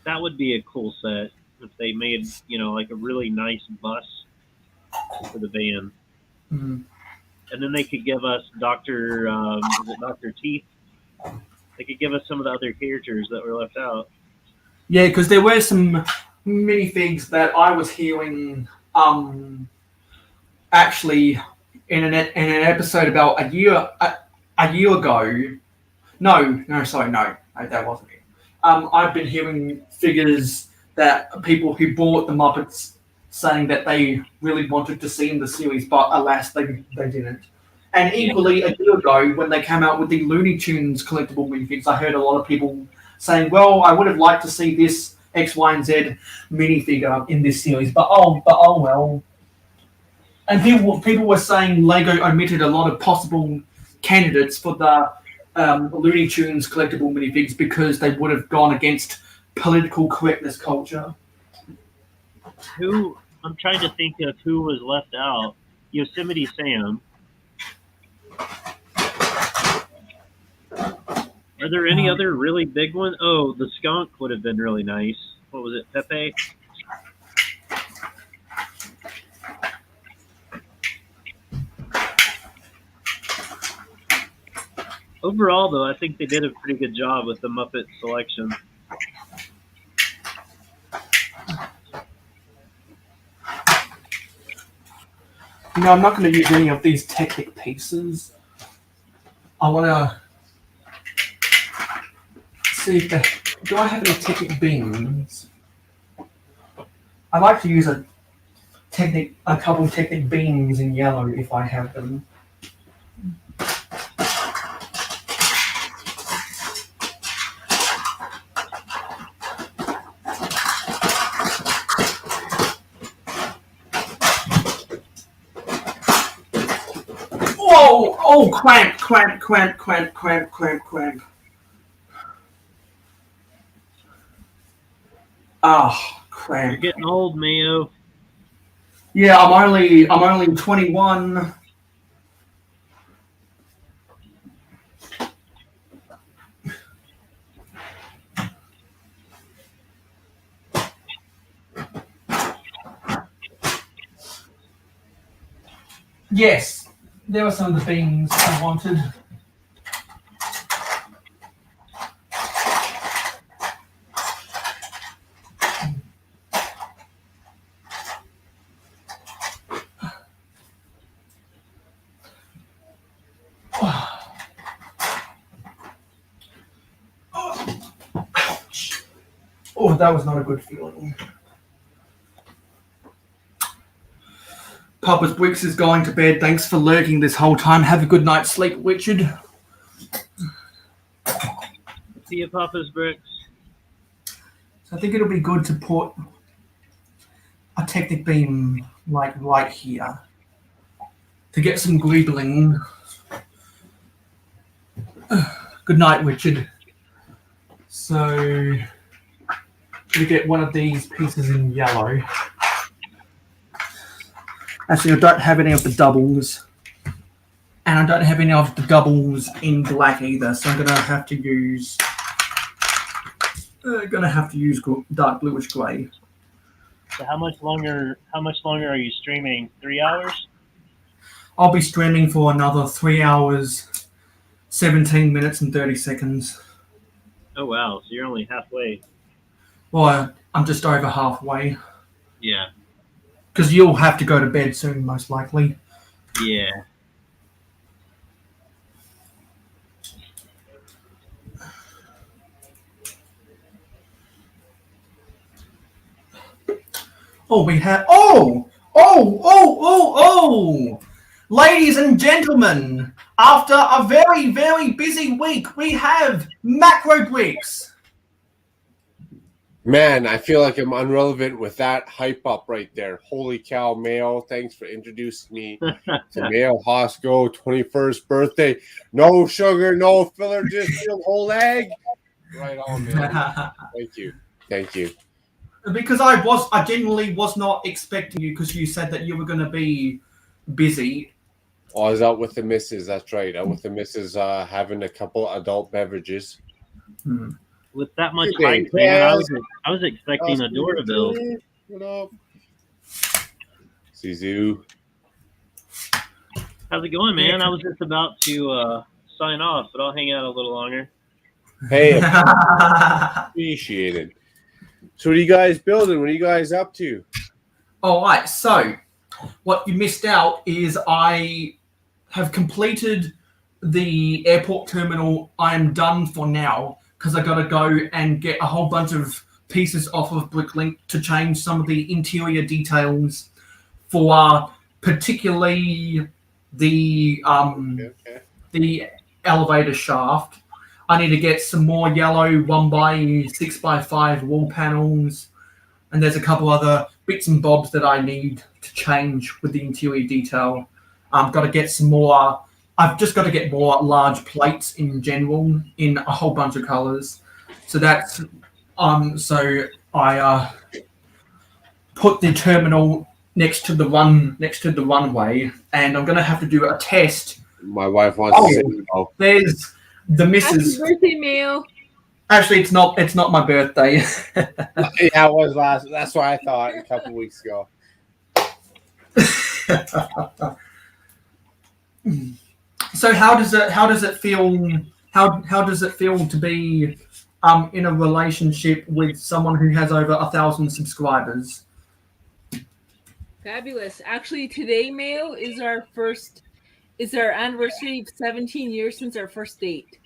That would be a cool set if they made, you know, like a really nice bus for the band. Mm-hmm. And then they could give us Dr. Teeth. They could give us some of the other characters that were left out. Yeah, because there were some minifigs that I was hearing actually in an episode about a year ago. No, that wasn't it. I've been hearing figures that people who bought the Muppets saying that they really wanted to see in the series, but alas, they didn't. And equally, a year ago, when they came out with the Looney Tunes collectible minifigs, I heard a lot of people saying, well, I would have liked to see this X, Y, and Z minifigure in this series, but oh well. And people were saying Lego omitted a lot of possible candidates for the Looney Tunes collectible minifigs because they would have gone against political correctness culture. I'm trying to think of who was left out. Yosemite Sam. Are there any other really big ones? Oh, the skunk would have been really nice. What was it, Pepe? Overall, though, I think they did a pretty good job with the Muppet selection. You know, I'm not going to use any of these Technic pieces. I want to see if do I have any Technic beans? I like to use a couple Technic beans in yellow if I have them. Oh, cramp. Ah, You're crap. getting old, Mayo. Yeah, I'm only 21. Yes, there were some of the beans I wanted. Oh, that was not a good feeling. Papa's Bricks is going to bed. Thanks for lurking this whole time. Have a good night's sleep, Richard. See you, Papa's Bricks. So I think it'll be good to put a Technic beam like right here to get some greebling. Good night, Richard. So we get one of these pieces in yellow. Actually, I don't have any of the doubles, and I don't have any of the doubles in black either. So I'm gonna have to use dark bluish grey. So how much longer are you streaming? 3 hours? I'll be streaming for another 3 hours, 17 minutes and 30 seconds. Oh wow, so you're only halfway. Well, I'm just over halfway. Yeah. Because you'll have to go to bed soon, most likely. Yeah. Oh, we have... Oh! Ladies and gentlemen, after a very, very busy week, we have Macro Bricks. Man, I feel like I'm unrelevant with that hype up right there. Holy cow, Mayo. Thanks for introducing me to Mayo Hosko, 21st birthday. No sugar, no filler, just the whole egg. Right on, man. Thank you. Because I genuinely was not expecting you because you said that you were going to be busy. Oh, I was out with the missus. That's right. Out with the missus, having a couple adult beverages. With that much Good hype, day, man, Taz. I was expecting a doorbell. What up? Sizu. How's it going, man? I was just about to sign off, but I'll hang out a little longer. Hey, appreciated. So what are you guys building? What are you guys up to? All right, so what you missed out is I have completed the airport terminal. I am done for now because I got to go and get a whole bunch of pieces off of Bricklink to change some of the interior details for particularly the the elevator shaft. I need to get some more yellow 1x6x5 wall panels, and there's a couple other bits and bobs that I need to change with the interior detail. I've got to get some more. I've just got to get more large plates in general in a whole bunch of colors. So that's so I put the terminal next to the runway, and I'm going to have to do a test. My wife wants to say no. There's the missus. Happy birthday, Mayo. Actually, it's not my birthday. Yeah, it was last. That's what I thought a couple weeks ago. So how does it feel to be in a relationship with someone who has over 1,000 subscribers? Fabulous. Actually, today, Mayo, is our anniversary of 17 years since our first date.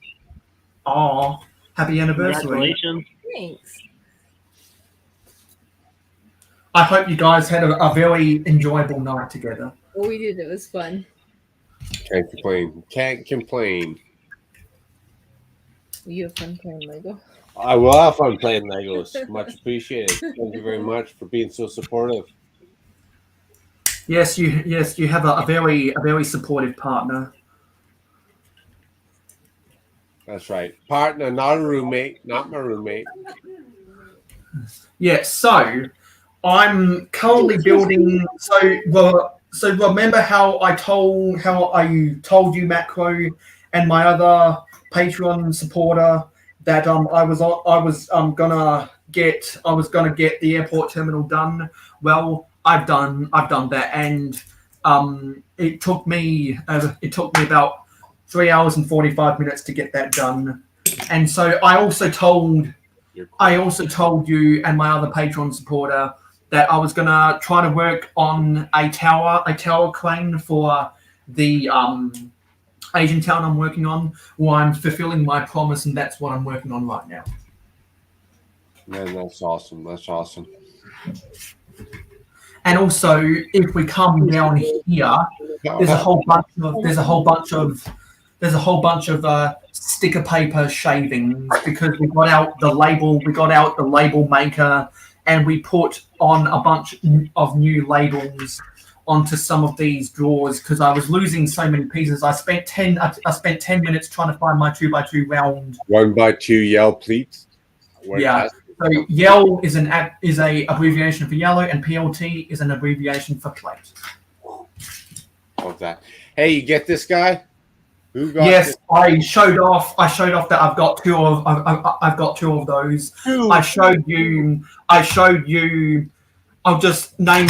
Oh, happy anniversary. Congratulations. Thanks. I hope you guys had a very enjoyable night together. Oh, we did. It was fun. Can't complain. You have fun playing Lego. I will have fun playing Legos. Much appreciated. Thank you very much for being so supportive. Yes, you have a very supportive partner. That's right. Partner, not a roommate. Not my roommate. Yeah, so I'm currently building. So remember how I told you, Macro, and my other Patreon supporter that I was gonna get the airport terminal done. Well, I've done that, and it took me about 3 hours and 45 minutes to get that done. And so I also told you and my other Patreon supporter that I was gonna try to work on a tower crane for the Asian town I'm working on. Well, I'm fulfilling my promise, and that's what I'm working on right now. Man, that's awesome. That's awesome. And also, if we come down here, there's a whole bunch of sticker paper shavings because we got out the label maker, and we put on a bunch of new labels onto some of these drawers because I was losing so many pieces. I spent 10 minutes trying to find my 2x2 round 1x2 yellow pleats. Yeah. So yell is a abbreviation for yellow, and PLT is an abbreviation for plate. Love that. Hey, you get this guy? Who got Yes, this? I showed off that I've got two of those. Dude. I showed you. I'll just name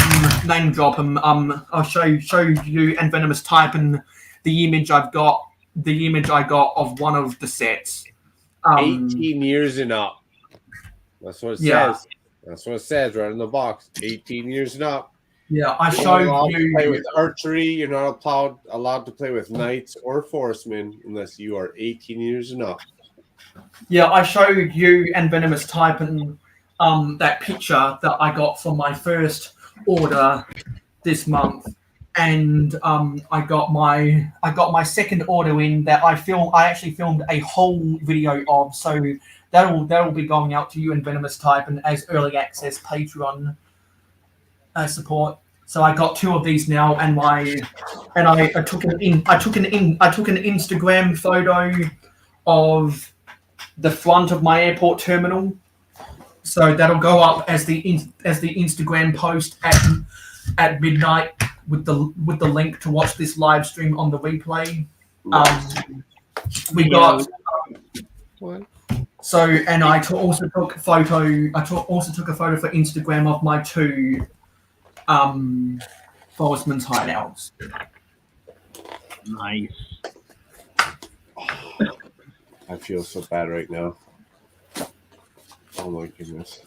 drop them. I'll show you and Venomous Type and the image I got of one of the sets. 18 years and up. That's what it says. That's what it says right in the box. 18 years and up. Yeah, I You're showed not allowed you. to play with archery. You're not allowed to play with knights or forcemen unless you are 18 years and up. Yeah, I showed you and Venomous Type and that picture that I got from my first order this month, and I got my second order in that I actually filmed a whole video of, so that'll be going out to you and Venomous Type and as early access Patreon support. So I got two of these now, and I took an Instagram photo of the front of my airport terminal. So that'll go up as the Instagram post at midnight with the link to watch this live stream on the replay. We got what? So, and I also took a photo. For Instagram of my two Forestman's hideouts. Nice. I feel so bad right now. Oh my goodness.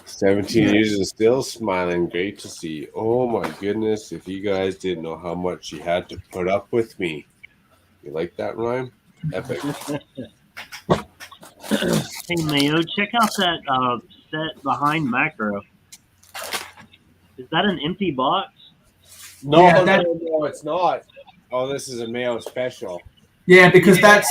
17 years and still smiling. Great to see. Oh my goodness. If you guys didn't know how much she had to put up with me. You like that rhyme? Epic. Hey, Mayo, check out that set behind Macro. Is that an empty box? No, Yeah, no, it's not. Oh, this is a Mayo special. Yeah, because that's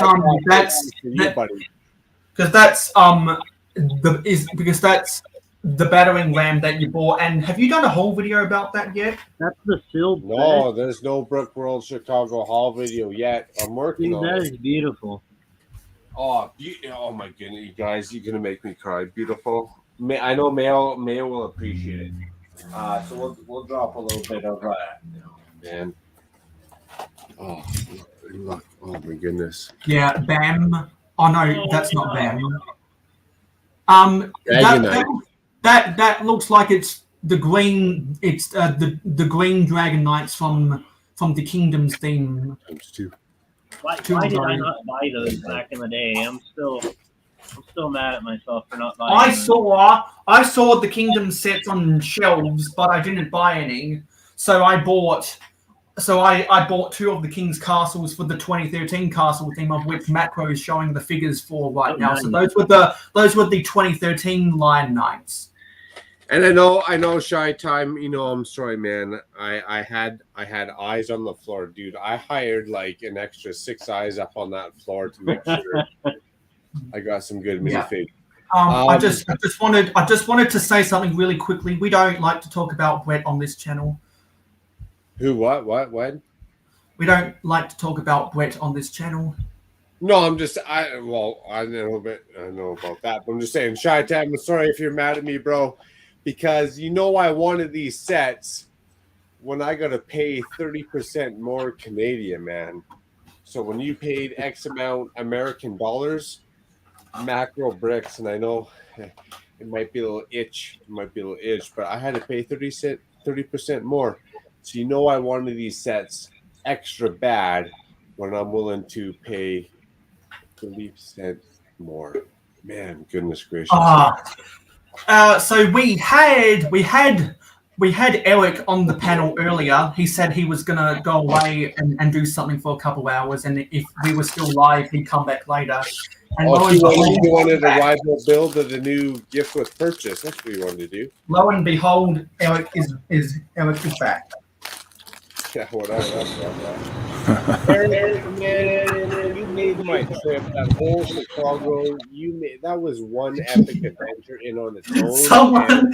the battering ram that you bought. And have you done a whole video about that yet? That's the sealed No, there's no Brick World Chicago Hall video yet. I'm working on that it. is beautiful. Oh, oh my goodness, you guys, you're gonna make me cry. Beautiful. I know Mayo will appreciate it. So we'll drop a little bit of man. Oh, look. Oh my goodness. Yeah, BAM. Oh no, that's not BAM. That looks like it's the green. It's the green Dragon Knights from the Kingdoms theme. Times two. Why did I not buy those back in the day? I'm still mad at myself for not buying them. I saw the Kingdom sets on shelves, but I didn't buy any. So I bought two of the King's Castles for the 2013 castle theme, of which Macro is showing the figures for right now. Nice. So those were the 2013 Lion Knights. And I know, Shy Time. You know, I'm sorry, man. I had eyes on the floor, dude. I hired like an extra 6 eyes up on that floor to make sure I got some good minifigs. I just wanted to say something really quickly. We don't like to talk about Brett on this channel. Who? What? We don't like to talk about Brett on this channel. No, I know about that, but I'm just saying, Chi-Tam, I'm sorry if you're mad at me, bro, because you know I wanted these sets when I gotta pay 30% more Canadian, man. So when you paid X amount American dollars, macro bricks, and I know it might be a little itch, but I had to pay 30% more. So you know I wanted these sets extra bad when I'm willing to pay 30% more. Man, goodness gracious. So we had Eric on the panel earlier. He said he was gonna go away and do something for a couple of hours, and if we were still live, he'd come back later. And he wanted a rival build of the new gift with purchase. That's what he wanted to do. Lo and behold, Eric is back. Yeah, whatever. Eric, man, you made my trip. That whole Chicago, that was one epic adventure in on its own. Someone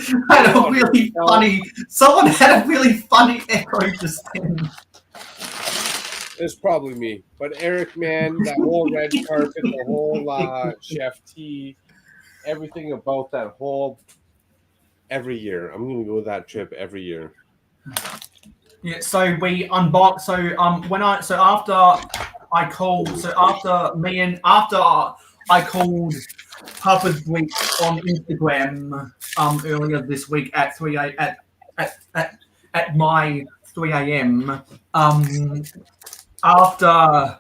had a really funny echo just then. It's probably me. But Eric, man, that whole red carpet, the whole chef tea, everything about that whole every year. I'm gonna go that trip every year. Yeah, so we unboxed. So after I called Harper's Week on Instagram earlier this week at my 3 a.m. After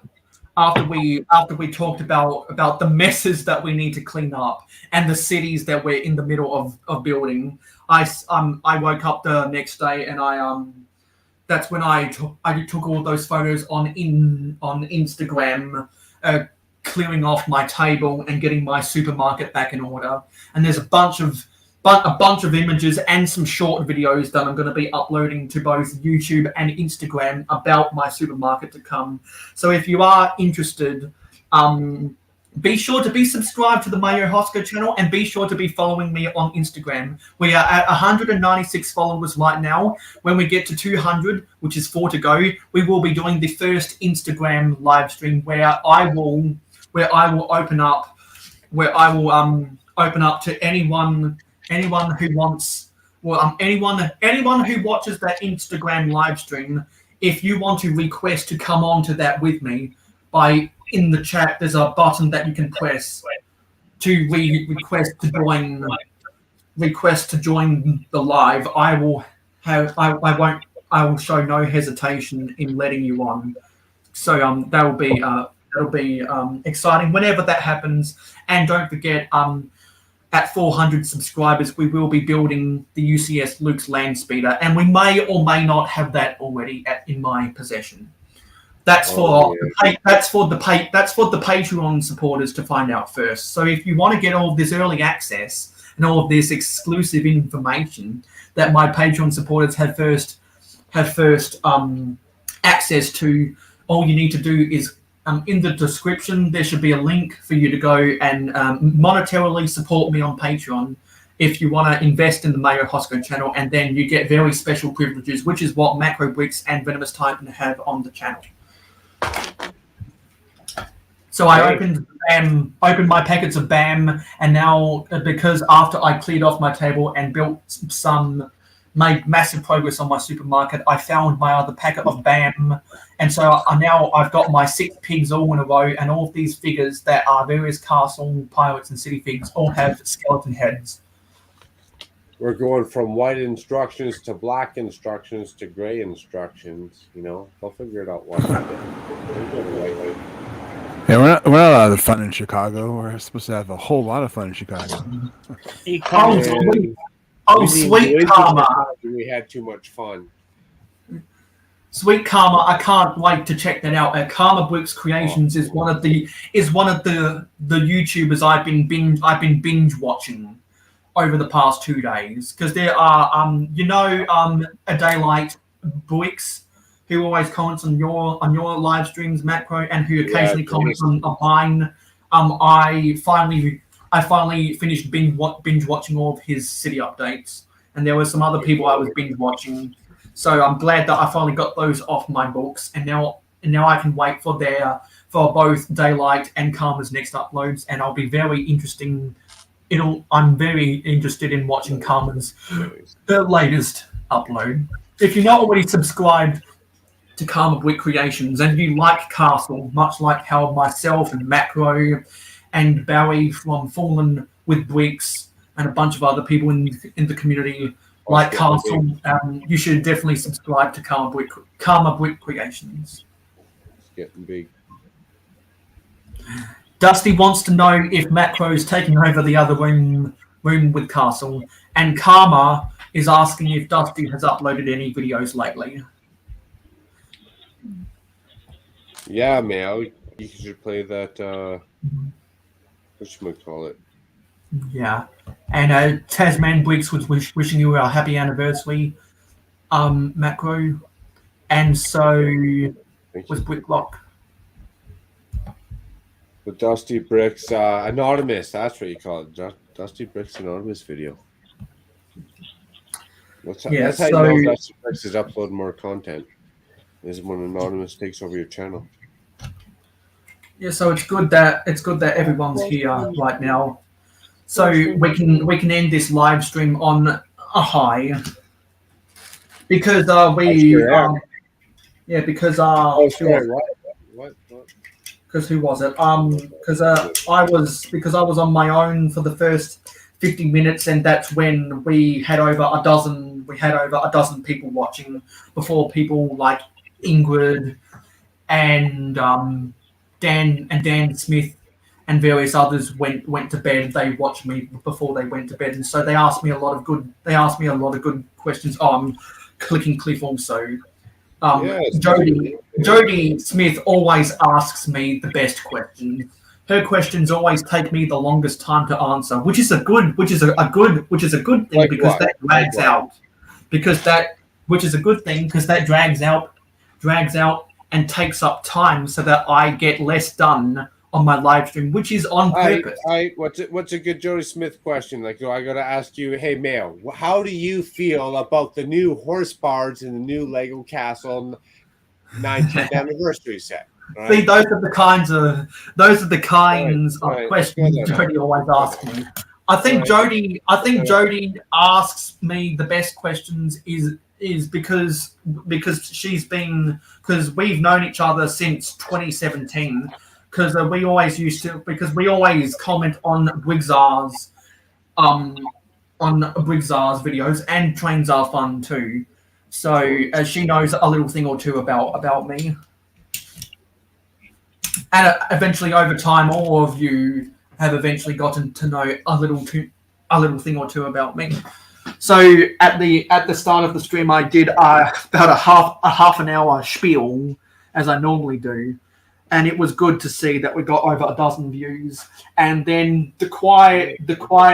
we talked about the messes that we need to clean up and the cities that we're in the middle of building, I woke up the next day and that's when I took all those photos on Instagram, clearing off my table and getting my supermarket back in order. And there's a bunch of images and some short videos that I'm going to be uploading to both YouTube and Instagram about my supermarket to come. So if you are interested, be sure to be subscribed to the Mayo Hosko channel and be sure to be following me on Instagram. We are at 196 followers right now. When we get to 200, which is 4 to go, we will be doing the first Instagram live stream where I will open up to anyone who wants, anyone who watches that Instagram live stream. If you want to request to come on to that with me, in the chat, there's a button that you can press to request to join the live. I will show no hesitation in letting you on. So that'll be exciting whenever that happens. And don't forget, at 400 subscribers, we will be building the UCS Luke's land speeder, and we may or may not have that already in my possession. That's for the Patreon supporters to find out first. So if you want to get all of this early access and all of this exclusive information that my Patreon supporters have first access to, all you need to do is in the description there should be a link for you to go and monetarily support me on Patreon if you want to invest in the Mayo Hosko channel, and then you get very special privileges, which is what Macro Bricks and Venomous Titan have on the channel. So I opened my packets of BAM, and now because after I cleared off my table and made massive progress on my supermarket, I found my other packet of BAM, and so now I've got my 6 pigs all in a row, and all of these figures that are various castle, pirates, and city figs all have skeleton heads. We're going from white instructions to black instructions to gray instructions. You know, they'll figure it out one day. Yeah, we're not allowed to fun in Chicago. We're supposed to have a whole lot of fun in Chicago. Sweet Karma! We had too much fun. Sweet Karma! I can't wait to check that out. Karma Bricks Creations is one of the YouTubers I've been binge watching over the past 2 days, because there are A Daylight Bricks, who always comments on your live streams, Macro, and who occasionally comments on mine. I finally finished binge watching all of his city updates, and there were some other people I was binge watching. So I'm glad that I finally got those off my books, and now I can wait for their for both Daylight and Karma's next uploads, and I'll be very interesting. I'm very interested in watching Karma's latest upload. If you're not already subscribed to Karma Brick Creations, and you like Castle, much like how myself and Macro and Barry from Fallen with Bricks and a bunch of other people in the community like Castle, you should definitely subscribe to Karma Brick Creations. It's getting big. Dusty wants to know if Macro is taking over the other room with Castle, and Karma is asking if Dusty has uploaded any videos lately. Yeah, Mayo, you should play that. Whatchamacallit? Yeah, and Tasman Briggs was wishing you a happy anniversary, Macro, and so was Bricklock. The Dusty Bricks Anonymous, that's what you call it. Dusty Bricks Anonymous video. That's how you know Dusty Bricks is uploading more content. Is when Anonymous takes over your channel. Yeah, so it's good that everyone's here right now. So we can end this live stream on a high because because who was it? Because I was on my own for the first 50 minutes, and that's when we had over a dozen people watching before people like Ingrid and Dan Smith and various others went to bed. They watched me before they went to bed, and so they asked me a lot of good questions. Oh, I'm clicking Cliff also. Jody Smith always asks me the best questions. Her questions always take me the longest time to answer, which is a good thing because that drags out. Which is a good thing because that drags out and takes up time so that I get less done on my live stream, which is on purpose. What's a good Jody Smith question? Like, I got to ask you, hey, Mayo, how do you feel about the new horse bars in the new Lego Castle 19th anniversary set? Right? See, those are the kinds of questions Jody always asks me. I think Jody asks me the best questions is because we've known each other since 2017. Because we always comment on Briggsar's videos, and trains are fun too. So she knows a little thing or two about me. And eventually, over time, all of you have eventually gotten to know a little thing or two about me. So at the start of the stream, I did about a half an hour spiel, as I normally do, and it was good to see that we got over a dozen views. And then the quiet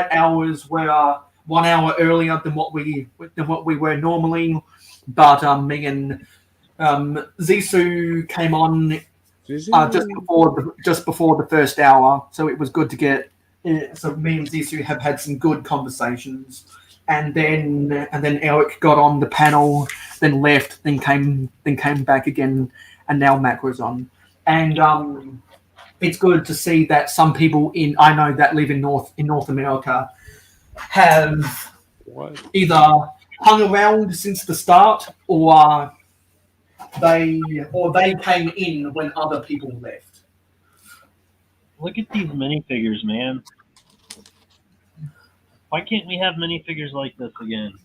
hours were 1 hour earlier than what we were normally, but me and Zissou came on just before the first hour, so it was good to get. So me and Zissou have had some good conversations, and then Eric got on the panel, then left, then came back again, and now Macro's on. And it's good to see that some people I know that live in North America have either hung around since the start or they came in when other people left. Look at these minifigures, man. Why can't we have minifigures like this again?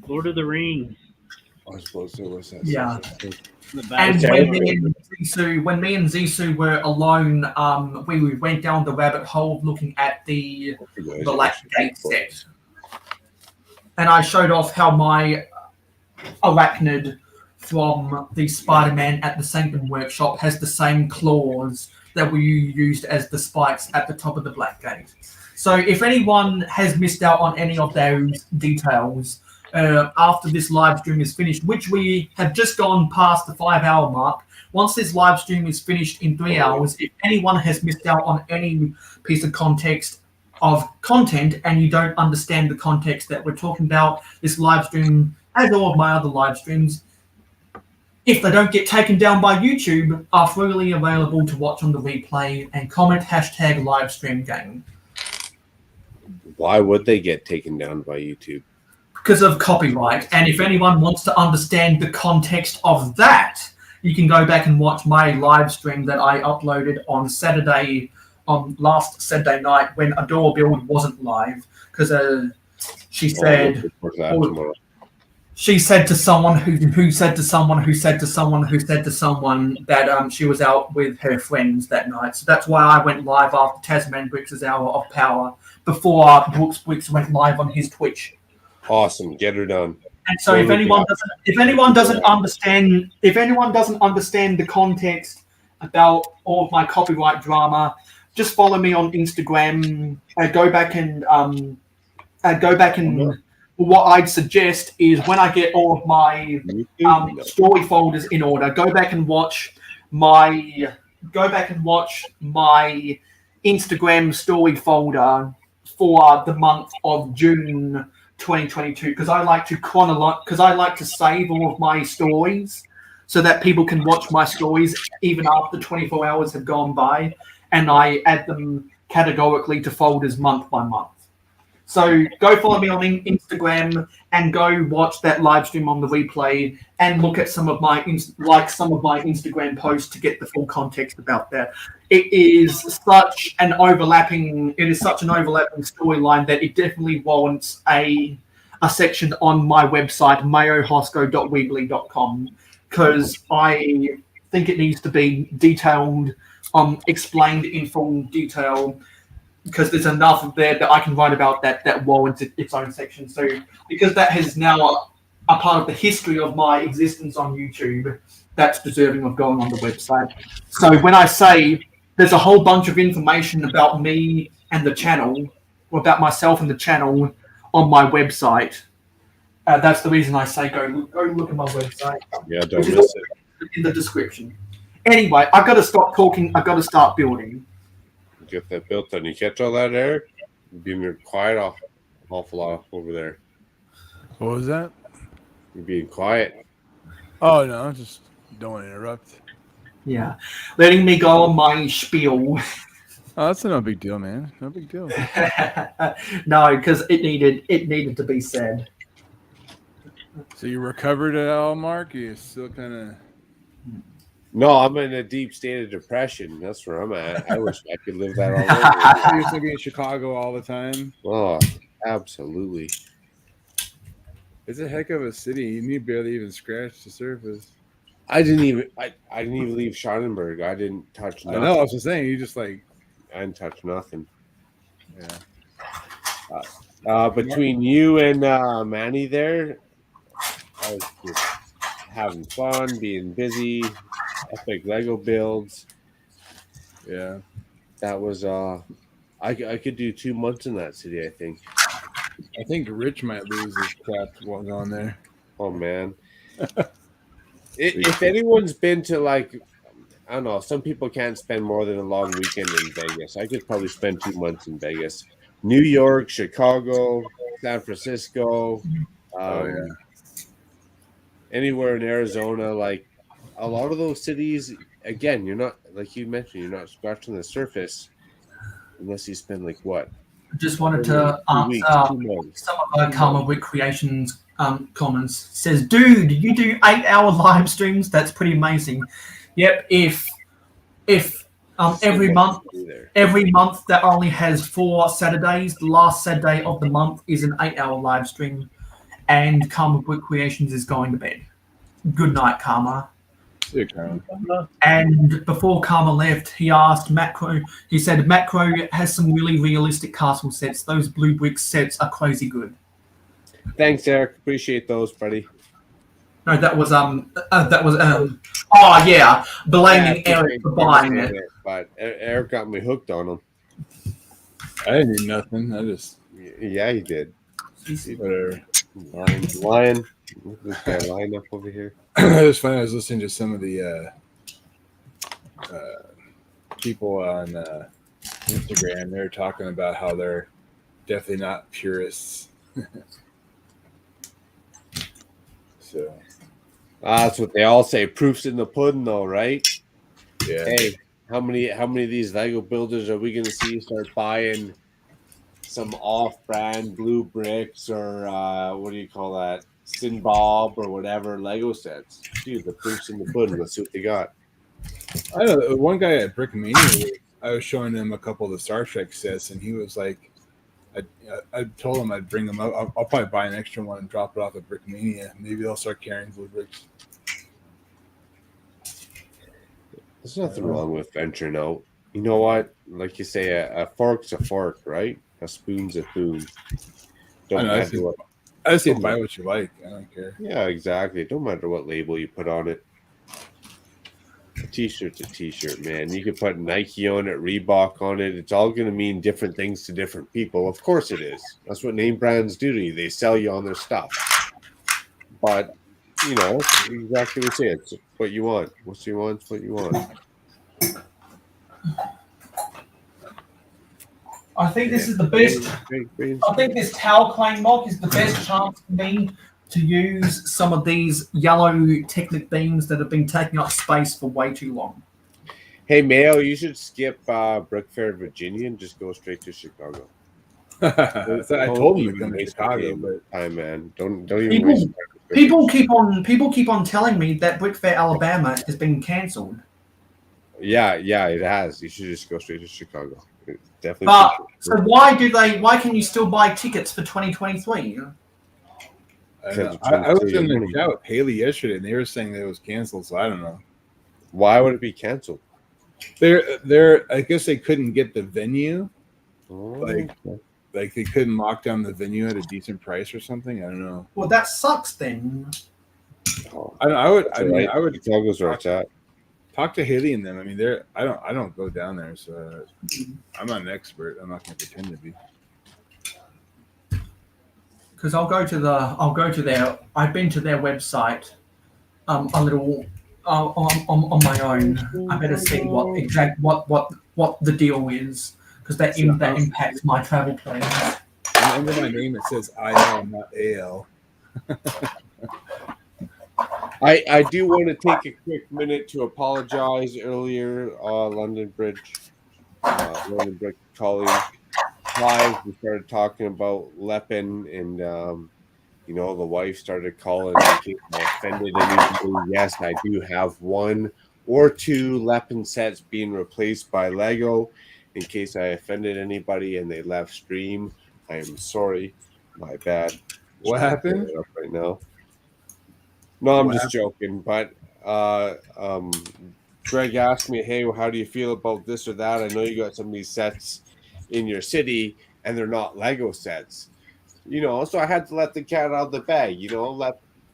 Lord of the Rings. I suppose there was that. Yeah. And when me and Zissou were alone, we went down the rabbit hole looking at the Black Gate set. And I showed off how my arachnid from the Spider-Man at the Sanctum Workshop has the same claws that we used as the spikes at the top of the Black Gate. So if anyone has missed out on any of those details, after this live stream is finished, which we have just gone past the 5-hour mark. Once this live stream is finished in 3 hours, if anyone has missed out on any piece of content and you don't understand the context that we're talking about, this live stream, as all of my other live streams, if they don't get taken down by YouTube, are freely available to watch on the replay and comment #livestreamgang. Why would they get taken down by YouTube? Because of copyright. And if anyone wants to understand the context of that, you can go back and watch my live stream that I uploaded on last Saturday night when Adore Build wasn't live. Because she said to someone who said to someone who said to someone who said to someone that she was out with her friends that night. So that's why I went live after Tasman Bricks' Hour of Power before Bricks went live on his Twitch. Awesome, get her done. And so if anyone doesn't understand the context about all of my copyright drama, just follow me on Instagram. Go back and what I'd suggest is when I get all of my story folders in order, go back and watch my Instagram story folder for the month of June 2022, because I like to save all of my stories so that people can watch my stories even after 24 hours have gone by, and I add them categorically to folders month by month. So go follow me on Instagram and go watch that live stream on the replay and look at some of my Instagram posts to get the full context about that. It is such an overlapping storyline that it definitely warrants a section on my website, mayohosko.weebly.com, because I think it needs to be detailed, explained in full detail, because there's enough there that I can write about that warrants its own section. So because that has now a part of the history of my existence on YouTube, that's deserving of going on the website. So when I say there's a whole bunch of information about me and the channel, or about myself and the channel on my website, that's the reason I say go look at my website. Yeah, don't miss it. In the description. Anyway, I've got to stop talking. I've got to start building. Get that built done. You catch all that, Eric? You're being quiet awful lot over there. What was that? You're being quiet. Oh no, just don't want to interrupt. Yeah, letting me go on my spiel. Oh, that's no big deal, man. No big deal. No, because it needed to be said. So you recovered at all, Mark? You still kind of? No, I'm in a deep state of depression. That's where I'm at. I wish I could live that all over. You're still be in Chicago all the time? Oh, absolutely. It's a heck of a city. You barely even scratched the surface. I didn't even leave Schadenberg. I didn't touch nothing. I know. I was just saying. You just like. I didn't touch nothing. Yeah. Between you and Manny there, I was just having fun, being busy, epic Lego builds. Yeah. That was I could do 2 months in that city, I think. I think Rich might lose his crap while going there. Oh man. If anyone's been to, like, I don't know, some people can't spend more than a long weekend in Vegas. I could probably spend 2 months in Vegas. New York, Chicago, San Francisco, anywhere in Arizona, like a lot of those cities, again, you're not, like you mentioned, you're not scratching the surface unless you spend like what? Just wanted to answer some of Karma Wick Creations comments. Says, dude, you do 8-hour live streams? That's pretty amazing. Yep, if every month that only has 4 Saturdays, the last Saturday of the month is an 8-hour live stream, and Karma Wick Creations is going to bed. Good night, Karma. See you, Karma. And before Karma left, he asked Macro. He said Macro has some really realistic castle sets. Those blue brick sets are crazy good. Thanks, Eric. Appreciate those, buddy. No, that was blaming Eric for buying it. But Eric got me hooked on them. I didn't do nothing. I just yeah, he did. Whatever. Lion. This guy Lion up over here. It was funny. I was listening to some of the people on Instagram. They were talking about how they're definitely not purists. So That's what they all say. Proof's in the pudding, though, right? Yeah. Hey, how many of these Lego builders are we going to see start buying some off-brand blue bricks or what do you call that, Sin Bob or whatever Lego sets? Dude, the proof's in the pudding. Let's see what they got. I don't know. One guy at Brickmania, I was showing him a couple of the Star Trek sets, and he was like, I told him I'd bring them up. I'll probably buy an extra one and drop it off at Brickmania. Maybe they'll start carrying blue bricks. There's nothing wrong with venturing out. You know what? Like you say, a fork's a fork, right? A spoon's a spoon. Don't matter what. I say buy what you like. I don't care. Yeah, exactly. It don't matter what label you put on it. A t-shirt's a t-shirt, man. You could put Nike on it, Reebok on it. It's all going to mean different things to different people. Of course it is. That's what name brands do to you. They sell you on their stuff. But, you know, exactly what you say. It's what you want. What you want, what you want. I think this is the best. I think this towel clean mock is the best chance for me to use some of these yellow Technic beams that have been taking up space for way too long. Hey, Mayo, you should skip Brick Fair, Virginia, and just go straight to Chicago. I told him to come to Chicago, but hi, man, don't even. People keep on telling me that Brick Fair, Alabama has been cancelled. Yeah, it has. You should just go straight to Chicago. Definitely. But so why can you still buy tickets for 2023? I was in the chat with Haley yesterday, and they were saying that it was canceled. So I don't know. Why would it be canceled? I guess they couldn't get the venue. Oh. Like they couldn't lock down the venue at a decent price or something. I don't know. Well, that sucks then. I would. Chicago's where it's at. Talk to Haley and them. I mean, I don't go down there, so I'm not an expert. I'm not going to pretend to be. Because I've been to their website a little on my own. I better see what the deal is, because that impacts my travel plans. Under my name it says IL, not AL. I do want to take a quick minute to apologize earlier. London Bridge calling live. We started talking about Lepin, and the wife started calling in case I offended anybody. Yes, I do have 1 or 2 Lepin sets being replaced by Lego. In case I offended anybody and they left stream, I am sorry. My bad. What happened right now? No, I'm just joking. But Greg asked me, hey, how do you feel about this or that? I know you got some of these sets in your city and they're not Lego sets. So I had to let the cat out of the bag.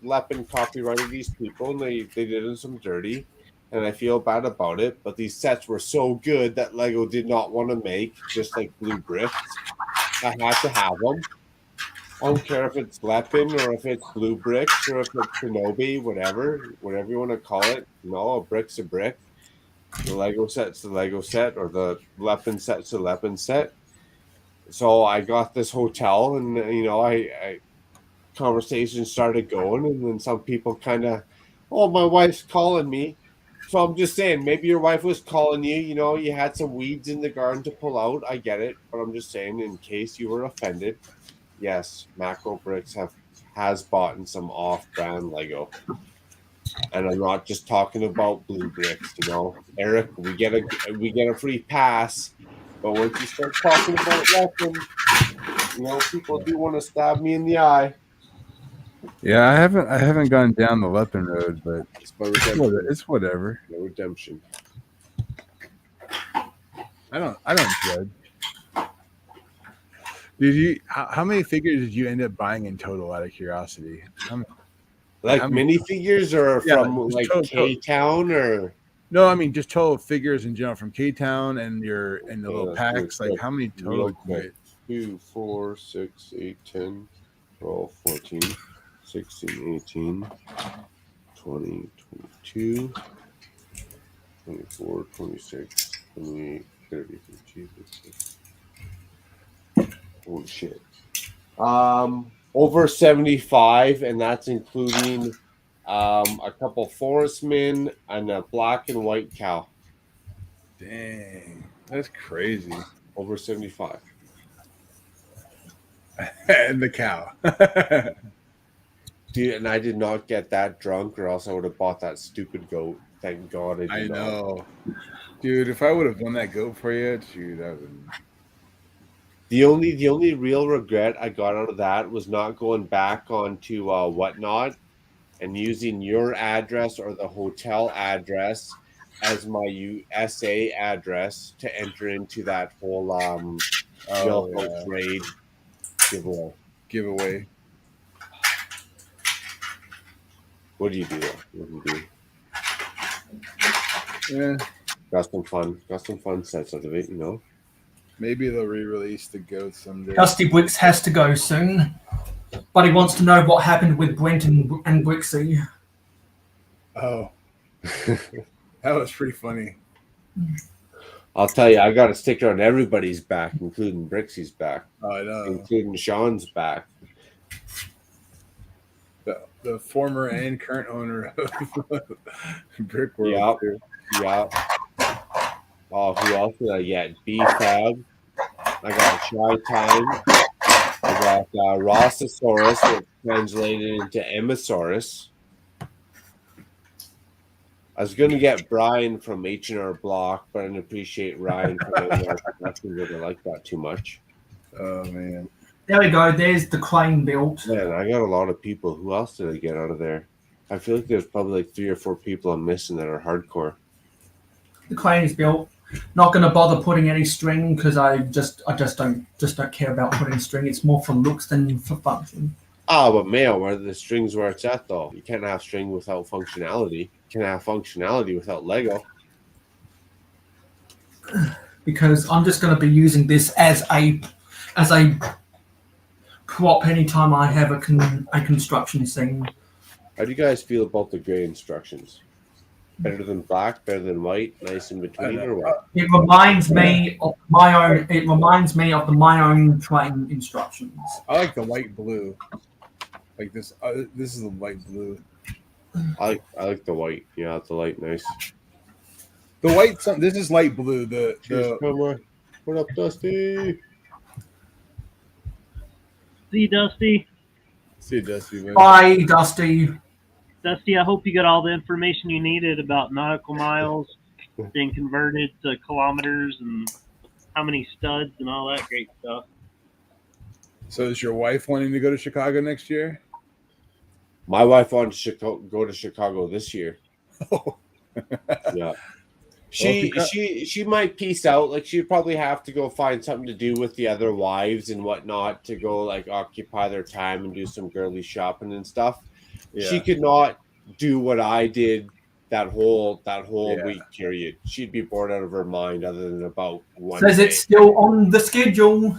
Lepin copyrighted these people and they did them some dirty. And I feel bad about it. But these sets were so good that Lego did not want to make, just like blue bricks. I had to have them. I don't care if it's Lepin or if it's blue bricks or if it's Shinobi, whatever you want to call it. No, a brick's a brick. The Lego set's the Lego set, or the Lepin set's the Lepin set. So I got this hotel, and I conversations started going, and then some people kind of, my wife's calling me. So I'm just saying, maybe your wife was calling you. You had some weeds in the garden to pull out. I get it, but I'm just saying, in case you were offended. Yes, Macro Bricks has bought some off-brand Lego, and I'm not just talking about blue bricks. Eric, we get a free pass, but once you start talking about Lepin, people do want to stab me in the eye. Yeah, I haven't gone down the Lepin road, but it's whatever. No redemption. I don't judge. How many figures did you end up buying in total, out of curiosity? Minifigures or from K-Town or? No, I mean just total figures in general from K-Town and the little packs. Like how many total? 2, 4, 6, 8, 10, 12, 14, 16, 18, 20, 22, 24, 26, 28, 30, Jesus. Holy shit. Over 75, and that's including a couple forestmen, and a black and white cow. Dang, that's crazy. Over 75. And the cow. Dude, and I did not get that drunk, or else I would have bought that stupid goat. Thank God I did I not. know. Dude, if I would have won that goat for you, dude, that would. The only real regret I got out of that was not going back onto Whatnot and using your address or the hotel address as my USA address to enter into that whole milk raid giveaway. Giveaway. What do you do? What do you do? Yeah. Got some fun sets out of it, you know. Maybe they'll re-release the goat someday. Dusty Wicks has to go soon, but he wants to know what happened with Brent and Wixie. Oh. That was pretty funny. I'll tell you, I got a sticker on everybody's back, including Brixie's back, Oh, I know. including Sean's back. The former and current owner of Brick World. Yep. Yeah. Oh, who else did I get? B-Fab. I got Shy Time. I got Rossosaurus, which translated into Emosaurus. I was going to get Brian from H&R Block, but I didn't appreciate Ryan for the production. I didn't like that too much. Oh, man. There we go. There's the crane built. Man, I got a lot of people. Who else did I get out of there? I feel like there's probably like 3 or 4 people I'm missing that are hardcore. The crane is built. Not going to bother putting any string because I just don't care about putting string. It's more for looks than for function. Oh, but Mayo, where the strings where it's at though. You can't have string without functionality. You can't have functionality without Lego. Because I'm just going to be using this as a prop anytime I have a construction scene. How do you guys feel about the gray instructions? Better than black, better than white, nice in between, or what? It reminds me of my own. It reminds me of my own train instructions. I like the light blue. Like this. This is the light blue. I like the white. Yeah, it's the light, nice. The white. This is light blue. Cheers, camera. What up, Dusty? See, Dusty. See, Dusty. Man. Bye, Dusty. Dusty, I hope you got all the information you needed about nautical miles being converted to kilometers and how many studs and all that great stuff. So is your wife wanting to go to Chicago next year? My wife wanted to go to Chicago this year. Yeah. She might peace out. Like she'd probably have to go find something to do with the other wives and whatnot to go like occupy their time and do some girly shopping and stuff. Yeah. She could not do what I did that whole week period. She'd be bored out of her mind other than about one Says day. It's still on the schedule.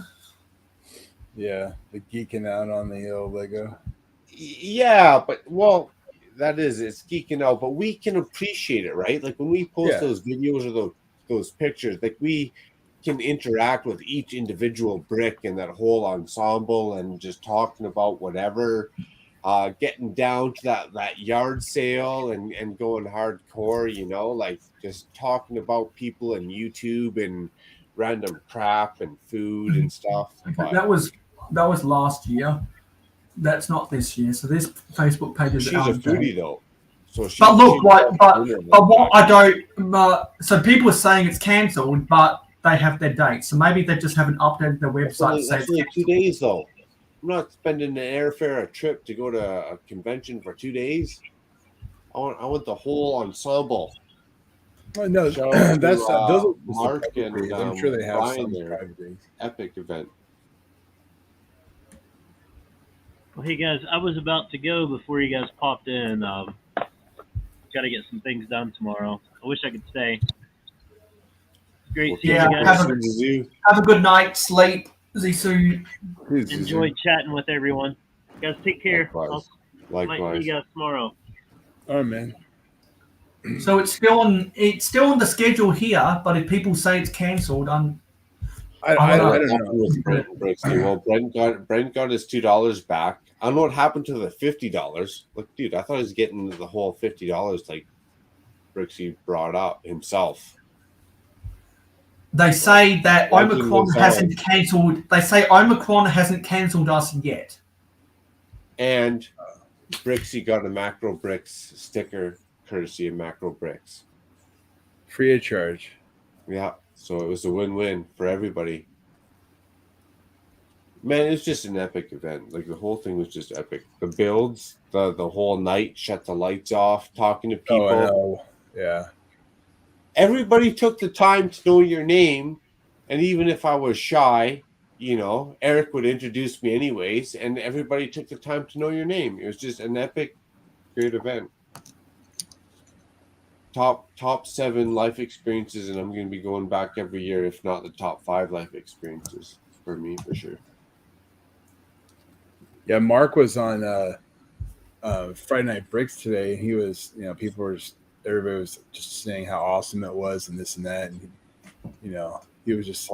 Yeah, the geeking out on the Lego. Yeah, but well, it's geeking out, but we can appreciate it, right? Like when we post those videos or those pictures, like we can interact with each individual brick and that whole ensemble and just talking about whatever. Getting down to that yard sale and going hardcore, you know, like just talking about people and YouTube and random crap and food and stuff. Okay, that was last year. That's not this year. So this Facebook page is she's a foodie though. So but what I don't. So people are saying it's cancelled, but they have their dates. So maybe they just haven't updated their website. That's only 2 days though. I'm not spending an airfare, a trip to go to a convention for 2 days. I want the whole ensemble. Oh, no, those are Mark and I'm sure they have Brian some there. private days. Epic event. Well, hey guys, I was about to go before you guys popped in. Got to get some things done tomorrow. I wish I could stay. Great seeing you guys. Have a good night. Sleep. Zisu. Enjoyed chatting with everyone. You guys, take care. Likewise. Might see you guys tomorrow. All right, man. So it's still on the schedule here, but if people say it's cancelled, I wanna- don't happened know. with Brent and Brixie? Well, Brent got his $2 back. I don't know what happened to the $50. Look, dude, I thought he was getting the whole $50 like Brixie brought up himself. They say that Legend Omicron was hasn't cancelled. They say Omicron hasn't cancelled us yet. And Brixie got a Macro Bricks sticker courtesy of Macro Bricks. Free of charge. Yeah, so it was a win-win for everybody. Man, it's just an epic event. Like the whole thing was just epic. The builds, the whole night, shut the lights off, talking to people. Oh, I know. Yeah. Everybody took the time to know your name, and even if I was shy, you know, Eric would introduce me anyways, and everybody took the time to know your name. It was just an epic, great event. Top 7 life experiences, and I'm going to be going back every year, if not the top 5 life experiences for me, for sure. Yeah, Mark was on Friday Night Bricks today. He was, everybody was just saying how awesome it was and this and that. And, he was just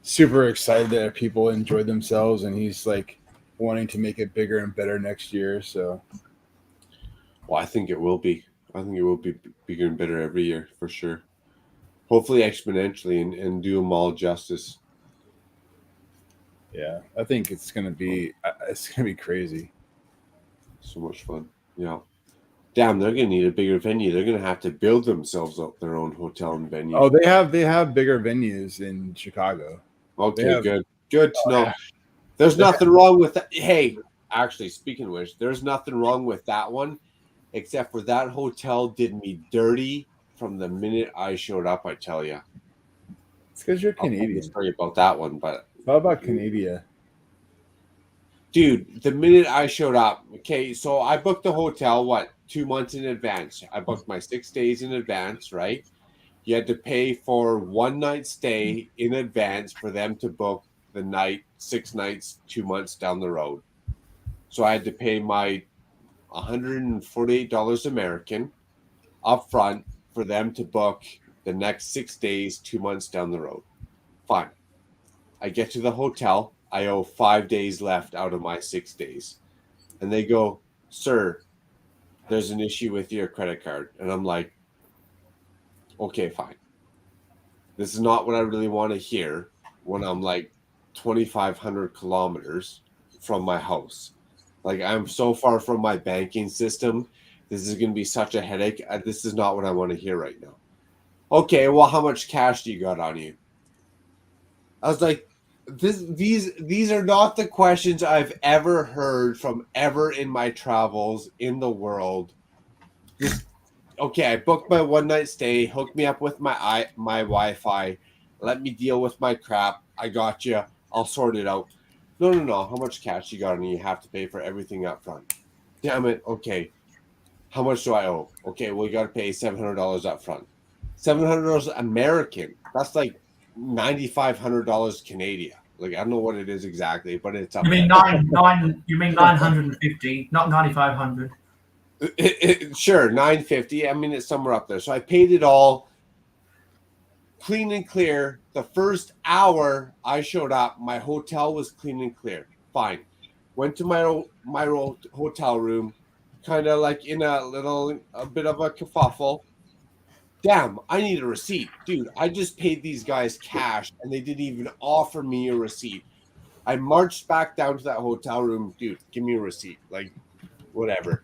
super excited that people enjoyed themselves, and he's like wanting to make it bigger and better next year. So, well, I think it will be. I think it will be bigger and better every year for sure. Hopefully exponentially and do them all justice. Yeah, I think it's gonna be crazy. So much fun. Yeah. Damn, they're gonna need a bigger venue. They're gonna have to build themselves up their own hotel and venue. Oh, they have bigger venues in Chicago. Okay, good to know. Yeah. There's nothing wrong with that. Hey, actually, speaking of which, there's nothing wrong with that one, except for that hotel did me dirty from the minute I showed up. I tell you. It's because you're Canadian. Sorry about that one, but how about Canada? Dude, the minute I showed up, okay, so I booked the hotel, 2 months in advance. I booked my 6 days in advance, right? You had to pay for 1 night stay in advance for them to book the night, 6 nights, 2 months down the road. So I had to pay my $148 American up front for them to book the next 6 days, 2 months down the road. Fine. I get to the hotel. I owe 5 days left out of my 6 days. And they go, "Sir, there's an issue with your credit card." And I'm like, okay, fine. This is not what I really want to hear when I'm like 2,500 kilometers from my house. Like, I'm so far from my banking system. This is going to be such a headache. This is not what I want to hear right now. Okay, well, how much cash do you got on you? I was like, these are not the questions I've ever heard from ever in my travels in the world. Just, okay, I booked my 1 night stay, hooked me up with my Wi-Fi, let me deal with my crap. I got you. I'll sort it out. No. How much cash you got on you? You have to pay for everything up front. Damn it. Okay. How much do I owe? Okay, well, you got to pay $700 up front. $700 American. That's like $9,500 Canadian. Like, I don't know what it is exactly, but it's up. You mean You mean 950, not 9,500. Sure, 950. I mean, it's somewhere up there. So I paid it all clean and clear. The first hour I showed up, my hotel was clean and clear. Fine. Went to my hotel room, kind of like in a bit of a kerfuffle. Damn, I need a receipt. Dude, I just paid these guys cash and they didn't even offer me a receipt. I marched back down to that hotel room. Dude, give me a receipt. Like, whatever.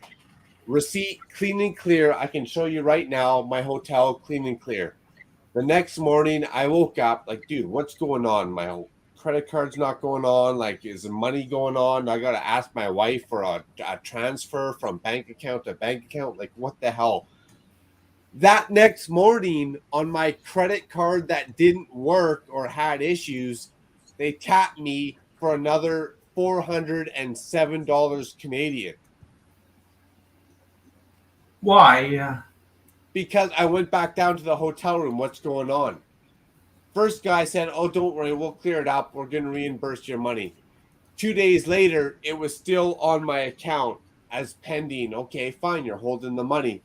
Receipt, clean and clear. I can show you right now. My hotel, clean and clear. The next morning, I woke up like, dude, what's going on? My credit card's not going on. Like, is the money going on? I got to ask my wife for a transfer from bank account to bank account. Like, what the hell? That next morning, on my credit card that didn't work or had issues, they tapped me for another $407 Canadian. Why? Because I went back down to the hotel room. What's going on? First guy said, "Oh, don't worry. We'll clear it up. We're going to reimburse your money." 2 days later, it was still on my account as pending. Okay, fine. You're holding the money.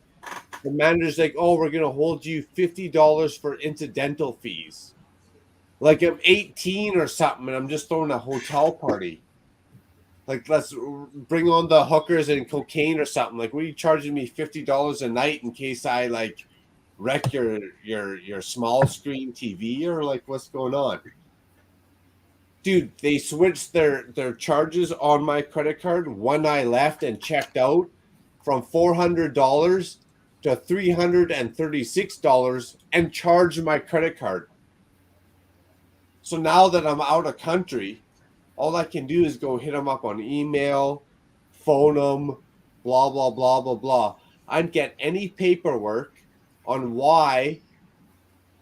The manager's like, "Oh, we're going to hold you $50 for incidental fees." Like I'm 18 or something, and I'm just throwing a hotel party. Like, let's bring on the hookers and cocaine or something. Like, what are you charging me $50 a night in case I like wreck your small screen TV, or like what's going on? Dude, they switched their charges on my credit card when I left and checked out from $400 to $336 and charged my credit card. So now that I'm out of country, all I can do is go hit them up on email, phone them, blah, blah, blah, blah, blah. I'd get any paperwork on why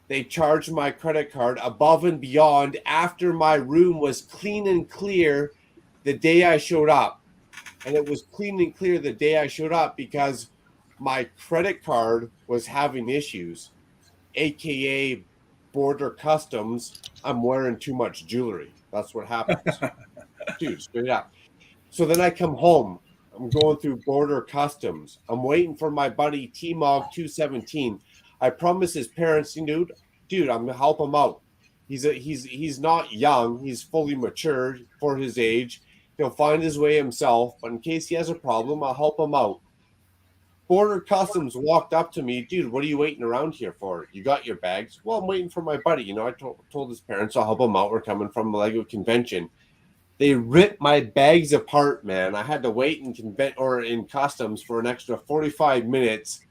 they charged my credit card above and beyond after my room was clean and clear the day I showed up. And it was clean and clear the day I showed up because my credit card was having issues, aka border customs. I'm wearing too much jewelry. That's what happens. Dude, straight up. So then I come home. I'm going through border customs. I'm waiting for my buddy T-Mog 217. I promise his parents, dude, I'm gonna help him out. He's not young. He's fully mature for his age. He'll find his way himself. But in case he has a problem, I'll help him out. Border Customs walked up to me, dude, what are you waiting around here for? You got your bags? Well, I'm waiting for my buddy. I told his parents I'll help him out. We're coming from the Lego convention. They ripped my bags apart, man. I had to wait in customs for an extra 45 minutes.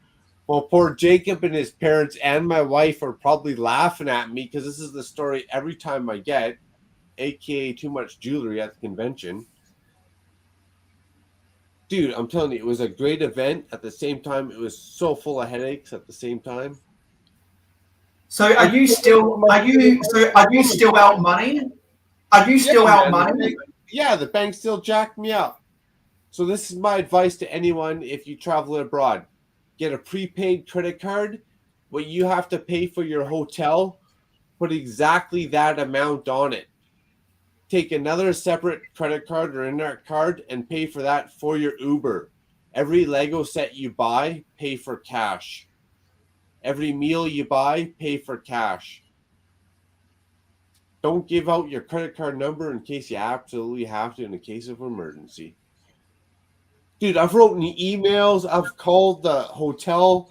Well, poor Jacob and his parents and my wife are probably laughing at me because this is the story every time I get, aka too much jewelry at the convention. Dude, I'm telling you, it was a great event. At the same time, it was so full of headaches at the same time. So are you still out money? Are you still out money? Yeah, the bank still jacked me up. So this is my advice to anyone if you travel abroad. Get a prepaid credit card. What you have to pay for your hotel, put exactly that amount on it. Take another separate credit card or internet card and pay for that for your Uber. Every Lego set you buy, pay for cash. Every meal you buy, pay for cash. Don't give out your credit card number in case you absolutely have to in a case of emergency. Dude, I've written emails. I've called the hotel.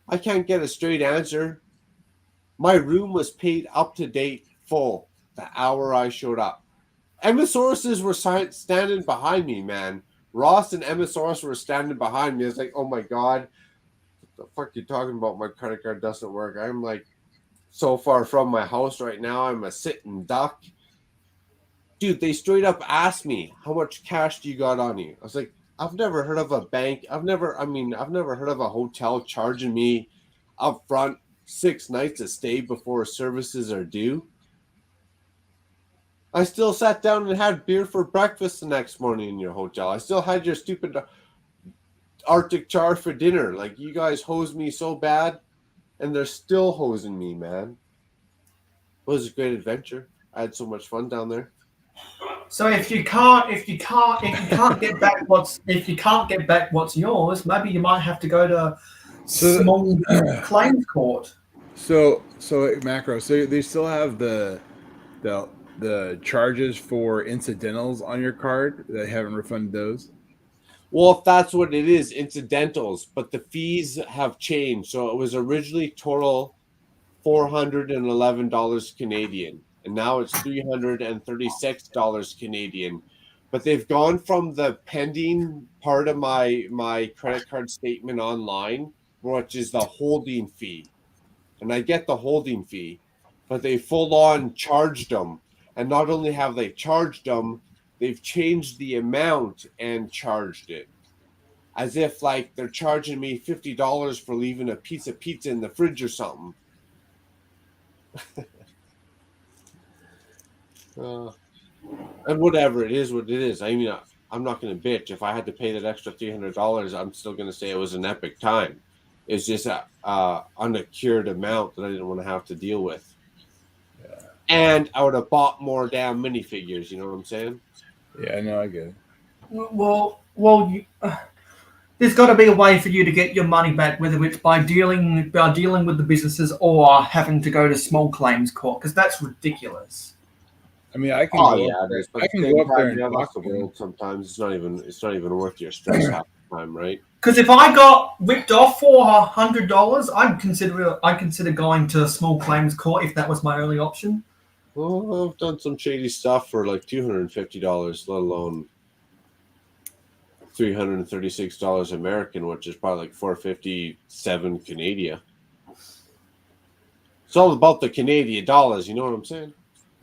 I can't get a straight answer. My room was paid up to date full the hour I showed up. Emissauruses were standing behind me, man. Ross and Emmissaurus were standing behind me. It's like, oh my God, what the fuck are you talking about? My credit card doesn't work. I'm like so far from my house right now. I'm a sitting duck. Dude, they straight up asked me, how much cash do you got on you? I was like, I've never heard of a bank. I've never heard of a hotel charging me up front 6 nights a stay before services are due. I still sat down and had beer for breakfast the next morning in your hotel. I still had your stupid Arctic char for dinner. Like, you guys hosed me so bad, and they're still hosing me, man. It was a great adventure. I had so much fun down there. So if you can't get back what's yours, maybe you might have to go to small claims court. So macro. So they still have the charges for incidentals on your card. They haven't refunded those. Well, if that's what it is, incidentals, but the fees have changed. So it was originally total $411 Canadian, and now it's $336 Canadian. But they've gone from the pending part of my credit card statement online, which is the holding fee. And I get the holding fee, but they full on charged them. And not only have they charged them, they've changed the amount and charged it. As if like they're charging me $50 for leaving a piece of pizza in the fridge or something. And whatever, it is what it is. I mean, I'm not going to bitch. If I had to pay that extra $300, I'm still going to say it was an epic time. It's just a unaccrued amount that I didn't want to have to deal with. Yeah. And I would have bought more damn minifigures. You know what I'm saying? Yeah, I know. I get it. Well, there's got to be a way for you to get your money back, whether it's by dealing with the businesses or having to go to small claims court, because that's ridiculous. I mean, I can Oh go yeah, up it is. But I at the can same go up there time, and yeah, that's talk the to them. world. Sometimes it's not even worth your stress half the time, right? Because if I got ripped off for $100, I'd consider going to small claims court if that was my only option. Well, I've done some shady stuff for like $250, let alone $336 American, which is probably like $457 Canadian. It's all about the Canadian dollars, you know what I'm saying?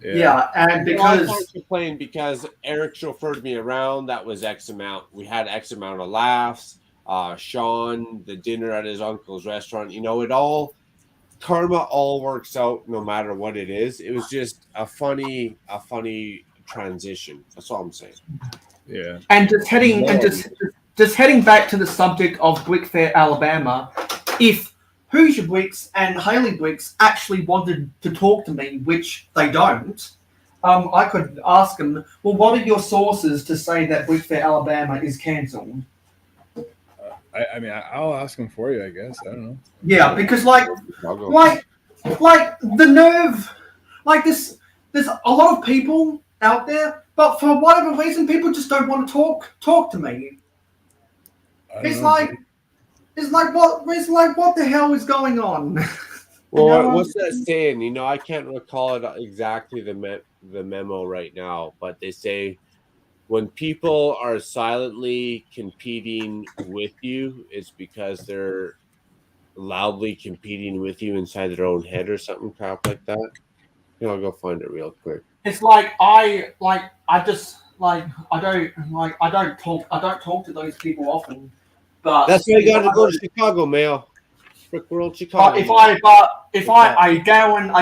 Yeah, and because I can't complain because Eric chauffeured me around. That was X amount. We had X amount of laughs. Sean, the dinner at his uncle's restaurant. You know, karma all works out no matter what it is. It was just a funny transition. That's all I'm saying. Yeah. And just heading back to the subject of Brick Fair, Alabama, if Hoosier Bricks and Haley Bricks actually wanted to talk to me, which they don't, I could ask them, well, what are your sources to say that Brick Fair, Alabama is cancelled? I mean, I'll ask them for you, I guess. I don't know. Yeah, because like the nerve, like this, there's a lot of people out there, but for whatever reason, people just don't want to talk to me. It's like what the hell is going on? Well, what's that saying? You know, I can't recall it exactly the memo right now, but they say when people are silently competing with you, it's because they're loudly competing with you inside their own head or something crap like that. You know, I'll go find it real quick. It's like I don't talk to those people often. But that's why you got to go to Chicago, Mayo. Brick World, Chicago. I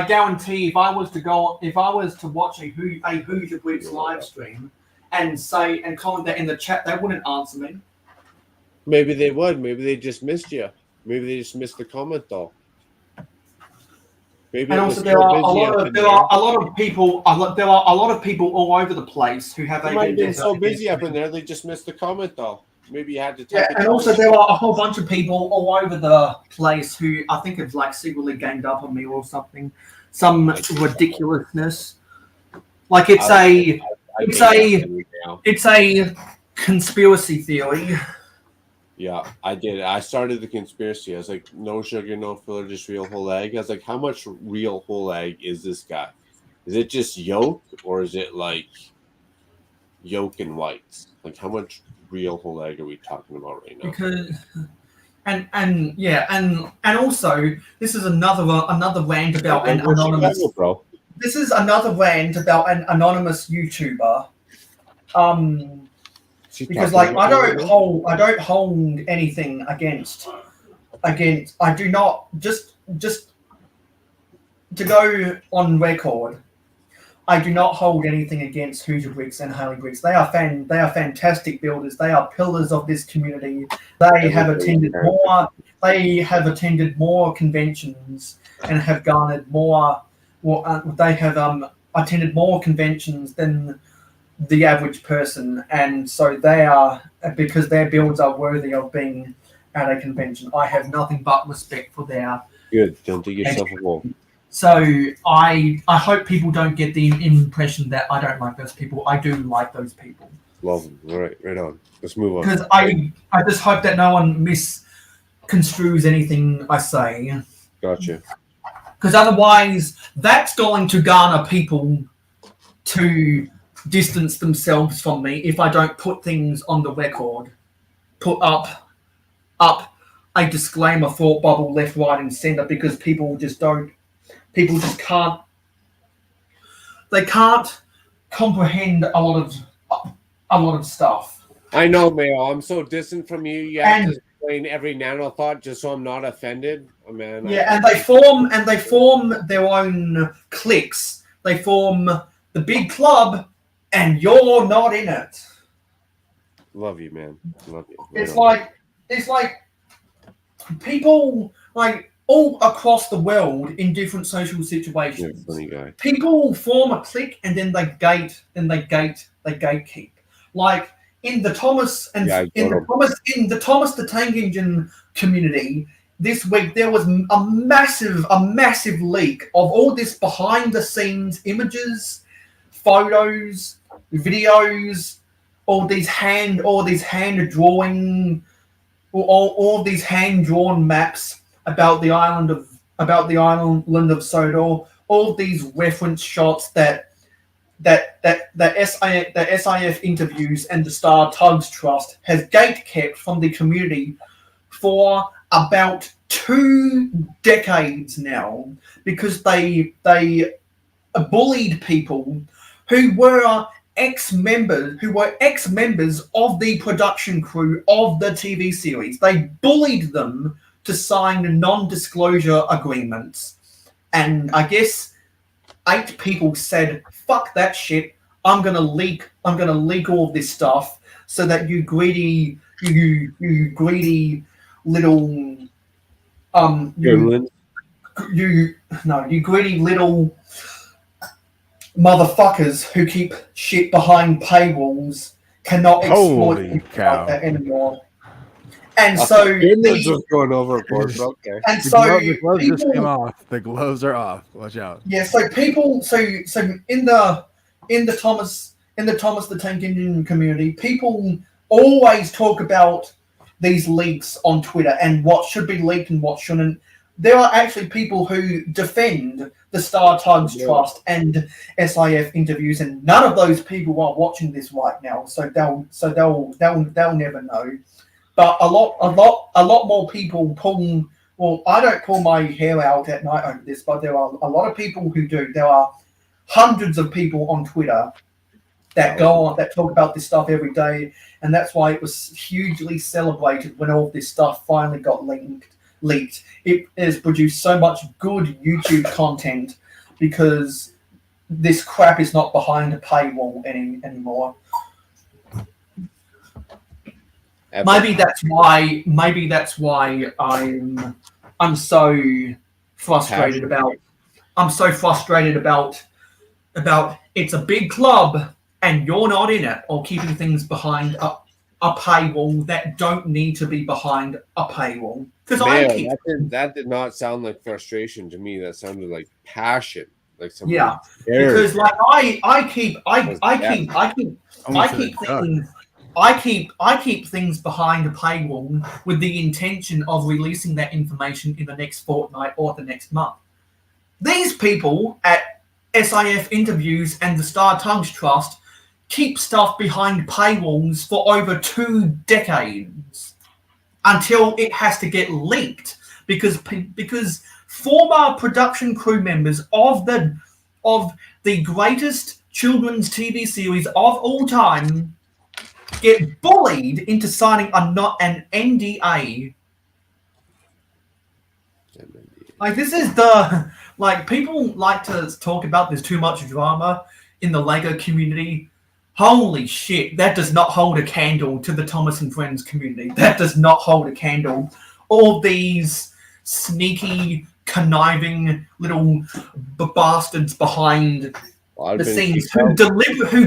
guarantee if I was to watch a Hoosier Bricks live stream and comment that in the chat, they wouldn't answer me. Maybe they would. Maybe they just missed you. Maybe they just missed the comment though. Maybe and also there are a lot of people all over the place who have. They might have been so busy up in there they just missed the comment though. Maybe you had to type it. And also there are a whole bunch of people all over the place who I think have like secretly ganged up on me or something, some ridiculousness. Like it's a conspiracy theory. Yeah, I did. I started the conspiracy. I was like, no sugar, no filler, just real whole egg. I was like, how much real whole egg is this guy? Is it just yolk or is it like yolk and whites? Like how much real whole egg are we talking about right now? Because and also this is another rant about an anonymous This is another rant about an anonymous YouTuber. Because like I don't hold anything against I do not just to go on record. I do not hold anything against Hoosier Bricks and Haley Bricks. They are fantastic builders. They are pillars of this community. They have attended more conventions and have garnered more. They have attended more conventions than the average person, and so they are, because their builds are worthy of being at a convention. I have nothing but respect for their. Good. Don't do yourself a wall. So I hope people don't get the impression that I don't like those people. I do like those people. Love them. All right, right on. Let's move on. Because I just hope that no one misconstrues anything I say. Gotcha. Because otherwise, that's going to garner people to distance themselves from me if I don't put things on the record. Put up a disclaimer, thought bubble, left, right, and center, because people just can't. They can't comprehend a lot of stuff. I know, Mayo. I'm so distant from you. You have to explain every nano thought just so I'm not offended. Oh, man. Yeah, and they form their own cliques. They form the big club, and you're not in it. Love you, man. Love you. It's like people like all across the world in different social situations. Funny guy. People form a clique and then they gatekeep. Like in the Thomas and Yeah, in the Thomas the Tank Engine community this week, there was a massive leak of all this behind the scenes images, photos, videos, all these hand drawing, all these hand drawn maps about the island of Sodor, all these reference shots that SIF interviews and the Star Tugs Trust has gate-kept from the community for about 2 decades now, because they bullied people who were ex-members of the production crew of the TV series. They bullied them to sign non-disclosure agreements, and I guess 8 people said, "Fuck that shit! I'm gonna leak all of this stuff so that you greedy little you greedy little motherfuckers who keep shit behind paywalls cannot exploit Holy it cow. anymore." And so Goodness was going overboard. But okay. and The so gloves just came people, off. The gloves are off. Watch out. yeah, so people, so in the Thomas the Tank Engine community, people always talk about these leaks on Twitter and what should be leaked and what shouldn't. There are actually people who defend the Star Tugs Trust and SIF interviews, and none of those people are watching this right now, so they'll never know. But a lot more people pull. Well, I don't pull my hair out at night over this, but there are a lot of people who do. There are hundreds of people on Twitter that that talk about this stuff every day, and that's why it was hugely celebrated when all this stuff finally got leaked. It has produced so much good YouTube content because this crap is not behind a paywall anymore. Maybe that's why I'm so frustrated about. I'm so frustrated about it's a big club and you're not in it, or keeping things behind a paywall that don't need to be behind a paywall. Because that did not sound like frustration to me. That sounded like passion. Like something. Yeah, because like I keep things behind a paywall with the intention of releasing that information in the next fortnight or the next month. These people at SIF Interviews and the Star Tugs Trust keep stuff behind paywalls for over 2 decades until it has to get leaked because former production crew members of the greatest children's TV series of all time get bullied into signing an NDA. Like, this is people like to talk about there's too much drama in the LEGO community. Holy shit, that does not hold a candle to the Thomas and Friends community. That does not hold a candle. All these sneaky, conniving little bastards behind the scenes who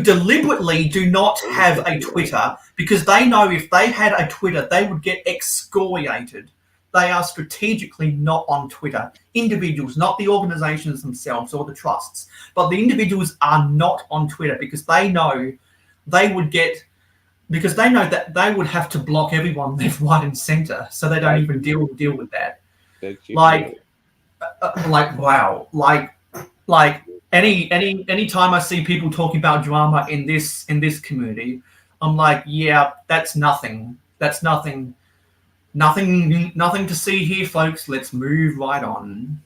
deliberately do not have a Twitter because they know if they had a Twitter, they would get excoriated. They are strategically not on Twitter. Individuals, not the organizations themselves or the trusts, but the individuals are not on Twitter because they know that they would have to block everyone left, right, and center, so they don't even deal with that. Any time I see people talking about drama in this community, I'm like, yeah, that's nothing. That's nothing. Nothing to see here, folks. Let's move right on.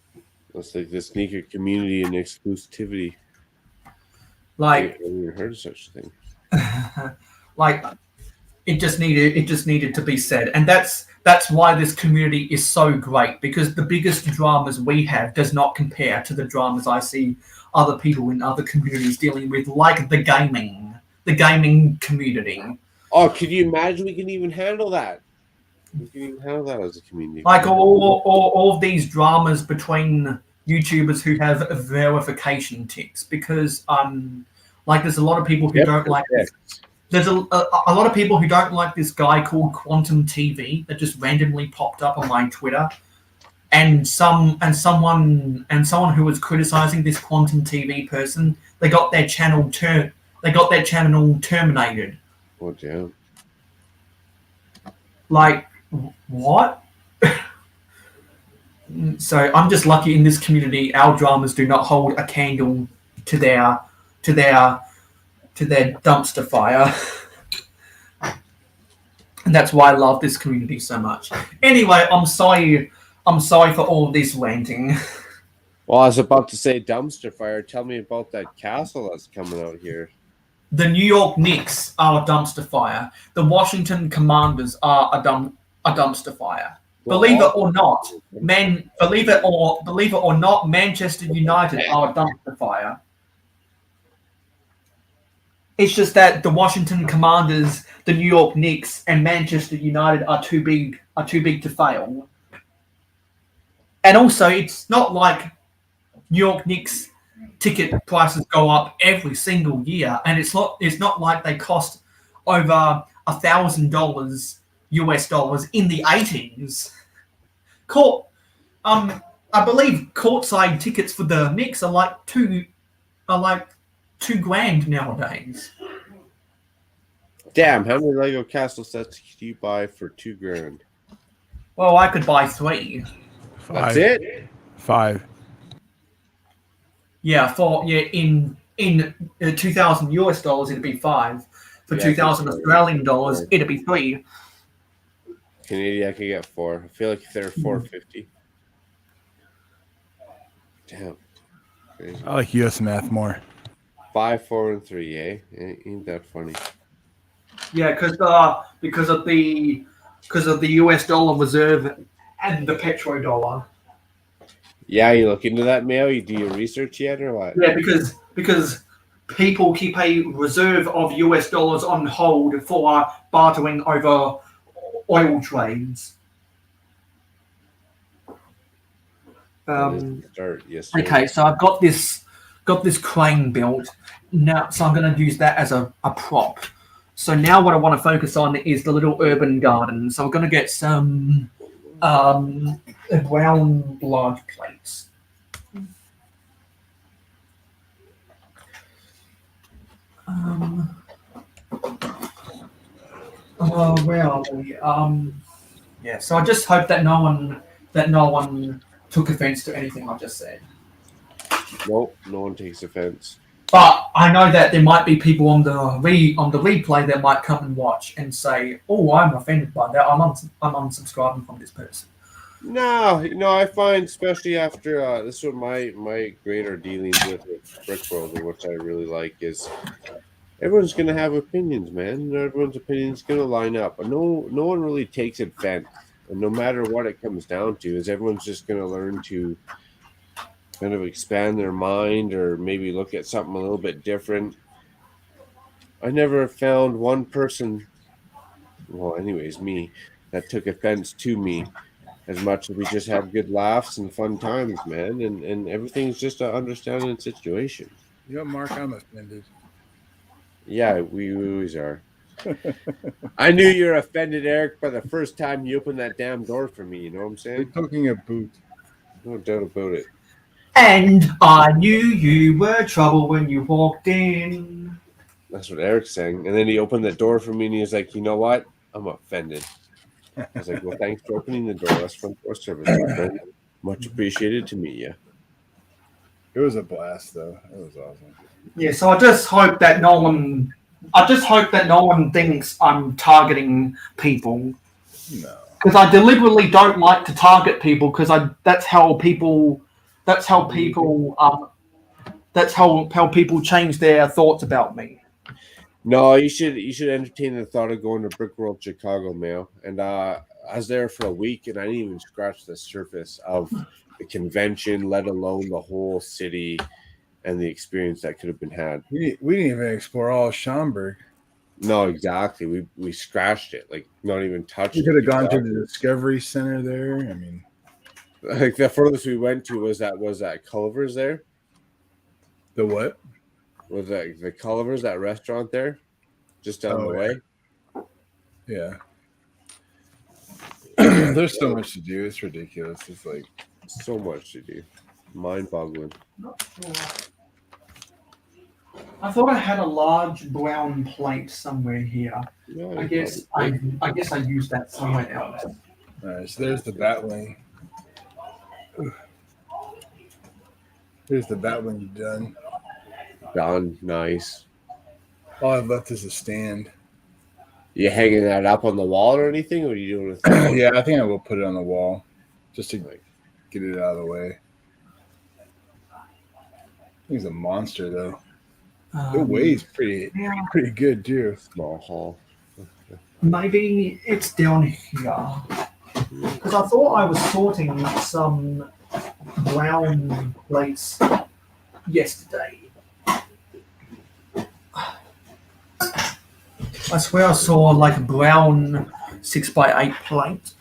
It's like the sneaker community and exclusivity. Like, I've never heard of such a thing. Like, it just needed to be said, and that's why this community is so great, because the biggest dramas we have does not compare to the dramas I see other people in other communities dealing with, like the gaming community. Oh, could you imagine we can even handle that? We can even handle that as a community. Like all of these dramas between YouTubers who have verification ticks, because like there's a lot of people who don't like this. there's a lot of people who don't like this guy called Quantum TV that just randomly popped up on my Twitter, and someone who was criticizing this Quantum TV person, they got their channel terminated. Oh damn! Like, what? So I'm just lucky in this community. Our dramas do not hold a candle to their dumpster fire, and that's why I love this community so much. Anyway, I'm sorry for all this ranting. Well, I was about to say dumpster fire. Tell me about that castle that's coming out here. The New York Knicks are a dumpster fire. The Washington Commanders are a dumpster fire. Believe it or not, Manchester United are a dumpster fire. It's just that the Washington Commanders, the New York Knicks, and Manchester United are too big to fail. And also, it's not like New York Knicks ticket prices go up every single year, and it's not like they cost over $1,000 US dollars in the 80s. I believe courtside tickets for the Knicks are like $2,000 nowadays. Damn, how many Lego castle sets can you buy for $2,000? Well, I could buy 3. That's it? 5. Yeah, in 2,000 US dollars it'd be 5. For 2,000 Australian dollars it'd be 3. Canadian, I could get 4. I feel like if they're $4.50. Damn. Crazy. I like US math more. 5, 4, and 3, eh? Ain't that funny? Yeah, because of the US dollar reserve and the petrodollar. Yeah, you look into that, Mayo? You do your research yet, or what? Yeah, because people keep a reserve of US dollars on hold for bartering over oil trades. Yes, okay, so I've got this crane built now, so I'm going to use that as a prop. So now what I want to focus on is the little urban garden. So I'm going to get some brown blood plates. Where are we? Yeah. So I just hope that no one took offense to anything I just said. Nope, no one takes offense. But I know that there might be people on the replay that might come and watch and say, "Oh, I'm offended by that. I'm unsubscribing from this person." No, I find, especially after this is what my greater dealings with Brickworld, and which I really like, is everyone's gonna have opinions, man. Everyone's opinions gonna line up, but no one really takes offense. And no matter what it comes down to, is everyone's just gonna learn to kind of expand their mind or maybe look at something a little bit different. I never found one person, well, anyways, me, that took offense to me as much as we just have good laughs and fun times, man. And everything's just an understanding situation. You know, Mark, I'm offended. Yeah, we always are. I knew you were offended, Eric, by the first time you opened that damn door for me. You know what I'm saying? You're talking a boot. No doubt about it. And I knew you were trouble when you walked in. That's what Eric's saying. And then he opened the door for me and he was like, you know what? I'm offended. I was like, well, thanks for opening the door. That's front door service. Much appreciated to meet you. It was a blast, though. It was awesome. Yeah, so I just hope that no one thinks I'm targeting people. No. Because I deliberately don't like to target people because that's how people change their thoughts about me. No, you should entertain the thought of going to Brickworld Chicago, Mayo. And I was there for a week and I didn't even scratch the surface of the convention, let alone the whole city and the experience that could have been had. We didn't even explore all of Schaumburg. No, exactly. We scratched it, like not even touched it. We could have gone to the Discovery Center there. I mean, like the furthest we went to was that Culver's there. the what? Was that the Culver's, that restaurant there? just down the Oh, way. Yeah. There's so much to do. It's ridiculous. It's like So much to do. Mind-boggling. Not sure. I thought I had a large brown plate somewhere here. Yeah, I guess I used that somewhere else. all right, so there's the bat wing. Here's the bat wing done. done. Nice. All I've left is a stand. You hanging that up on the wall or anything, or are you doing with Yeah, I think I will put it on the wall just to get it out of the way. He's a monster though. It weighs pretty good too. small hall? Maybe it's down here. Because I thought I was sorting some brown plates yesterday. I swear I saw like a brown 6x8 plate.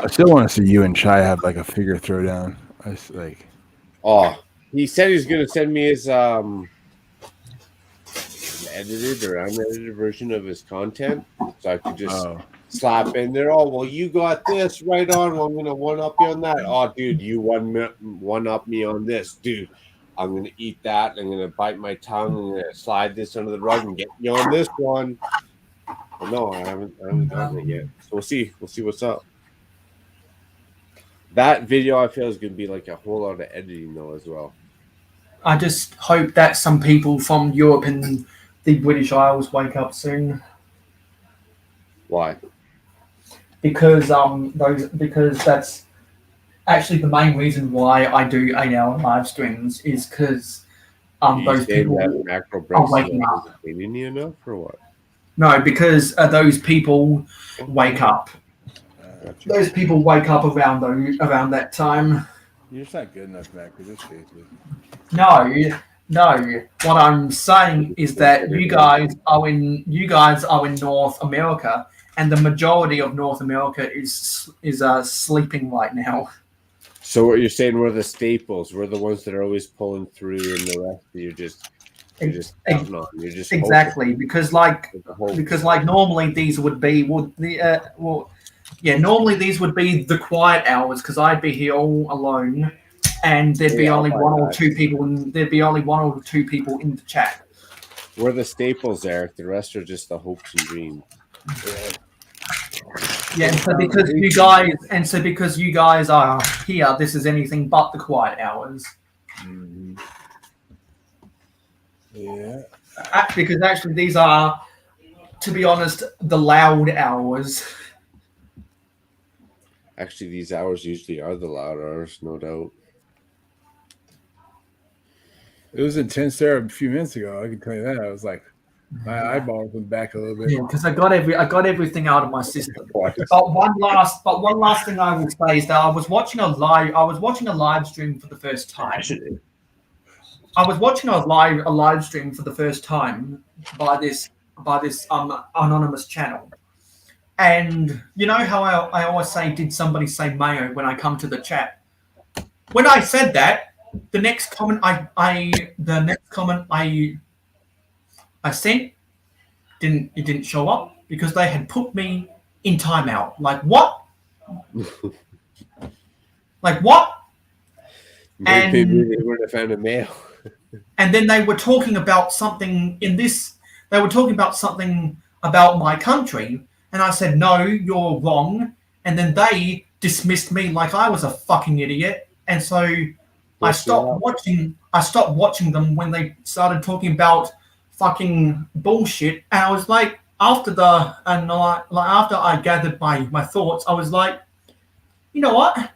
I still want to see you and Chai have like a figure throwdown. I s- like. Oh, he said he's gonna send me his edited or unedited version of his content, so I could just slap in there. Oh, well, you got this right on. Well, I'm gonna one up you on that. Oh, dude, you one up me on this, dude. I'm gonna eat that. I'm gonna bite my tongue. I'm gonna slide this under the rug and get you on this one. Well, no, I haven't gotten it yet. So we'll see. We'll see what's up. That video I feel is gonna be like a whole lot of editing though as well. I just hope that some people from Europe and the British Isles wake up soon. Why? Because that's actually the main reason why I do 8-hour live streams is because those people macro are waking up. Entertaining you enough or what? No, because those people wake up. Gotcha. Those people wake up around that time. You're just not good enough, Mac. Just face it. No. What I'm saying is that you guys are in North America, and the majority of North America is sleeping right now. So what you're saying, we're the staples. We're the ones that are always pulling through, and the rest you're just counting on. You're just exactly hoping. because normally these would be normally these would be the quiet hours because I'd be here all alone, and there'd be only one or two people in the chat. We're the staples, Eric. The rest are just the hopes and dreams. Yeah, and so because you guys are here, this is anything but the quiet hours. Mm-hmm. Yeah. Because actually these are, to be honest, the loud hours. Actually, these hours usually are the loud hours, no doubt. It was intense there a few minutes ago. I can tell you that. I was like, my eyeballs went back a little bit. Yeah, because I got everything out of my system. But one last thing I will say is that I was watching a live stream for the first time. I was watching a live stream for the first time by this anonymous channel. And you know how I always say, did somebody say Mayo when I come to the chat? When I said that, the next comment I sent didn't show up because they had put me in timeout. Like what? Like what? Maybe they would have found a mail. And then they were talking about something they were talking about something about my country. And I said, no, you're wrong. And then they dismissed me like I was a fucking idiot. And so I stopped watching them when they started talking about fucking bullshit. And I was like, after I gathered my thoughts, I was like, you know what?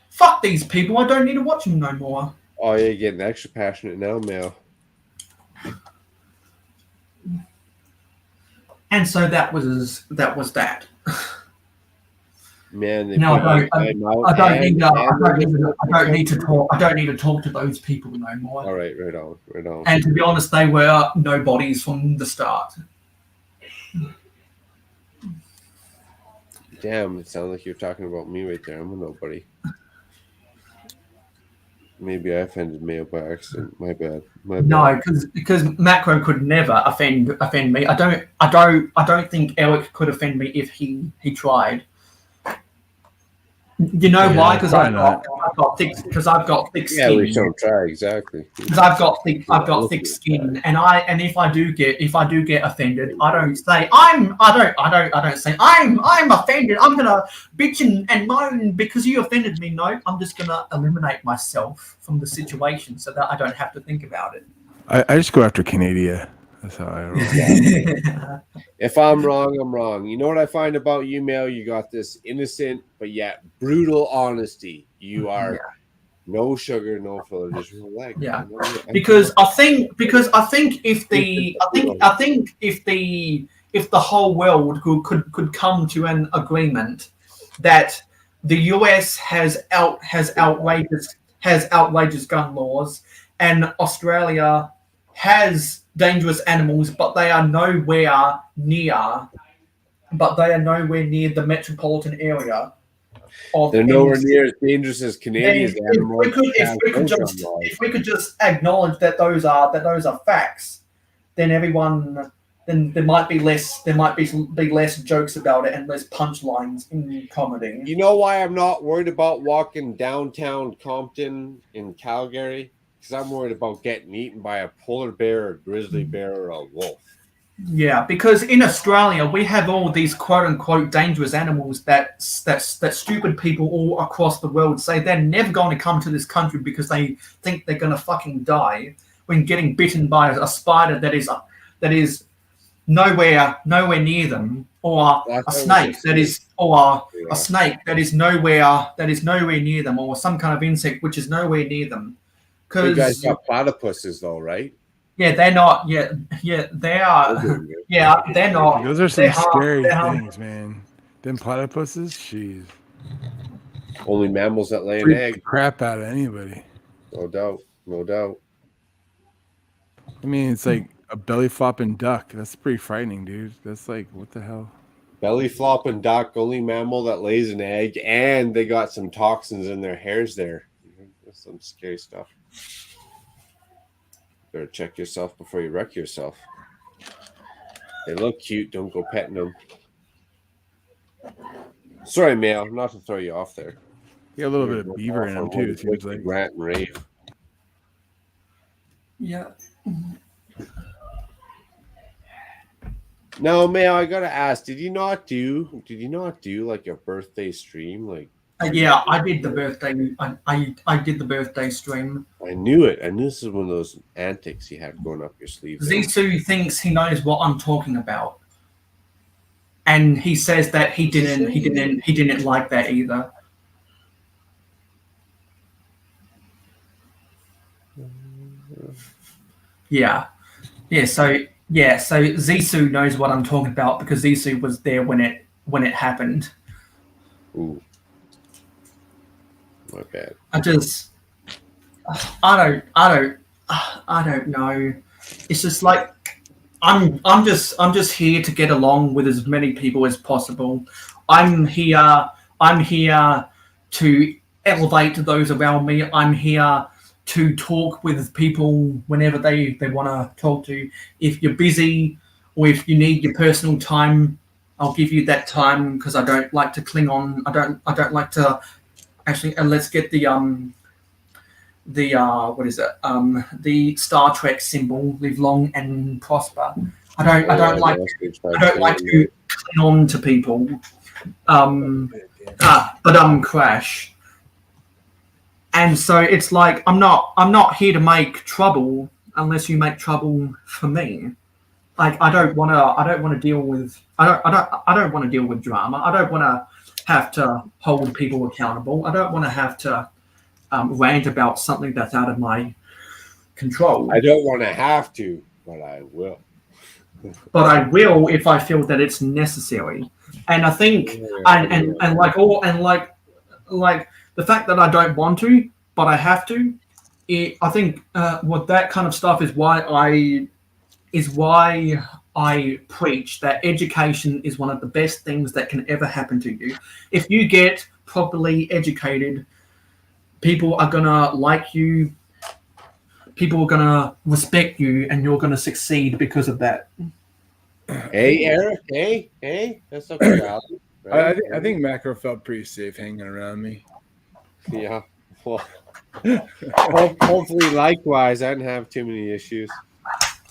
Fuck these people. I don't need to watch them no more. Oh, you're getting extra passionate now, Mail. And so that was that. Man, No, I don't need to talk to those people no more. All right, right on. And to be honest, they were nobodies from the start. Damn, it sounds like you're talking about me right there. I'm a nobody. Maybe I offended Mayo by accident. My bad. No, because Macro could never offend me. I don't think Eric could offend me if he tried. You know why? Because I've got thick Yeah, skin. we don't try exactly. Because I've got thick skin, and if I do get offended, I don't say I don't say I'm offended. I'm gonna bitch and moan because you offended me. No, I'm just gonna eliminate myself from the situation so that I don't have to think about it. I just go after Canada. That's how I roll. If I'm wrong, I'm wrong. You know what I find about you, Mail? You got this innocent but yet brutal honesty. You are no sugar, no filler, just relax. Yeah, because I think if the whole world could come to an agreement that the US has outrageous gun laws and Australia has dangerous animals, but they are nowhere near the metropolitan area. They're nowhere near as dangerous as Canadian animals. If we could just acknowledge that those are facts, then there might be less jokes about it and less punchlines in comedy. You know why I'm not worried about walking downtown Compton in Calgary? Because I'm worried about getting eaten by a polar bear, a grizzly bear, or a wolf. Yeah, because in Australia we have all these quote unquote dangerous animals that stupid people all across the world say they're never going to come to this country because they think they're going to fucking die when getting bitten by a spider that is nowhere near them, or a snake that is nowhere near them, or some kind of insect which is nowhere near them. You guys got platypuses though, right? Yeah, they're not. Yeah, they are. Yeah, they're not. Those are some scary things, man. Them platypuses, jeez. Only mammals that lay an egg. The crap out of anybody. No doubt. I mean, it's like a belly flopping duck. That's pretty frightening, dude. That's like, what the hell? Belly flopping duck, only mammal that lays an egg, and they got some toxins in their hairs there. That's some scary stuff. Better check yourself before you wreck yourself. They look cute. Don't go petting them. Sorry, Mail. Not to throw you off there. You got a little bit of beaver in them, too. It seems like. Rant and rave. Yeah. No, Mail, I gotta ask. Did you not do like a birthday stream? Like yeah, I did the birthday. I did the birthday stream. I knew it. I knew this is one of those antics you had going up your sleeve. Zissou thinks he knows what I'm talking about, and he says that he didn't like that either. Yeah. So Zissou knows what I'm talking about because Zissou was there when it happened. Ooh. My bad. I don't know. It's just like I'm just here to get along with as many people as possible. I'm here to elevate those around me. I'm here to talk with people whenever they want to talk to. If you're busy or if you need your personal time, I'll give you that time because I don't like to cling on. I don't like to actually. Let's get the what is it? The Star Trek symbol. Live long and prosper. I don't like to cling on to people. But Crash. And so it's like I'm not here to make trouble unless you make trouble for me. Like I don't want to deal with drama. I don't want to have to hold people accountable. I don't want to have to rant about something that's out of my control. I don't want to have to, but I will. But I will if I feel that it's necessary. And I think like the fact that I don't want to, but I have to, I think what that kind of stuff is why I preach that education is one of the best things that can ever happen to you. If you get properly educated, people are gonna like you. People are gonna respect you, and you're gonna succeed because of that. Hey, Eric. Hey. That's okay, Alex. I think Macro felt pretty safe hanging around me. Yeah. Well, hopefully, likewise. I didn't have too many issues.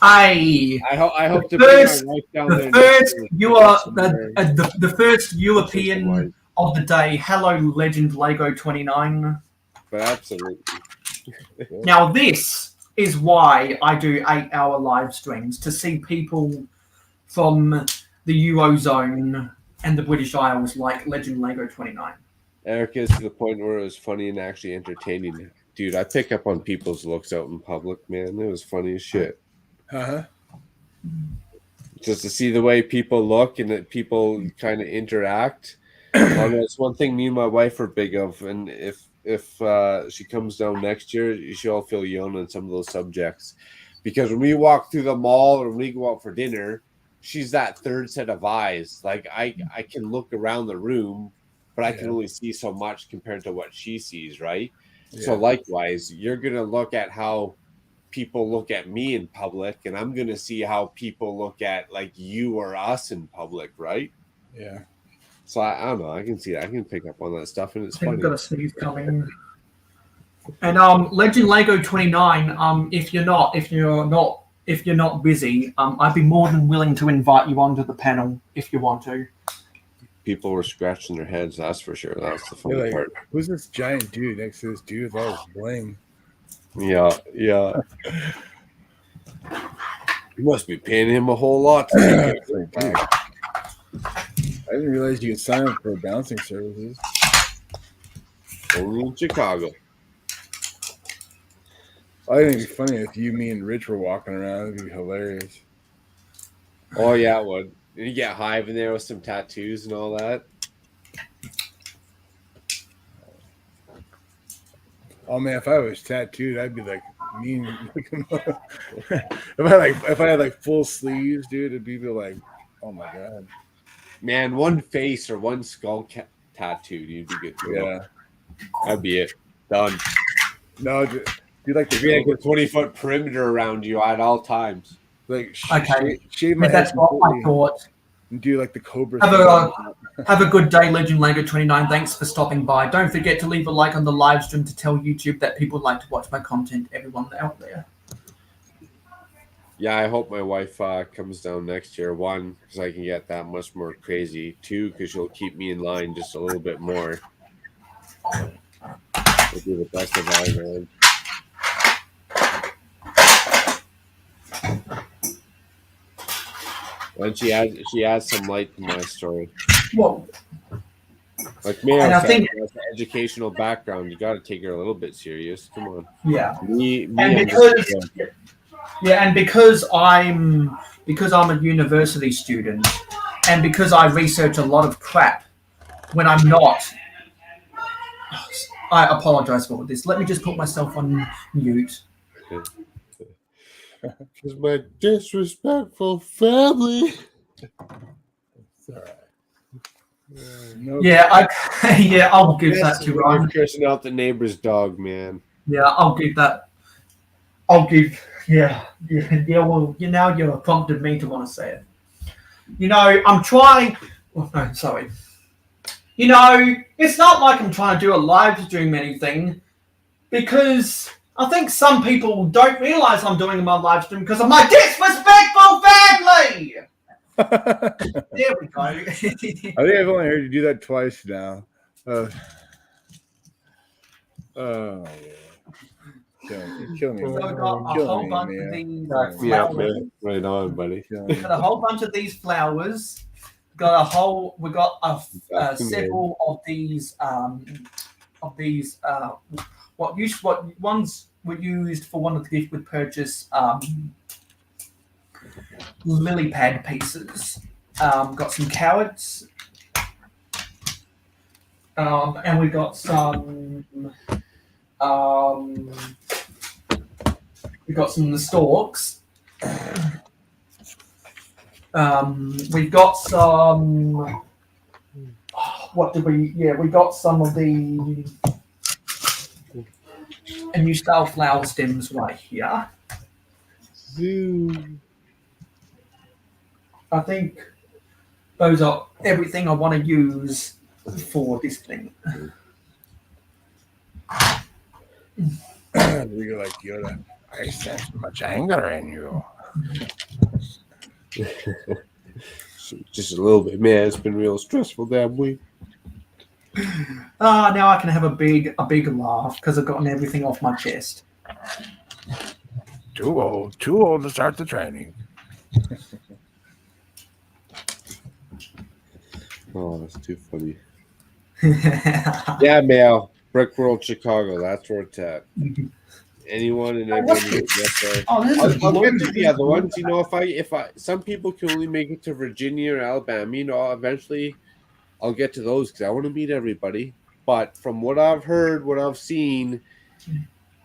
I hope to first, bring my wife down the there. first next you year. are the first European of the day. Hello, Legend Lego 29. But absolutely. Now this is why I do 8-hour live streams, to see people from the Eurozone and the British Isles like Legend Lego 29. Eric is to the point where it was funny and actually entertaining. Dude, I pick up on people's looks out in public, man. It was funny as shit. Uh-huh. Just to see the way people look and that people kind of interact. Well, that's one thing me and my wife are big of. And if she comes down next year, she'll feel young on some of those subjects. Because when we walk through the mall or when we go out for dinner, she's that third set of eyes. Like I can look around the room, but I can only see so much compared to what she sees, right? Yeah. So likewise, you're gonna look at how people look at me in public, and I'm gonna see how people look at like you or us in public, right? Yeah. So I don't know. I can see that. I can pick up on that stuff, and it's I think funny. I've got a sneeze coming. And Legend Lego 29. If you're not busy, I'd be more than willing to invite you onto the panel if you want to. People were scratching their heads, that's for sure. That's the funny part. Who's this giant dude next to this dude with all his bling? Yeah. You must be paying him a whole lot to take it back. I didn't realize you could sign up for bouncing services. Only in Chicago. I think it'd be funny if you, me, and Rich were walking around. It'd be hilarious. Oh, yeah, it would. And you get Hive in there with some tattoos and all that. Oh man, if I was tattooed, I'd be like mean. if I had like full sleeves, dude, it'd be like, oh my god. Man, one face or one skull tattoo, you'd be good to go. Yeah, that'd be it. Done. No, do like be like a 20-foot perimeter around you at all times. Okay, shave my that's what I thought. And do like the Cobra. Have a good day, Legend Lego 29. Thanks for stopping by. Don't forget to leave a like on the live stream to tell YouTube that people like to watch my content. Everyone out there. Yeah, I hope my wife comes down next year. 1, because I can get that much more crazy. 2, because she'll keep me in line just a little bit more. It'll be the best of all, man. And she adds some light to my story. Well, like Mayo and I said, think has an educational background. You got to take her a little bit serious. Come on. Yeah. And because I'm a university student, and because I research a lot of crap when I'm not. I apologize for this. Let me just put myself on mute. Because my disrespectful family. It's all right. I'll give that to Ryan. Cursing out the neighbor's dog, man. Yeah, I'll give that. Well, now you've prompted me to want to say it. I'm trying. Oh, no, sorry. It's not like I'm trying to do a live stream anything, because I think some people don't realize I'm doing my live stream because of my disrespectful family. There we go. I think I've only heard you do that twice now. Oh, yeah. Kill me. So I got a whole bunch of these flowers. Yeah, man. Right on, buddy. Got a whole bunch of these flowers. We got several of these what ones were used for one of the gift with purchase lily pad pieces. Got some carrots, and we got some stalks. We've got some. We got some of the. a new style flower stems right here. Zoo. I think those are everything I want to use for this thing. You're like Yoda. I sense much anger in you. Just a little bit, man. It's been real stressful that week. Now I can have a big laugh because I've gotten everything off my chest. Too old to start the training. Oh, that's too funny. Yeah, Mayo. Brick World Chicago. That's where it's at. Anyone and everyone can get there. Oh, this is I'll get blue. to the other ones. You know, if I some people can only make it to Virginia or Alabama. You know, eventually I'll get to those because I want to meet everybody. But from what I've heard, what I've seen,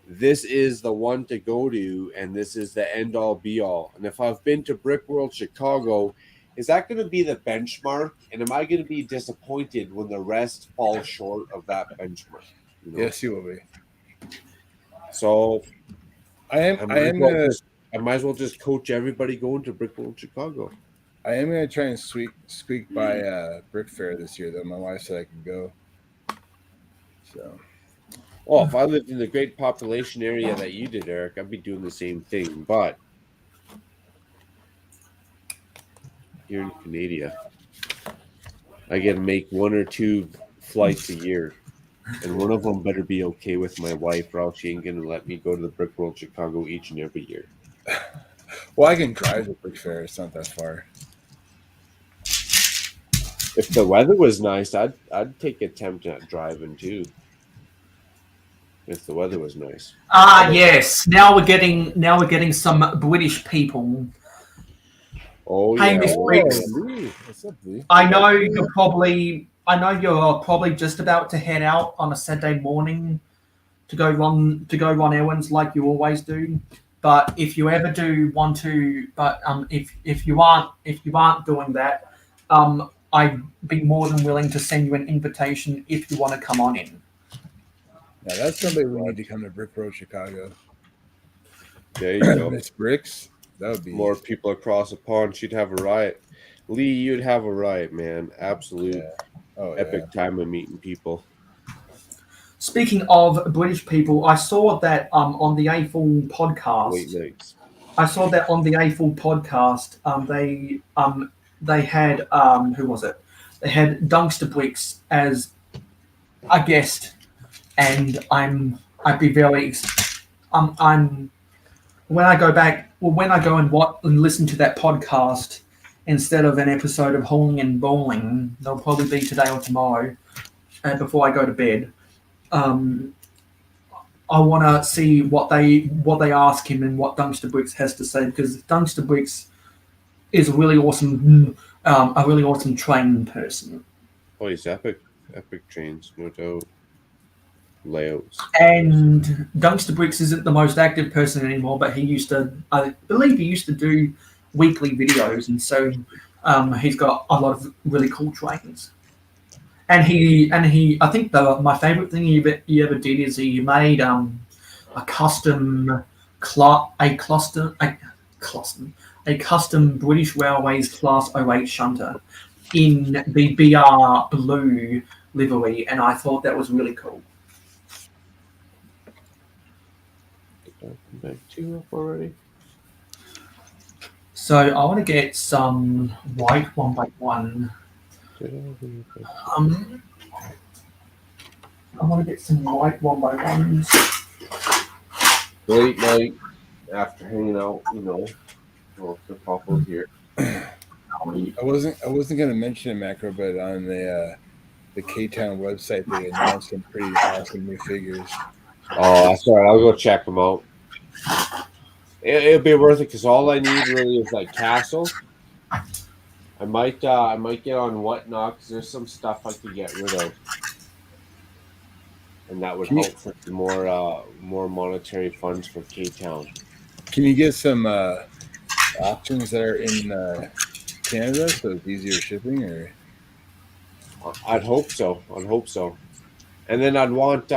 this is the one to go to, and this is the end all be all. And if I've been to Brick World Chicago, is that going to be the benchmark? And am I going to be disappointed when the rest falls short of that benchmark? You know? Yes, you will be. So I might as well just coach everybody going to Brick World Chicago. I am gonna try and squeak by Brick Fair this year, though. My wife said I could go. So, Well, if I lived in the great population area that you did, Eric, I'd be doing the same thing. But here in Canada, I get to make 1 or 2 flights a year. And one of them better be okay with my wife, or else she ain't going to let me go to the Brick World Chicago each and every year. well, I can drive to Brick Fair. It's not that far. If the weather was nice, I'd take an attempt at driving too. If the weather was nice. Yes. Now we're getting some British people. Oh Hey, yeah. Miss Oh, Briggs. Lee. What's up, Lee? I know you're probably just about to head out on a Saturday morning to go run errands like you always do. But if you ever do want to, if you aren't doing that, I'd be more than willing to send you an invitation if you want to come on in. Yeah, that's somebody we need to come to Brick Road, Chicago. There you go. Miss Bricks, that would be More people across the pond, she'd have a riot. Lee, you'd have a riot, man. Absolute epic time of meeting people. Speaking of British people, I saw that on the A-Full podcast. Late nights. I saw that on the A-Full podcast. They had who was it? They had Dunkster Bricks as a guest, and I'd be very when I go and listen to that podcast instead of an episode of Hauling and Bowling, they'll probably be today or tomorrow, before I go to bed. I want to see what they ask him and what Dunkster Bricks has to say, because Dunkster Bricks is a really awesome train person. Oh, he's epic trains, no doubt. Layouts. And Dunkster Bricks isn't the most active person anymore, but I believe he used to do weekly videos, and so he's got a lot of really cool trains. And I think my favorite thing he ever did is he made a custom British Railways Class 08 shunter in the BR blue livery, and I thought that was really cool. Back 2 up already. So I want to get some white 1x1. I want to get some white 1x1s. Late night after hanging out, the couple here. I wasn't gonna mention it, Macro, but on the K-Town website they announced some pretty awesome new figures. Oh, that's all right. I'll go check them out. It'll be worth it because all I need really is like Castle. I might get on Whatnot because there's some stuff I could get rid of, and that would help for more monetary funds for K-Town. Can you get some options that are in Canada so it's easier shipping? Or I'd hope so. And then I'd want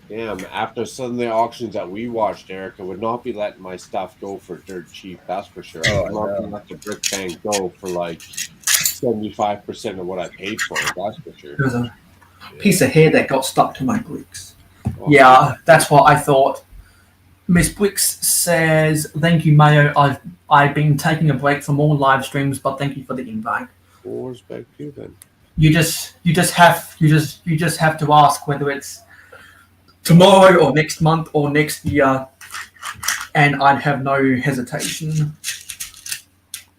Damn, after Sunday auctions that we watched, Eric, I would not be letting my stuff go for dirt cheap, that's for sure. Oh, I'm I not know. gonna let the brick bank go for like 75% of what I paid for it, that's for sure. There was a piece of hair that got stuck to my bricks. Oh, Yeah, that's what I thought. Miss Bricks says, "Thank you, Mayo. I've been taking a break from all live streams, but thank you for the invite." Well, respect you then. You just have to ask whether it's tomorrow or next month or next year, and I'd have no hesitation.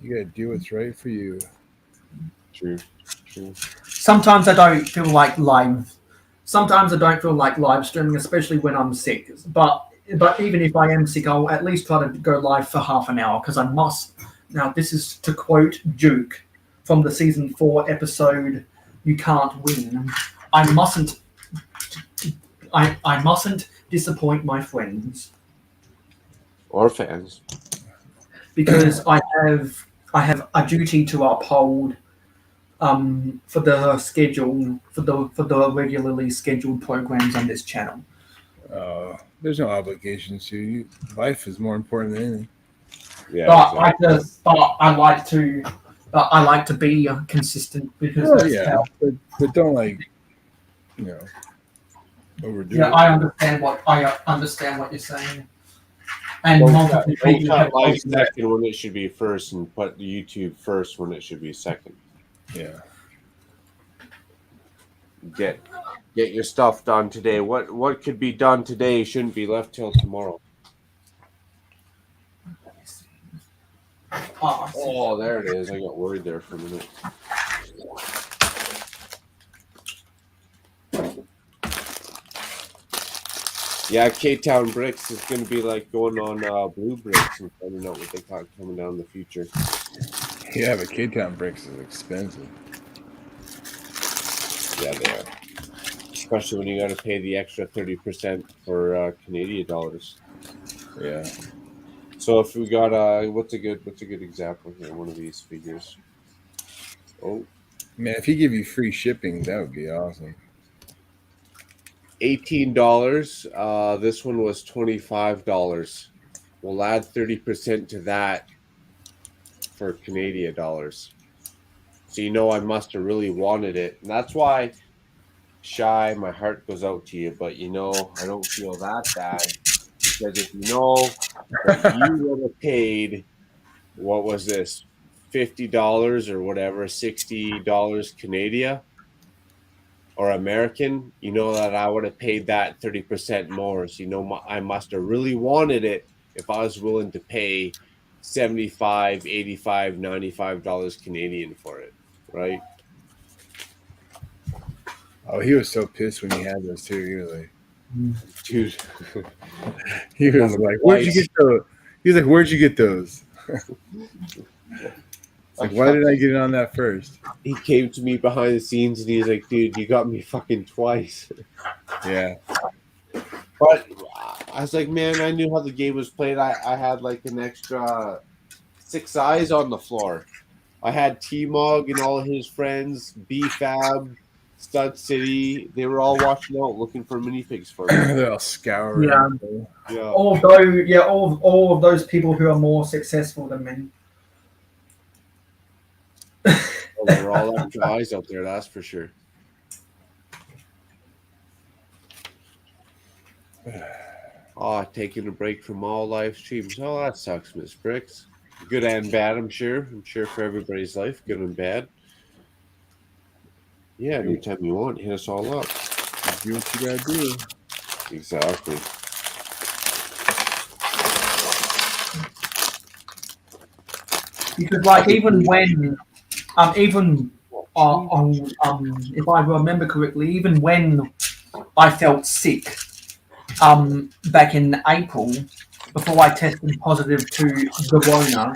You gotta do what's right for you. True. Sometimes I don't feel like live. Sometimes I don't feel like live streaming, especially when I'm sick. But even if I am sick, I'll at least try to go live for half an hour because I must. Now, this is to quote Duke from the season 4 episode "You Can't Win." I mustn't disappoint my friends Or fans. because I have a duty to uphold for the schedule for the regularly scheduled programs on this channel. There's no obligations to you. Life is more important than anything. Yeah. But I like to be consistent because that's how. But don't overdo Yeah, it. I understand what you're saying. And multiple Don't people have cut live told me that. second when it should be first, and put YouTube first when it should be second. Yeah. Get your stuff done today. What could be done today shouldn't be left till tomorrow. Oh, there it is. I got worried there for a minute. Yeah, K-Town Bricks is going to be like going on Blue Bricks and finding out what they got coming down in the future. Yeah, but K-Town bricks is expensive. Yeah, they are. Especially when you got to pay the extra 30% for Canadian dollars. Yeah. So if we got what's a good example here? One of these figures. Oh, Man, if he give you free shipping, that would be awesome. $18. This one was $25. We'll add 30% to that for Canadian dollars. So I must have really wanted it, and that's why, Shy, my heart goes out to you. But I don't feel that bad because if that you would have paid, what was this, $50 or whatever, $60 Canadian or American, that I would have paid that 30% more. So I must have really wanted it if I was willing to pay $75, $85, $95 Canadian for it, right? Oh, he was so pissed when he had those too. He was like, Dude. he was like, "Where'd you get those?" He was like, "Where'd you get those?" It's like, why did I get it on that first? He came to me behind the scenes and he's like, "Dude, you got me fucking twice." Yeah. But I was like, man, I knew how the game was played. I had like an extra 6 eyes on the floor. I had T-Mog and all of his friends, B-Fab, Stud City. They were all watching out looking for minifigs for me. They're all scouring. Yeah. All of those people who are more successful than me. Well, they were all extra eyes out there, that's for sure. Taking a break from all live streams. Oh, that sucks, Miss Bricks. Good and bad, I'm sure. I'm sure for everybody's life, good and bad. Yeah, anytime you want, hit us all up. Do what you gotta do. Exactly. Because even when if I remember correctly, even when I felt sick back in April, before I tested positive to the Rona,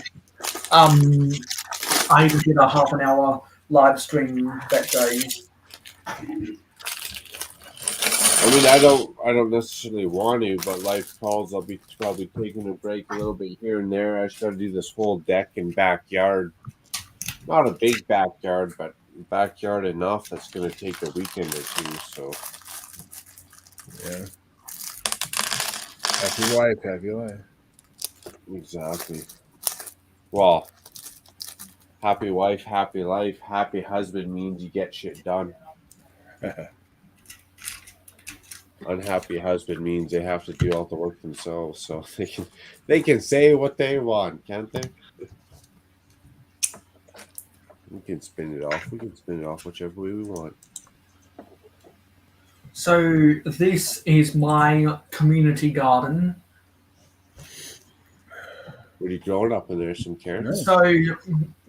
I even did a half an hour live stream that day. I mean, I don't necessarily want to, but life calls. I'll be probably taking a break a little bit here and there. I just got to do this whole deck and backyard. Not a big backyard, but backyard enough that's going to take a weekend or two. So, yeah. Happy wife, happy life. Exactly. Well, happy wife, happy life, happy husband means you get shit done. Unhappy husband means they have to do all the work themselves, so they can say what they want, can't they? We can spin it off. We can spin it off whichever way we want. So this is my community garden. What are you growing up in there? Some carrots? So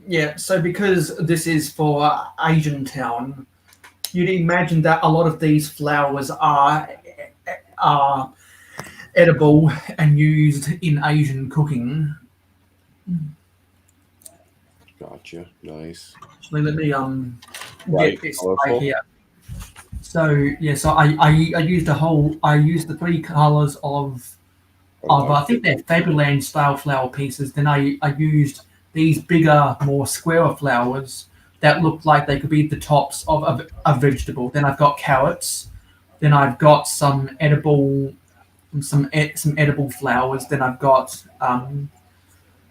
yeah, so because this is for Asian town, you'd imagine that a lot of these flowers are edible and used in Asian cooking. Gotcha. Nice. So let me Right, get this colorful. right here. So yeah, so I used the 3 colors of I think they're Fabuland style flower pieces. Then I used these bigger, more squarer flowers that look like they could be the tops of a vegetable. Then I've got carrots. Then I've got some edible flowers. Then I've got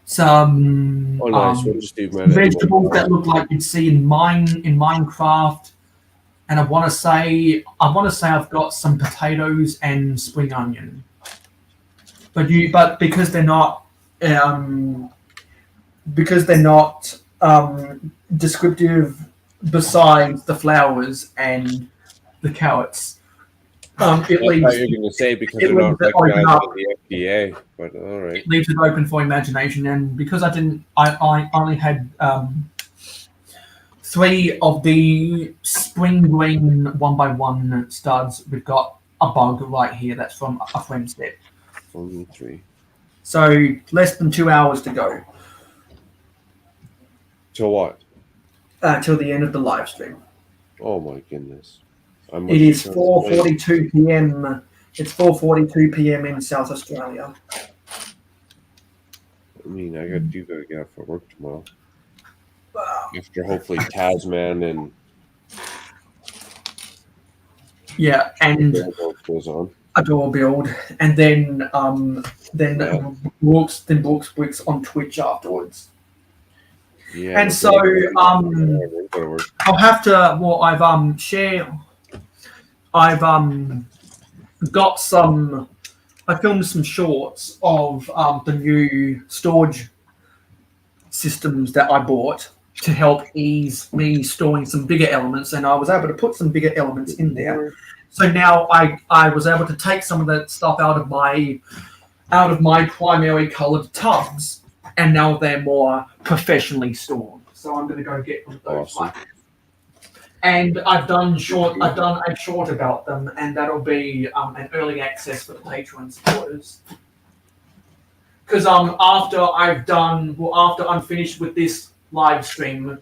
some nice. We'll just do mine vegetables that look like you'd see in Minecraft. And I want to say I've got some potatoes and spring onion. But because they're not descriptive besides the flowers and the carrots, it leaves. I thought you were going to say because they're not recognized by the FDA, but all right. It leaves it open for imagination, and because I only had 3 of the spring green 1x1 studs. We've got a bug right here that's from a friend's set. Only 3. So less than 2 hours to go. Till what? Till the end of the live stream. Oh my goodness. It is 4:42 p.m. It's 4:42 p.m. in South Australia. I mean, I gotta get up for work tomorrow. After hopefully Tasman and yeah, and goes on. a door build, and then Brooks Bricks on Twitch afterwards. Yeah. And so I'll have to. Well, I've got some. I filmed some shorts of the new storage systems that I bought to help ease me storing some bigger elements, and I was able to put some bigger elements in there. So now I was able to take some of that stuff out of my primary colored tubs, and now they're more professionally stored. So I'm going to go get one of those. Awesome. And I've done a short about them, and that'll be an early access for the Patreon supporters. Because after I'm finished with this live stream,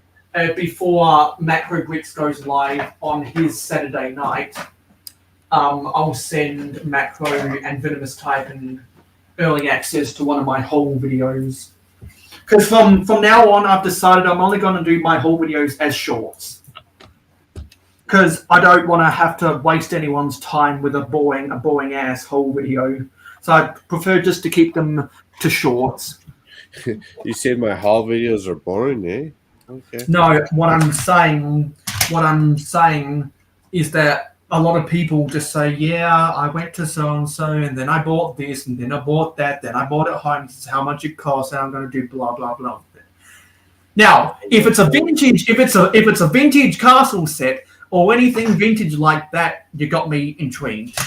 before Macro Bricks goes live on his Saturday night, I'll send Macro and Venomous Type an early access to one of my haul videos. Because from now on, I've decided I'm only going to do my haul videos as shorts. Because I don't want to have to waste anyone's time with a boring ass haul video. So I prefer just to keep them to shorts. You said my haul videos are boring, eh? Okay. No, what I'm saying is that a lot of people just say, yeah, I went to so-and-so and then I bought this and then I bought that, then I bought it home, this is how much it costs, and I'm going to do blah, blah, blah. Now, if it's a vintage castle set or anything vintage like that, you got me intrigued.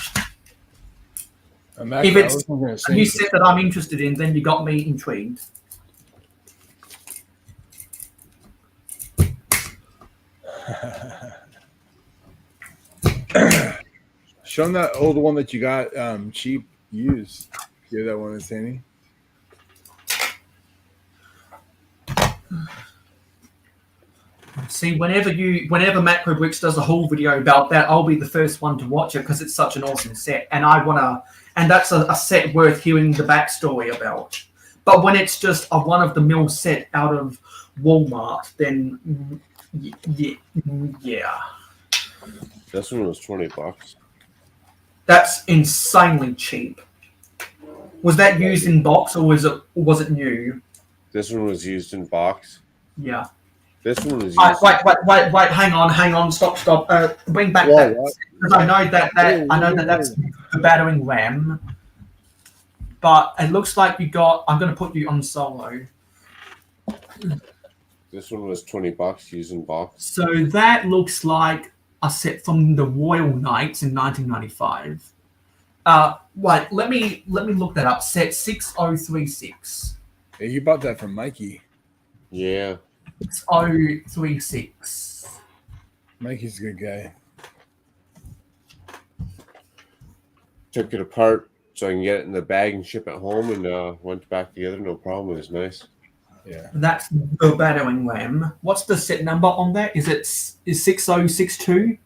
If it's a new set that I'm interested in, then you got me intrigued. Show them that old one that you got cheap used. Give that one to Sandy. See, whenever Macro Bricks does a haul video about that, I'll be the first one to watch it because it's such an awesome set, and that's a set worth hearing the backstory about. But when it's just a one-of-the-mill set out of Walmart, then yeah. This one was $20. That's insanely cheap. Was that used in box or was it new? This one was used in box. Yeah. This one was used. Wait! Hang on! Stop! Bring back that because I know that's the battering ram. But it looks like you got. I'm going to put you on solo. This one was $20 used in box. So that looks like a set from the Royal Knights in 1995. Wait, let me look that up. Set 6036. Hey, you bought that from Mikey. Yeah. 6036. Mikey's a good guy. Took it apart so I can get it in the bag and ship it home, and went back together. No problem. It was nice. Yeah. That's the battering ram. What's the set number on that? Is 6062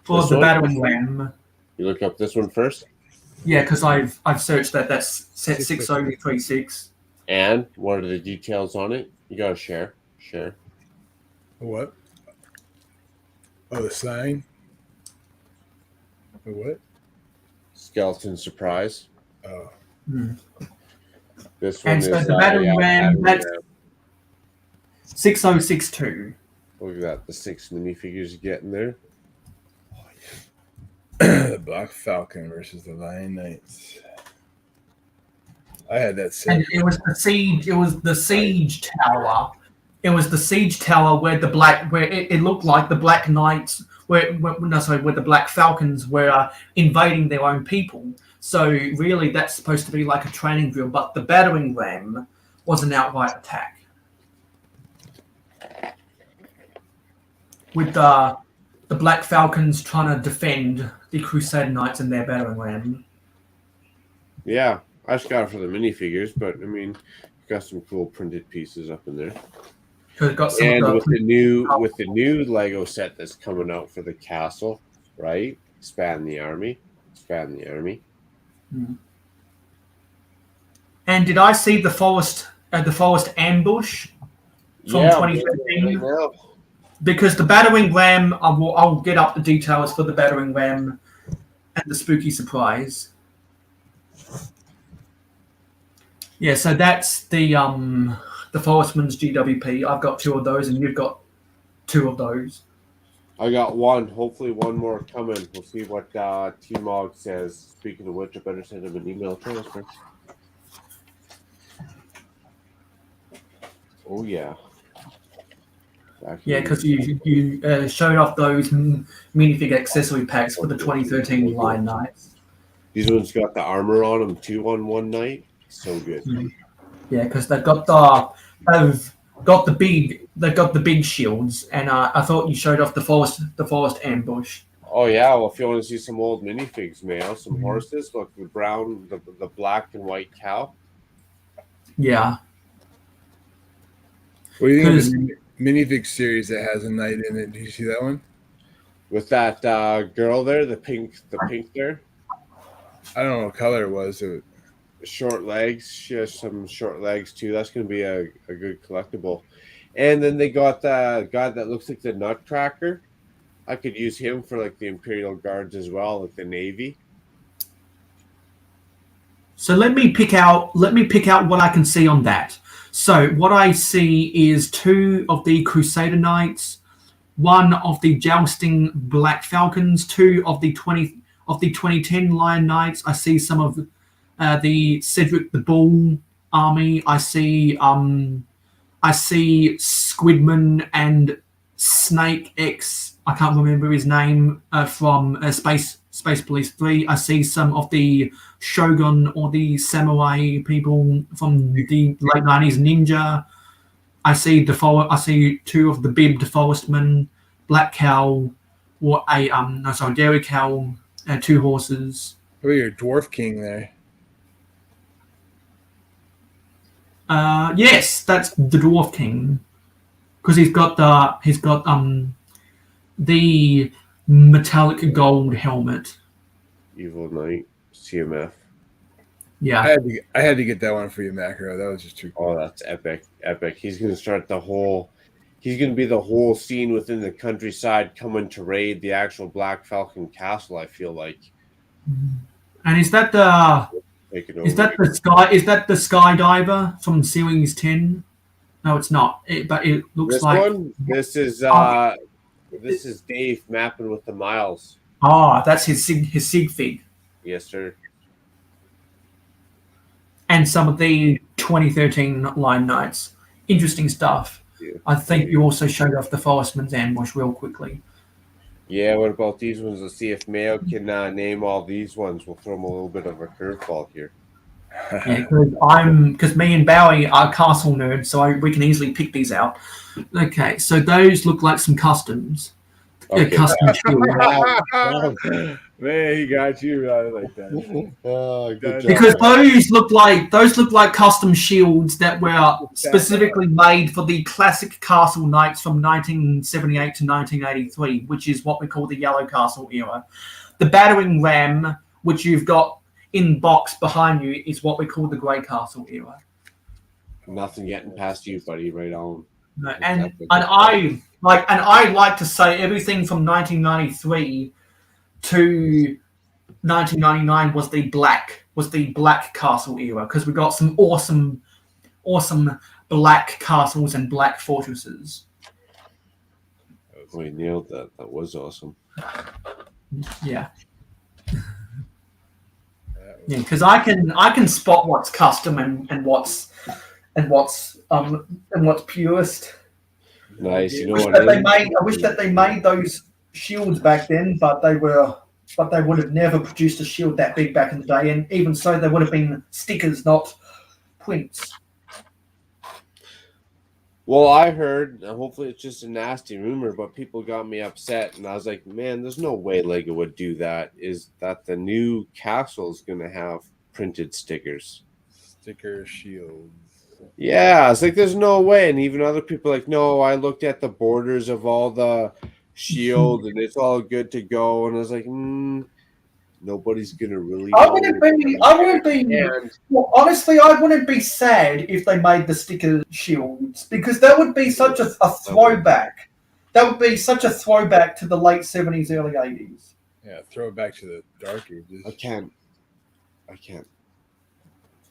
for This the one? battering ram? You look up this one first. Yeah, because I've searched that. That's set 6036. And what are the details on it? You gotta share. What? Oh, the sign? The what? Skeleton surprise. Oh. This one And is so the battering ram, that's ram. 6062. Look at that. The 6 minifigures you get in there. The Black Falcon versus the Lion Knights. I had that set. And it was the siege. It was the siege tower. It was the siege tower where it looked like the Black Knights where the Black Falcons were invading their own people. So really, that's supposed to be like a training drill. But the battering ram was an outright attack with the Black Falcons trying to defend the Crusader Knights and their battering ram. Yeah, I just got it for the minifigures, but I mean, got some cool printed pieces up in there. Got some And with the new Lego set that's coming out for the castle, right? Expand the army. And did I see the forest ambush from 2013? Right now. Because the battering ram, I'll get up the details for the battering ram and the spooky surprise. Yeah, so that's the Forestman's GWP. I've got 2 of those, and you've got 2 of those. I got one. Hopefully, one more coming. We'll see what T-Mog says. Speaking of which, I better send him an email transfer. Oh yeah. Yeah, because you showed off those minifig accessory packs for the 2013 Lion Knights. These ones got the armor on them too on one night. So good. Yeah, because they've got the big shields, and I thought you showed off the forest ambush. Oh yeah, well if you want to see some old minifigs, Mayo, some horses, look the brown, the black and white cow. Yeah. What do you think of the minifig series that has a knight in it? Did you see that one? With that girl there, the pink there. I don't know what color it was. Short legs. She has some short legs too. That's going to be a good collectible. And then they got the guy that looks like the Nutcracker. I could use him for like the Imperial Guards as well, like the Navy. So let me pick out what I can see on that. So what I see is 2 of the Crusader Knights, 1 of the Jousting Black Falcons, 2 of the 2010 Lion Knights. I see some of the Cedric the Bull army. I see Squidman and Snake X. I can't remember his name from Space Police 3. I see some of the Shogun or the samurai people from the late 90s Ninja. I see 2 of the Bibbed Forestmen, Black Cow, or Dairy Cow, 2 horses. Oh, you're a Dwarf King there. Yes, that's the Dwarf King, because he's got the metallic gold helmet. Evil Knight, CMF. Yeah, I had to get that one for you, Macro. That was just too cool. Oh, that's epic. He's going to start he's going to be the whole scene within the countryside coming to raid the actual Black Falcon castle, I feel like. and is that the taking over. Is that the sky? Is that the skydiver from series 10? No, it's not. But it looks This like. one? This is Dave mapping with the miles. Ah, that's his sig fig. Yes, sir. And some of the 2013 line notes. Interesting stuff. Yeah. I think you also showed off the Forestman's Ambush real quickly. Yeah, what about these ones? Let's see if Mayo can name all these ones. We'll throw them a little bit of a curveball here. Yeah, because me and Bowie are castle nerds, so we can easily pick these out. Okay, so those look like some customs. Okay. Custom shield. Man, he got you. I like that. Good job, Because man. those look like custom shields that were specifically made for the classic castle knights from 1978 to 1983, which is what we call the Yellow Castle era. The battering ram, which you've got in box behind you, is what we call the Grey Castle era. Nothing getting past you, buddy. Right on. No, and I like to say everything from 1993 to 1999 was the black castle era, because we got some awesome black castles and black fortresses. We nailed that. That was awesome. Yeah. Yeah, because I can spot what's custom and what's purest. Nice. You know I wish that they made those shields back then, but they would have never produced a shield that big back in the day, and even so, they would have been stickers, not prints. Well, I heard, hopefully it's just a nasty rumor, but people got me upset, and I was like, man, there's no way Lego would do that. Is that the new castle is going to have printed stickers? Sticker shields. Yeah, it's like, there's no way. And even other people are like, no, I looked at the borders of all the shield, and it's all good to go. And I was like, nobody's going to really honestly, I wouldn't be sad if they made the sticker shields, because that would be such a throwback. That would be such a throwback to the late 70s, early 80s. Yeah, throw it back to the dark ages. I can't.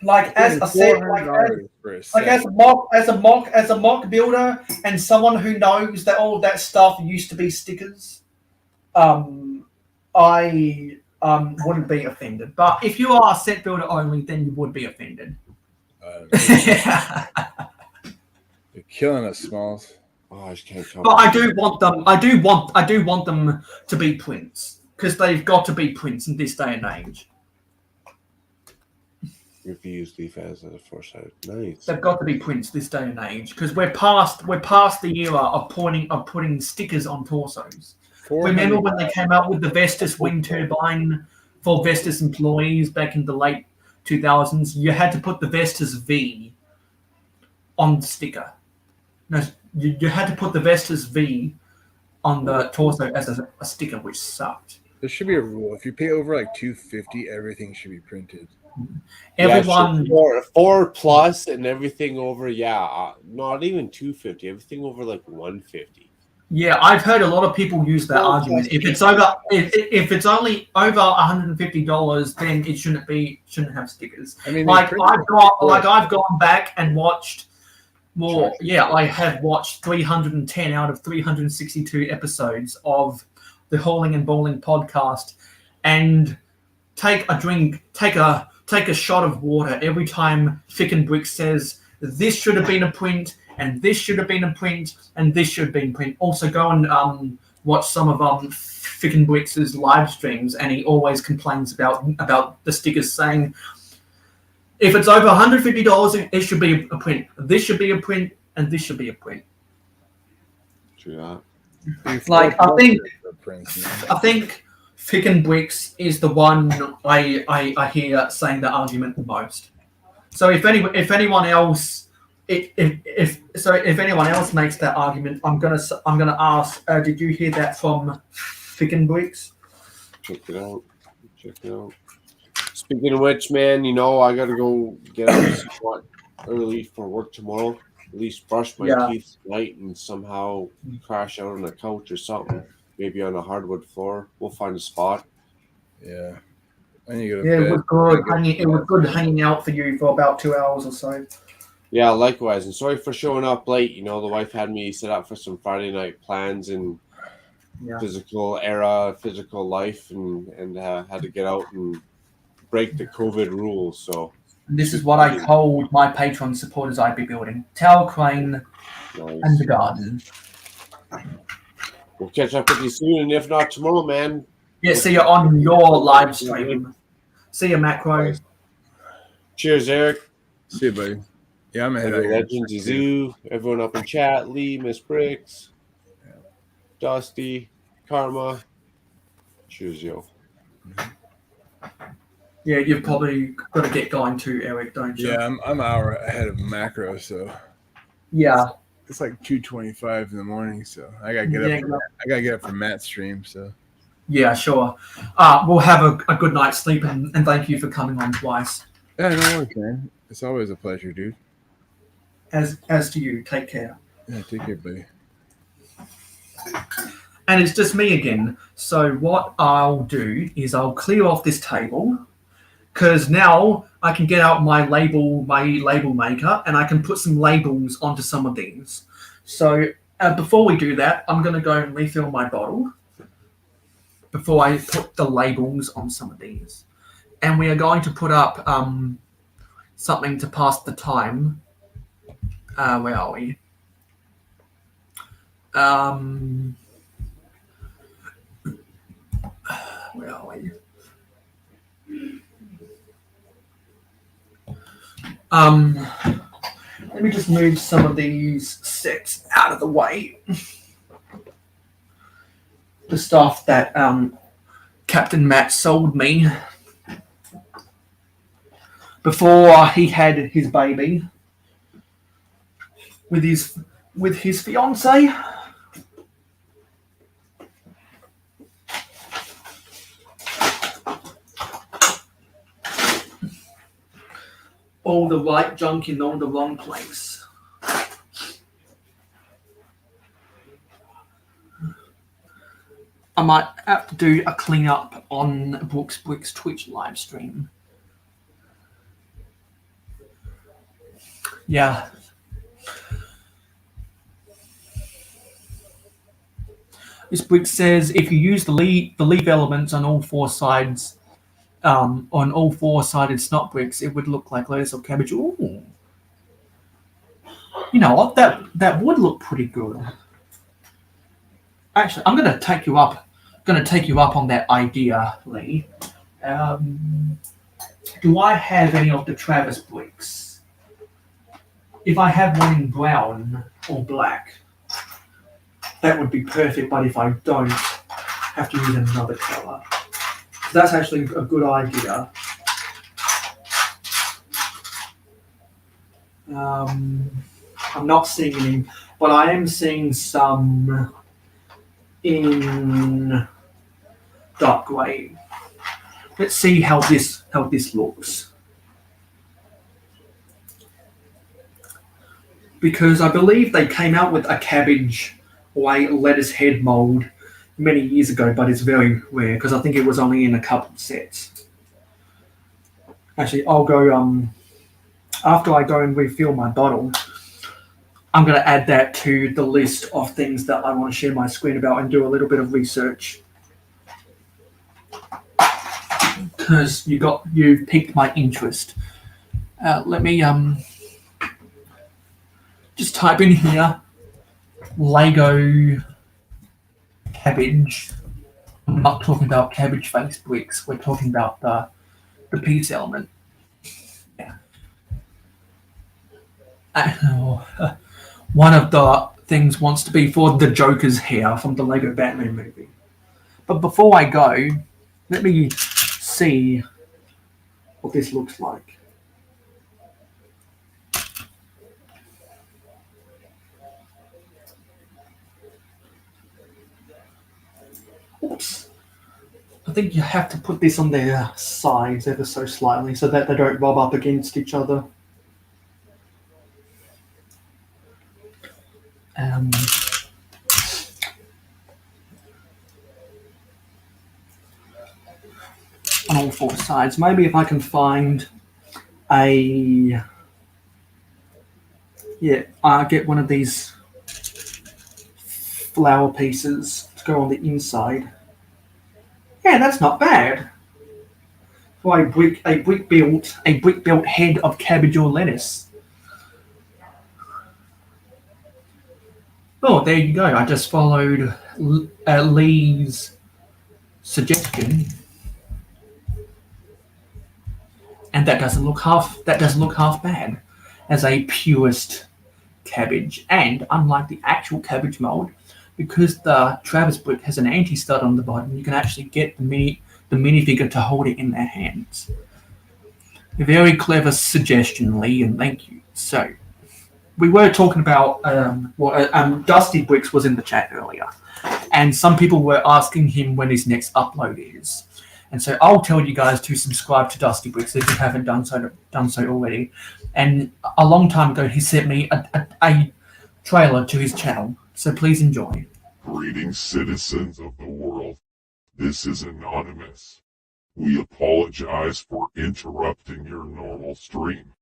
Like as I said, as a mock builder and someone who knows that all of that stuff used to be stickers, I wouldn't be offended. But if you are a set builder only, then you would be offended. You're killing us, Smalls. Oh, I just can't come. But I do want them to be prints, because they've got to be prints in this day and age. Reviews leaf as a foresight. Nice. They've got to be prints this day and age, because we're past the era of putting stickers on torsos. Remember when they came out with the Vestas wind turbine for Vestas employees back in the late 2000s? You had to put the Vestas V on the sticker. No, you had to put the Vestas V on the torso as a sticker, which sucked. There should be a rule. If you pay over like $250, everything should be printed. Everyone, yeah, 4+ and everything over, not even $250. Everything over like $150. Yeah, I've heard a lot of people use that argument. If it's only over $150, then it shouldn't have stickers. I mean, I've gone back and watched more. Yeah, I have watched 310 out of 362 episodes of the Hauling and Bowling podcast, and take a shot of water every time Thick and Brick says this should have been a print, and this should have been a print, and this should have been a print. Also, go and watch some of Thick and Brick's live streams, and he always complains about the stickers saying, if it's over $150, it should be a print. This should be a print, and this should be a print. True. Like, I think Thick and Bricks is the one I hear saying the argument the most. So if anyone else makes that argument, I'm gonna ask. Did you hear that from Thick and Bricks? Check it out. Speaking of which, man, I gotta go get up somewhat early for work tomorrow. At least brush my teeth tonight and somehow crash out on a couch or something. Maybe on a hardwood floor. We'll find a spot. Yeah. I need to go to Yeah, bed. it was good. It was good hanging out for you for about 2 hours or so. Yeah, likewise. And sorry for showing up late. You know, the wife had me set up for some Friday night plans and Yeah. physical life, and had to get out and break the COVID rules. So This is what I told my Patreon supporters I'd be building. Tower crane nice. and the garden. We'll catch up with you soon, and if not tomorrow, man. Yeah, see you on your live stream. See you, Macro. Cheers, Eric. See you, buddy. Yeah, I'm ahead. Legends, Zoo, everyone up in chat, Lee, Miss Bricks, Dusty, Karma. Cheers, yo. Yeah, you've probably got to get going too, Eric, don't you? Yeah, I'm an hour ahead of macro, so Yeah. it's like 2:25 in the morning. So I gotta get up. I gotta get up for Matt's stream. So yeah, sure. We'll have a good night's sleep, and thank you for coming on twice. yeah, no worries, man. It's always a pleasure, dude. As to you, take care. Yeah, take care, buddy. And it's just me again. So what I'll do is I'll clear off this table, because now I can get out my label maker, and I can put some labels onto some of these. So before we do that, I'm going to go and refill my bottle before I put the labels on some of these. And we are going to put up something to pass the time. Where are we? Where are we? Let me just move some of these sets out of the way. The stuff that Captain Matt sold me before he had his baby with his fiance. All the right junk in all the wrong place. I might have to do a cleanup on Brooks Twitch live stream. Yeah. This brick says if you use the leaf elements on all four sides, on all four-sided snot bricks, it would look like lettuce or cabbage. Ooh. You know what? That would look pretty good. Actually, I'm gonna take you up. On that idea, Lee. Do I have any of the Travis bricks? If I have one in brown or black, that would be perfect. But if I don't, have to use another color. That's actually a good idea. I'm not seeing any, but I am seeing some in dark grey. Let's see how this looks. Because I believe they came out with a cabbage or a lettuce head mold many years ago, but it's very rare because I think it was only in a couple of sets. Actually, I'll go after I go and refill my bottle. I'm going to add that to the list of things that I want to share my screen about and do a little bit of research. Because you piqued my interest. Let me just type in here Lego cabbage. I'm not talking about cabbage face bricks. We're talking about the piece element. Yeah. One of the things wants to be for the Joker's hair from the Lego Batman movie. But before I go, let me see what this looks like. Oops. I think you have to put this on their sides ever so slightly so that they don't rub up against each other. on all four sides. Maybe if I can find a get one of these flower pieces to go on the inside. Yeah, that's not bad. For a brick built head of cabbage or lettuce. Oh, there you go. I just followed Lee's suggestion, and that doesn't look half bad as a purest cabbage. And unlike the actual cabbage mold, because the Travis brick has an anti-stud on the bottom, you can actually get the minifigure to hold it in their hands. A very clever suggestion, Lee, and thank you. So, we were talking about Dusty Bricks was in the chat earlier, and some people were asking him when his next upload is. And so I'll tell you guys to subscribe to Dusty Bricks if you haven't done so already. And a long time ago, he sent me a trailer to his channel, so please enjoy. Greetings, citizens of the world. This is Anonymous. We apologize for interrupting your normal stream.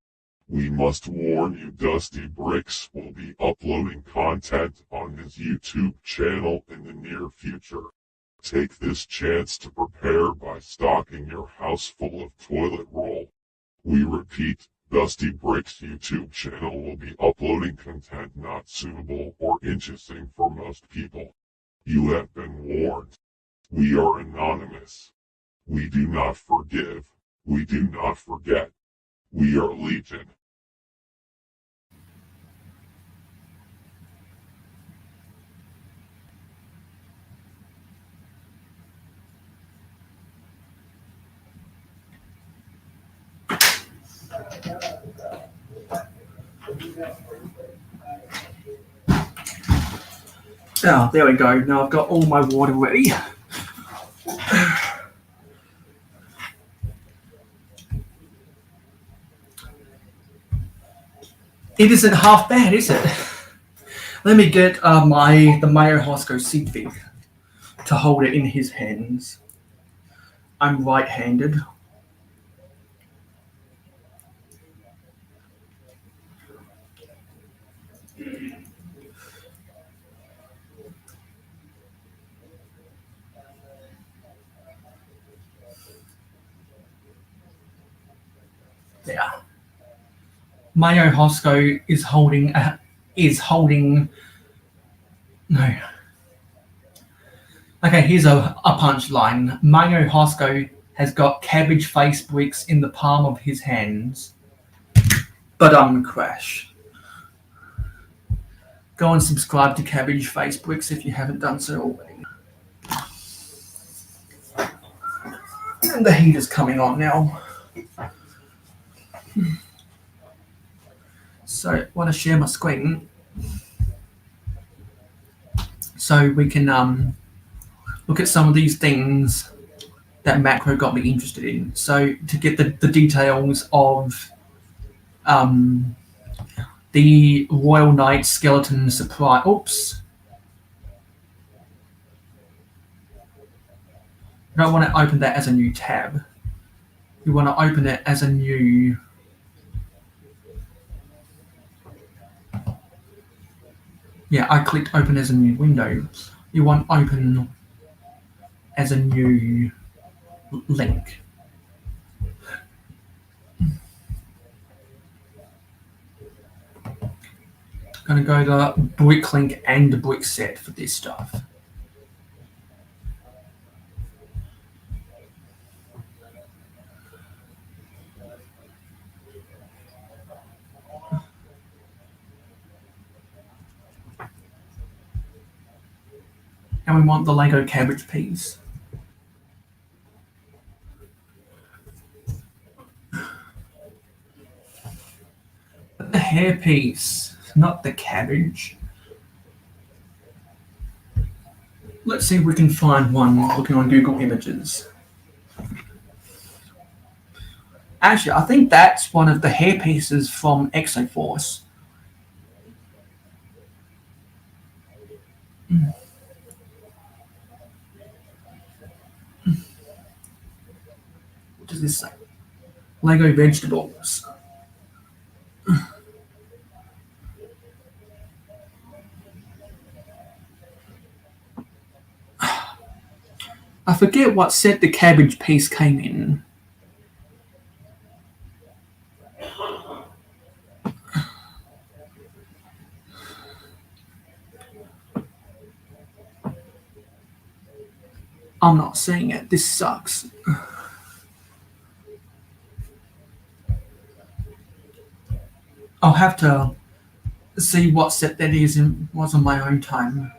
We must warn you, Dusty Bricks will be uploading content on his YouTube channel in the near future. Take this chance to prepare by stocking your house full of toilet roll. We repeat, Dusty Bricks' YouTube channel will be uploading content not suitable or interesting for most people. You have been warned. We are anonymous. We do not forgive. We do not forget. We are Legion. Oh, there we go. Now I've got all my water ready. It isn't half bad, is it? Let me get the Mayo Hosko seed fig to hold it in his hands. I'm right-handed. There. Mayo Hosko is holding no. Okay, here's a punchline. Mayo Hosko has got cabbage face bricks in the palm of his hands. But crash. Go and subscribe to Cabbage Face Bricks if you haven't done so already. And the heat is coming on now. So I want to share my screen so we can look at some of these things that Macro got me interested in. So to get the details of the Royal Knight skeleton surprise. Oops. You don't want to open that as a new tab. You want to open it as a new I clicked open as a new window. You want open as a new link. Gonna go to Bricklink and Brickset for this stuff. And we want the Lego cabbage piece. But the hair piece, not the cabbage. Let's see if we can find one looking on Google Images. Actually, I think that's one of the hair pieces from Exoforce. does this say? Lego vegetables. I forget what set the cabbage piece came in. I'm not seeing it. This sucks. I'll have to see what set that was on my own time.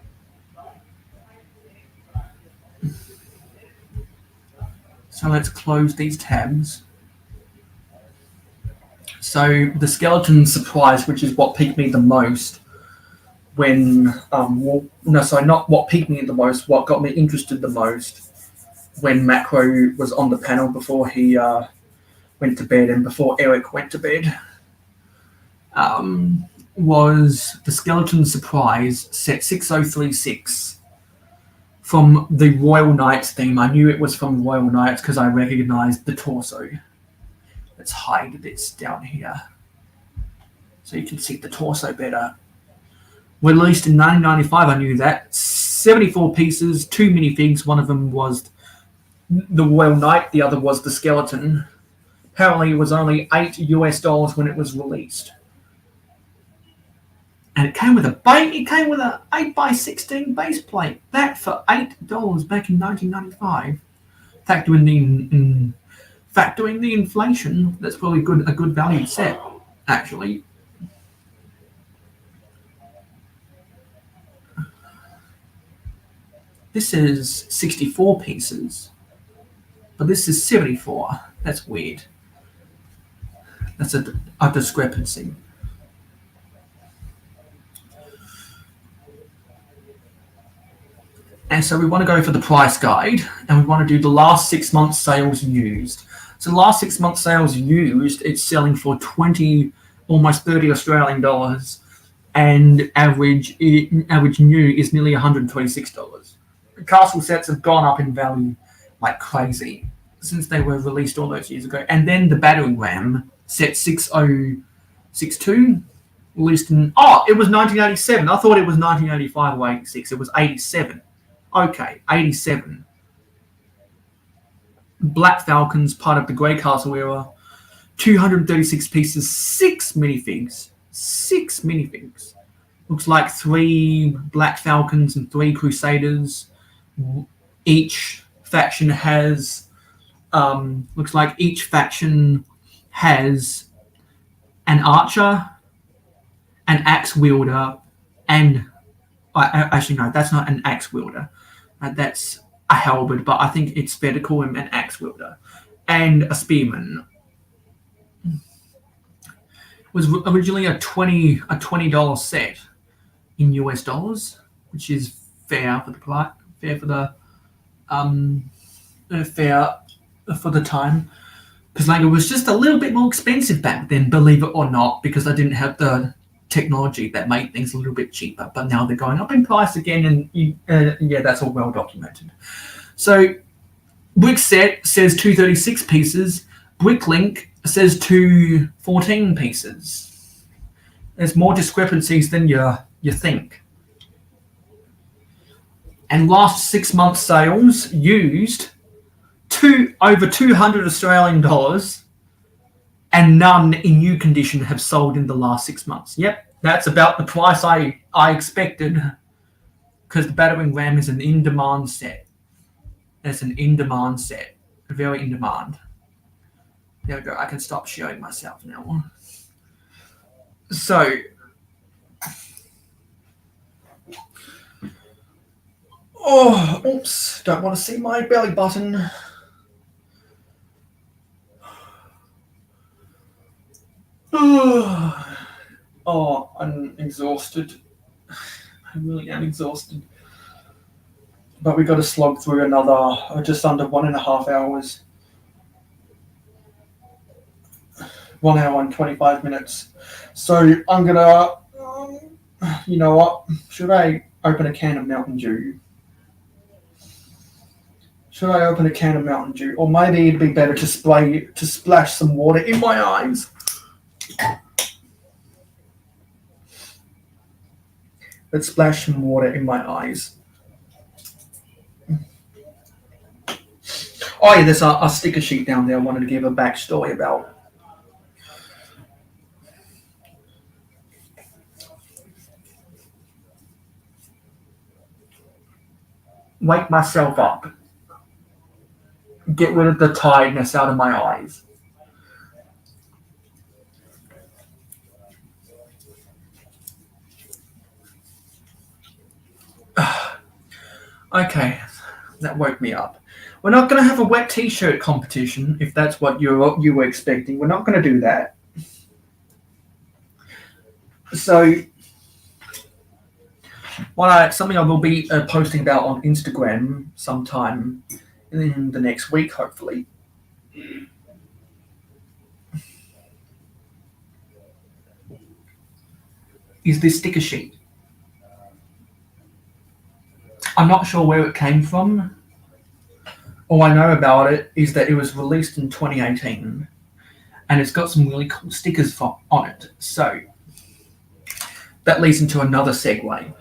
So let's close these tabs. So the skeleton surprise, which is what piqued me the most when, not what piqued me the most, what got me interested the most when Macro was on the panel before he went to bed and before Eric went to bed, was the skeleton surprise set 6036 from the Royal Knights theme. I knew it was from Royal Knights because I recognized the torso. Let's hide this down here so you can see the torso better. Released in 1995, I knew that. 74 pieces, 2 minifigs. One of them was the Royal Knight, the other was the skeleton. Apparently, it was only $8 when it was released. And it came with a 8x16 base plate. That for $8 back in 1995. Factoring the inflation, that's probably a good value set, actually. This is 64 pieces, but this is 74. That's weird. That's a discrepancy. And so we want to go for the price guide, and we want to do the last 6 months sales used. So the last 6 months sales used, it's selling for almost 30 Australian dollars, and average new is nearly $126. The castle sets have gone up in value like crazy since they were released all those years ago. And then the battering ram set 6062, released in, it was 1987. I thought it was 1985 or 86. It was 87. Okay, 87. Black Falcons, part of the Grey Castle era. 236 pieces, 6 minifigs. 6 minifigs. Looks like 3 Black Falcons and 3 Crusaders. Each faction has, looks like each faction has an archer, an axe wielder, and actually no, that's not an axe wielder. That's a halberd, but I think it's better to call him an axe wielder, and a spearman. It was originally a $20 set in US dollars, which is fair for the time, because Lego was just a little bit more expensive back then, believe it or not, because I didn't have the technology that made things a little bit cheaper. But now they're going up in price again, and that's all well documented. So Brick Set says 236 pieces. Bricklink says 214 pieces. There's more discrepancies than you think. And last 6 months sales used over 200 Australian dollars, and none in new condition have sold in the last 6 months. Yep, that's about the price I expected, because the battering ram is an in-demand set. It's an in-demand set, very in demand. There we go. I can stop showing myself now. So, oops, don't want to see my belly button. I'm exhausted. I really am exhausted. But we got to slog through another just under 1.5 hours. 1 hour and 25 minutes. So I'm gonna, you know what? Should I open a can of Mountain Dew? Should I open a can of Mountain Dew? Or maybe it'd be better to splash some water in my eyes. Let's splash some water in my eyes. Oh yeah, there's a sticker sheet down there I wanted to give a backstory about. Wake myself up. Get rid of the tiredness out of my eyes. Okay, that woke me up. We're not going to have a wet t-shirt competition, if that's what you were expecting. We're not going to do that. So, something I will be posting about on Instagram sometime in the next week, hopefully. Is this sticker sheet. I'm not sure where it came from. All I know about it is that it was released in 2018 and it's got some really cool stickers on it. So that leads into another segue.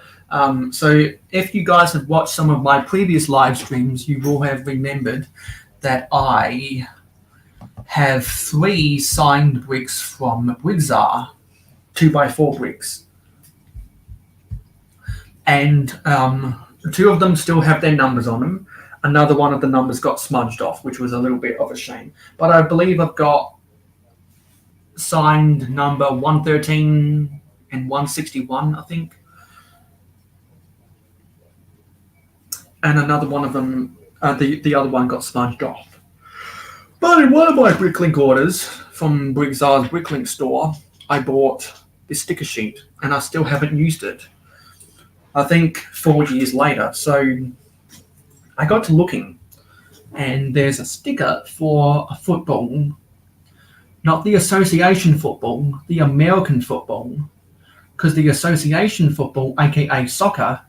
So if you guys have watched some of my previous live streams, you will have remembered that I have 3 signed bricks from Brixar, 2x4 bricks. And 2 of them still have their numbers on them. Another one of the numbers got smudged off, which was a little bit of a shame. But I believe I've got signed number 113 and 161, I think. And another one of them, the other one got smudged off. But in one of my Bricklink orders from Brixar's Bricklink store, I bought this sticker sheet, and I still haven't used it. I think 4 years later. So I got to looking, and there's a sticker for a football, not the association football, the American football, because the association football, aka soccer,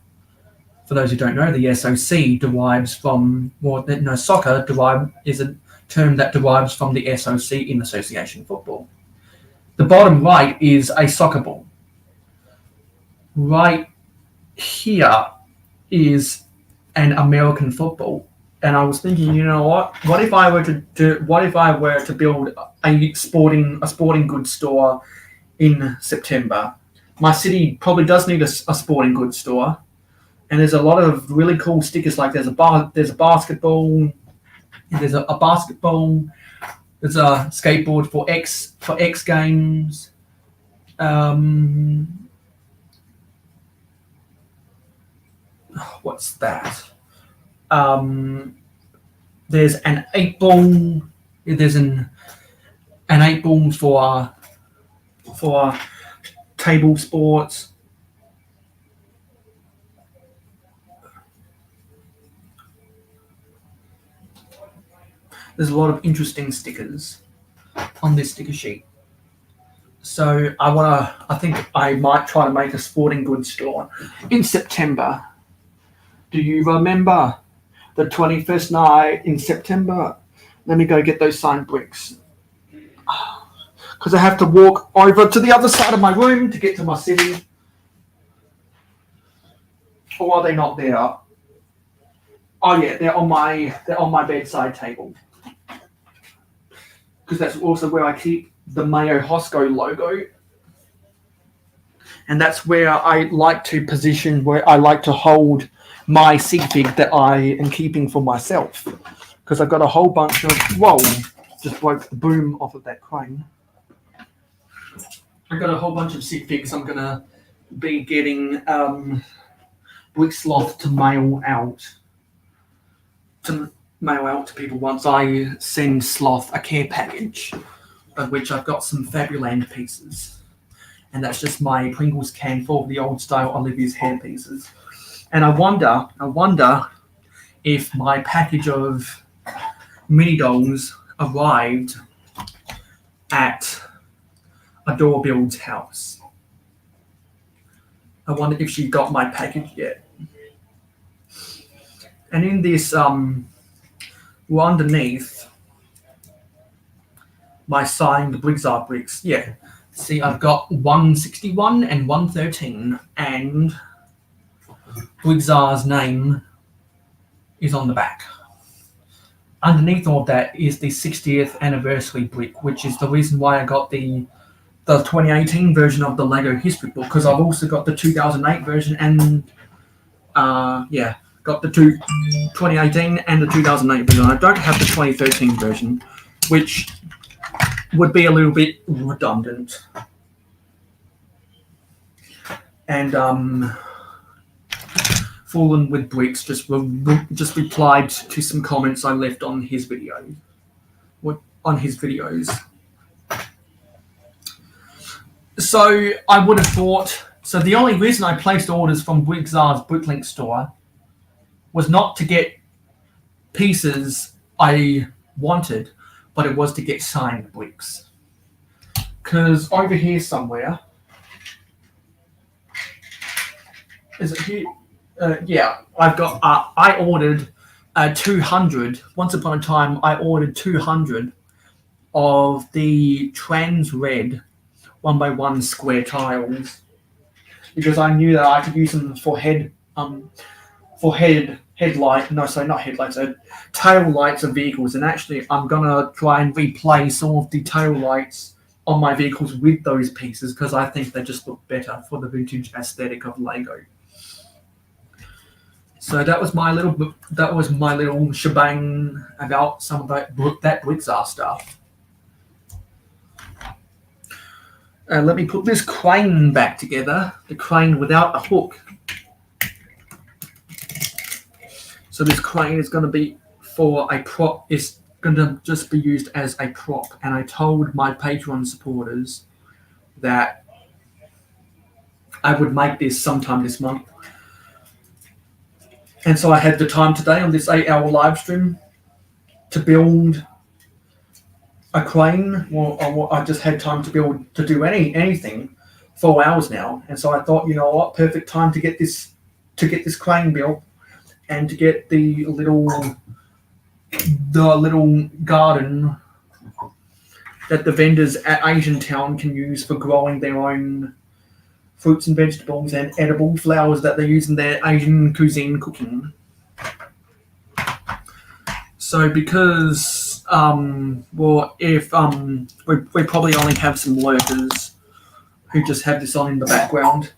for those who don't know, the SOC derives from, soccer is a term that derives from the SOC in association football. The bottom right is a soccer ball. Right here is an American football, and I was thinking, you know what if I were to build a sporting goods store in September? My city probably does need a sporting goods store, and there's a lot of really cool stickers. Like there's a basketball, there's a basketball, there's a skateboard for X Games. What's that? There's an 8-ball. There's an 8-ball for table sports. There's a lot of interesting stickers on this sticker sheet. So I think I might try to make a sporting goods store in September. Do you remember the 21st night in September? Let me go get those signed bricks. Because I have to walk over to the other side of my room to get to my city. Or are they not there? Oh yeah, they're on my bedside table. Because that's also where I keep the Mayo Hosko logo. And that's where I like to position, where I like to hold my sig fig that I am keeping for myself. Because I've got a whole bunch of, whoa, just broke the boom off of that crane. I've got a whole bunch of sig figs I'm going to be getting Brick Sloth to mail out to people once I send Sloth a care package, of which I've got some Fabuland pieces. And that's just my Pringles can full of the old style Olivia's hair pieces. And I wonder if my package of mini dolls arrived at Adore Build's house. I wonder if she got my package yet. And in this Well, underneath my signed Blizzard bricks, yeah. See, I've got 161 and 113, and Blizzard's name is on the back. Underneath all that is the 60th anniversary brick, which is the reason why I got the 2018 version of the Lego history book, because I've also got the 2008 version and got the 2018 and the 2008 version. I don't have the 2013 version, which would be a little bit redundant. And Fallen with Bricks just replied to some comments I left on his video. On his videos. So I would have thought. So the only reason I placed orders from Blizzard's Bricklink store was not to get pieces I wanted, but it was to get signed bricks. Because over here somewhere, is it here? I've got. I ordered 200. Once upon a time, I ordered 200 of the trans red 1x1 square tiles because I knew that I could use them for tail lights of vehicles. And actually, I'm gonna try and replace all of the tail lights on my vehicles with those pieces because I think they just look better for the vintage aesthetic of Lego. So that was my little shebang about some of that Blizzard stuff. Let me put this crane back together. The crane without a hook. So this crane is going to be for a prop. It's going to just be used as a prop. And I told my Patreon supporters that I would make this sometime this month. And so I had the time today on this 8-hour live stream to build a crane. Well, I just had time to do anything. 4 hours now, and so I thought, you know what, perfect time to get this crane built and to get the little garden that the vendors at Asian Town can use for growing their own fruits and vegetables and edible flowers that they use in their Asian cuisine cooking. So because, if we probably only have some lurkers who just have this on in the background.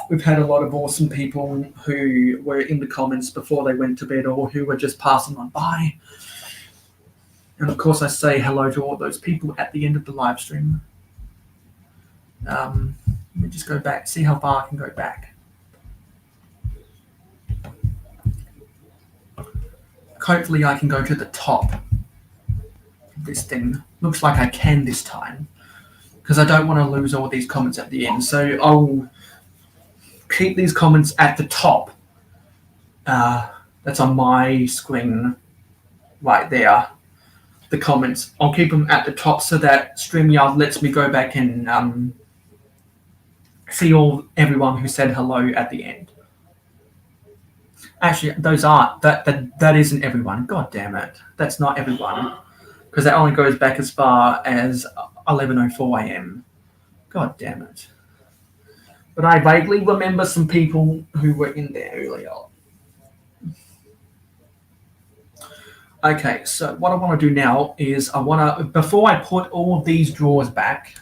We've had a lot of awesome people who were in the comments before they went to bed or who were just passing on by. And of course I say hello to all those people at the end of the live stream. Let me just go back, see how far I can go back. Hopefully I can go to the top of this thing. Looks like I can this time, because I don't want to lose all these comments at the end. So I'll keep these comments at the top. That's on my screen right there. The comments, I'll keep them at the top so that StreamYard lets me go back and see everyone who said hello at the end. Actually, those aren't. That isn't everyone. God damn it. That's not everyone. Because that only goes back as far as 11:04 a.m. God damn it. But I vaguely remember some people who were in there earlier. Okay, so what I want to do now is before I put all of these drawers back,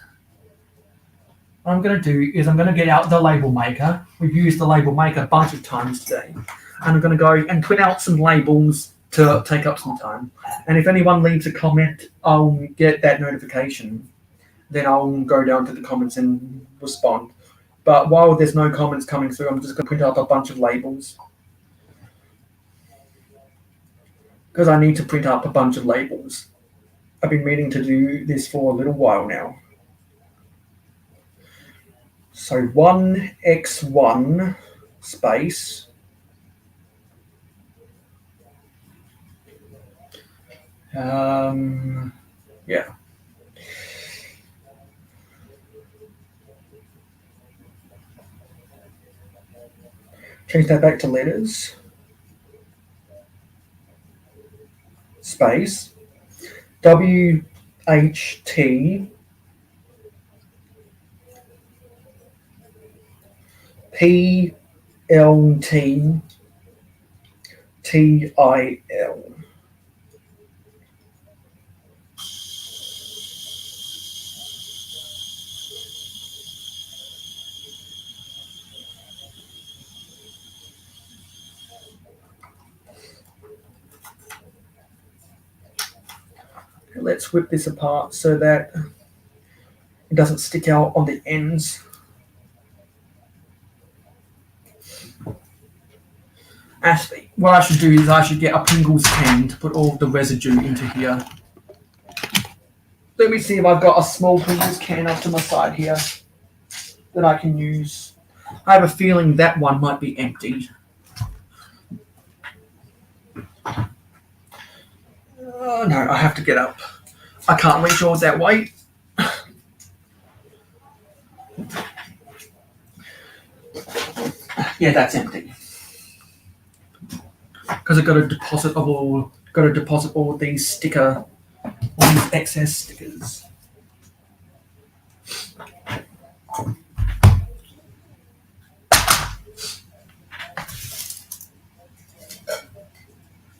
what I'm going to do is I'm going to get out the label maker. We've used the label maker a bunch of times today. And I'm going to go and print out some labels to take up some time. And if anyone leaves a comment, I'll get that notification. Then I'll go down to the comments and respond. But while there's no comments coming through, I'm just going to print out a bunch of labels. Because I need to print up a bunch of labels. I've been meaning to do this for a little while now. So 1x1 space. Yeah. Change that back to letters. backspace, WHT PLT TIL. Let's whip this apart so that it doesn't stick out on the ends. Actually, what I should do is I should get a Pringles can to put all the residue into here. Let me see if I've got a small Pringles can up to my side here that I can use. I have a feeling that one might be empty. Oh no, I have to get up. I can't reach all that weight. Yeah, that's empty. Because I've got to deposit all these excess stickers.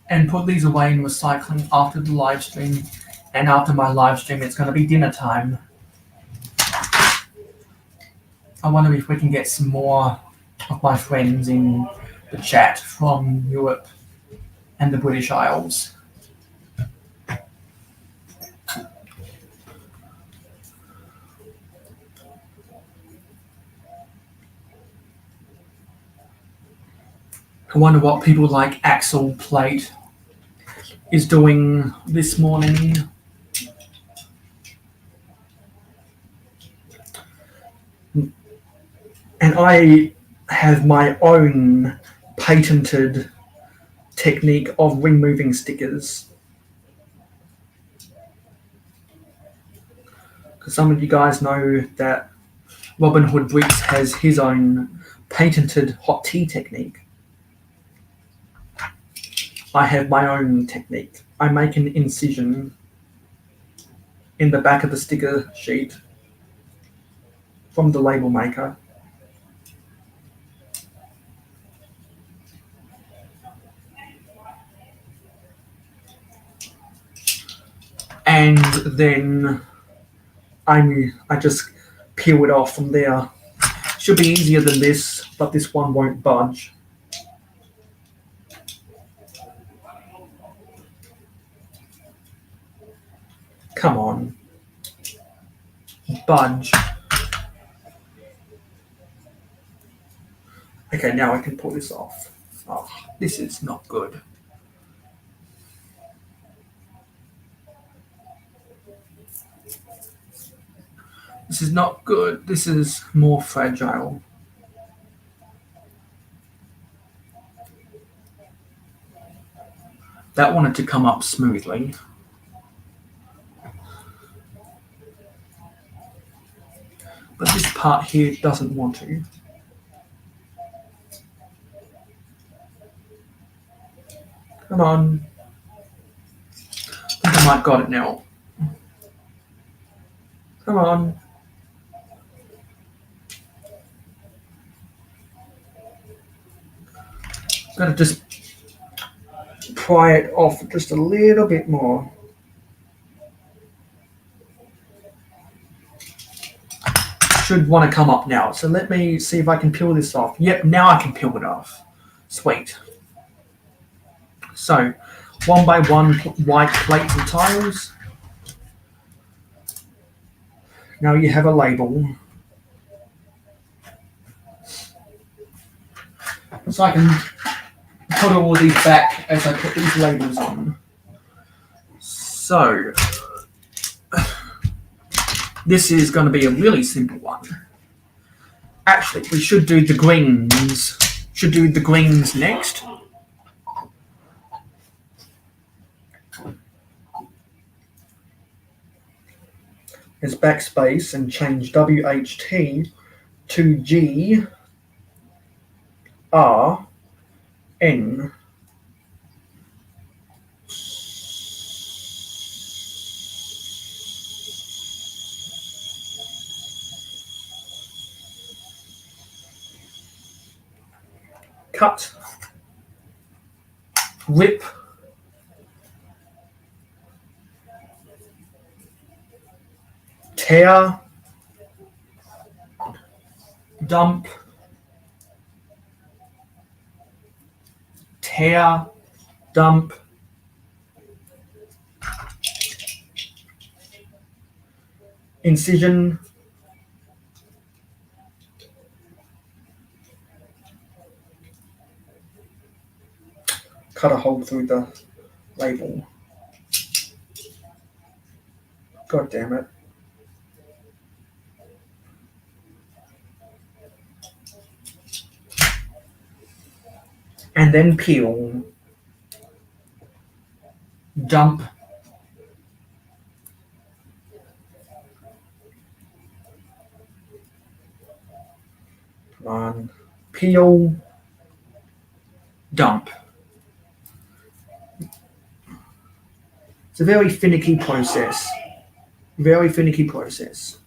And put these away in recycling after the live stream. And after my live stream, it's going to be dinner time. I wonder if we can get some more of my friends in the chat from Europe and the British Isles. I wonder what people like Axel Plate is doing this morning. And I have my own patented technique of removing stickers. Because some of you guys know that Robin Hood Bricks has his own patented hot tea technique. I have my own technique. I make an incision in the back of the sticker sheet from the label maker. And then I just peel it off from there. Should be easier than this, but this one won't budge. Come on. Budge. Okay, now I can pull this off. Oh, this is not good. This is not good. This is more fragile. That wanted to come up smoothly. But this part here doesn't want to. Come on. I think I might got it now. Come on. Gotta just pry it off just a little bit more. Should want to come up now. So let me see if I can peel this off. Yep, now I can peel it off. Sweet. So, one by one, white plates and tiles. Now you have a label. So I can put all these back as I put these labels on. So, this is going to be a really simple one. Actually, we should do the greens. Should do the greens next. Is backspace and change WHT to GRN. cut, rip, tear, dump, tear, dump, incision, cut a hole through the label. God damn it. And then peel, dump, come on, peel, dump. It's a very finicky process. Very finicky process.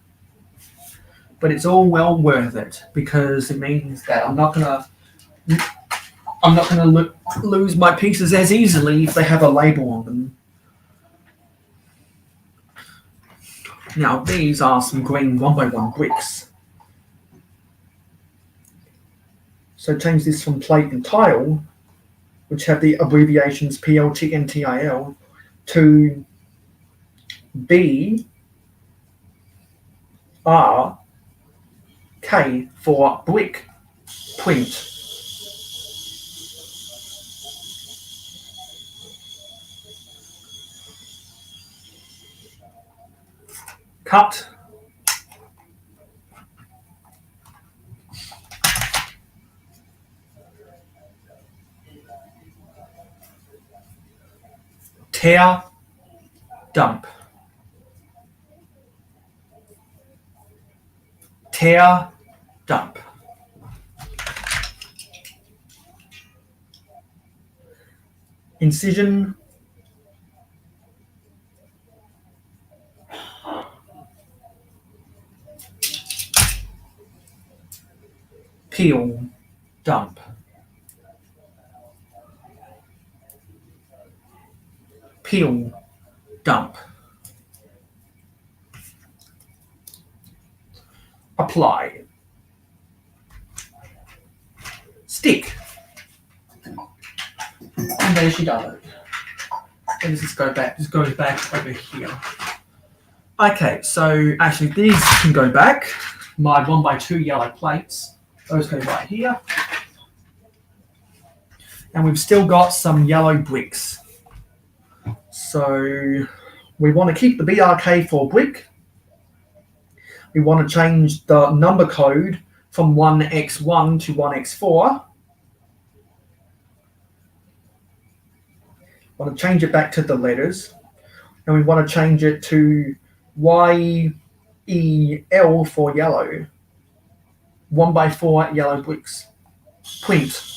But it's all well worth it because it means that I'm not gonna lose my pieces as easily if they have a label on them. Now these are some green 1x1 bricks. So change this from plate and tile, which have the abbreviations PLT and TIL, to B R K for brick print. Cut, tear, dump, tear, dump. Incision, peel, dump. Peel, dump. Apply. Stick. And there she does it. Let's just go back. Just go back over here. Okay, so actually these can go back. My 1x2 yellow plates. Those go right here. And we've still got some yellow bricks. So we want to keep the BRK for brick. We want to change the number code from 1x1 to 1x4. We want to change it back to the letters. And we want to change it to YEL for yellow. 1x4 yellow bricks. Print.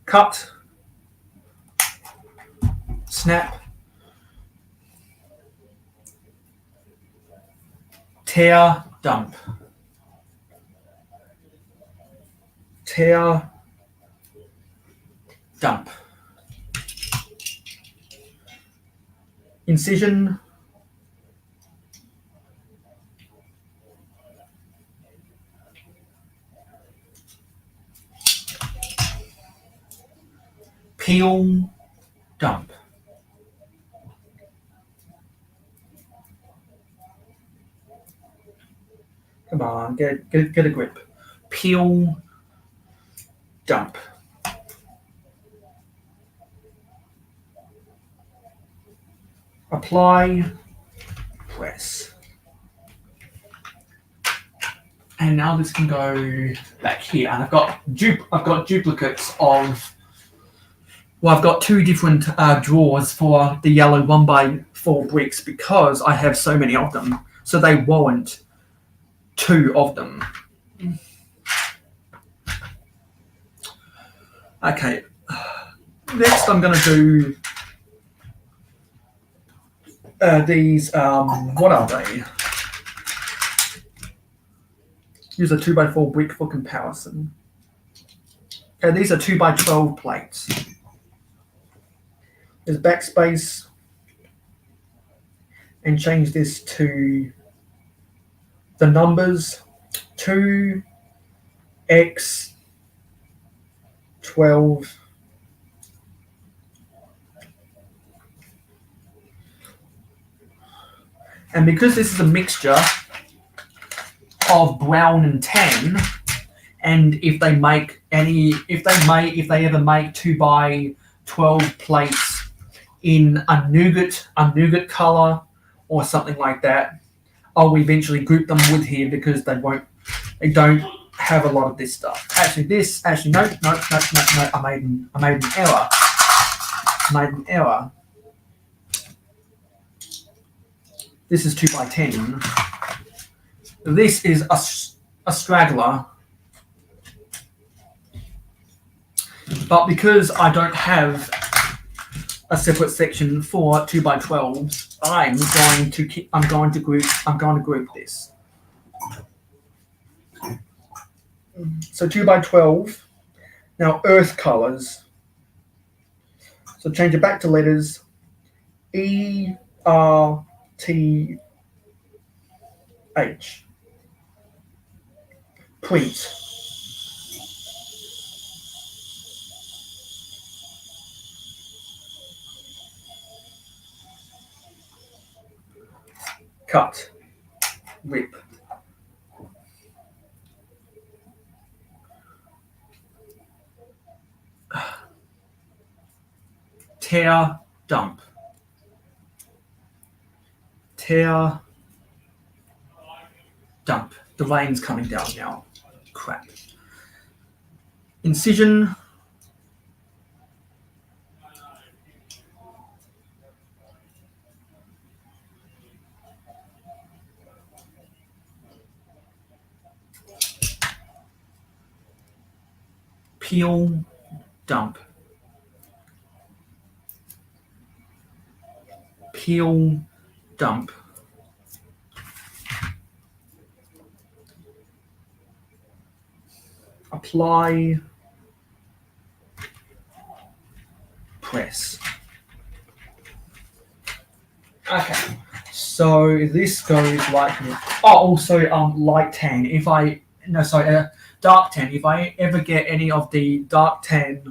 Cut. Snap. Tear, dump. Tear, dump. Incision. Peel, dump. Come on, get a grip. Peel, dump. Apply, press. And now this can go back here. And I've got duplicates of. Well, I've got two different drawers for the yellow 1x4 bricks because I have so many of them. So they warrant two of them. Okay. Next I'm going to do these, what are they? Use a 2x4 brick for comparison. Okay, these are 2x12 plates. There's backspace, and change this to the numbers 2x12. And because this is a mixture of brown and tan, and if they make any, if they ever make 2x12 plates in a nougat color or something like that, I'll eventually group them with here because they don't have a lot of this stuff. No, I made an error. This is 2x10. This is a straggler. But because I don't have a separate section for 2x12s, I'm going to group this. So 2x12. Now earth colors. So change it back to letters. ERTH. Print. Cut. Rip. Tear. Dump. Tear. Dump. The rain's coming down now. Crap. Incision. Peel. Dump. Peel. Dump. Apply. Press. Okay, so this goes like, also light tan. Dark tan. If I ever get any of the dark tan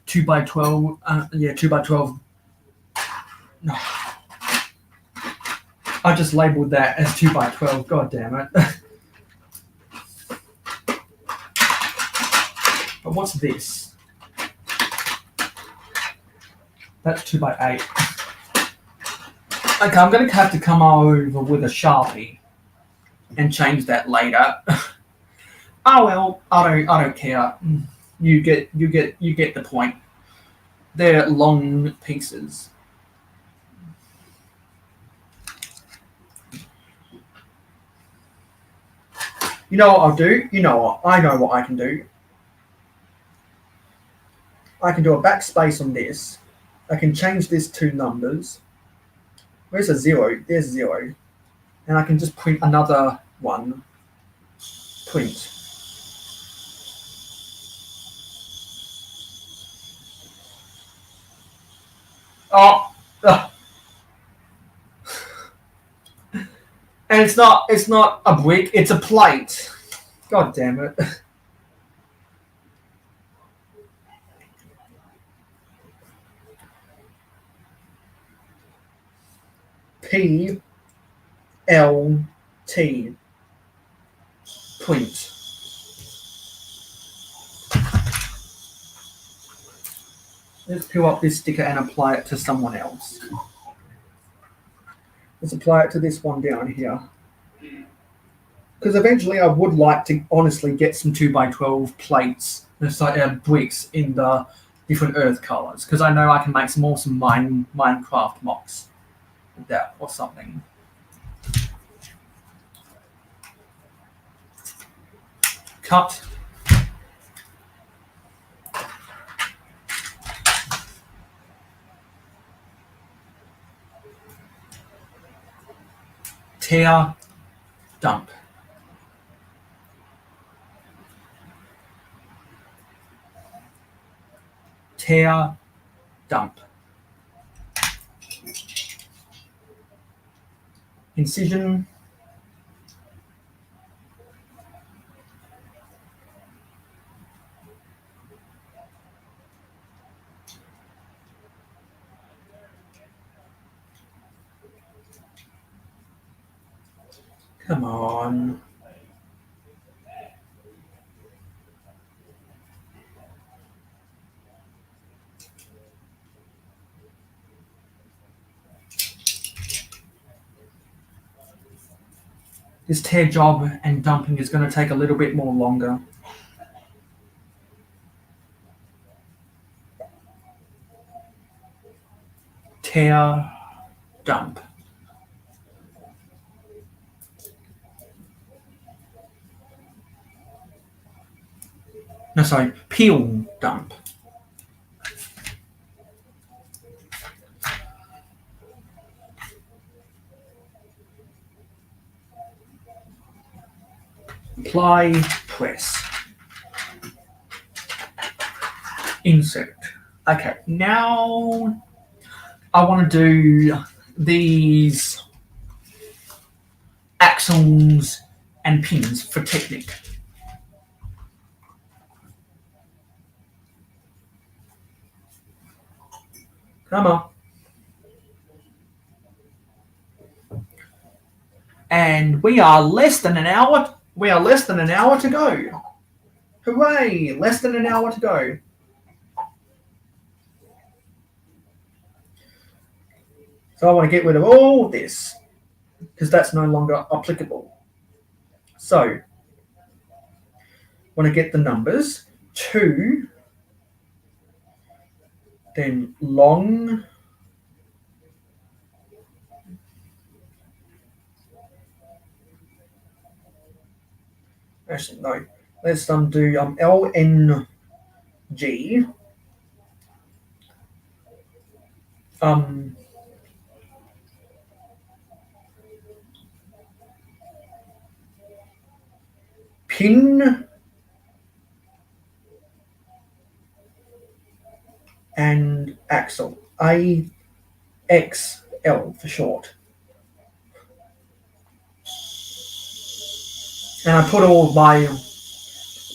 2x12, 2x12. No, I just labeled that as 2x12. God damn it. But what's this? That's 2x8. Okay, I'm gonna have to come over with a Sharpie and change that later. Oh well, I don't care. You get the point. They're long pieces. You know what I'll do? You know what? I know what I can do. I can do a backspace on this. I can change this to numbers. Where's a 0? There's 0. And I can just print another one. Print. Oh! Ugh. And it's not a brick, it's a plate. God damn it. PLT. Print. Let's peel up this sticker and apply it to someone else. Let's apply it to this one down here. Because eventually I would like to honestly get some 2x12 plates, bricks in the different earth colors. Because I know I can make some awesome Minecraft mocks with that or something. Cut. tear, dump. Tear, dump. Incision, come on. This tear job and dumping is going to take a little bit more longer. Tear, dump. No, sorry, peel, dump. Apply, press. Insert. Okay, now I want to do these axles and pins for technique. Come on. And we are less than an hour. We are less than an hour to go. Hooray! Less than an hour to go. So I want to get rid of all this because that's no longer applicable. So I want to get the numbers 2, then long, actually no, let's do LNG, pin and axle, AXL for short. And I put all my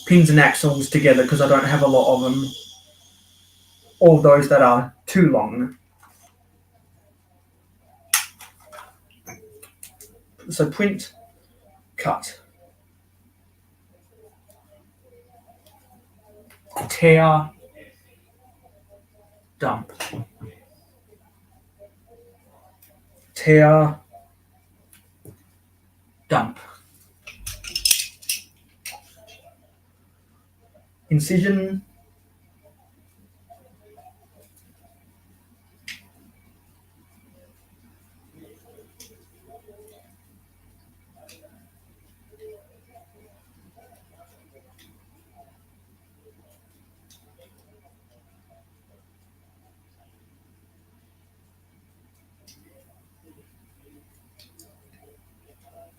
pins and axles together because I don't have a lot of them. All those that are too long. So print, cut, tear, dump, tear, dump, incision,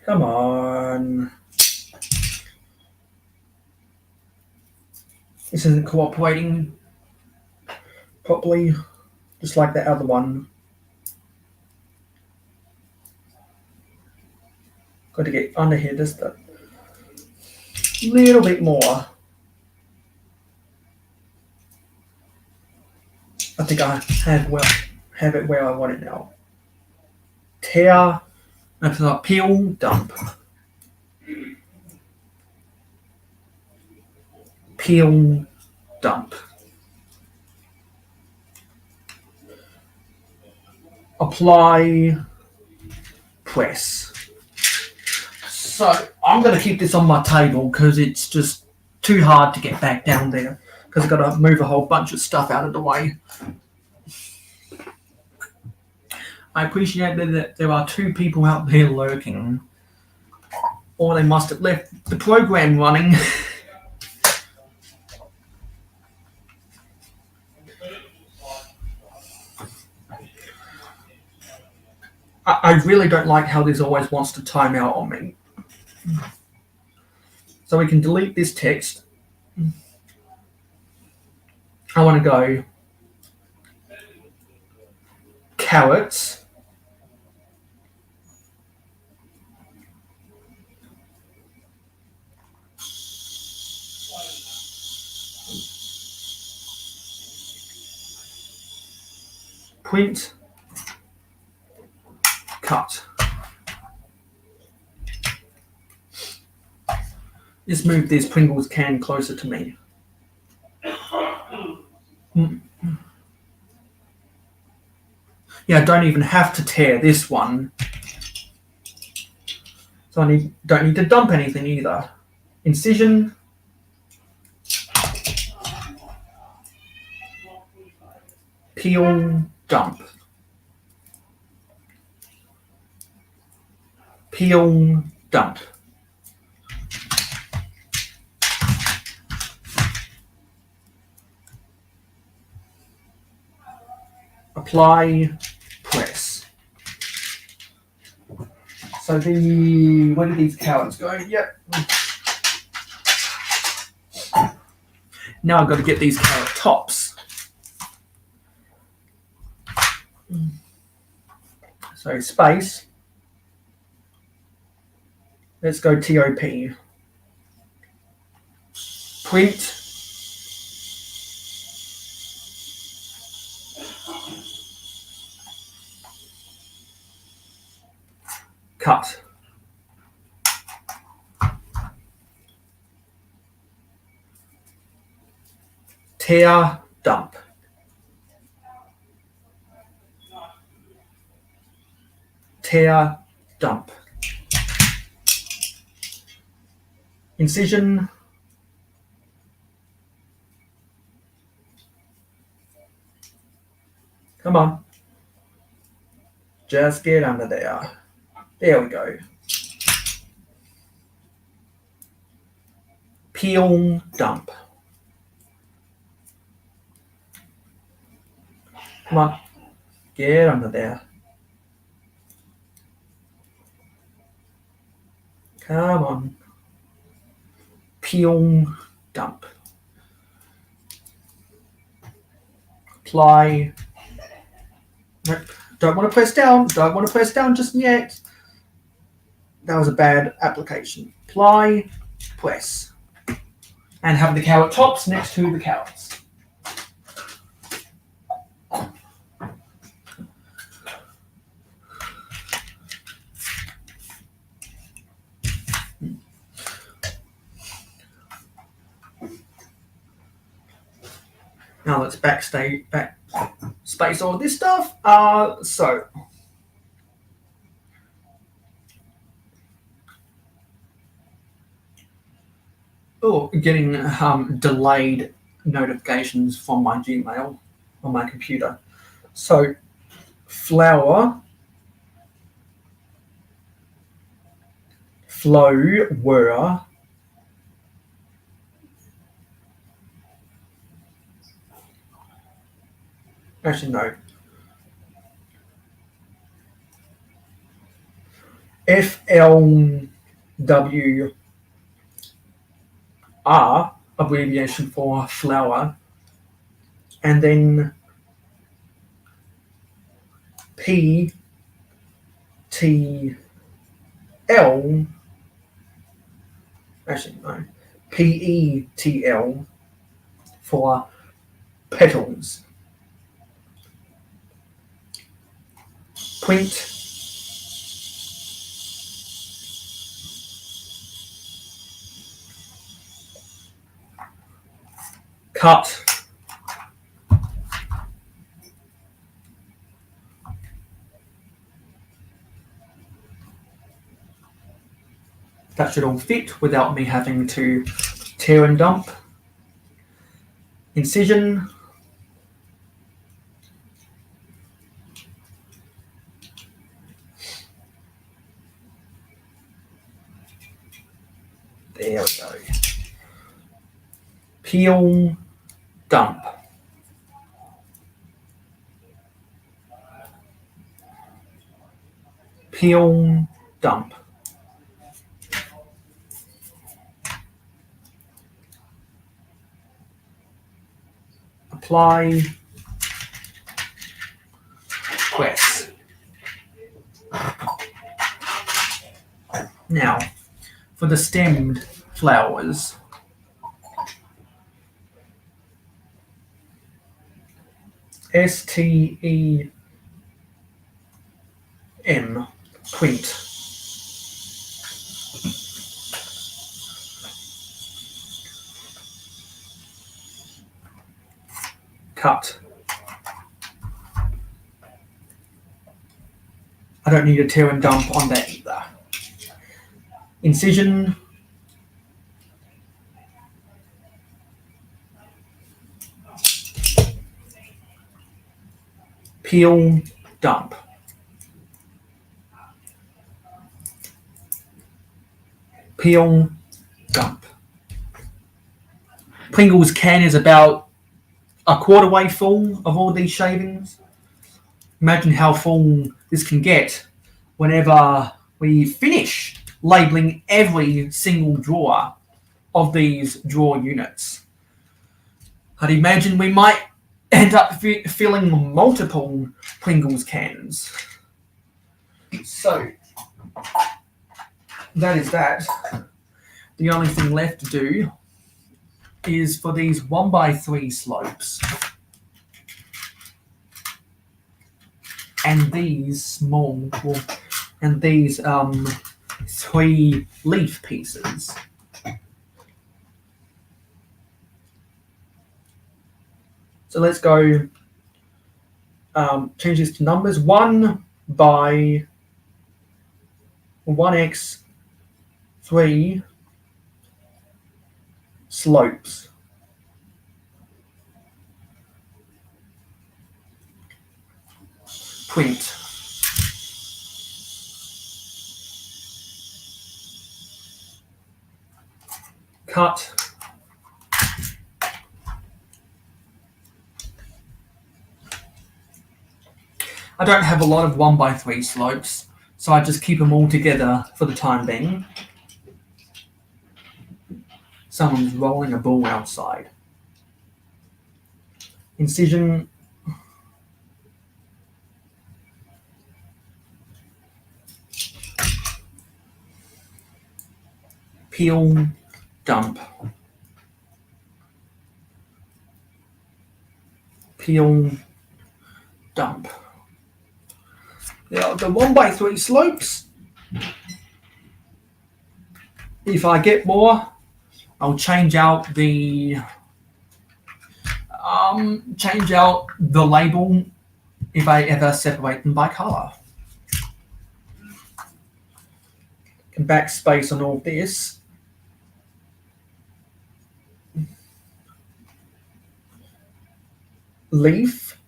come on. This isn't cooperating properly, just like the other one. Got to get under here just a little bit more. I think I have it where I want it now. Tear, peel, dump. Peel, dump. Apply, press. So I'm going to keep this on my table because it's just too hard to get back down there because I've got to move a whole bunch of stuff out of the way. I appreciate that there are 2 people out there lurking, or they must have left the program running. I really don't like how this always wants to time out on me. So we can delete this text. I want to go carrots. Print. Cut. Just move this Pringles can closer to me. Yeah, I don't even have to tear this one. So I don't need to dump anything either. Incision. Peel, dump. Peel, dump. Apply, press. So where did these carrots go? Yep. Now I've got to get these carrot tops. So space. Let's go TOP. Print. Cut. Tear, dump. Tear, dump. Incision. Come on. Just get under there. There we go. Peel, dump. Come on. Get under there. Come on. Peel, dump. Apply. Nope. Don't want to press down. Don't want to press down just yet. That was a bad application. Apply, press. And have the carrot tops next to the carrots. Now let's backspace all this stuff. Getting delayed notifications from my Gmail on my computer. So flour, flow, were. Actually, no. FLWR, abbreviation for flour, and then PTL, actually no, PETL for petals. Print. Cut. That should all fit without me having to tear and dump. Incision. There we go. Peel, dump. peel, dump. Apply, press. Now, for the stemmed flowers, STEM, print. Cut. I don't need a tear and dump on that either. Incision. Peel, dump. Peel, dump. Pringles can is about a quarter way full of all these shavings. Imagine how full this can get whenever we finish labeling every single drawer of these drawer units. I'd imagine we might end up filling multiple Pringles cans. So that is that. The only thing left to do is for these 1x3 slopes and these small, and these 3 leaf pieces. So let's go change this to numbers. 1 by 1x 3 slopes. Print. Cut. I don't have a lot of 1x3 slopes, so I just keep them all together for the time being. Someone's rolling a ball outside. Incision. Peel, dump. Peel, dump. Now, the 1x3 slopes, if I get more, I'll change out the label if I ever separate them by color. And backspace on all this. Leaf.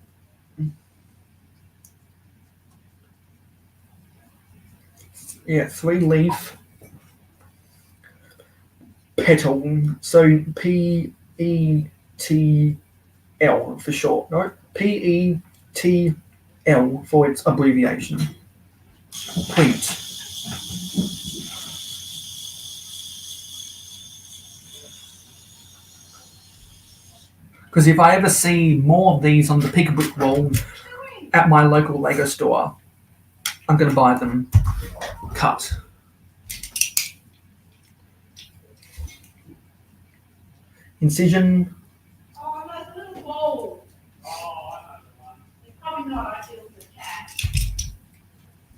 Yeah, 3 leaf. Petal. So PETL for short. No, PETL for its abbreviation. Print. Because if I ever see more of these on the pick-a-brick wall at my local Lego store, I'm going to buy them cut. Incision. Oh, my little bowl. Oh, it's probably not ideal for the cat.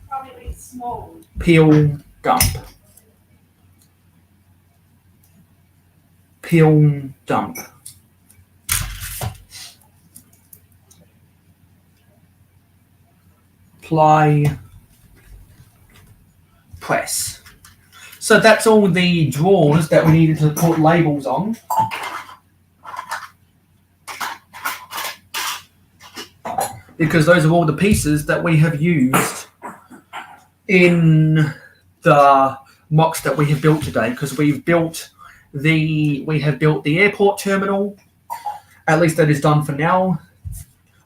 Probably a bit small. Peel, dump. Peel, dump. Apply, press. So that's all the drawers that we needed to put labels on. Because those are all the pieces that we have used in the mocks that we have built today. Because we have built the airport terminal. At least that is done for now.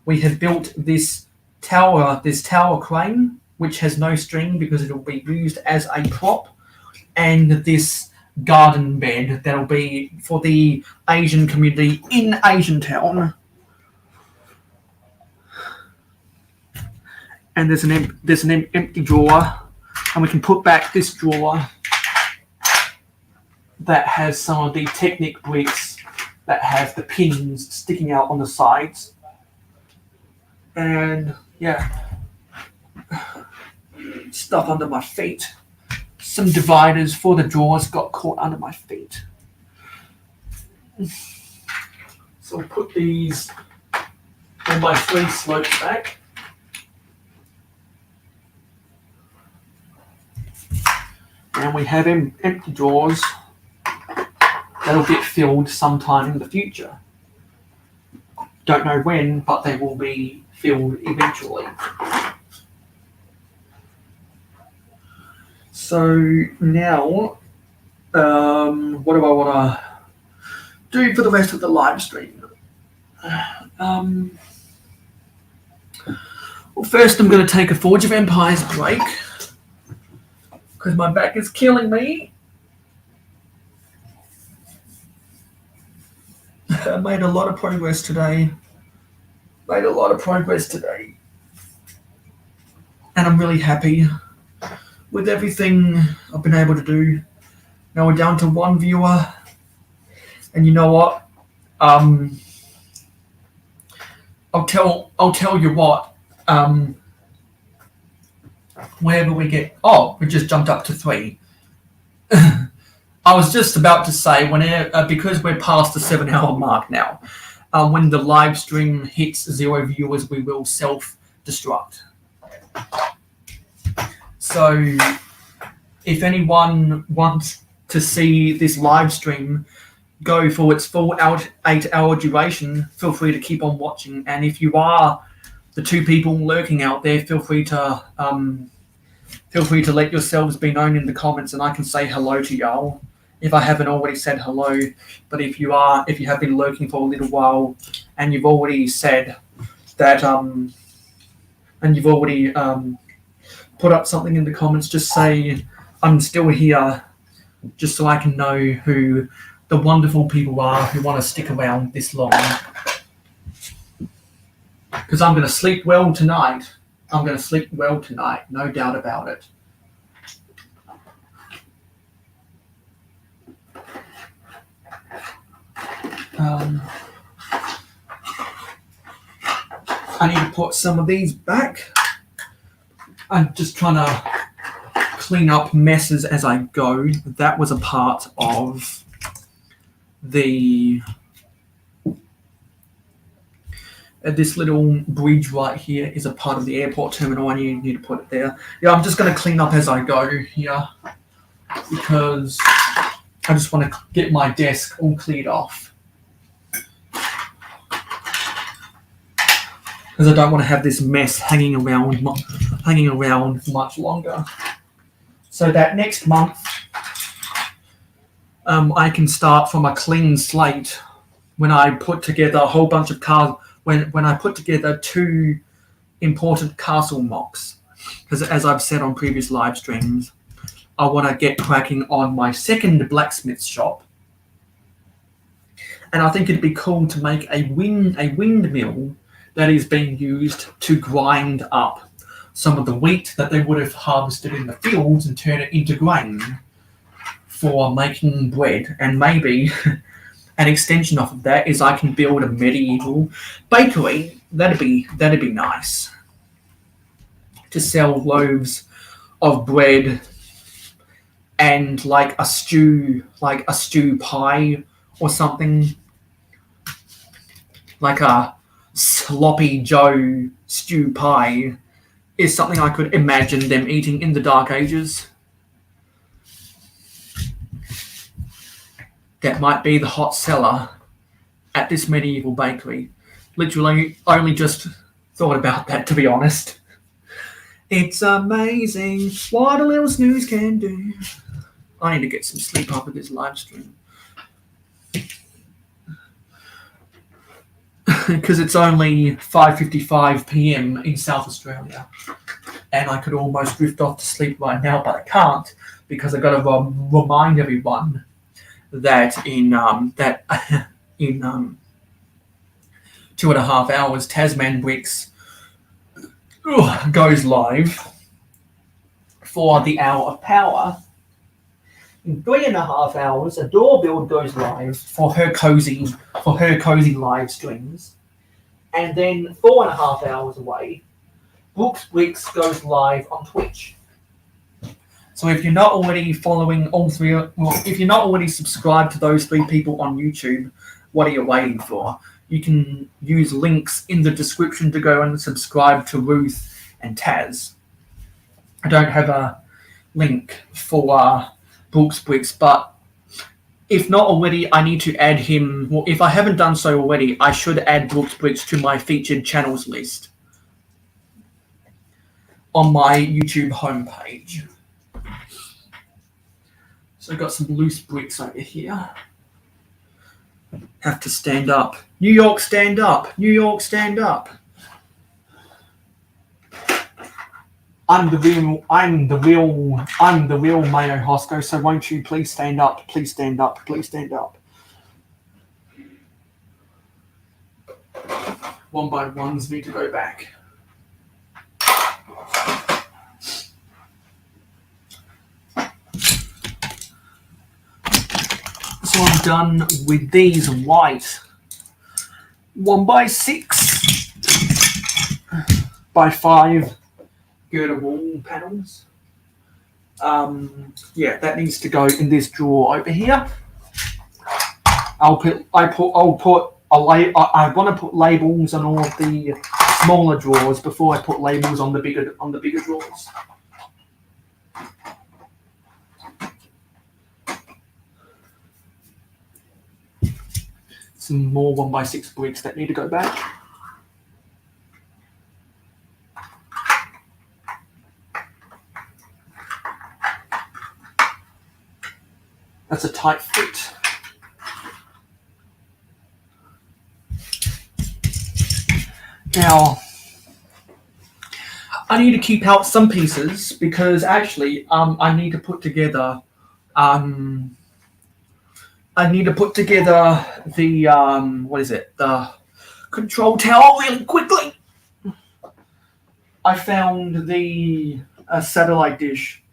We have built this tower crane which has no string because it'll be used as a prop, and this garden bed that'll be for the Asian community in Asiantown. And there's an empty drawer, and we can put back this drawer that has some of the Technic bricks that have the pins sticking out on the sides. And yeah, stuff under my feet. Some dividers for the drawers got caught under my feet. So I'll put these on my 3 slopes back. And we have empty drawers that'll get filled sometime in the future. Don't know when, but they will be filled eventually. So now, what do I want to do for the rest of the live stream? Well, first I'm going to take a Forge of Empires break because my back is killing me. I made a lot of progress today. And I'm really happy with everything I've been able to do. Now we're down to 1 viewer. And you know what? I'll tell you what. Wherever we get, we just jumped up to 3. I was just about to say, because we're past the 7-hour mark now, when the live stream hits 0 viewers, we will self-destruct. So if anyone wants to see this live stream go for its full 8-hour duration, feel free to keep on watching. And if you are the 2 people lurking out there, feel free to let yourselves be known in the comments, and I can say hello to y'all if I haven't already said hello. But if you have been lurking for a little while and you've already said that and you've already put up something in the comments, just say I'm still here, just so I can know who the wonderful people are who want to stick around this long. Because I'm going to sleep well tonight. No doubt about it. I need to put some of these back. I'm just trying to clean up messes as I go. That was a part of the this little bridge right here is a part of the airport terminal. I need to put it there. Yeah, I'm just going to clean up as I go here because I just want to get my desk all cleared off. Because I don't want to have this mess hanging around much longer. So that next month, I can start from a clean slate when I put together a whole bunch of cars. When I put together 2 important castle mocks, because as I've said on previous live streams, I want to get cracking on my 2nd blacksmith shop, and I think it'd be cool to make a windmill that is being used to grind up some of the wheat that they would have harvested in the fields and turn it into grain for making bread. And maybe an extension of that is I can build a medieval bakery. That'd be nice to sell loaves of bread and like a stew pie or something, like a sloppy Joe stew pie is something I could imagine them eating in the Dark Ages. That might be the hot seller at this medieval bakery. Literally, I only just thought about that, to be honest. It's amazing what a little snooze can do. I need to get some sleep after this live stream. Because it's only 5:55 p.m. in South Australia. and I could almost drift off to sleep right now, but I can't because I got to remind everyone that in 2.5 hours, Tasman Bricks goes live for the Hour of Power. In 3.5 hours, a doorbell goes live for her cozy live streams, and then 4.5 hours away, Brooks Bricks goes live on Twitch. So if you're not already following all three, if you're not already subscribed to those three people on YouTube, what are you waiting for? You can use links in the description to go and subscribe to Ruth and Taz. I don't have a link for Brooks Bricks, but if not already, I need to add him. Well, if I haven't done so already, I should add Brooks Bricks to my featured channels list on my YouTube homepage. So I've got some loose bricks over here. Have to stand up. New York, stand up. New York, stand up. I'm the real Mayo Hosko, so won't you please stand up? Please stand up. Please stand up. One by ones need to go back. So I'm done with these white 1x6x5 girder wall panels. Yeah, that needs to go in this drawer over here. I want to put labels on all of the smaller drawers before I put labels on the bigger drawers. Some more 1x6 bricks that need to go back. That's a tight fit. Now, I need to keep out some pieces because actually I need to put together the the control tower really quickly. I found the satellite dish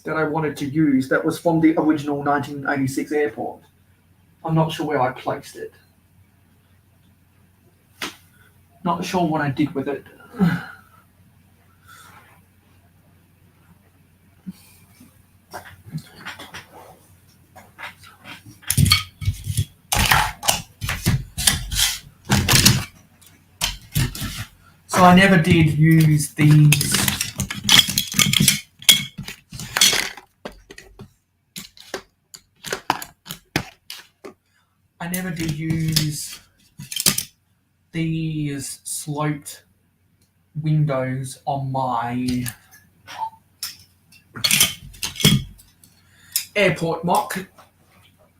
that I wanted to use that was from the original 1986 airport. I'm not sure where I placed it. Not sure what I did with it. So I never did use these. I never did use these sloped windows on my airport mock,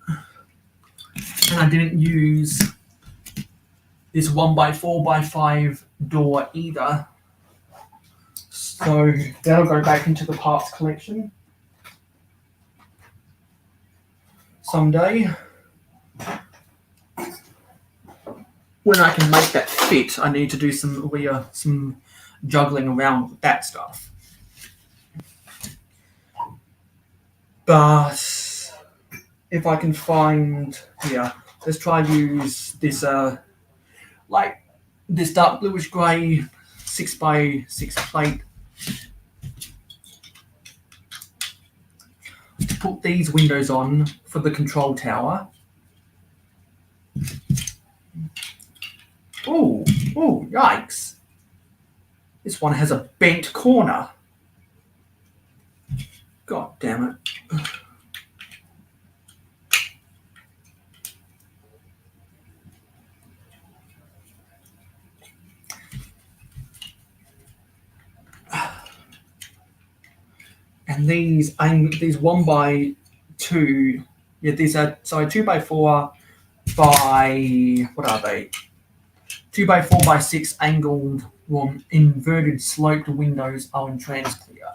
and I didn't use this 1x4x5 door either, so that'll go back into the parts collection someday. When I can make that fit, I need to do some juggling around with that stuff. But if I can find, let's try to use this like this dark bluish grey 6x6 plate to put these windows on for the control tower. Oh, yikes. This one has a bent corner. God damn it. And these 1x2, these are 2x4 by, what are they? 2x4x6 angled inverted sloped windows are in trans clear.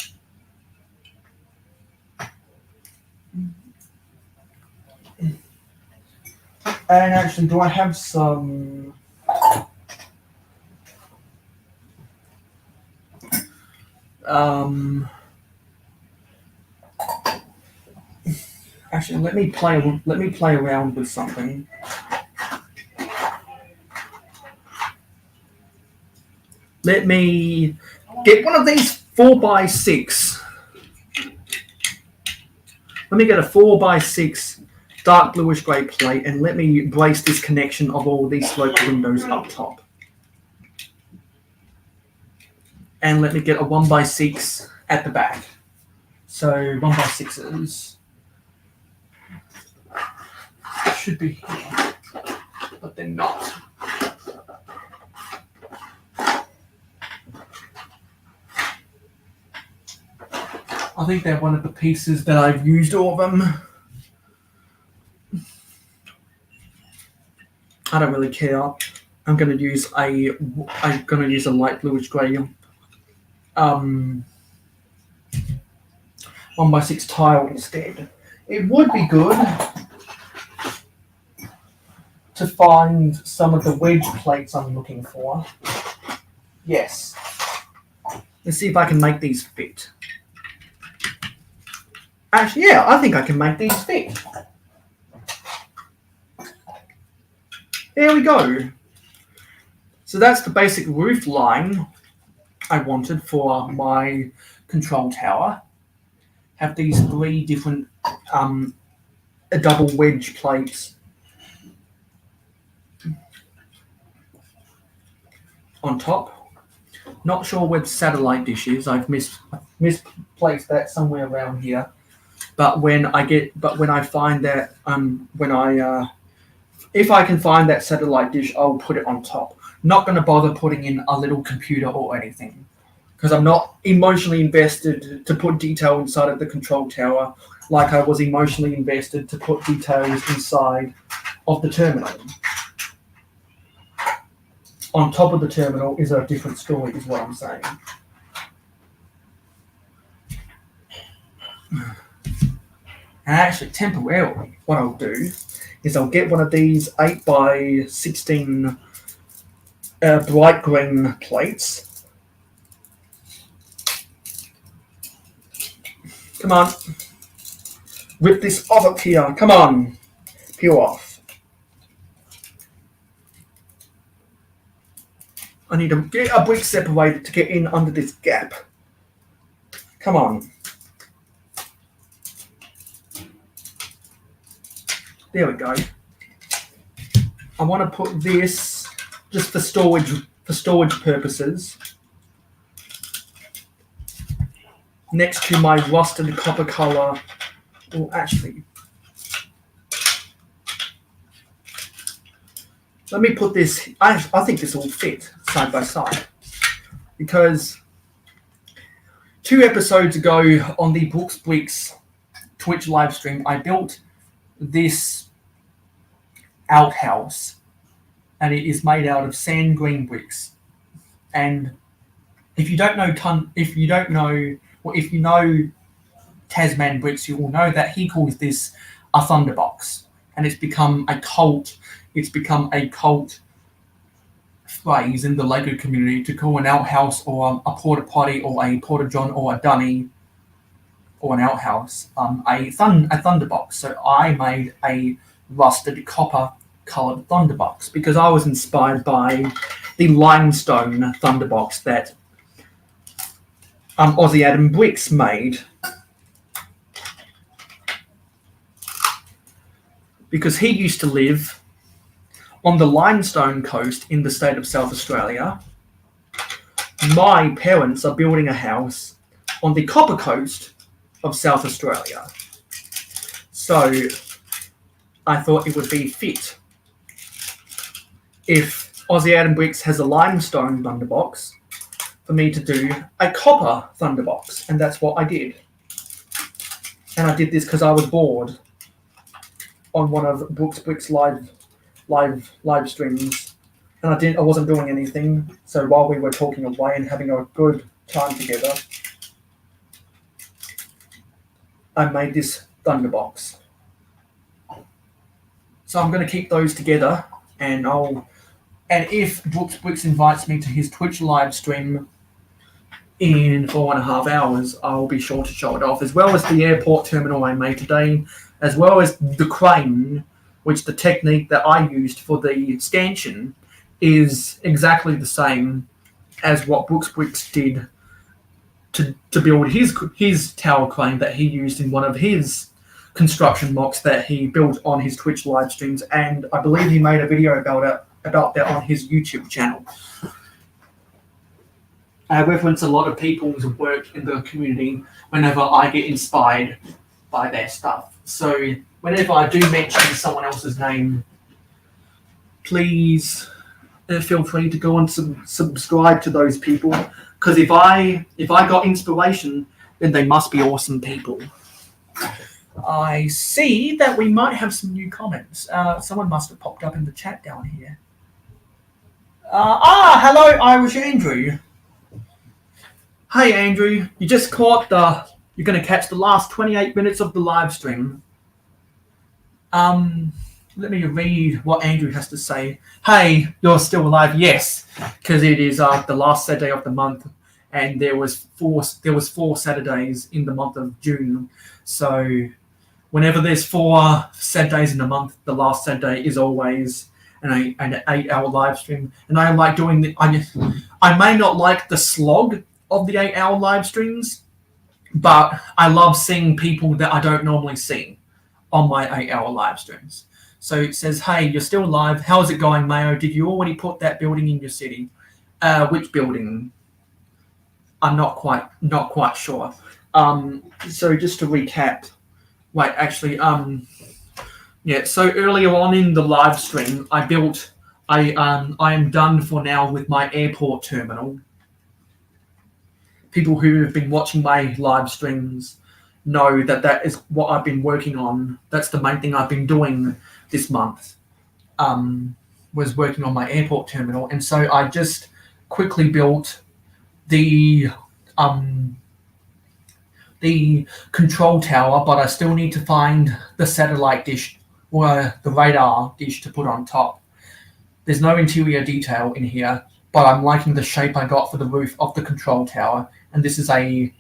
And actually, do I have some? Actually, let me play around with something. Let me get one of these 4x6. Let me get a 4x6 dark bluish grey plate, and let me brace this connection of all these sloped windows up top. And let me get a 1x6 at the back. So 1x6s should be here, but they're not. I think they're one of the pieces that I've used all of them. I don't really care. I'm going to use a light bluish grey 1x6 tile instead. It would be good to find some of the wedge plates I'm looking for. Yes. Let's see if I can make these fit. Actually, yeah, I think I can make these fit. There we go. So that's the basic roof line I wanted for my control tower. Have these 3 different double wedge plates on top. Not sure where the satellite dish is. I've misplaced that somewhere around here. But when I find that if I can find that satellite dish, I'll put it on top. Not going to bother putting in a little computer or anything, because I'm not emotionally invested to put detail inside of the control tower like I was emotionally invested to put details inside of the terminal. On top of the terminal is a different story, is what I'm saying. And actually, temporarily, what I'll do is I'll get one of these 8x16 bright green plates. Come on. Rip this off up here. Come on. Peel off. I need to get a brick separator to get in under this gap. Come on. There we go. I want to put this just for storage purposes next to my rusted copper color. Well, actually, let me put this. I think this will fit side by side, because 2 episodes ago on the Books Bricks Twitch live stream, I built this outhouse, and it is made out of sand green bricks. And if you know Tasman Bricks, you will know that he calls this a thunderbox, and it's become a cult. It's become a cult phrase in the Lego community to call an outhouse or a porta potty or a porta john or a dunny or an outhouse a thunderbox. So I made a rusted copper coloured thunderbox because I was inspired by the limestone thunderbox that Aussie Adam Bricks made, because he used to live on the limestone coast in the state of South Australia. My parents are building a house on the copper coast of South Australia. So I thought it would be fit if Aussie Adam Bricks has a limestone thunderbox for me to do a copper thunderbox, and that's what I did. And I did this because I was bored on one of Brooks Bricks live streams, and and I wasn't doing anything. So while we were talking away and having a good time together, I made this Thunderbox. So I'm going to keep those together, and if Brooks invites me to his Twitch live stream in 4.5 hours, I'll be sure to show it off, as well as the airport terminal I made today, as well as the crane, which the technique that I used for the stanchion is exactly the same as what Brooks did to build his tower crane that he used in one of his construction mocks that he built on his Twitch live streams, and I believe he made a video about that on his YouTube channel. I reference a lot of people's work in the community whenever I get inspired by their stuff. So whenever I do mention someone else's name, please feel free to go and subscribe to those people, because if I got inspiration, then they must be awesome people. I see that we might have some new comments. Someone must have popped up in the chat down here. Hello, Irish Andrew. Hey, Andrew, you just caught you're going to catch the last 28 minutes of the live stream. Let me read what Andrew has to say. Hey, you're still alive? Yes, because it is the last Saturday of the month, and there was 4 Saturdays in the month of June. So whenever there's 4 Saturdays in a month, the last Saturday is always an 8-hour live stream. And I like doing I may not like the slog of the 8-hour live streams, but I love seeing people that I don't normally see on my 8-hour live streams. So it says, hey, you're still alive. How's it going, Mayo? Did you already put that building in your city? Which building? I'm not quite sure. So just to recap, wait, actually, yeah. So earlier on in the live stream, I am done for now with my airport terminal. People who have been watching my live streams know that is what I've been working on. That's the main thing I've been doing this month, was working on my airport terminal. And so I just quickly built the control tower, but I still need to find the satellite dish or the radar dish to put on top. There's no interior detail in here, but I'm liking the shape I got for the roof of the control tower. And this is a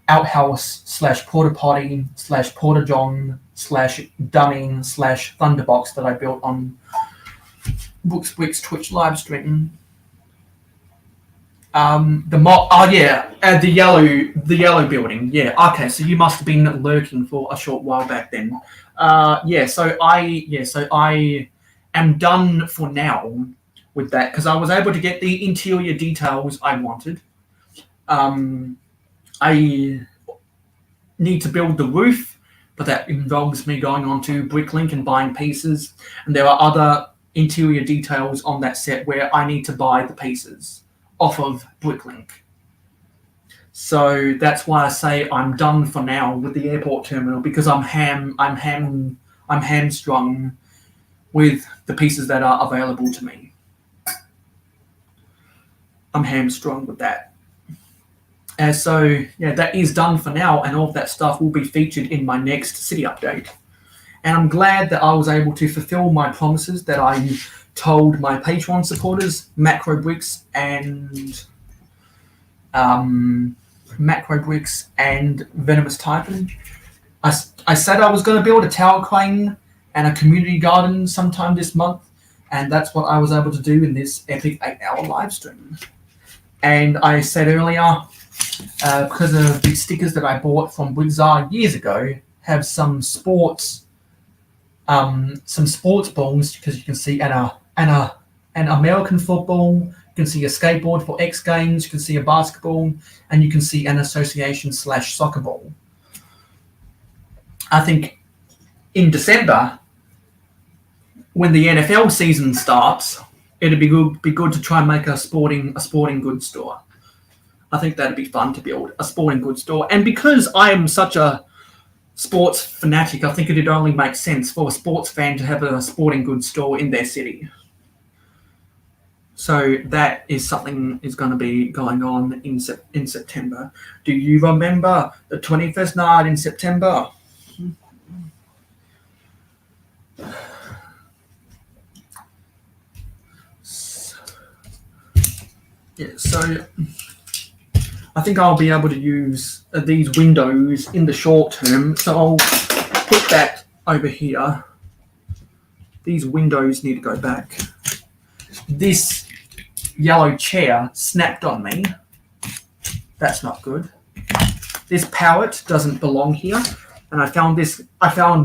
outhouse / porta potty / porta john / dunning / thunderbox that I built on Brooks Twitch live stream. The yellow building. Yeah, okay. So you must have been lurking for a short while back then. So I am done for now with that, because I was able to get the interior details I wanted. I need to build the roof, but that involves me going onto Bricklink and buying pieces. And there are other interior details on that set where I need to buy the pieces off of Bricklink. So that's why I say I'm done for now with the airport terminal, because I'm hamstrung with the pieces that are available to me. I'm hamstrung with that. And so, yeah, that is done for now, and all of that stuff will be featured in my next city update. And I'm glad that I was able to fulfill my promises that I told my Patreon supporters, Macro Bricks and Venomous Typhon. I said I was going to build a tower crane and a community garden sometime this month, and that's what I was able to do in this epic 8-hour live stream. And I said earlier, because of the stickers that I bought from Blizzard years ago, have some sports balls, because you can see an American football, you can see a skateboard for X Games, you can see a basketball, and you can see an association / soccer ball. I think in December, when the NFL season starts, it'd be good to try and make a sporting goods store. I think that'd be fun to build a sporting goods store. And because I am such a sports fanatic, I think it'd only make sense for a sports fan to have a sporting goods store in their city. So that is something is going to be going on in September. Do you remember the 21st night in September? Yeah, so I think I'll be able to use these windows in the short term. So I'll put that over here. These windows need to go back. This yellow chair snapped on me. That's not good. This pallet doesn't belong here. And I found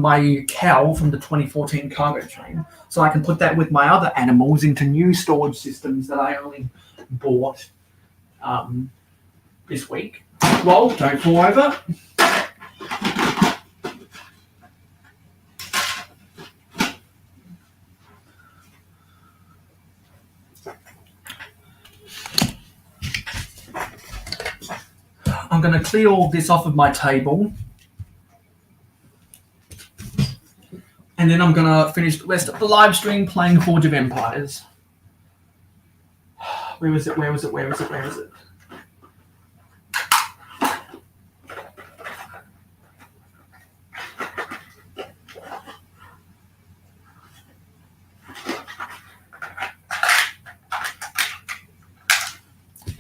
my cow from the 2014 cargo train. So I can put that with my other animals into new storage systems that I only bought this week. Well, don't fall over. I'm going to clear all this off of my table. And then I'm going to finish the rest of the live stream playing Forge of Empires. Where is it? Where is it? Where is it? Where is it?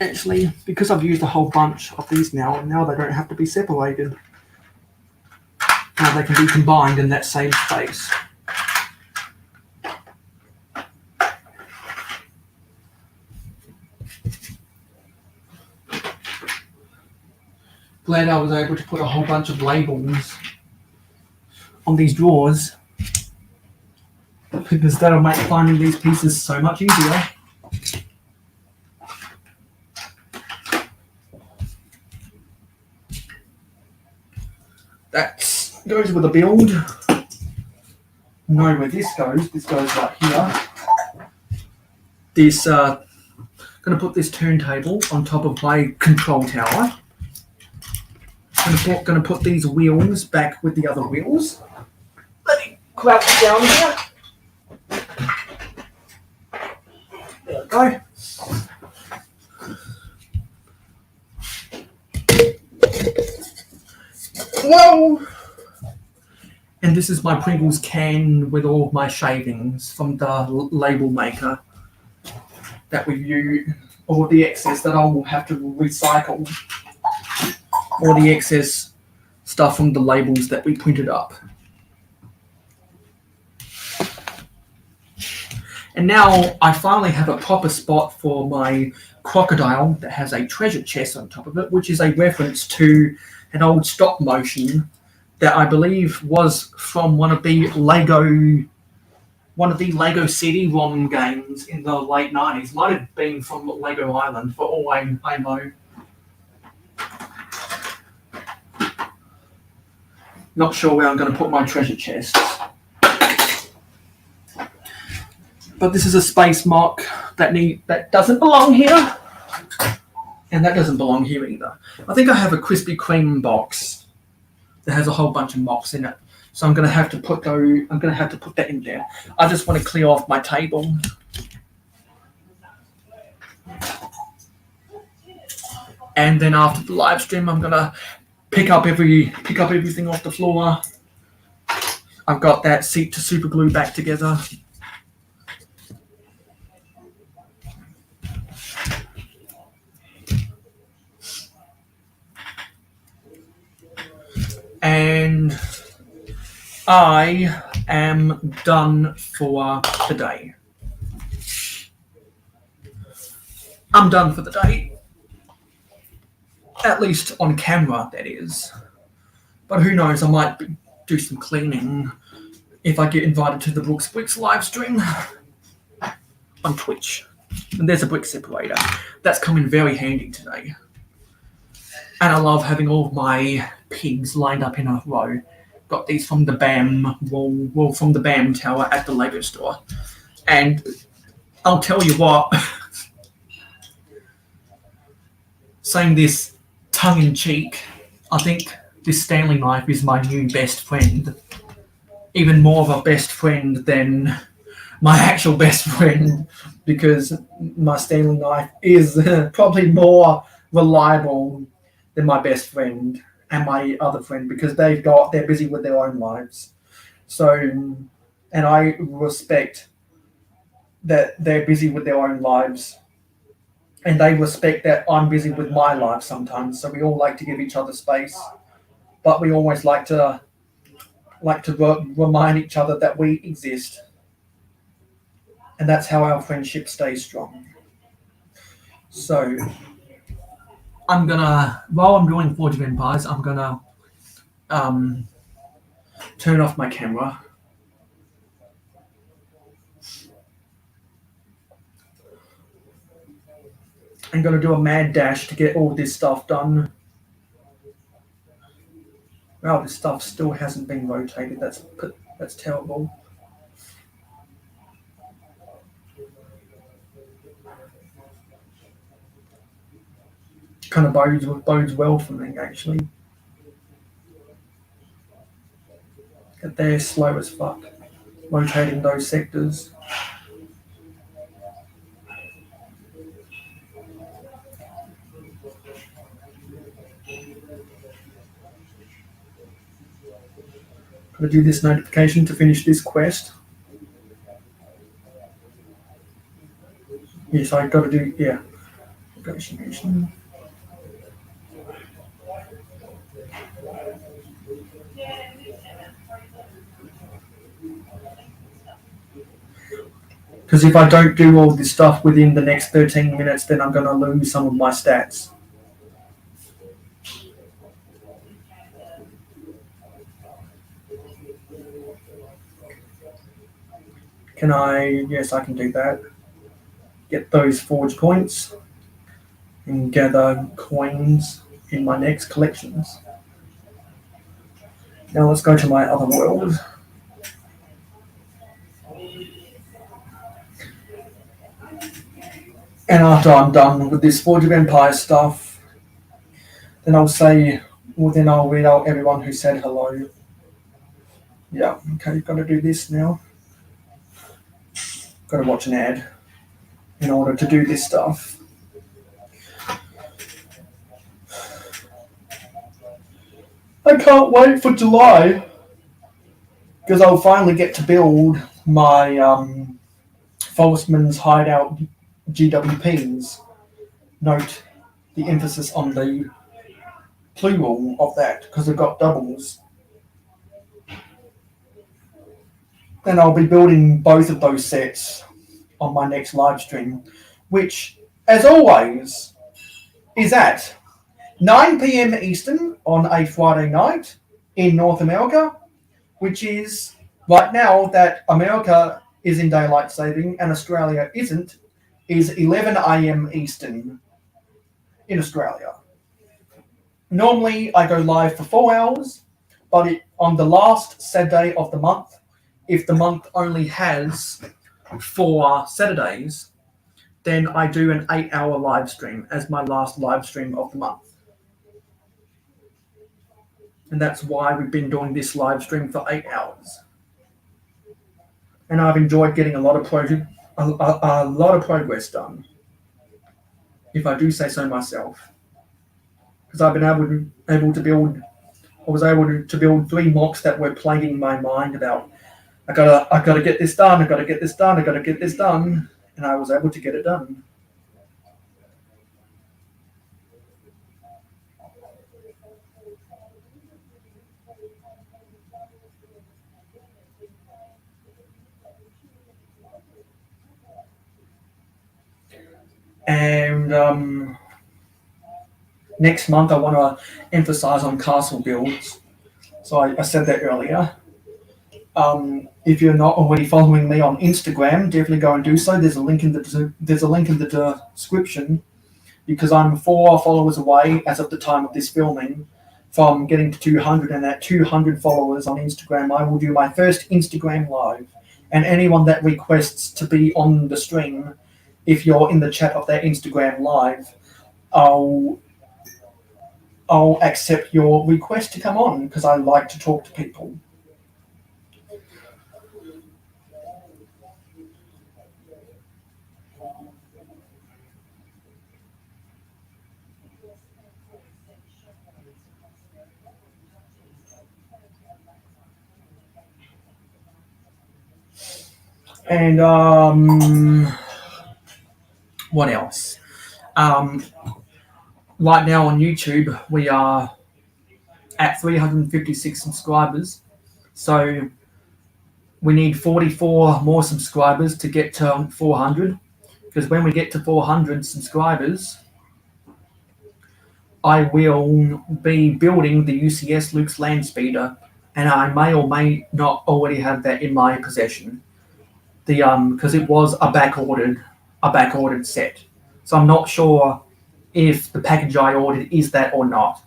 Actually, because I've used a whole bunch of these now, and now they don't have to be separated. Now they can be combined in that same space. Glad I was able to put a whole bunch of labels on these drawers, because that'll make finding these pieces so much easier. That goes with a build. Know where this goes. This goes right here. This, gonna put this turntable on top of my control tower. Gonna put these wheels back with the other wheels. Let me crouch down here. There we go. Whoa! And this is my Pringles can with all of my shavings from the label maker that we use, all the excess that I will have to recycle, all the excess stuff from the labels that we printed up. And now I finally have a proper spot for my crocodile that has a treasure chest on top of it, which is a reference to an old stop motion that I believe was from one of the Lego CD-ROM games in the late 90s. Might have been from Lego Island, for all I know. Not sure where I'm going to put my treasure chest. But this is a space mock that doesn't belong here. And that doesn't belong here either. I think I have a Krispy Kreme box that has a whole bunch of mocks in it. So I'm going to have to put that in there. I just want to clear off my table. And then after the live stream, I'm going to pick up everything off the floor. I've got that seat to super glue back together. And I am done for the day. I'm done for the day. At least on camera, that is. But who knows, I might do some cleaning if I get invited to the Bricks live stream on Twitch. And there's a brick separator. That's come in very handy today. And I love having all of my pigs lined up in a row. Got these from the BAM from the BAM tower at the Lego store. And I'll tell you what, saying this tongue-in-cheek, I think this Stanley knife is my new best friend. Even more of a best friend than my actual best friend, because my Stanley knife is probably more reliable than my best friend and my other friend, because they're busy with their own lives. So, and I respect that they're busy with their own lives, and they respect that I'm busy with my life sometimes. So we all like to give each other space, but we always like to remind each other that we exist, and that's how our friendship stays strong. So I'm gonna, while I'm doing Forge of Empires, I'm gonna turn off my camera. I'm gonna do a mad dash to get all this stuff done. Wow, this stuff still hasn't been rotated. That's terrible. Kind of bodes well for me, actually. They're slow as fuck, rotating those sectors. Gotta do this notification to finish this quest. Yes, I gotta do, yeah. Negotiation. Because if I don't do all this stuff within the next 13 minutes, then I'm going to lose some of my stats. Can I? Yes, I can do that. Get those forge points and gather coins in my next collections. Now let's go to my other world. And after I'm done with this Forge of Empire stuff, then I'll say, well, then I'll read out everyone who said hello. Yeah, okay, got to do this now. Got to watch an ad in order to do this stuff. I can't wait for July, because I'll finally get to build my Forestman's Hideout GWPs. Note the emphasis on the plural of that, because I've got doubles. And I'll be building both of those sets on my next live stream, which, as always, is at 9 p.m. Eastern on a Friday night in North America, which is, right now that America is in daylight saving and Australia isn't, is 11 a.m. Eastern in Australia. Normally I go live for 4 hours, but on the last Saturday of the month, if the month only has 4 Saturdays, then I do an 8-hour live stream as my last live stream of the month. And that's why we've been doing this live stream for 8 hours. And I've enjoyed getting a lot of progress done, if I do say so myself. Because I've been able to build, I was able to build 3 mocks that were plaguing my mind about, I gotta get this done, I gotta get this done, I gotta get this done, and I was able to get it done. And next month I want to emphasize on castle builds. So I said that earlier. If you're not already following me on Instagram, definitely go and do so. There's a link in the description, because I'm 4 followers away as of the time of this filming from getting to 200, and at 200 followers on Instagram, I will do my first Instagram live. And anyone that requests to be on the stream, if you're in the chat of their Instagram live, I'll accept your request to come on, because I like to talk to people. And what else? Right now on YouTube, we are at 356 subscribers. So we need 44 more subscribers to get to 400. Because when we get to 400 subscribers, I will be building the UCS Luke's Land Speeder, and I may or may not already have that in my possession. Because it was a back ordered set, so I'm not sure if the package I ordered is that or not.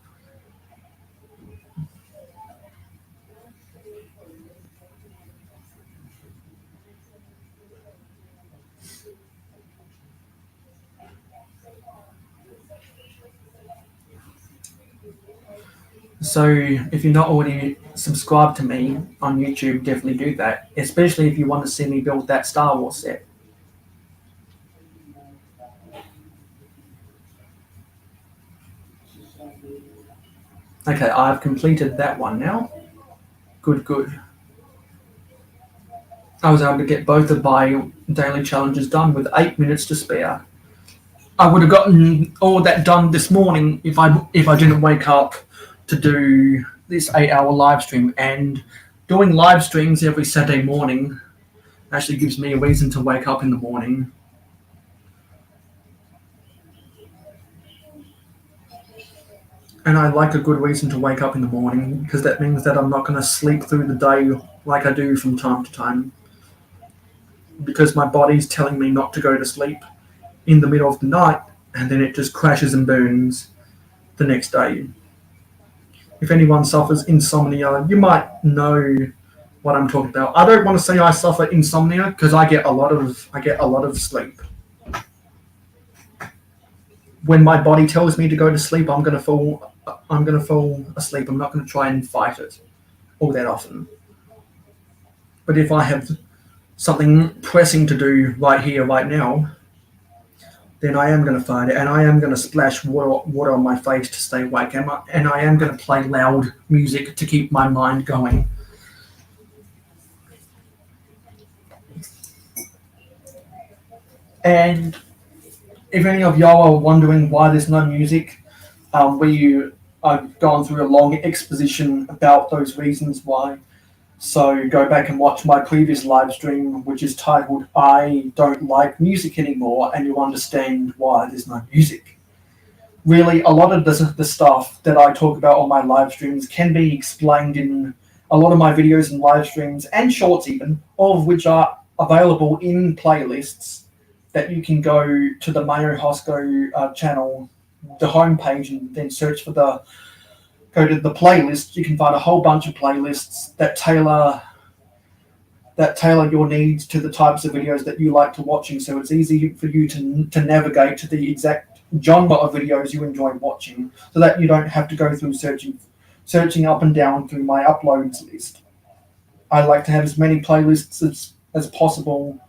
So if you're not already subscribed to me on YouTube, definitely do that, especially if you want to see me build that Star Wars set. Okay, I've completed that one now. Good. I was able to get both of my daily challenges done with 8 minutes to spare. I would have gotten all that done this morning if I didn't wake up to do this 8-hour live stream. And doing live streams every Saturday morning actually gives me a reason to wake up in the morning. And I like a good reason to wake up in the morning, because that means that I'm not going to sleep through the day like I do from time to time. Because my body's telling me not to go to sleep in the middle of the night, and then it just crashes and burns the next day. If anyone suffers insomnia, you might know what I'm talking about. I don't want to say I suffer insomnia, because I get a lot of sleep. When my body tells me to go to sleep, I'm gonna fall asleep. I'm not gonna try and fight it all that often. But if I have something pressing to do right here, right now, then I am going to fight it, and I am going to splash water on my face to stay awake, and I am going to play loud music to keep my mind going. And if any of y'all are wondering why there's no music, I've gone through a long exposition about those reasons why. So go back and watch my previous live stream, which is titled I Don't Like Music Anymore, and you'll understand why there's no music. Really, a lot of the stuff that I talk about on my live streams can be explained in a lot of my videos and live streams, and shorts even, all of which are available in playlists that you can go to the Mayo Hosko channel, the homepage, and then search for go to the playlist. You can find a whole bunch of playlists that tailor your needs to the types of videos that you like to watching. So it's easy for you to navigate to the exact genre of videos you enjoy watching, so that you don't have to go through searching up and down through my uploads list. I like to have as many playlists as possible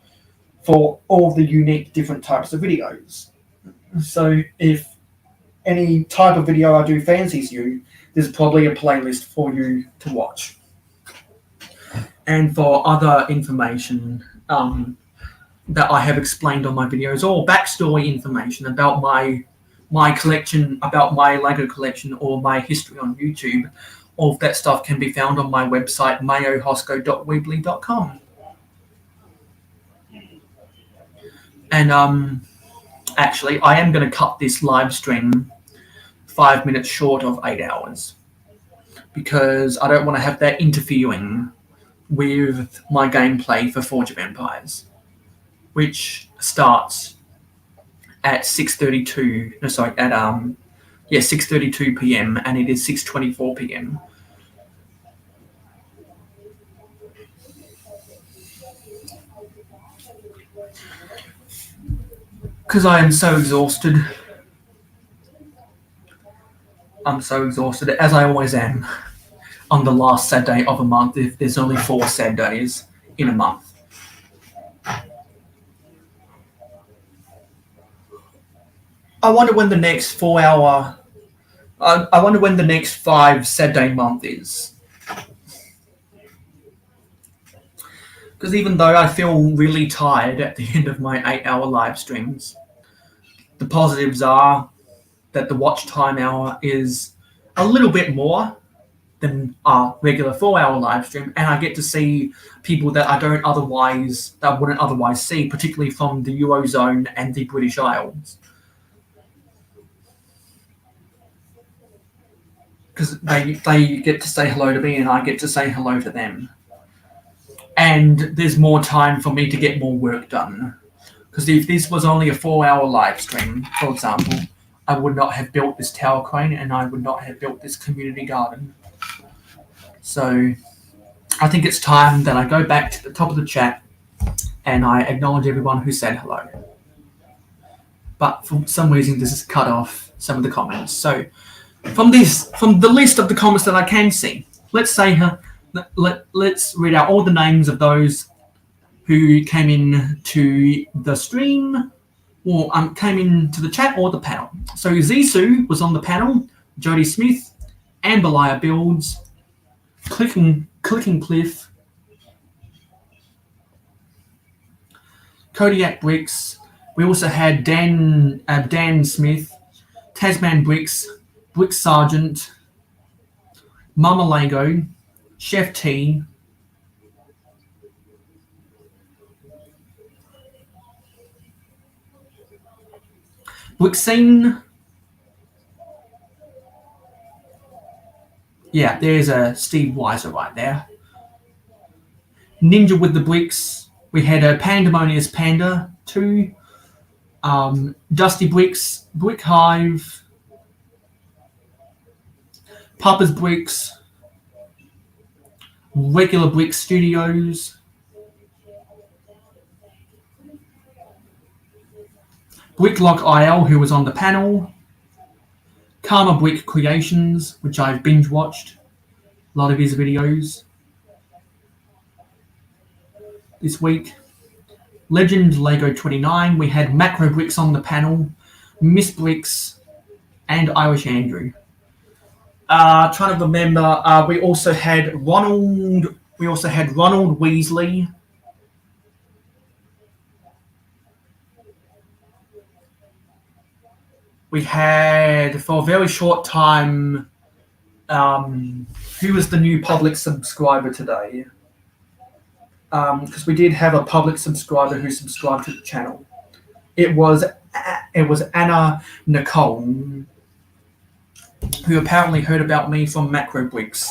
for all of the unique different types of videos. So if any type of video I do fancies you, there's probably a playlist for you to watch. And for other information that I have explained on my videos, or backstory information about my collection, about my Lego collection, or my history on YouTube, all of that stuff can be found on my website, mayohosko.weebly.com. And actually, I am going to cut this live stream 5 minutes short of 8 hours, because I don't want to have that interfering with my gameplay for Forge of Empires, which starts at 6:32 p.m. and it is 6:24 p.m. Because I am so exhausted. I'm so exhausted, as I always am, on the last Saturday of a month, if there's only 4 Saturdays in a month. I wonder when the next I wonder when the next 5 Saturday month is. Because even though I feel really tired at the end of my 8-hour live streams, the positives are that the watch time hour is a little bit more than a regular 4-hour live stream, and I get to see people that wouldn't otherwise see, particularly from the Eurozone and the British Isles. Because they get to say hello to me and I get to say hello to them. And there's more time for me to get more work done. Because if this was only a 4-hour live stream, for example, I would not have built this tower crane and I would not have built this community garden. So I think it's time that I go back to the top of the chat and I acknowledge everyone who said hello. But for some reason, this has cut off some of the comments. So from the list of the comments that I can see, let's read out all the names of those who came in to the stream or came into the chat or the panel. So Zissou was on the panel, Jody Smith, Amberlier Builds, Clicking Cliff, Kodiak Bricks. We also had Dan Smith, Tasman Bricks, Brick Sergeant, Mama Lego, Chef T, Brickscene. Yeah, there's a Steve Weiser right there. Ninja with the Bricks. We had a Pandemonious Panda 2. Dusty Bricks, Brick Hive, Papa's Bricks, Regular Brick Studios, Bricklock IL, who was on the panel, Karma Brick Creations, which I've binge watched a lot of his videos this week. Legend Lego 29. We had Macro Bricks on the panel, Miss Bricks, and Irish Andrew. Trying to remember, we also had Ronald Weasley. We had, for a very short time, who was the new public subscriber today? Because we did have a public subscriber who subscribed to the channel. It was Anna Nicole, who apparently heard about me from Macro Bricks.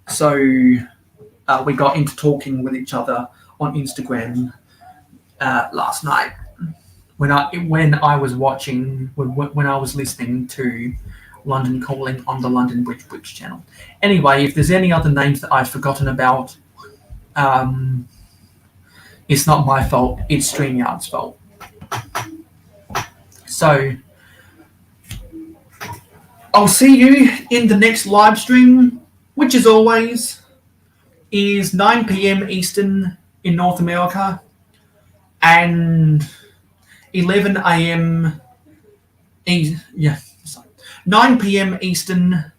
So we got into talking with each other on Instagram last night when I was listening to London Calling on the London Bridge Bricks channel. Anyway, if there's any other names that I've forgotten about, it's not my fault, it's StreamYard's fault. So I'll see you in the next live stream, which as always is 9 p.m. Eastern in North America and 11 a.m. 9 p.m. Eastern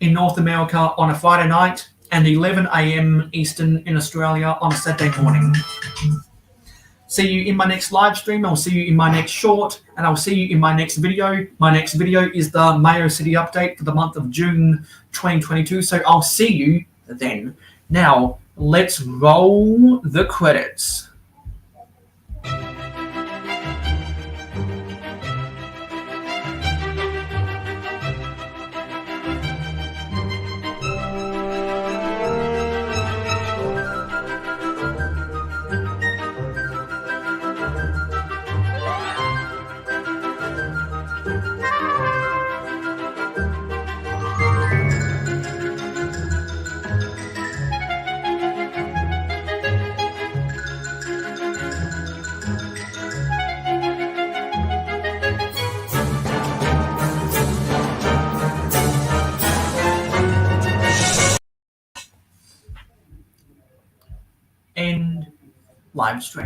in North America on a Friday night and 11 a.m. Eastern in Australia on a Saturday morning. See you in my next live stream. I'll see you in my next short, and I'll see you in my next video. My next video is the Mayo City update for the month of June 2022. So I'll see you then. Now, let's roll the credits. End live stream.